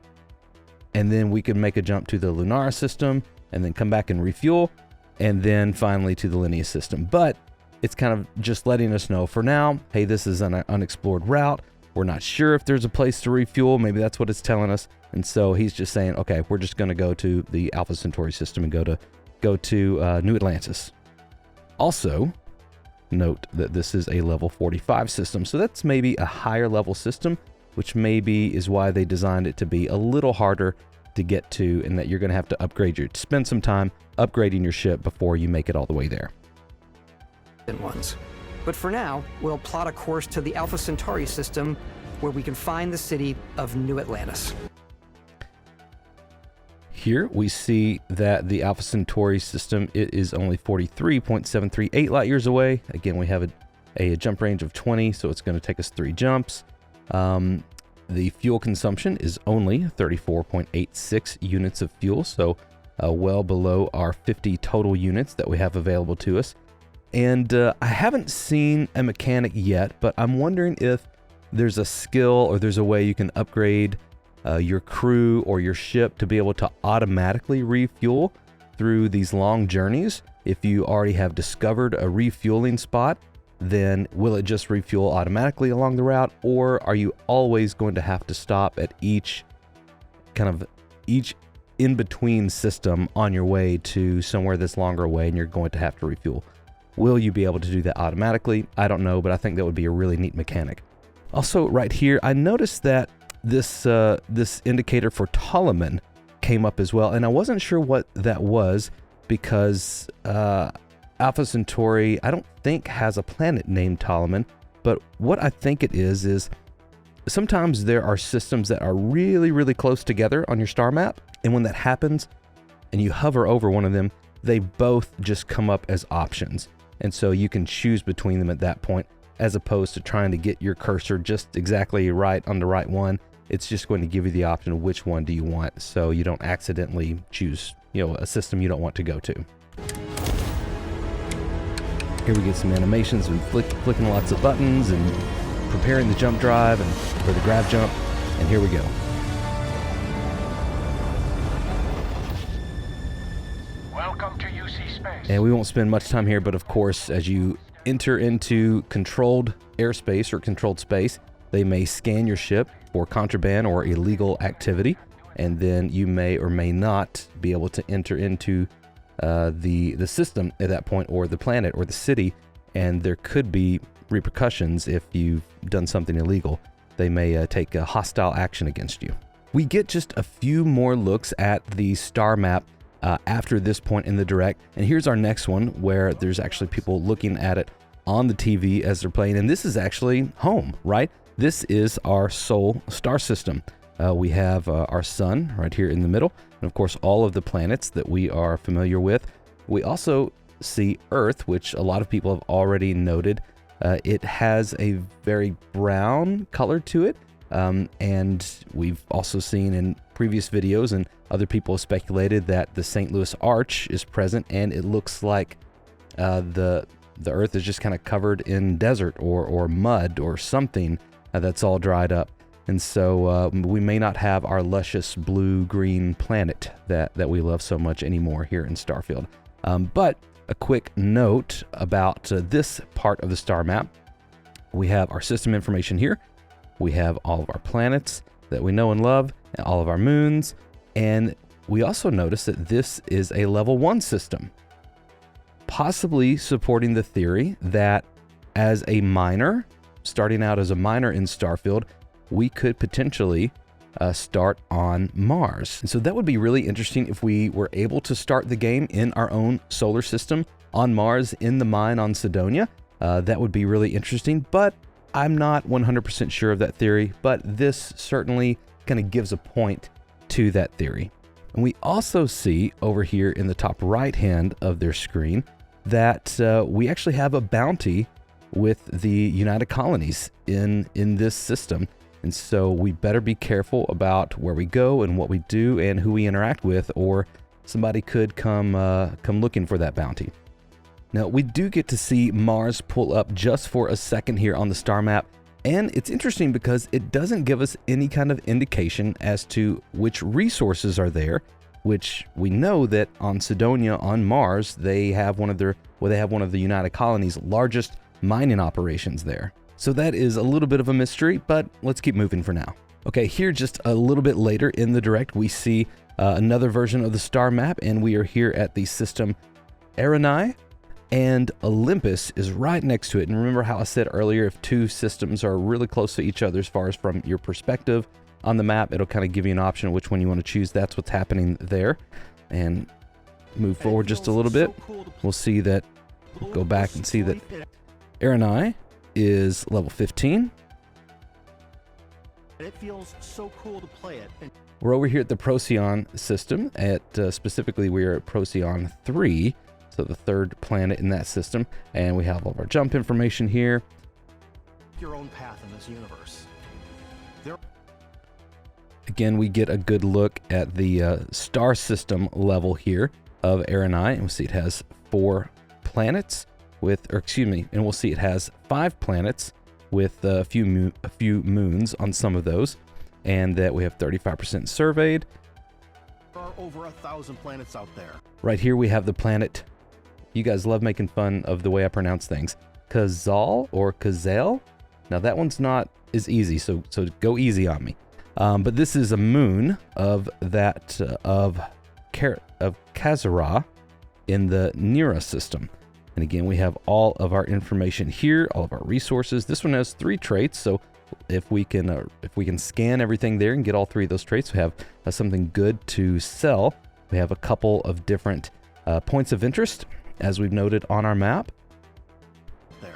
Speaker 1: and then we could make a jump to the Lunara system and then come back and refuel, and then finally to the Linea system. But it's kind of just letting us know for now, hey, this is an unexplored route. We're not sure if there's a place to refuel. Maybe that's what it's telling us. And so he's just saying, okay, we're just going to go to the Alpha Centauri system and go to New Atlantis. Also, note that this is a level 45 system, so that's maybe a higher level system, which maybe is why they designed it to be a little harder to get to, and that you're going to have to spend some time upgrading your ship before you make it all the way there.
Speaker 19: Ones. But for now, we'll plot a course to the Alpha Centauri system, where we can find the city of New Atlantis.
Speaker 1: Here we see that the Alpha Centauri system, it is only 43.738 light years away. Again, we have a jump range of 20, so it's going to take us 3 jumps. The fuel consumption is only 34.86 units of fuel, so well below our 50 total units that we have available to us. And I haven't seen a mechanic yet, but I'm wondering if there's a skill or there's a way you can upgrade your crew or your ship to be able to automatically refuel through these long journeys. If you already have discovered a refueling spot, then will it just refuel automatically along the route, or are you always going to have to stop at each in-between system on your way to somewhere that's longer away and you're going to have to refuel? Will you be able to do that automatically? I don't know, but I think that would be a really neat mechanic. Also, right here, I noticed that this indicator for Ptolemy came up as well, and I wasn't sure what that was because Alpha Centauri, I don't think, has a planet named Ptolemy, but what I think it is sometimes there are systems that are really, really close together on your star map, and when that happens and you hover over one of them, they both just come up as options. And so you can choose between them at that point, as opposed to trying to get your cursor just exactly right on the right one. It's just going to give you the option of which one do you want, so you don't accidentally choose, a system you don't want to go to. Here we get some animations and clicking lots of buttons and preparing the jump drive and for the grab jump, and here we go.
Speaker 10: Welcome to UC Space.
Speaker 1: And we won't spend much time here, but of course, as you enter into controlled airspace or controlled space, they may scan your ship for contraband or illegal activity, and then you may or may not be able to enter into the system at that point, or the planet or the city, and there could be repercussions if you've done something illegal. They may take a hostile action against you. We get just a few more looks at the star map after this point in the direct, and here's our next one where there's actually people looking at it on the TV as they're playing, and this is actually home, right? This is our Sol star system. We have our sun right here in the middle, and of course all of the planets that we are familiar with. We also see Earth, which a lot of people have already noted. It has a very brown color to it, and we've also seen in previous videos, and other people have speculated that the St. Louis Arch is present, and it looks like the Earth is just kind of covered in desert or mud or something that's all dried up. And so we may not have our luscious blue-green planet that we love so much anymore here in Starfield. But a quick note about this part of the star map. We have our system information here. We have all of our planets that we know and love, and all of our moons. And we also notice that this is a level 1 system, possibly supporting the theory that as a miner, starting out as a miner in Starfield, we could potentially start on Mars. And so that would be really interesting if we were able to start the game in our own solar system on Mars in the mine on Cydonia. That would be really interesting, but I'm not 100% sure of that theory, but this certainly kind of gives a point to that theory. And we also see over here in the top right hand of their screen that we actually have a bounty with the United Colonies in this system. And so we better be careful about where we go and what we do and who we interact with, or somebody could come looking for that bounty. Now, we do get to see Mars pull up just for a second here on the star map, and it's interesting because it doesn't give us any kind of indication as to which resources are there, which we know that on Cydonia, on Mars, they have one of the United Colonies' largest mining operations there. So that is a little bit of a mystery, but let's keep moving for now. Okay, here just a little bit later in the direct, we see another version of the star map, and we are here at the system Erenai, and Olympus is right next to it. And remember how I said earlier, if two systems are really close to each other as far as from your perspective on the map, it'll kind of give you an option of which one you want to choose. That's what's happening there. And move forward just a little bit. We'll see that, go back and see that Erenai is level 15.
Speaker 16: It feels so cool to play it.
Speaker 1: We're over here at the Procyon system. At specifically, we are at Procyon 3. So the third planet in that system, and we have all of our jump information here.
Speaker 16: Your own path in this universe.
Speaker 1: Again, we get a good look at the star system level here of Erenai, and we'll see it has 4 planets with, or excuse me, and we'll see it has 5 planets with a few moons on some of those, and that we have 35% surveyed.
Speaker 16: There are over 1,000 planets out there.
Speaker 1: Right here we have the planet. You guys love making fun of the way I pronounce things. Kazal or Kazale? Now that one's not as easy, so go easy on me. But this is a moon of that of Kazara in the Nira system. And again, we have all of our information here, all of our resources. This one has 3 traits, so if we can scan everything there and get all 3 of those traits, we have something good to sell. We have a couple of different points of interest, as we've noted on our map.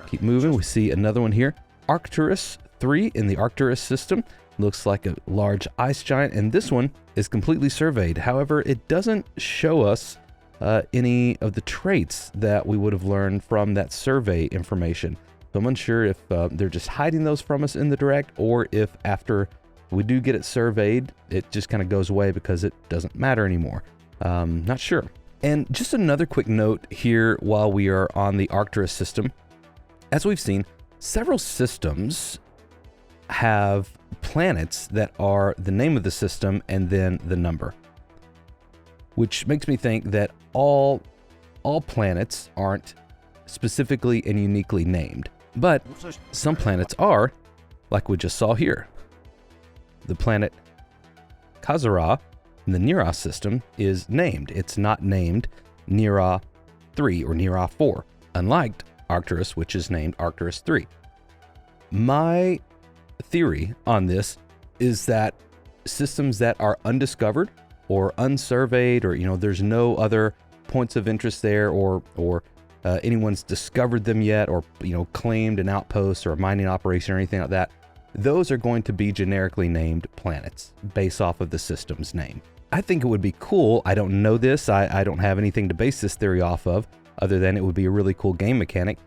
Speaker 1: Keep moving. We see another one here. Arcturus 3 in the Arcturus system. Looks like a large ice giant, and this one is completely surveyed. However, it doesn't show us any of the traits that we would have learned from that survey information. So I'm unsure if they're just hiding those from us in the direct, or if after we do get it surveyed, it just kind of goes away because it doesn't matter anymore. Not sure. And just another quick note here while we are on the Arcturus system. As we've seen, several systems have planets that are the name of the system and then the number, which makes me think that all planets aren't specifically and uniquely named, but some planets are, like we just saw here. The planet Kazara in the Nira system is named. It's not named Nira 3 or Nira 4, unlike Arcturus, which is named Arcturus 3. My theory on this is that systems that are undiscovered or unsurveyed, or there's no other points of interest there, or anyone's discovered them yet, or claimed an outpost or a mining operation or anything like that, those are going to be generically named planets based off of the system's name. I think it would be cool. I don't know this. I don't have anything to base this theory off of, other than it would be a really cool game mechanic.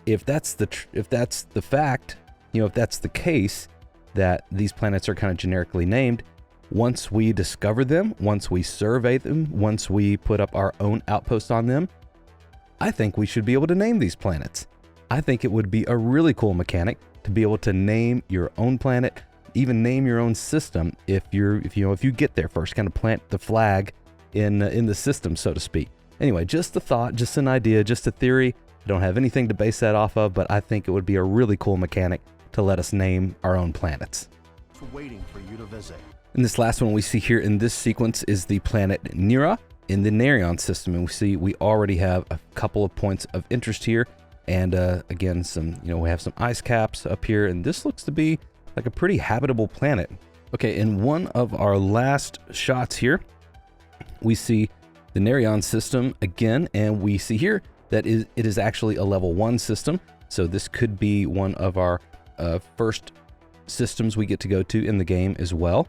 Speaker 1: If that's the fact, if that's the case, that these planets are kind of generically named, once we discover them, once we survey them, once we put up our own outpost on them, I think we should be able to name these planets. I think it would be a really cool mechanic to be able to name your own planet, even name your own system if you get there first, kind of plant the flag in the system, so to speak. Anyway, just a thought, just an idea, just a theory. I don't have anything to base that off of, but I think it would be a really cool mechanic to let us name our own planets.
Speaker 16: Waiting for you to visit.
Speaker 1: And this last one we see here in this sequence is the planet Nira in the Nerion system, and we already have a couple of points of interest here, and again, we have some ice caps up here, and this looks to be like a pretty habitable planet. Okay, in one of our last shots here, we see the Nerion system again, and we see here that it is actually a level 1 system. So this could be one of our first systems we get to go to in the game as well.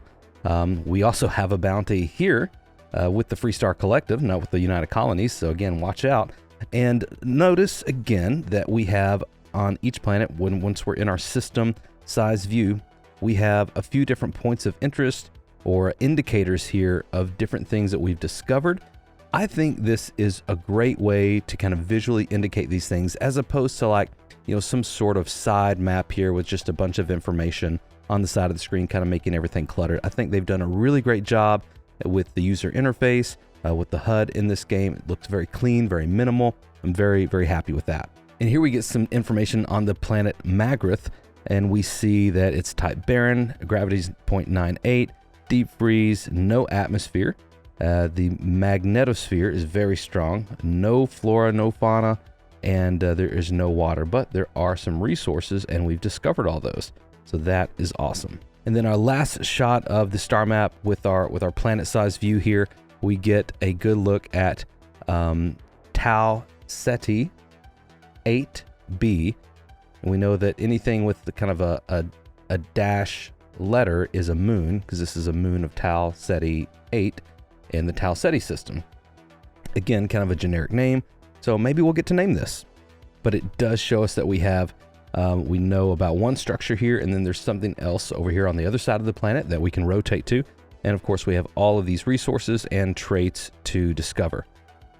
Speaker 1: We also have a bounty here with the Freestar Collective, not with the United Colonies, so again, watch out. And notice again that we have on each planet, once we're in our system size view, we have a few different points of interest or indicators here of different things that we've discovered. I think this is a great way to kind of visually indicate these things, as opposed to like, you know, some sort of side map here with just a bunch of information on the side of the screen, kind of making everything cluttered. I think they've done a really great job with the user interface, with the HUD in this game. It looks very clean, very minimal. I'm very, very happy with that. And here we get some information on the planet Magrath, and we see that it's type barren, gravity's 0.98, deep freeze, no atmosphere. The magnetosphere is very strong, no flora, no fauna, and there is no water, but there are some resources, and we've discovered all those. So that is awesome. And then our last shot of the star map with our planet size view here, we get a good look at Tau Ceti 8b. And we know that anything with the kind of a dash letter is a moon, because this is a moon of Tau Ceti 8 in the Tau Ceti system. Again, kind of a generic name, so maybe we'll get to name this. But it does show us that we have, we know about one structure here, and then there's something else over here on the other side of the planet that we can rotate to. And of course, we have all of these resources and traits to discover.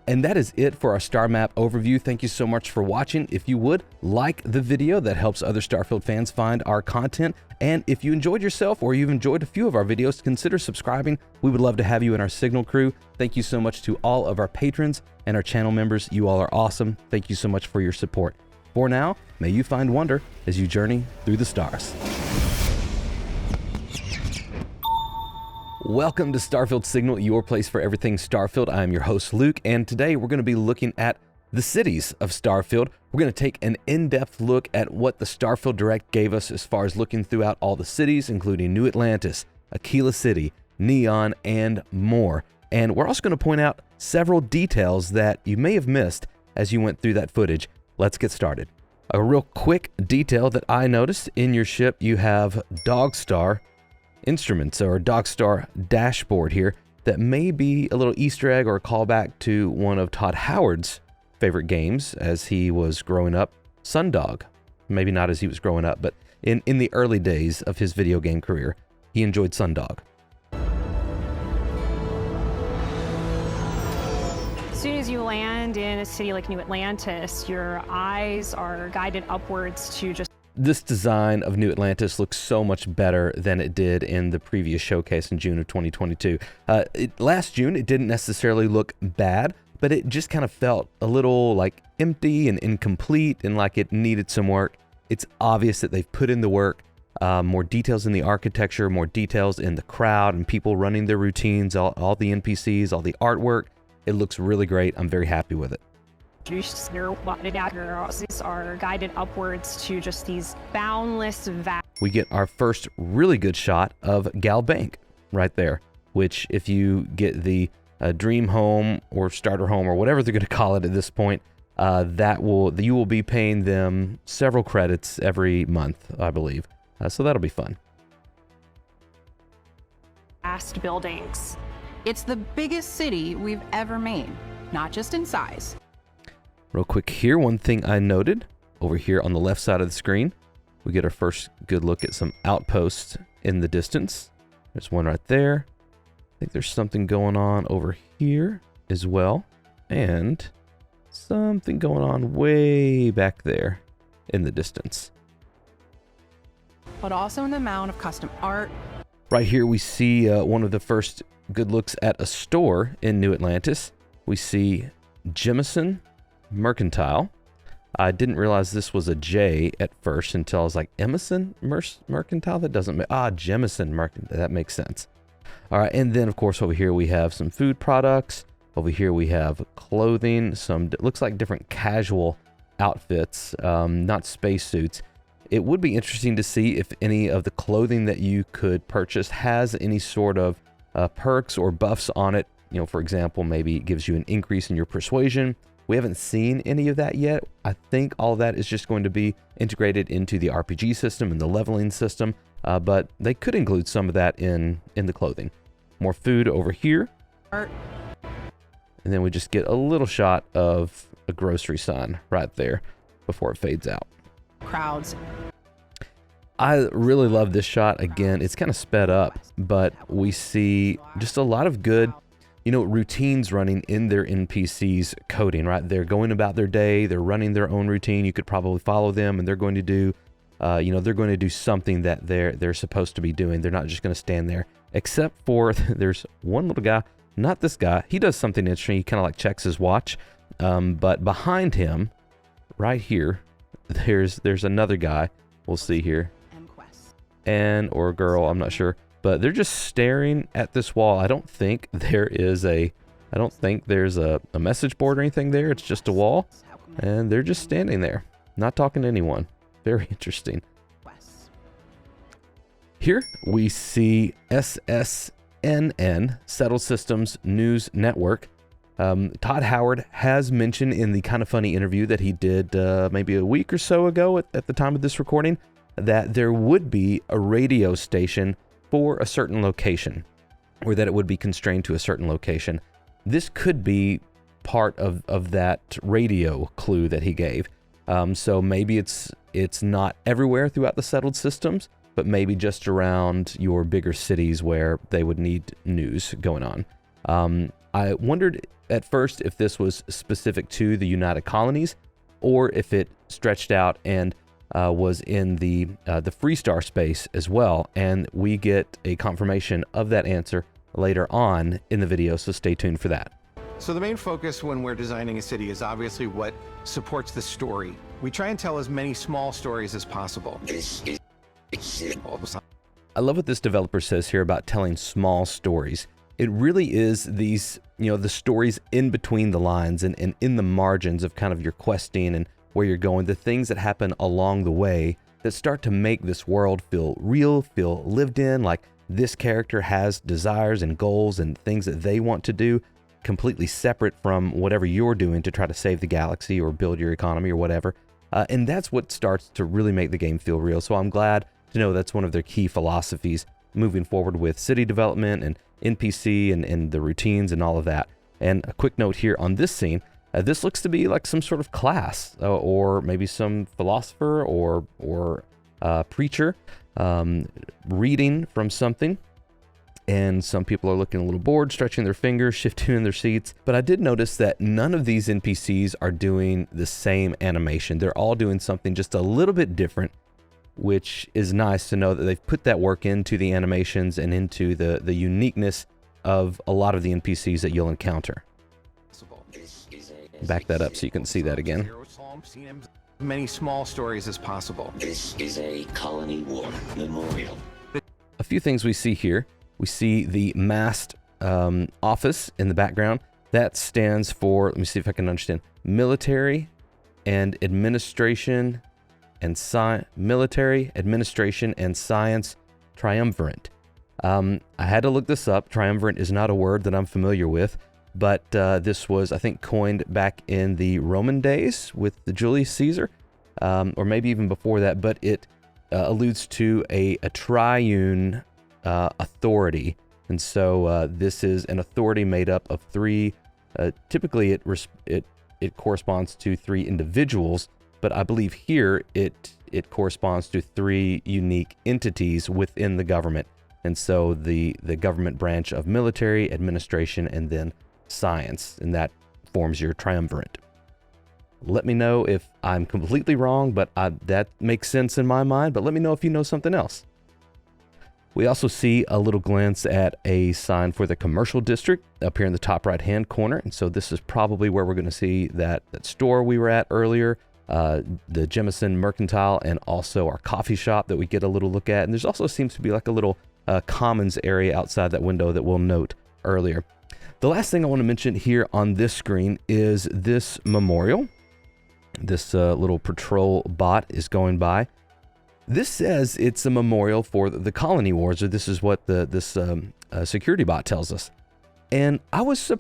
Speaker 1: And that is it for our star map overview. Thank you so much for watching. If you would, like the video, that helps other Starfield fans find our content. And if you enjoyed yourself, or you've enjoyed a few of our videos, consider subscribing. We would love to have you in our Signal crew. Thank you so much to all of our patrons and our channel members. You all are awesome. Thank you so much for your support. For now, may you find wonder as you journey through the stars. Welcome to Starfield Signal, your place for everything Starfield. I am your host, Luke, and today we're going to be looking at the cities of Starfield. We're going to take an in-depth look at what the Starfield Direct gave us as far as looking throughout all the cities, including New Atlantis, Aquila City, Neon, and more. And we're also going to point out several details that you may have missed as you went through that footage. Let's get started. A real quick detail that I noticed: in your ship, you have Dogstar instruments, or Dogstar dashboard here, that may be a little Easter egg or a callback to one of Todd Howard's favorite games as he was growing up, Sundog. Maybe not as he was growing up, but in the early days of his video game career, he enjoyed Sundog.
Speaker 4: As soon as you land in a city like New Atlantis, your eyes are guided upwards to just...
Speaker 1: This design of New Atlantis looks so much better than it did in the previous showcase in June of 2022. Last June, it didn't necessarily look bad, but it just kind of felt a little like empty and incomplete and like it needed some work. It's obvious that they've put in the work, more details in the architecture, more details in the crowd and people running their routines, all the NPCs, all the artwork. It looks really great. I'm very happy with it.
Speaker 4: Are guided upwards to just these boundless valleys.
Speaker 1: We get our first really good shot of Gal Bank right there, which if you get the dream home or starter home or whatever they're going to call it at this point, you will be paying them several credits every month, I believe. So that'll be fun.
Speaker 15: Vast buildings. It's the biggest city we've ever made, not just in size.
Speaker 1: Real quick here, one thing I noted over here on the left side of the screen, we get our first good look at some outposts in the distance. There's one right there. I think there's something going on over here as well, and something going on way back there in the distance.
Speaker 15: But also in the amount of custom art.
Speaker 1: Right here we see one of the first good looks at a store in New Atlantis. We see Jemison Mercantile. I didn't realize this was a J at first until I was like, Emerson Mercantile? That doesn't make... Jemison Mercantile. That makes sense. All right, and then, of course, over here we have some food products. Over here we have clothing, some... looks like different casual outfits, not spacesuits. It would be interesting to see if any of the clothing that you could purchase has any sort of perks or buffs on it. You know, for example, maybe it gives you an increase in your persuasion, We haven't seen any of that yet. I think all of that is just going to be integrated into the RPG system and the leveling system, but they could include some of that in the clothing. More food over here. And then we just get a little shot of a grocery sign right there before it fades out.
Speaker 15: Crowds.
Speaker 1: I really love this shot. Again, it's kind of sped up, but we see just a lot of good, routines running in their NPCs coding, right? They're going about their day, they're running their own routine. You could probably follow them, and they're going to do, they're going to do something that they're supposed to be doing. They're not just going to stand there, except for there's one little guy, not this guy. He does something interesting. He kind of like checks his watch, but behind him, right here, there's another guy. We'll see here. Or girl, I'm not sure, but they're just staring at this wall. I don't think there's a message board or anything there. It's just a wall, and they're just standing there, not talking to anyone. Very interesting. Here we see SSNN, Settled Systems News Network. Todd Howard has mentioned in the Kind of Funny interview that he did maybe a week or so ago at the time of this recording, that there would be a radio station for a certain location, or that it would be constrained to a certain location. This could be part of that radio clue that he gave. So maybe it's not everywhere throughout the settled systems, but maybe just around your bigger cities where they would need news going on. I wondered at first if this was specific to the United Colonies, or if it stretched out and was in the Freestar space as well, and we get a confirmation of that answer later on in the video, so stay tuned for that.
Speaker 11: So the main focus when we're designing a city is obviously what supports the story. We try and tell as many small stories as possible.
Speaker 1: I love what this developer says here about telling small stories. It really is these, the stories in between the lines and in the margins of kind of your questing and where you're going, the things that happen along the way that start to make this world feel real, feel lived in, like this character has desires and goals and things that they want to do, completely separate from whatever you're doing to try to save the galaxy or build your economy or whatever. And that's what starts to really make the game feel real. So I'm glad to know that's one of their key philosophies moving forward with city development and NPC and the routines and all of that. And a quick note here on this scene, this looks to be like some sort of class or maybe some philosopher or preacher reading from something. And some people are looking a little bored, stretching their fingers, shifting in their seats. But I did notice that none of these NPCs are doing the same animation. They're all doing something just a little bit different, which is nice to know that they've put that work into the animations and into the uniqueness of a lot of the NPCs that you'll encounter. Back that up so you can see that again.
Speaker 11: Many small stories as possible.
Speaker 20: This is a Colony War memorial.
Speaker 1: A few things we see here. We see the mast office in the background. That stands for, let me see if I can understand, Military Administration and Science Triumvirate. I had to look this up. Triumvirate is not a word that I'm familiar with, but this was, I think, coined back in the Roman days with the Julius Caesar, or maybe even before that, but it alludes to a triune authority. And so this is an authority made up of three, typically it corresponds to three individuals, but I believe here it corresponds to three unique entities within the government. And so the government branch of military, administration, and then science, and that forms your triumvirate. Let me know if I'm completely wrong, but that makes sense in my mind, but let me know if you know something else. We also see a little glance at a sign for the commercial district up here in the top right hand corner, and so this is probably where we're going to see that store we were at earlier, the Jemison Mercantile, and also our coffee shop that we get a little look at. And there's also seems to be like a little commons area outside that window that we'll note earlier. The last thing I want to mention here on this screen is this memorial. This little patrol bot is going by. This says it's a memorial for the Colony Wars, or this is what this security bot tells us. And I was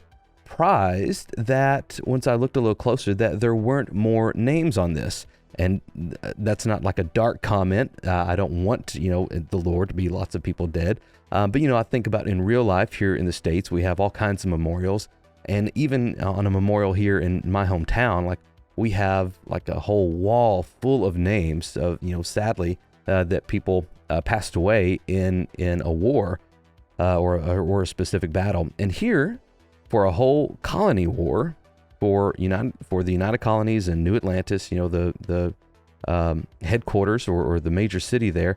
Speaker 1: surprised that once I looked a little closer that there weren't more names on this. And that's not like a dark comment. I don't want, the lore to be lots of people dead. But, I think about in real life here in the States, we have all kinds of memorials. And even on a memorial here in my hometown, like we have like a whole wall full of names of, sadly, that people passed away in a war or a specific battle. And here, for a whole colony war, for the United Colonies and New Atlantis, the headquarters or the major city there,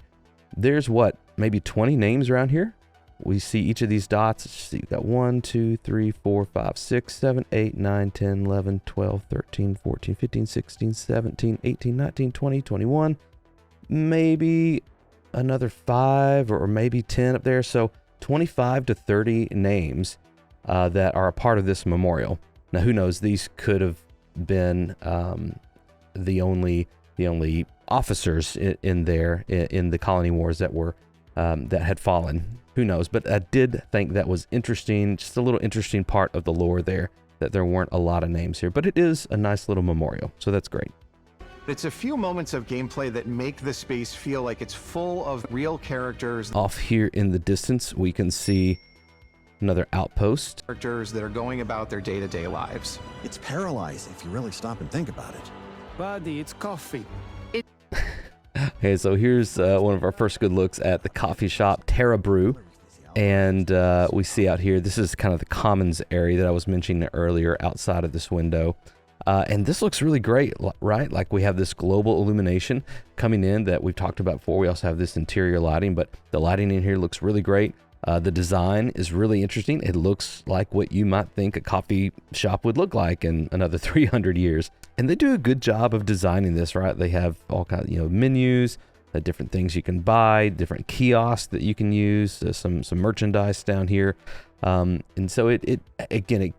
Speaker 1: there's maybe 20 names around here. We see each of these dots. Let's see, we've got 1, 2, 3, 4, 5, 6, 7, 8, 9, 10, 11, 12, 13, 14, 15, 16, 17, 18, 19, 20, 21, maybe another 5 or maybe 10 up there. So 25 to 30 names that are a part of this memorial. Now, who knows? These could have been the only officers in the colony wars that were that had fallen. Who knows? But I did think that was interesting, just a little interesting part of the lore there, that there weren't a lot of names here. But it is a nice little memorial, so that's great.
Speaker 11: It's a few moments of gameplay that make the space feel like it's full of real characters.
Speaker 1: Off here in the distance, we can see another outpost.
Speaker 11: Characters that are going about their day-to-day lives.
Speaker 16: It's paralyzing if you really stop and think about it.
Speaker 10: Buddy, it's coffee.
Speaker 1: Okay, so here's one of our first good looks at the coffee shop, Terra Brew. And we see out here, this is kind of the commons area that I was mentioning earlier outside of this window. And this looks really great, right? Like we have this global illumination coming in that we've talked about before. We also have this interior lighting, but the lighting in here looks really great. The design is really interesting. It looks like what you might think a coffee shop would look like in another 300 years. And they do a good job of designing this, right? They have all kinds of, menus, different things you can buy, different kiosks that you can use, some merchandise down here. And so it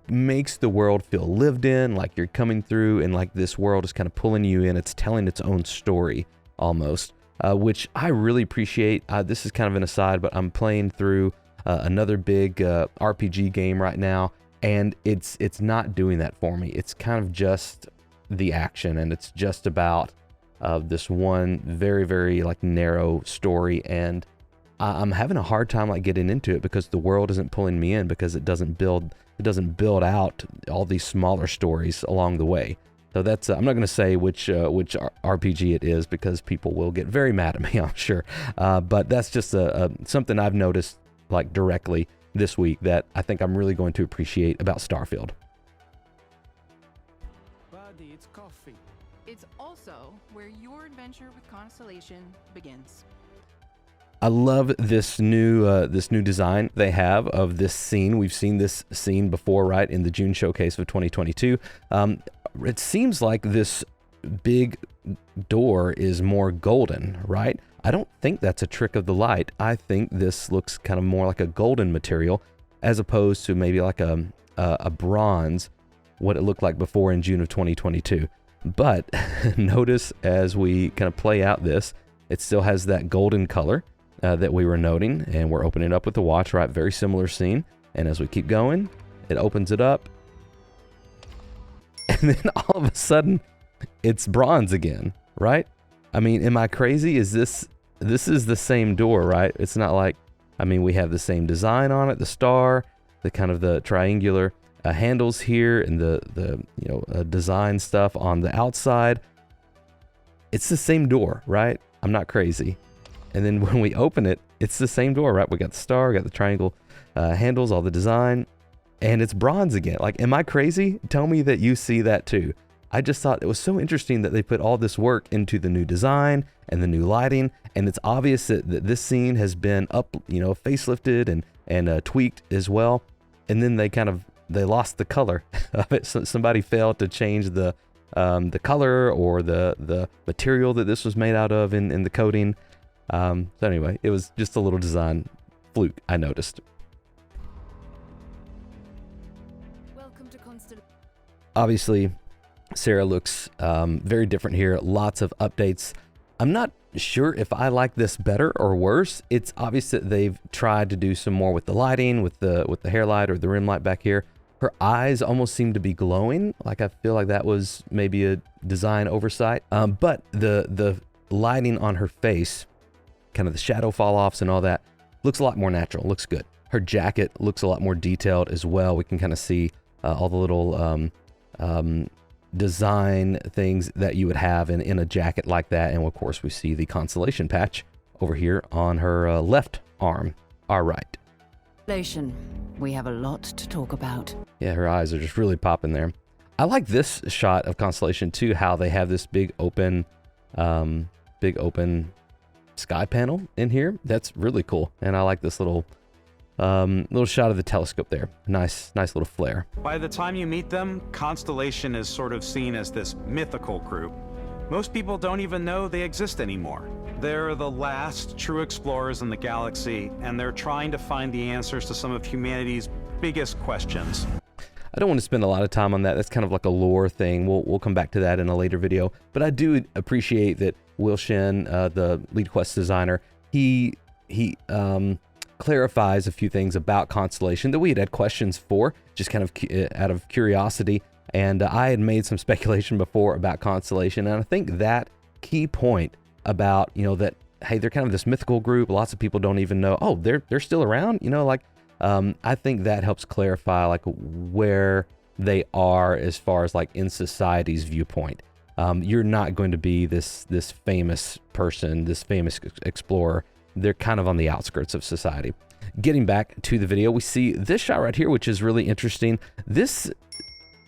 Speaker 1: makes the world feel lived in, like you're coming through and like this world is kind of pulling you in. It's telling its own story almost, which I really appreciate. This is kind of an aside, but I'm playing through another big RPG game right now, and it's not doing that for me. It's kind of just the action, and it's just about this one very, very like narrow story, and I'm having a hard time like getting into it because the world isn't pulling me in, because it doesn't build out all these smaller stories along the way. So that's I'm not going to say which RPG it is, because people will get very mad at me, I'm sure. But that's just something I've noticed like directly this week that I think I'm really going to appreciate about Starfield.
Speaker 10: Buddy, it's coffee.
Speaker 15: It's also where your adventure with Constellation begins.
Speaker 1: I love this new design they have of this scene. We've seen this scene before, right, in the June showcase of 2022. It seems like this big door is more golden, right? I don't think that's a trick of the light. I think this looks kind of more like a golden material as opposed to maybe like a bronze, what it looked like before in June of 2022. But notice as we kind of play out this, it still has that golden color that we were noting, and we're opening it up with the watch, right? Very similar scene. And as we keep going, it opens it up. And then all of a sudden, it's bronze again, right? I mean, am I crazy? Is this is the same door, right? It's not like, I mean, we have the same design on it, the star, the kind of the triangular handles here, and the design stuff on the outside. It's the same door, right? I'm not crazy. And then when we open it, it's the same door, right? We got the star, we got the triangle handles, all the design, and it's bronze again. Like, am I crazy? Tell me that you see that too. I just thought it was so interesting that they put all this work into the new design and the new lighting, and it's obvious that this scene has been facelifted and tweaked as well. And then they lost the color of it. So somebody failed to change the color or the material that this was made out of in the coating. So anyway, it was just a little design fluke I noticed.
Speaker 18: Welcome to
Speaker 1: Obviously, Sarah looks very different here. Lots of updates. I'm not sure if I like this better or worse. It's obvious that they've tried to do some more with the lighting, with the hair light or the rim light back here. Her eyes almost seem to be glowing. Like I feel like that was maybe a design oversight. But the lighting on her face, kind of the shadow fall offs and all that, looks a lot more natural, looks good. Her jacket looks a lot more detailed as well. We can kind of see all the little design things that you would have in a jacket like that. And of course we see the constellation patch over here on her left arm, our right.
Speaker 9: We have a lot to talk about.
Speaker 1: Yeah, her eyes are just really popping there. I like this shot of Constellation too, how they have this big open sky panel in here. That's really cool. And I like this little shot of the telescope there. Nice little flare.
Speaker 21: By the time you meet them, Constellation is sort of seen as this mythical group. Most people don't even know they exist anymore. They're the last true explorers in the galaxy, and they're trying to find the answers to some of humanity's biggest questions.
Speaker 1: I don't want to spend a lot of time on that. That's kind of like a lore thing. We'll come back to that in a later video. But I do appreciate that Will Shen, the lead quest designer, he clarifies a few things about Constellation that we had questions for, just kind of out of curiosity. And I had made some speculation before about Constellation, and I think that key point about, you know, that, hey, they're kind of this mythical group, lots of people don't even know, oh, they're still around, you know, like, I think that helps clarify like where they are as far as like in society's viewpoint. You're not going to be this famous person, this famous explorer. They're kind of on the outskirts of society. Getting back to the video, we see this shot right here, which is really interesting. This,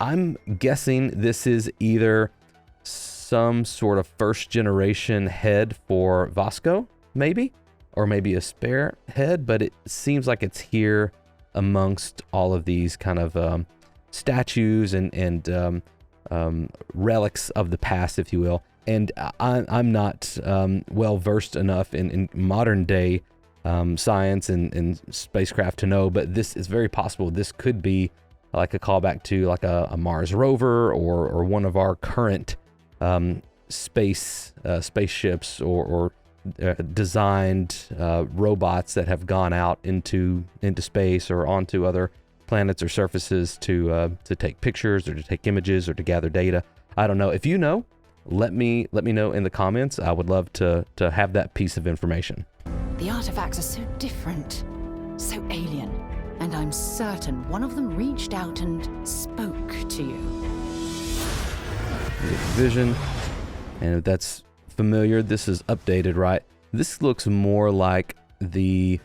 Speaker 1: I'm guessing this is either some sort of first generation head for Vasco, maybe, or maybe a spare head, but it seems like it's here amongst all of these kind of statues and relics of the past, if you will. And I'm not well versed enough in modern day science and spacecraft to know, but this is very possible. This could be like a callback to like a Mars rover or one of our current spaceships or designed robots that have gone out into space or onto other planets or surfaces to take pictures or to take images or to gather data. I don't know. If you know, let me know in the comments. I would love to have that piece of information.
Speaker 22: The artifacts are so different, so alien, and I'm certain one of them reached out and spoke to you.
Speaker 1: Vision, and if that's familiar, this is updated, right? This looks more like the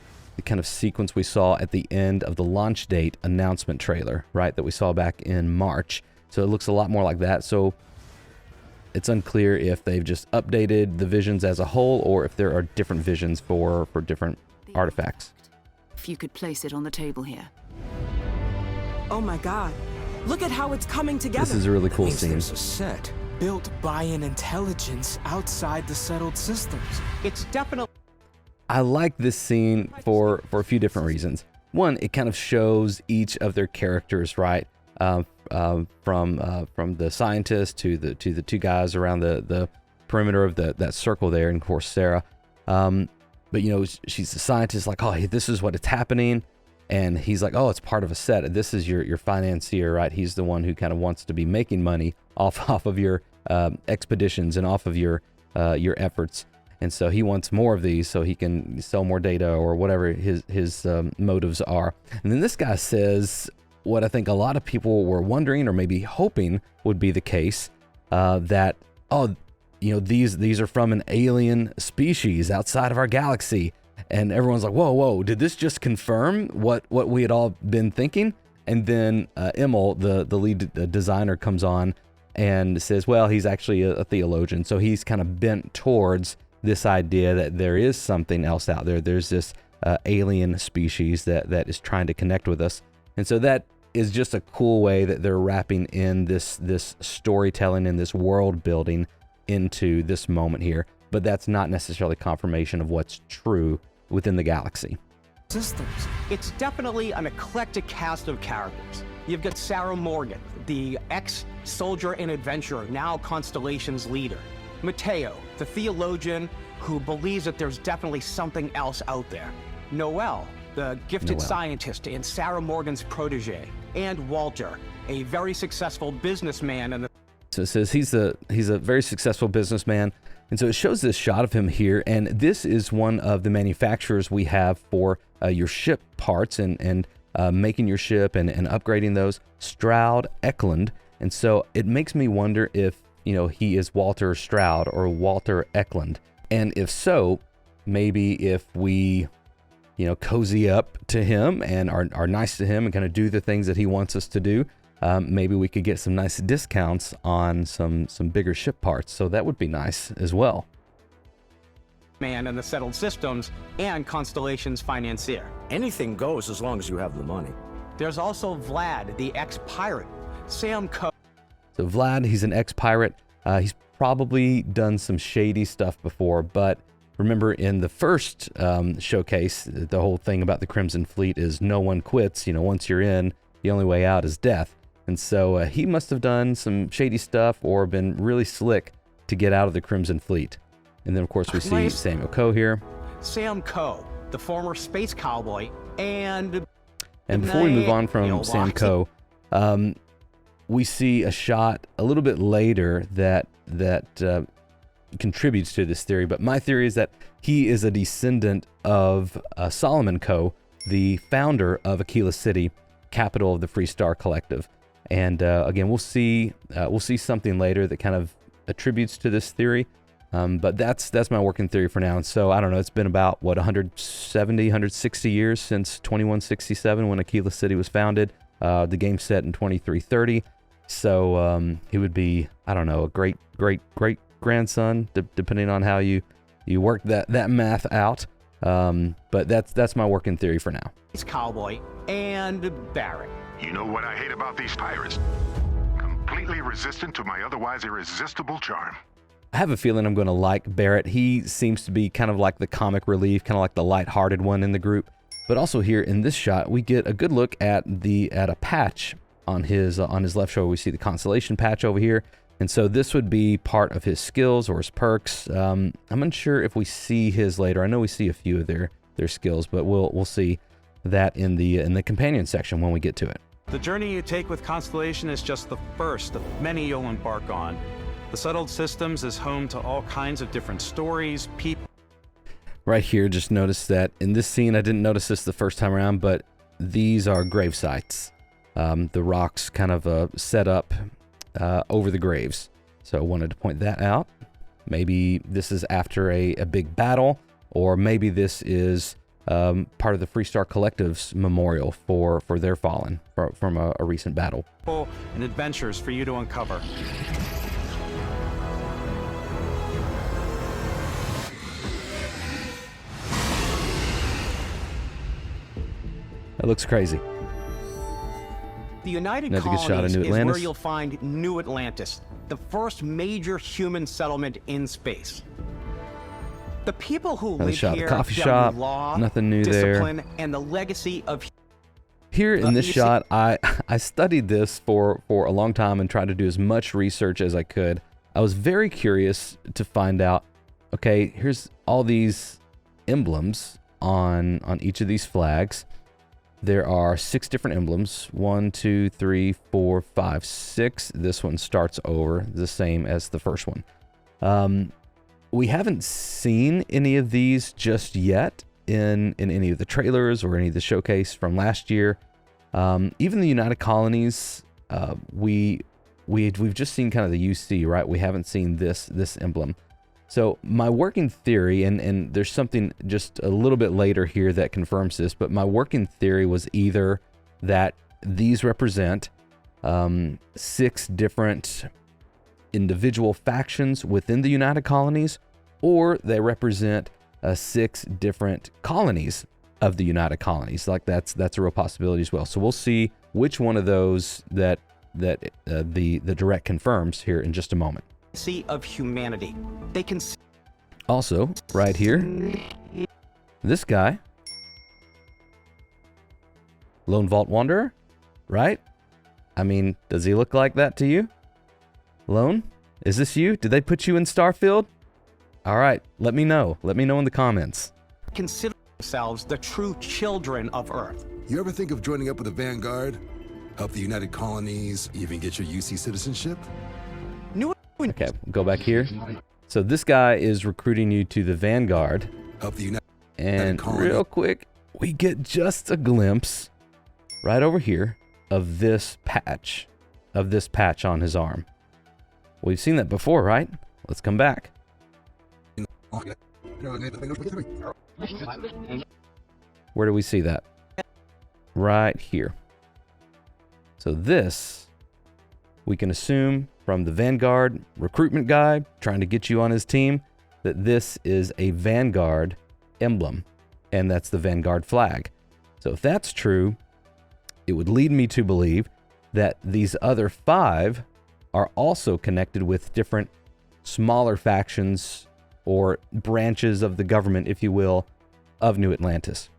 Speaker 1: kind of sequence we saw at the end of the launch date announcement trailer, right, that we saw back in March. So it looks a lot more like that. So it's unclear if they've just updated the visions as a whole or if there are different visions for different artifacts.
Speaker 22: If you could place it on the table here.
Speaker 23: Oh my god, look at how it's coming together.
Speaker 1: This is a really cool scene.
Speaker 23: There's a set built by an intelligence outside the settled systems. It's definitely...
Speaker 1: I like this scene for a few different reasons. One, it kind of shows each of their characters, right? From the scientist to the two guys around the perimeter of that circle there, and of course Sarah. But you know, she's the scientist, like, oh, hey, this is what it's happening, and he's like, oh, it's part of a set. This is your financier, right? He's the one who kind of wants to be making money off of your expeditions and off of your efforts. And so he wants more of these so he can sell more data or whatever his motives are. And then this guy says what I think a lot of people were wondering or maybe hoping would be the case, that, oh, you know, these are from an alien species outside of our galaxy. And everyone's like, whoa, did this just confirm what we had all been thinking? And then Emil, the lead designer, comes on and says, well, he's actually a theologian. So he's kind of bent towards this idea that there is something else out there. There's this alien species that is trying to connect with us. And so that is just a cool way that they're wrapping in this storytelling and this world building into this moment here. But that's not necessarily confirmation of what's true within the galaxy.
Speaker 23: systems. It's definitely an eclectic cast of characters. You've got Sarah Morgan, the ex-soldier and adventurer, now Constellation's leader. Mateo, the theologian who believes that there's definitely something else out there. Noel, the gifted
Speaker 1: Noel.
Speaker 23: scientist and Sarah Morgan's protege, and Walter, a very successful businessman and
Speaker 1: So it says he's a very successful businessman. And so it shows this shot of him here. And this is one of the manufacturers we have for your ship parts and making your ship and upgrading those, Stroud Eklund. And so it makes me wonder if, you know, he is Walter Stroud or Walter Eklund. And if so, maybe if we, you know, cozy up to him and are nice to him and kind of do the things that he wants us to do, maybe we could get some nice discounts on some bigger ship parts. So that would be nice as well.
Speaker 23: man and the settled systems, and Constellation's financier.
Speaker 7: Anything goes as long as you have the money.
Speaker 23: There's also Vlad, the ex-pirate. Sam Coe.
Speaker 1: So Vlad, he's an ex-pirate. He's probably done some shady stuff before, but remember in the first showcase, the whole thing about the Crimson Fleet is no one quits. You know, once you're in, the only way out is death. And so he must have done some shady stuff or been really slick to get out of the Crimson Fleet. And then, of course, we see Samuel Coe here.
Speaker 23: Sam Coe, the former space cowboy, and
Speaker 1: before we move on from Sam Coe, we see a shot a little bit later that contributes to this theory. But my theory is that he is a descendant of Solomon Coe, the founder of Aquila City, capital of the Free Star Collective. And again, we'll see something later that kind of attributes to this theory. But that's my working theory for now. And so I don't know, it's been about, what, 170, 160 years since 2167 when Aquila City was founded. The game set in 2330. So he would be, I don't know, a great grandson, depending on how you work that math out. But that's my working theory for now.
Speaker 23: He's cowboy and Barrett.
Speaker 2: You know what I hate about these pirates? Completely resistant to my otherwise irresistible charm.
Speaker 1: I have a feeling I'm going to like Barrett. He seems to be kind of like the comic relief, kind of like the lighthearted one in the group. But also here in this shot, we get a good look at a patch on his left shoulder. We see the Constellation patch over here. And so this would be part of his skills or his perks. I'm unsure if we see his later. I know we see a few of their skills, but we'll see that in the companion section when we get to it.
Speaker 21: The journey you take with Constellation is just the first of many you'll embark on. The Settled Systems is home to all kinds of different stories, people.
Speaker 1: Right here, just notice that in this scene, I didn't notice this the first time around, but these are grave sites. The rocks kind of set up over the graves. So I wanted to point that out. Maybe this is after a big battle, or maybe this is part of the Free Star Collective's memorial for their fallen from a recent battle.
Speaker 21: And adventures for you to uncover.
Speaker 1: That looks crazy.
Speaker 23: The United
Speaker 1: Another good shot of
Speaker 23: Colonies
Speaker 1: New
Speaker 23: is
Speaker 1: Atlantis.
Speaker 23: where you'll find New Atlantis, the first major human settlement in space. The people who
Speaker 1: Another
Speaker 23: live
Speaker 1: shot of
Speaker 23: here
Speaker 1: the coffee
Speaker 23: value
Speaker 1: shop.
Speaker 23: law,
Speaker 1: Nothing new there.
Speaker 23: discipline, and the legacy of
Speaker 1: Here in this
Speaker 23: you see-
Speaker 1: shot, I studied this for a long time and tried to do as much research as I could. I was very curious to find out, okay, here's all these emblems on each of these flags. There are 6 different emblems. 1, 2, 3, 4, 5, 6. This one starts over the same as the first one. We haven't seen any of these just yet in any of the trailers or any of the showcase from last year. Even the United Colonies, we've just seen kind of the UC, right? We haven't seen this emblem. So my working theory, and there's something just a little bit later here that confirms this, but my working theory was either that these represent 6 different individual factions within the United Colonies, or they represent 6 different colonies of the United Colonies. Like that's a real possibility as well. So we'll see which one of those that the direct confirms here in just a moment.
Speaker 23: legacy of humanity. They can
Speaker 1: Also, right here, this guy, Lone Vault Wanderer, right? I mean, does he look like that to you? Lone, is this you? Did they put you in Starfield? All right, let me know. Let me know in the comments.
Speaker 23: consider themselves the true children of Earth.
Speaker 3: You ever think of joining up with the Vanguard? Help the United Colonies, even get your UC citizenship?
Speaker 1: Okay, go back here. So this guy is recruiting you to the Vanguard.
Speaker 3: Help the United
Speaker 1: And
Speaker 3: Colony.
Speaker 1: real quick, we get just a glimpse right over here of this patch on his arm. We've seen that before, right? Let's come back. Where do we see that? Right here. So this, we can assume from the Vanguard recruitment guide trying to get you on his team, that this is a Vanguard emblem, and that's the Vanguard flag. So if that's true, it would lead me to believe that these other 5 are also connected with different smaller factions or branches of the government, if you will, of New Atlantis.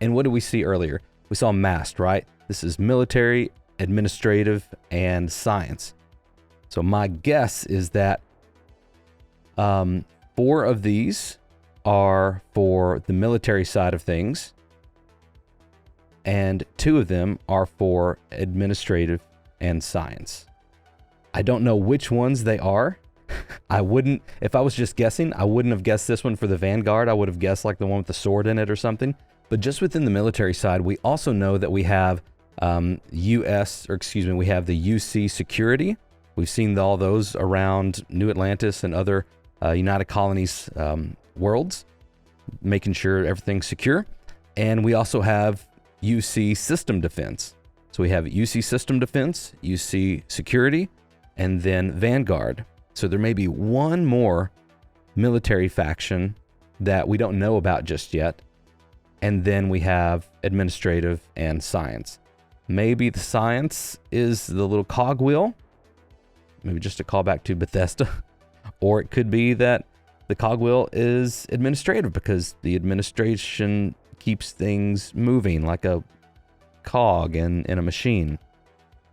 Speaker 1: And what did we see earlier? We saw MAST, right? This is military, administrative, and science. So my guess is that 4 of these are for the military side of things, and 2 of them are for administrative and science. I don't know which ones they are. I wouldn't, if I was just guessing, I wouldn't have guessed this one for the Vanguard. I would have guessed like the one with the sword in it or something. But just within the military side, we also know that we have we have the UC security. We've seen all those around New Atlantis and other United Colonies worlds, making sure everything's secure. And we also have UC system defense. So we have UC system defense, UC security, and then Vanguard. So there may be one more military faction that we don't know about just yet. And then we have administrative and science. Maybe the science is the little cogwheel, maybe just a callback to Bethesda. Or it could be that the cogwheel is administrative because the administration keeps things moving like a cog in a machine.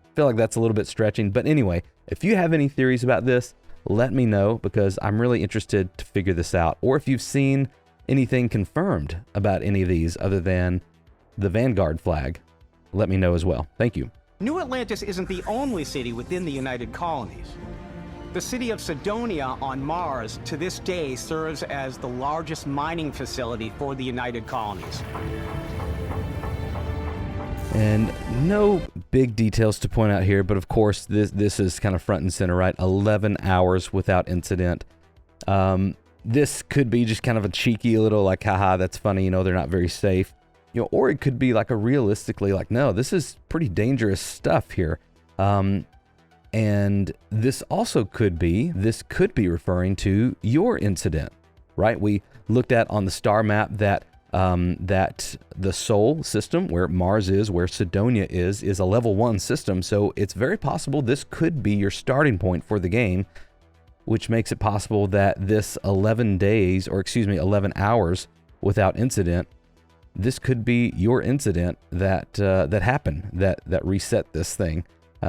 Speaker 1: I feel like that's a little bit stretching. But anyway, if you have any theories about this, let me know because I'm really interested to figure this out. Or if you've seen anything confirmed about any of these other than the Vanguard flag, let me know as well. Thank you.
Speaker 23: New Atlantis isn't the only city within the United Colonies. The city of Cydonia on Mars to this day serves as the largest mining facility for the United Colonies.
Speaker 1: And no big details to point out here, but of course this is kind of front and center, right? 11 hours without incident. This could be just kind of a cheeky little like, haha, that's funny, you know, they're not very safe. You know, or it could be like a realistically like, no, this is pretty dangerous stuff here. And this also could be referring to your incident, right? We looked at on the star map that that the Sol system, where Mars is, where Cydonia is a level 1 system. So it's very possible this could be your starting point for the game, which makes it possible that this 11 hours without incident, this could be your incident that happened, that reset this thing.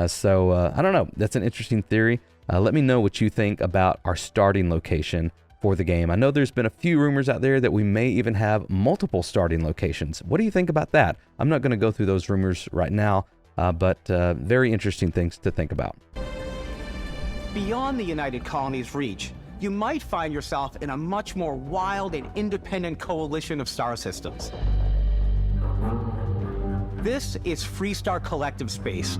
Speaker 1: So I don't know. That's an interesting theory. Let me know what you think about our starting location for the game. I know there's been a few rumors out there that we may even have multiple starting locations. What do you think about that? I'm not going to go through those rumors right now, but very interesting things to think about.
Speaker 23: Beyond the United Colonies' reach, you might find yourself in a much more wild and independent coalition of star systems. This is Freestar Collective Space.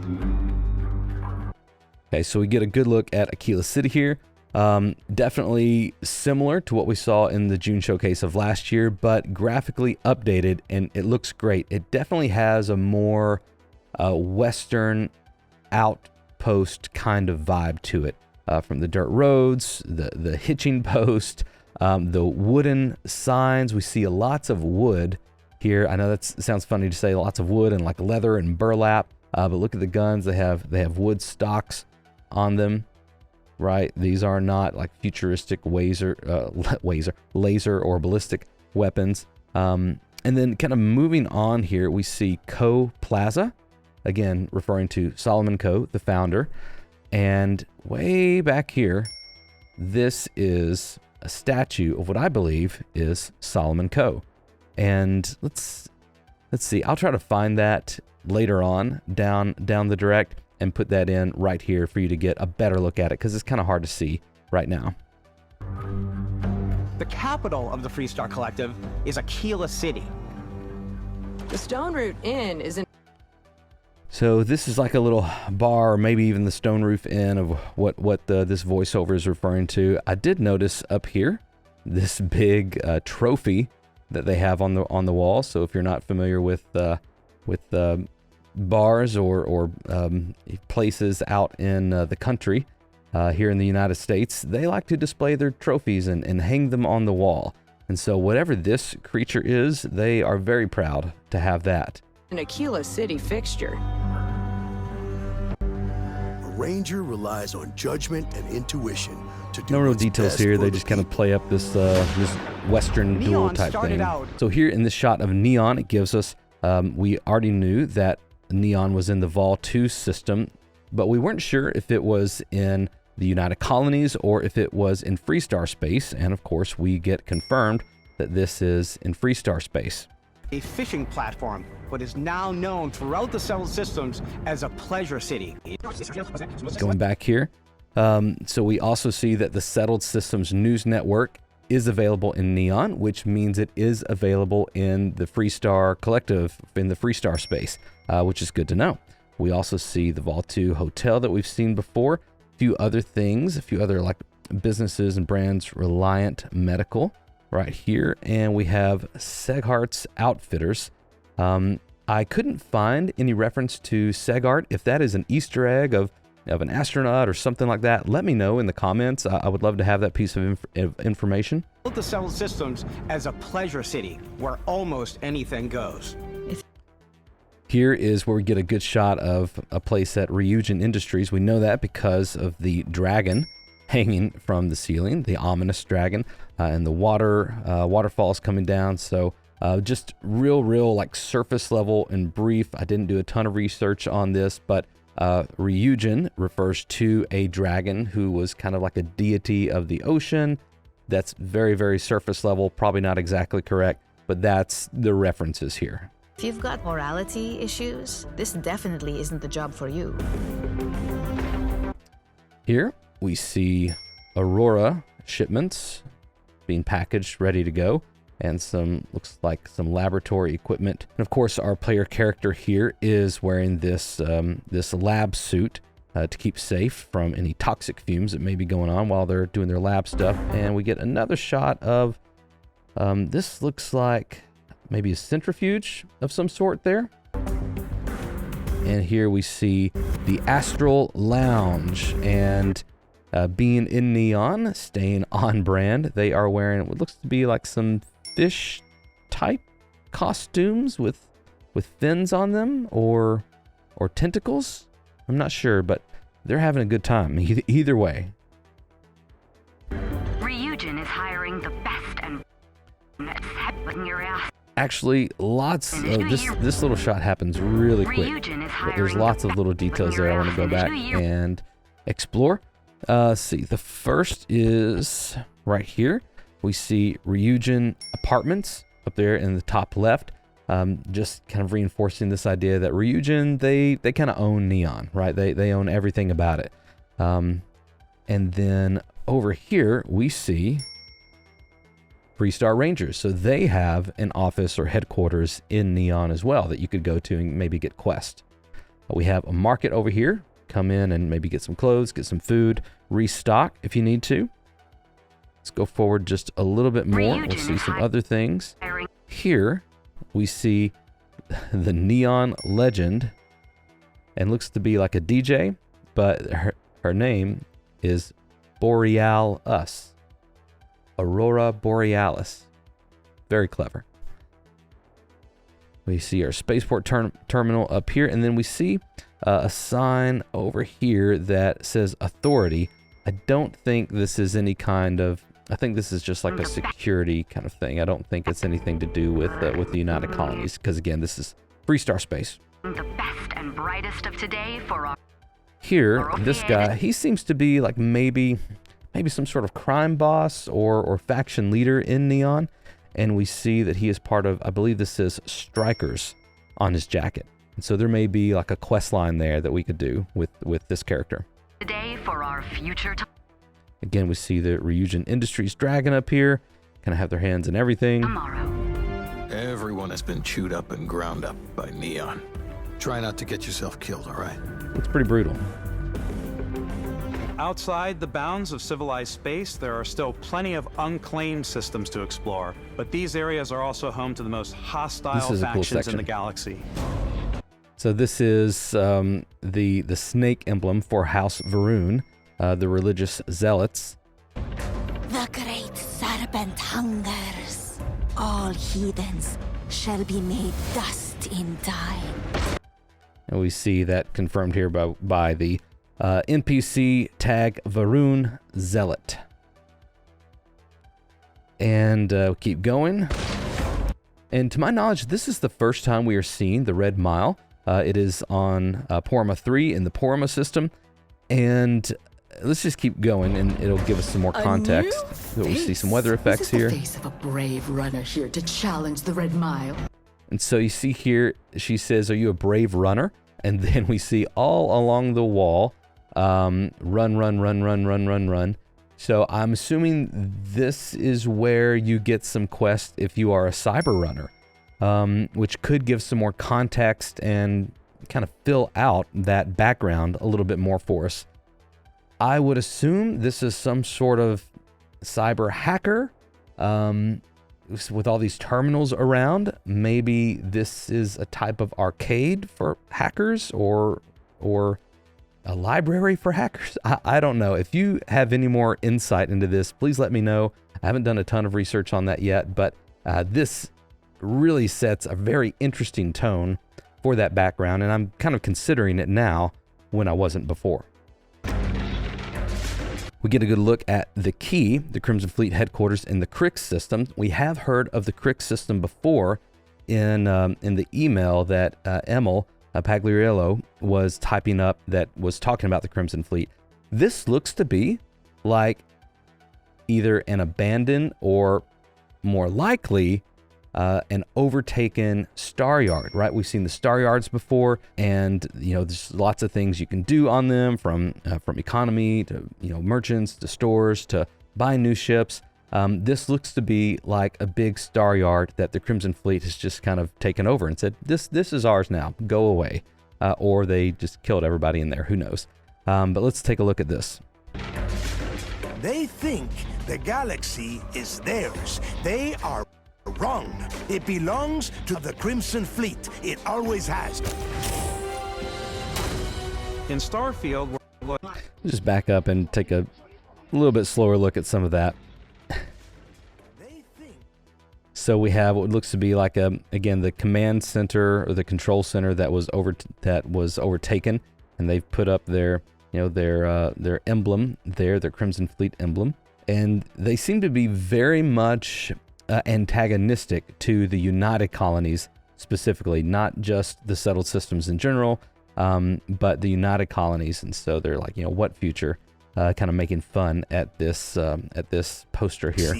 Speaker 1: Okay, so we get a good look at Aquila City here. Definitely similar to what we saw in the June showcase of last year, but graphically updated, and it looks great. It definitely has a more Western outpost kind of vibe to it. From the dirt roads, the hitching post, the wooden signs. We see lots of wood here. I know that sounds funny to say, lots of wood and like leather and burlap, but look at the guns. They have wood stocks on them, right? These are not like futuristic laser or ballistic weapons. And then kind of moving on here, we see Co Plaza, again referring to Solomon Co, the founder. And way back here, this is a statue of what I believe is Solomon Co. And let's see. I'll try to find that later on down the direct and put that in right here for you to get a better look at it, because it's kind of hard to see right now.
Speaker 23: The capital of the Freestar Collective is Aquila City.
Speaker 5: The Stone Root Inn is in.
Speaker 1: So this is like a little bar, or maybe even the Stone Roof Inn of what this voiceover is referring to. I did notice up here this big trophy that they have on the wall. So if you're not familiar with bars or places out in the country here in the United States, they like to display their trophies and hang them on the wall. And so whatever this creature is, they are very proud to have that.
Speaker 5: An Aquila City fixture.
Speaker 6: A ranger relies on judgment and intuition to do
Speaker 1: No real
Speaker 6: what's
Speaker 1: details
Speaker 6: best
Speaker 1: here.
Speaker 6: for
Speaker 1: They
Speaker 6: the
Speaker 1: just kind of play up this Western duel
Speaker 23: Neon
Speaker 1: type
Speaker 23: started
Speaker 1: thing.
Speaker 23: out-
Speaker 1: So here in this shot of Neon, it gives us, we already knew that Neon was in the Vol 2 system, but we weren't sure if it was in the United Colonies or if it was in Freestar space. And of course, we get confirmed that this is in Freestar space.
Speaker 23: A fishing platform, but is now known throughout the settled systems as a pleasure city.
Speaker 1: Going back here, so we also see that the Settled Systems News Network is available in Neon, which means it is available in the Freestar Collective, in the Freestar space, which is good to know. We also see the Vol 2 Hotel that we've seen before, a few other things, a few other like businesses and brands, Reliant Medical right here, and we have Seghart's Outfitters. I couldn't find any reference to Seghart. If that is an Easter egg of an astronaut or something like that, let me know in the comments. I would love to have that piece of information.
Speaker 23: The settled systems as a pleasure city where almost anything goes.
Speaker 1: Here is where we get a good shot of a place at Ryujin Industries. We know that because of the dragon hanging from the ceiling, the ominous dragon, and the waterfalls coming down. So just real like surface level and brief. I didn't do a ton of research on this, but Ryujin refers to a dragon who was kind of like a deity of the ocean. That's very, very surface level, probably not exactly correct, but that's the references here.
Speaker 8: If you've got morality issues, this definitely isn't the job for you.
Speaker 1: Here we see Aurora shipments being packaged, ready to go, and some, looks like some laboratory equipment. And of course, our player character here is wearing this this lab suit to keep safe from any toxic fumes that may be going on while they're doing their lab stuff. And we get another shot of this looks like maybe a centrifuge of some sort there. And here we see the Astral Lounge, and being in Neon, staying on brand, they are wearing what looks to be like some fish type costumes with fins on them or tentacles. I'm not sure, but they're having a good time either way.
Speaker 17: Ryujin is hiring the best and in your ass.
Speaker 1: Actually, lots of this little shot happens really quick, but there's lots of little details there I want to go back and explore. See, the first is right here. We see Ryujin Apartments up there in the top left, just kind of reinforcing this idea that Ryujin, they kind of own Neon, right? They own everything about it. And then over here, we see Freestar Rangers. So they have an office or headquarters in Neon as well that you could go to and maybe get quests. We have a market over here. Come in and maybe get some clothes, get some food, restock if you need to. Let's go forward just a little bit more. We'll see some other things. Here we see the Neon Legend, and looks to be like a DJ, but her name is Borealis. Aurora Borealis. Very clever. We see our spaceport terminal up here, and then we see a sign over here that says authority. I don't think this is any kind of, I think this is just like a security kind of thing. I don't think it's anything to do with the United Colonies, because again, this is Freestar space.
Speaker 17: The best and brightest of today for our
Speaker 1: Here, this guy, he seems to be like maybe some sort of crime boss or faction leader in Neon. and we see that he is part of, I believe this says Strikers on his jacket. And so there may be like a quest line there that we could do with this character.
Speaker 12: Today for our future time.
Speaker 1: Again, we see the Ryujin Industries dragon up here, kind of have their hands in everything.
Speaker 6: Everyone has been chewed up and ground up by Neon. Try not to get yourself killed, all right?
Speaker 1: It's pretty brutal.
Speaker 21: Outside the bounds of civilized space, there are still plenty of unclaimed systems to explore, but these areas are also home to the most hostile factions in the galaxy.
Speaker 1: So this is the snake emblem for House Varun, the religious zealots.
Speaker 18: The great serpent hungers. All heathens shall be made dust in time.
Speaker 1: And we see that confirmed here by the NPC tag Varun Zealot. And keep going. And to my knowledge, this is the first time we are seeing the Red Mile. It is on Porma 3 in the Porma system. And let's just keep going, and it'll give us some more context. We see some weather effects here.
Speaker 22: This is the face of a brave runner here to challenge the Red Mile.
Speaker 1: And so you see here, she says, "Are you a brave runner?" And then we see all along the wall, run, run, run, run, run, run, run. So I'm assuming this is where you get some quests if you are a cyber runner, which could give some more context and kind of fill out that background a little bit more for us. I would assume this is some sort of cyber hacker with all these terminals around. Maybe this is a type of arcade for hackers or a library for hackers. I don't know. If you have any more insight into this, please let me know. I haven't done a ton of research on that yet, but this really sets a very interesting tone for that background, and I'm kind of considering it now when I wasn't before. We get a good look at the key, the Crimson Fleet headquarters in the Crix system. We have heard of the Crix system before in the email that Emil Pagliariello was typing up that was talking about the Crimson Fleet. This looks to be like either an abandoned or more likely an overtaken Star Yard, right? We've seen the Star Yards before, and there's lots of things you can do on them, from economy to merchants to stores to buy new ships. This looks to be like a big Star Yard that the Crimson Fleet has just kind of taken over and said, this is ours now, go away. Or they just killed everybody in there, who knows. But let's take a look at this.
Speaker 10: They think the galaxy is theirs. They are wrong. It belongs to the Crimson Fleet. It always has.
Speaker 21: In Starfield, we're
Speaker 1: just back up and take a little bit slower look at some of that. So we have what looks to be like again, the command center or the control center that was overtaken, and they've put up their emblem there, their Crimson Fleet emblem, and they seem to be very much antagonistic to the United Colonies specifically, not just the settled systems in general, but the United Colonies. And so they're like, what future? Kind of making fun at this poster here.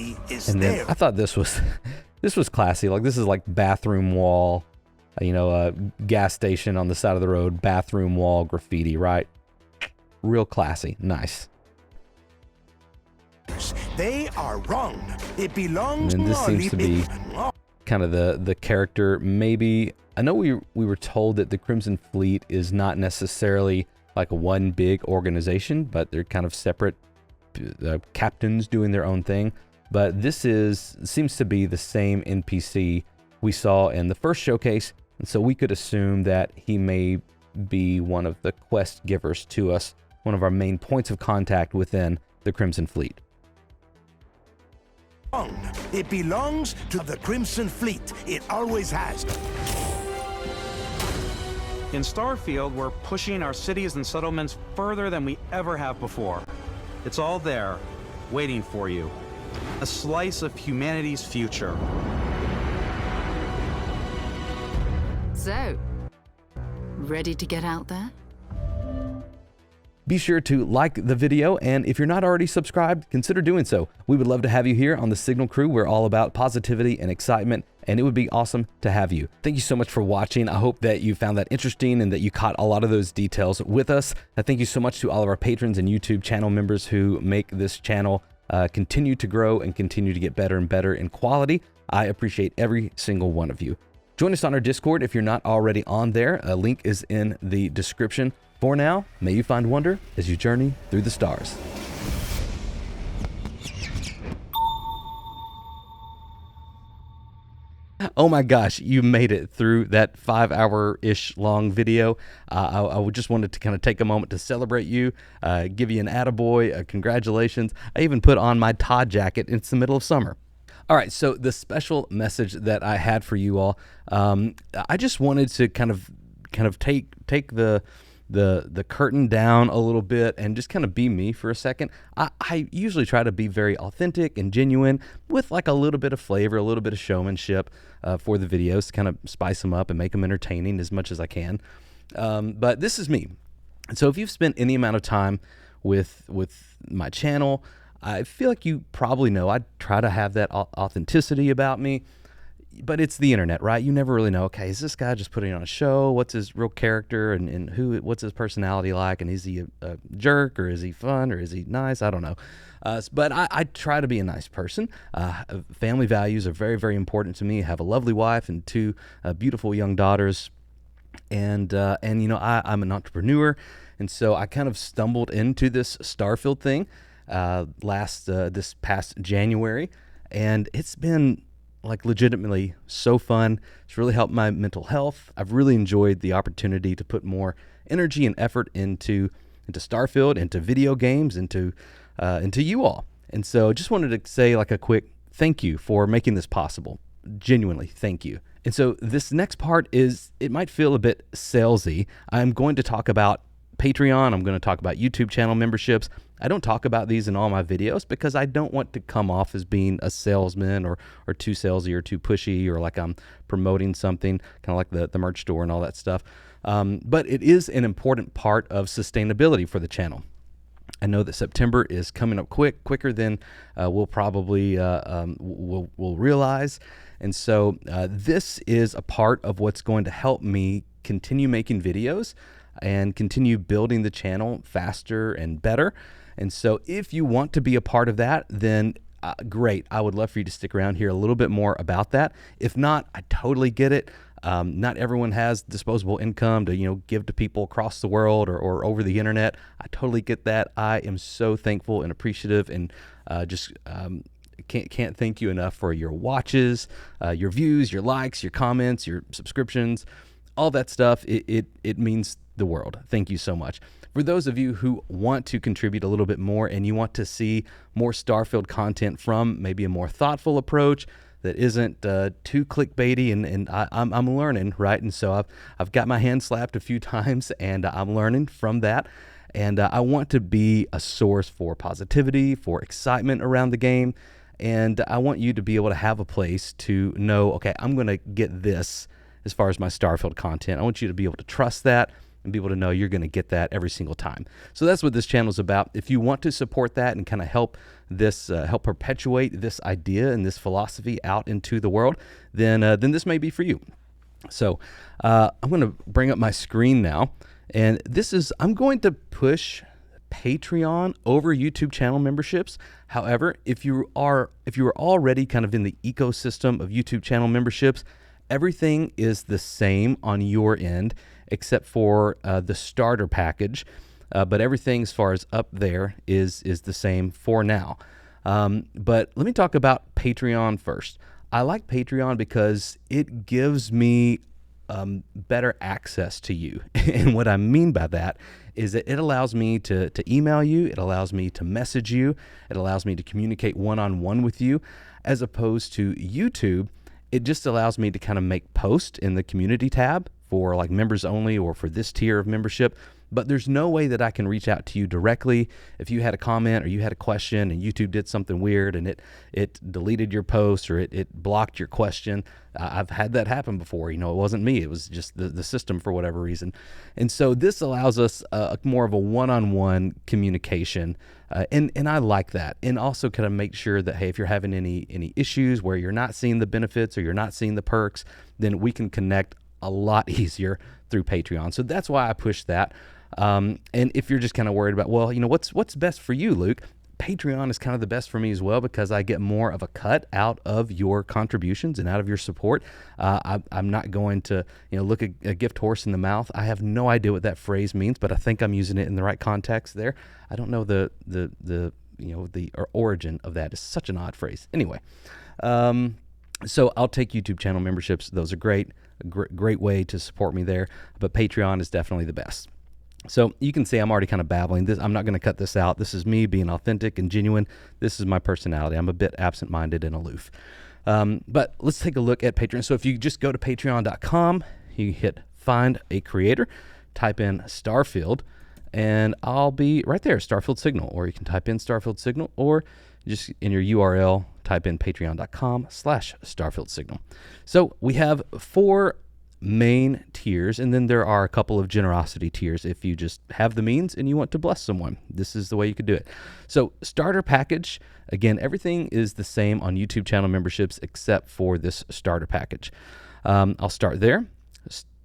Speaker 1: And then I thought this was classy. Like, this is like bathroom wall, a gas station on the side of the road, bathroom wall graffiti, right? Real classy, nice.
Speaker 10: They are wrong. It belongs.
Speaker 1: And this seems to be kind of the character. Maybe I know we were told that the Crimson Fleet is not necessarily like one big organization, but they're kind of separate captains doing their own thing. But this seems to be the same NPC we saw in the first showcase, and so we could assume that he may be one of the quest givers to us, one of our main points of contact within the Crimson Fleet.
Speaker 10: It belongs to the Crimson Fleet. It always has.
Speaker 21: In Starfield, we're pushing our cities and settlements further than we ever have before. It's all there, waiting for you. A slice of humanity's future.
Speaker 22: So, ready to get out there?
Speaker 1: Be sure to like the video, and if you're not already subscribed, consider doing so. We would love to have you here on the Signal crew. We're all about positivity and excitement, and it would be awesome to have you. Thank you so much for watching. I hope that you found that interesting and that you caught a lot of those details with us. Thank you so much to all of our patrons and YouTube channel members who make this channel continue to grow and continue to get better and better in quality. I appreciate every single one of you. Join us on our Discord if you're not already on there. A link is in the description. For now, may you find wonder as you journey through the stars. Oh my gosh, you made it through that 5-hour-ish long video. I just wanted to kind of take a moment to celebrate you, give you an attaboy, congratulations. I even put on my Todd jacket. It's the middle of summer. All right, so the special message that I had for you all, I just wanted to kind of take the curtain down a little bit and just kind of be me for a second. I usually try to be very authentic and genuine with like a little bit of flavor, a little bit of showmanship for the videos to kind of spice them up and make them entertaining as much as I can. But this is me. And so if you've spent any amount of time with my channel, I feel like you probably know I try to have that authenticity about me. But it's the internet, right? You never really know, okay, is this guy just putting on a show? What's his real character and what's his personality like? And is he a jerk, or is he fun, or is he nice? I don't know. But I try to be a nice person. Family values are very, very important to me. I have a lovely wife and 2 beautiful young daughters. And you know, I'm an entrepreneur. And so I kind of stumbled into this Starfield thing this past January. And it's been like legitimately so fun. It's really helped my mental health. I've really enjoyed the opportunity to put more energy and effort into Starfield, into video games, into you all. And so just wanted to say like a quick thank you for making this possible. Genuinely, thank you. And so this next part it might feel a bit salesy. I'm going to talk about Patreon. I'm going to talk about YouTube channel memberships. I don't talk about these in all my videos because I don't want to come off as being a salesman or too salesy or too pushy or like I'm promoting something, kind of like the merch store and all that stuff. But it is an important part of sustainability for the channel. I know that September is coming up quicker than we'll probably we'll realize. And so this is a part of what's going to help me continue making videos and continue building the channel faster and better. And so if you want to be a part of that, then great. I would love for you to stick around here a little bit more about that. If not, I totally get it. Not everyone has disposable income to, give to people across the world or over the internet. I totally get that. I am so thankful and appreciative and just can't thank you enough for your watches, your views, your likes, your comments, your subscriptions, all that stuff. It means the world. Thank you so much. For those of you who want to contribute a little bit more and you want to see more Starfield content from maybe a more thoughtful approach that isn't too clickbaity, and I'm learning, right? And so I've got my hand slapped a few times, and I'm learning from that. And I want to be a source for positivity, for excitement around the game, and I want you to be able to have a place to know, okay, I'm going to get this as far as my Starfield content. I want you to be able to trust that and be able to know you're going to get that every single time. So that's what this channel is about. If you want to support that and kind of help this, help perpetuate this idea and this philosophy out into the world, then this may be for you. So I'm going to bring up my screen now, and I'm going to push Patreon over YouTube channel memberships. However, if you are already kind of in the ecosystem of YouTube channel memberships, everything is the same on your end, except for the starter package, but everything as far as up there is the same for now. But let me talk about Patreon first. I like Patreon because it gives me better access to you. And what I mean by that is that it allows me to email you, it allows me to message you, it allows me to communicate one-on-one with you, as opposed to YouTube. It just allows me to kind of make posts in the community tab for like members only or for this tier of membership, but there's no way that I can reach out to you directly. If you had a comment or you had a question and YouTube did something weird and it deleted your post or it blocked your question, I've had that happen before. You know, it wasn't me. It was just the system for whatever reason. And so this allows us more of a one-on-one communication. And I like that. And also kind of make sure that, hey, if you're having any issues where you're not seeing the benefits or you're not seeing the perks, then we can connect a lot easier through Patreon. So that's why I push that. And if you're just kind of worried about, well, you know, what's best for you, Luke? Patreon is kind of the best for me as well because I get more of a cut out of your contributions and out of your support. I'm not going to, you know, look a gift horse in the mouth. I have no idea what that phrase means, but I think I'm using it in the right context there. I don't know the origin of that. It's such an odd phrase. Anyway, so I'll take YouTube channel memberships. Those are great, great way to support me there. But Patreon is definitely the best. So you can see I'm already kind of babbling. I'm not going to cut this out. This is me being authentic and genuine. This is my personality. I'm a bit absent-minded and aloof. But let's take a look at Patreon. So if you just go to patreon.com, you hit Find a Creator, type in Starfield, and I'll be right there, Starfield Signal. Or you can type in Starfield Signal, or just in your URL, type in patreon.com/Starfield Signal. So we have 4 main tiers, and then there are a couple of generosity tiers if you just have the means and you want to bless someone. This is the way you could do it. So starter package, again, everything is the same on YouTube channel memberships except for this starter package. I'll start there.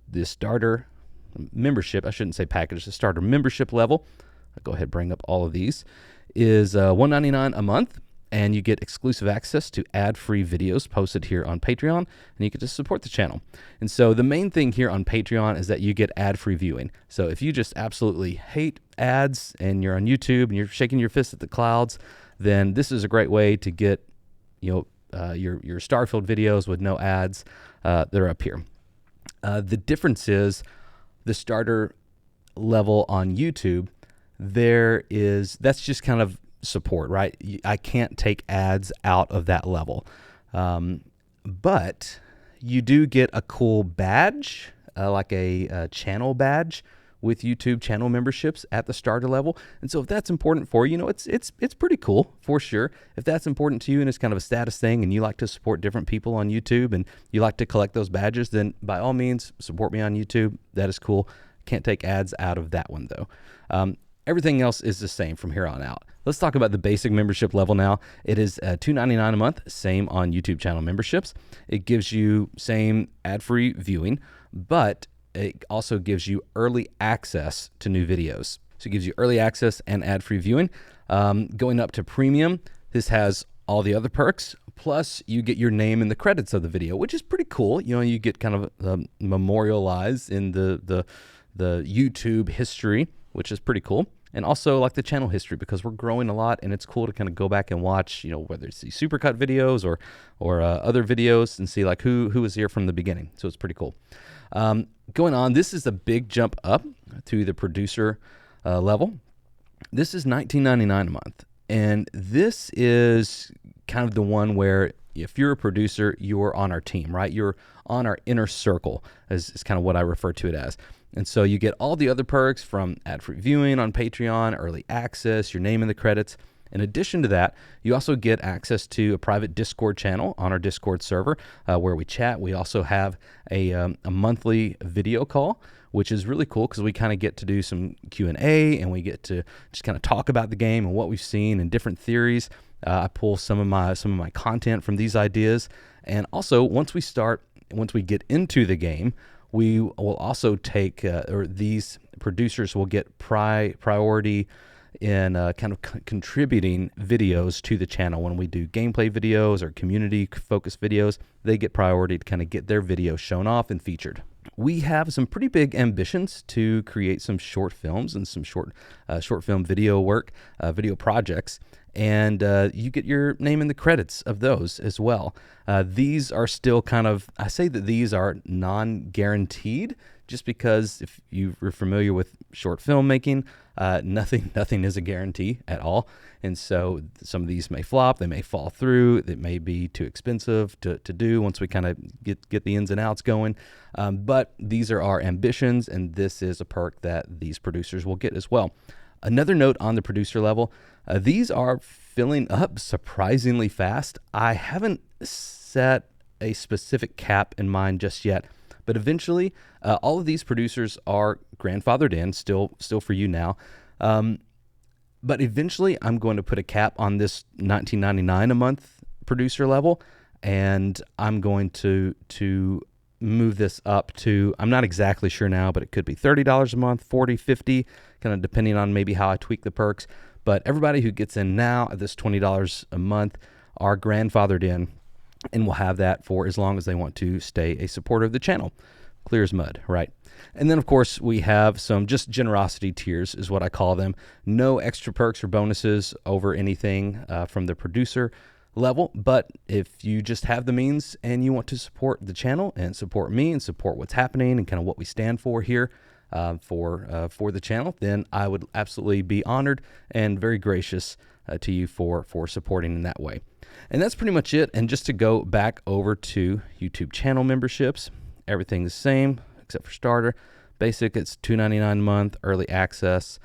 Speaker 1: The starter membership, I shouldn't say package, the starter membership level, I'll go ahead and bring up all of these, is $1.99 a month. And you get exclusive access to ad-free videos posted here on Patreon, and you get to support the channel. And so the main thing here on Patreon is that you get ad-free viewing. So if you just absolutely hate ads and you're on YouTube and you're shaking your fist at the clouds, then this is a great way to get, you know, your Starfield videos with no ads. They're up here. The difference is the starter level on YouTube. That's just kind of support, right? I can't take ads out of that level. But you do get a cool badge, like a channel badge with YouTube channel memberships at the starter level. And so if that's important for you, you know, it's pretty cool for sure. If that's important to you and it's kind of a status thing and you like to support different people on YouTube and you like to collect those badges, then by all means, support me on YouTube. That is cool. Can't take ads out of that one though. Everything else is the same from here on out. Let's talk about the basic membership level now. It is $2.99 a month, same on YouTube channel memberships. It gives you same ad-free viewing, but it also gives you early access to new videos. So it gives you early access and ad-free viewing. Going up to premium, this has all the other perks, plus you get your name in the credits of the video, which is pretty cool. You know, you get kind of memorialized in the YouTube history, which is pretty cool. And also like the channel history, because we're growing a lot and it's cool to kind of go back and watch, you know, whether it's the Supercut videos or other videos and see like who was here from the beginning. So it's pretty cool. Going on, this is a big jump up to the producer level. This is $19.99 a month. And this is kind of the one where if you're a producer, you're on our team, right? You're on our inner circle is kind of what I refer to it as. And so you get all the other perks from ad-free viewing on Patreon, early access, your name in the credits. In addition to that, you also get access to a private Discord channel on our Discord server where we chat. We also have a monthly video call, which is really cool because we kind of get to do some Q&A and we get to just kind of talk about the game and what we've seen and different theories. I pull some of my content from these ideas. And also, once we get into the game, we will also take, or these producers will get priority in kind of contributing videos to the channel. When we do gameplay videos or community-focused videos, they get priority to kind of get their videos shown off and featured. We have some pretty big ambitions to create some short films and some short film video work, video projects. And you get your name in the credits of those as well. These are still kind of, I say that these are non-guaranteed just because if you're familiar with short filmmaking, nothing is a guarantee at all. And so some of these may flop, they may fall through, it may be too expensive to do once we kind of get the ins and outs going. But these are our ambitions, and this is a perk that these producers will get as well. Another note on the producer level, these are filling up surprisingly fast. I haven't set a specific cap in mind just yet, but eventually all of these producers are grandfathered in, still for you now. But eventually I'm going to put a cap on this $19.99 a month producer level, and I'm going to move this up to, I'm not exactly sure now, but it could be $30 a month, $40, $50, kind of depending on maybe how I tweak the perks. But everybody who gets in now at this $20 a month are grandfathered in and will have that for as long as they want to stay a supporter of the channel. Clear as mud, right? And then, of course, we have some just generosity tiers is what I call them. No extra perks or bonuses over anything from the producer level. But if you just have the means and you want to support the channel and support me and support what's happening and kind of what we stand for here for the channel, then I would absolutely be honored and very gracious to you for supporting in that way. And that's pretty much it. And just to go back over to YouTube channel memberships, everything's the same except for starter. Basic, it's $2.99 a month. Early access,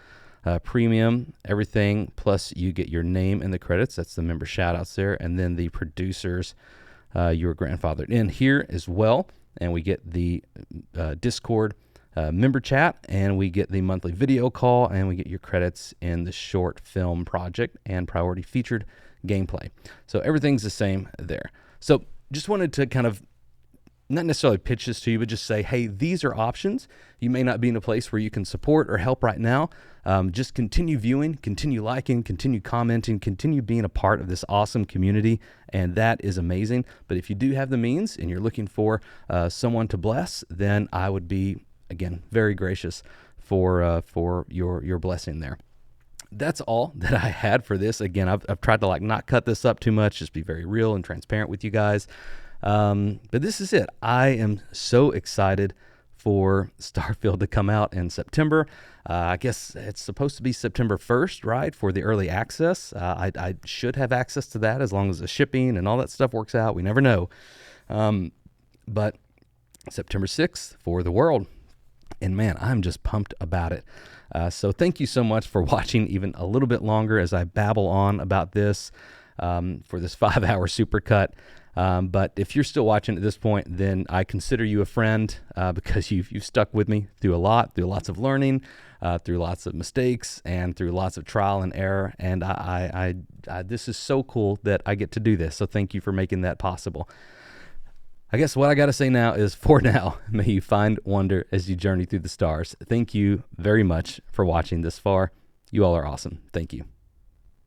Speaker 1: premium, everything. Plus, you get your name in the credits. That's the member shout-outs there. And then the producers, you're grandfathered in here as well. And we get the Discord member chat, and we get the monthly video call, and we get your credits in the short film project and priority featured gameplay. So everything's the same there. So just wanted to kind of not necessarily pitch this to you, but just say, hey, these are options. You may not be in a place where you can support or help right now. Just continue viewing, continue liking, continue commenting, continue being a part of this awesome community, and that is amazing. But if you do have the means and you're looking for someone to bless, then I would be, again, very gracious for your blessing there. That's all that I had for this. Again, I've tried to not cut this up too much, just be very real and transparent with you guys. But this is it. I am so excited for Starfield to come out in September. I guess it's supposed to be September 1st, right, for the early access. I should have access to that as long as the shipping and all that stuff works out. We never know. But September 6th for the world. And man, I'm just pumped about it. So thank you so much for watching even a little bit longer as I babble on about this for this 5-hour supercut. But if you're still watching at this point, then I consider you a friend because you've stuck with me through lots of learning, through lots of mistakes, and through lots of trial and error. And I this is so cool that I get to do this. So thank you for making that possible. I guess what I got to say now is, for now, may you find wonder as you journey through the stars. Thank you very much for watching this far. You all are awesome. Thank you.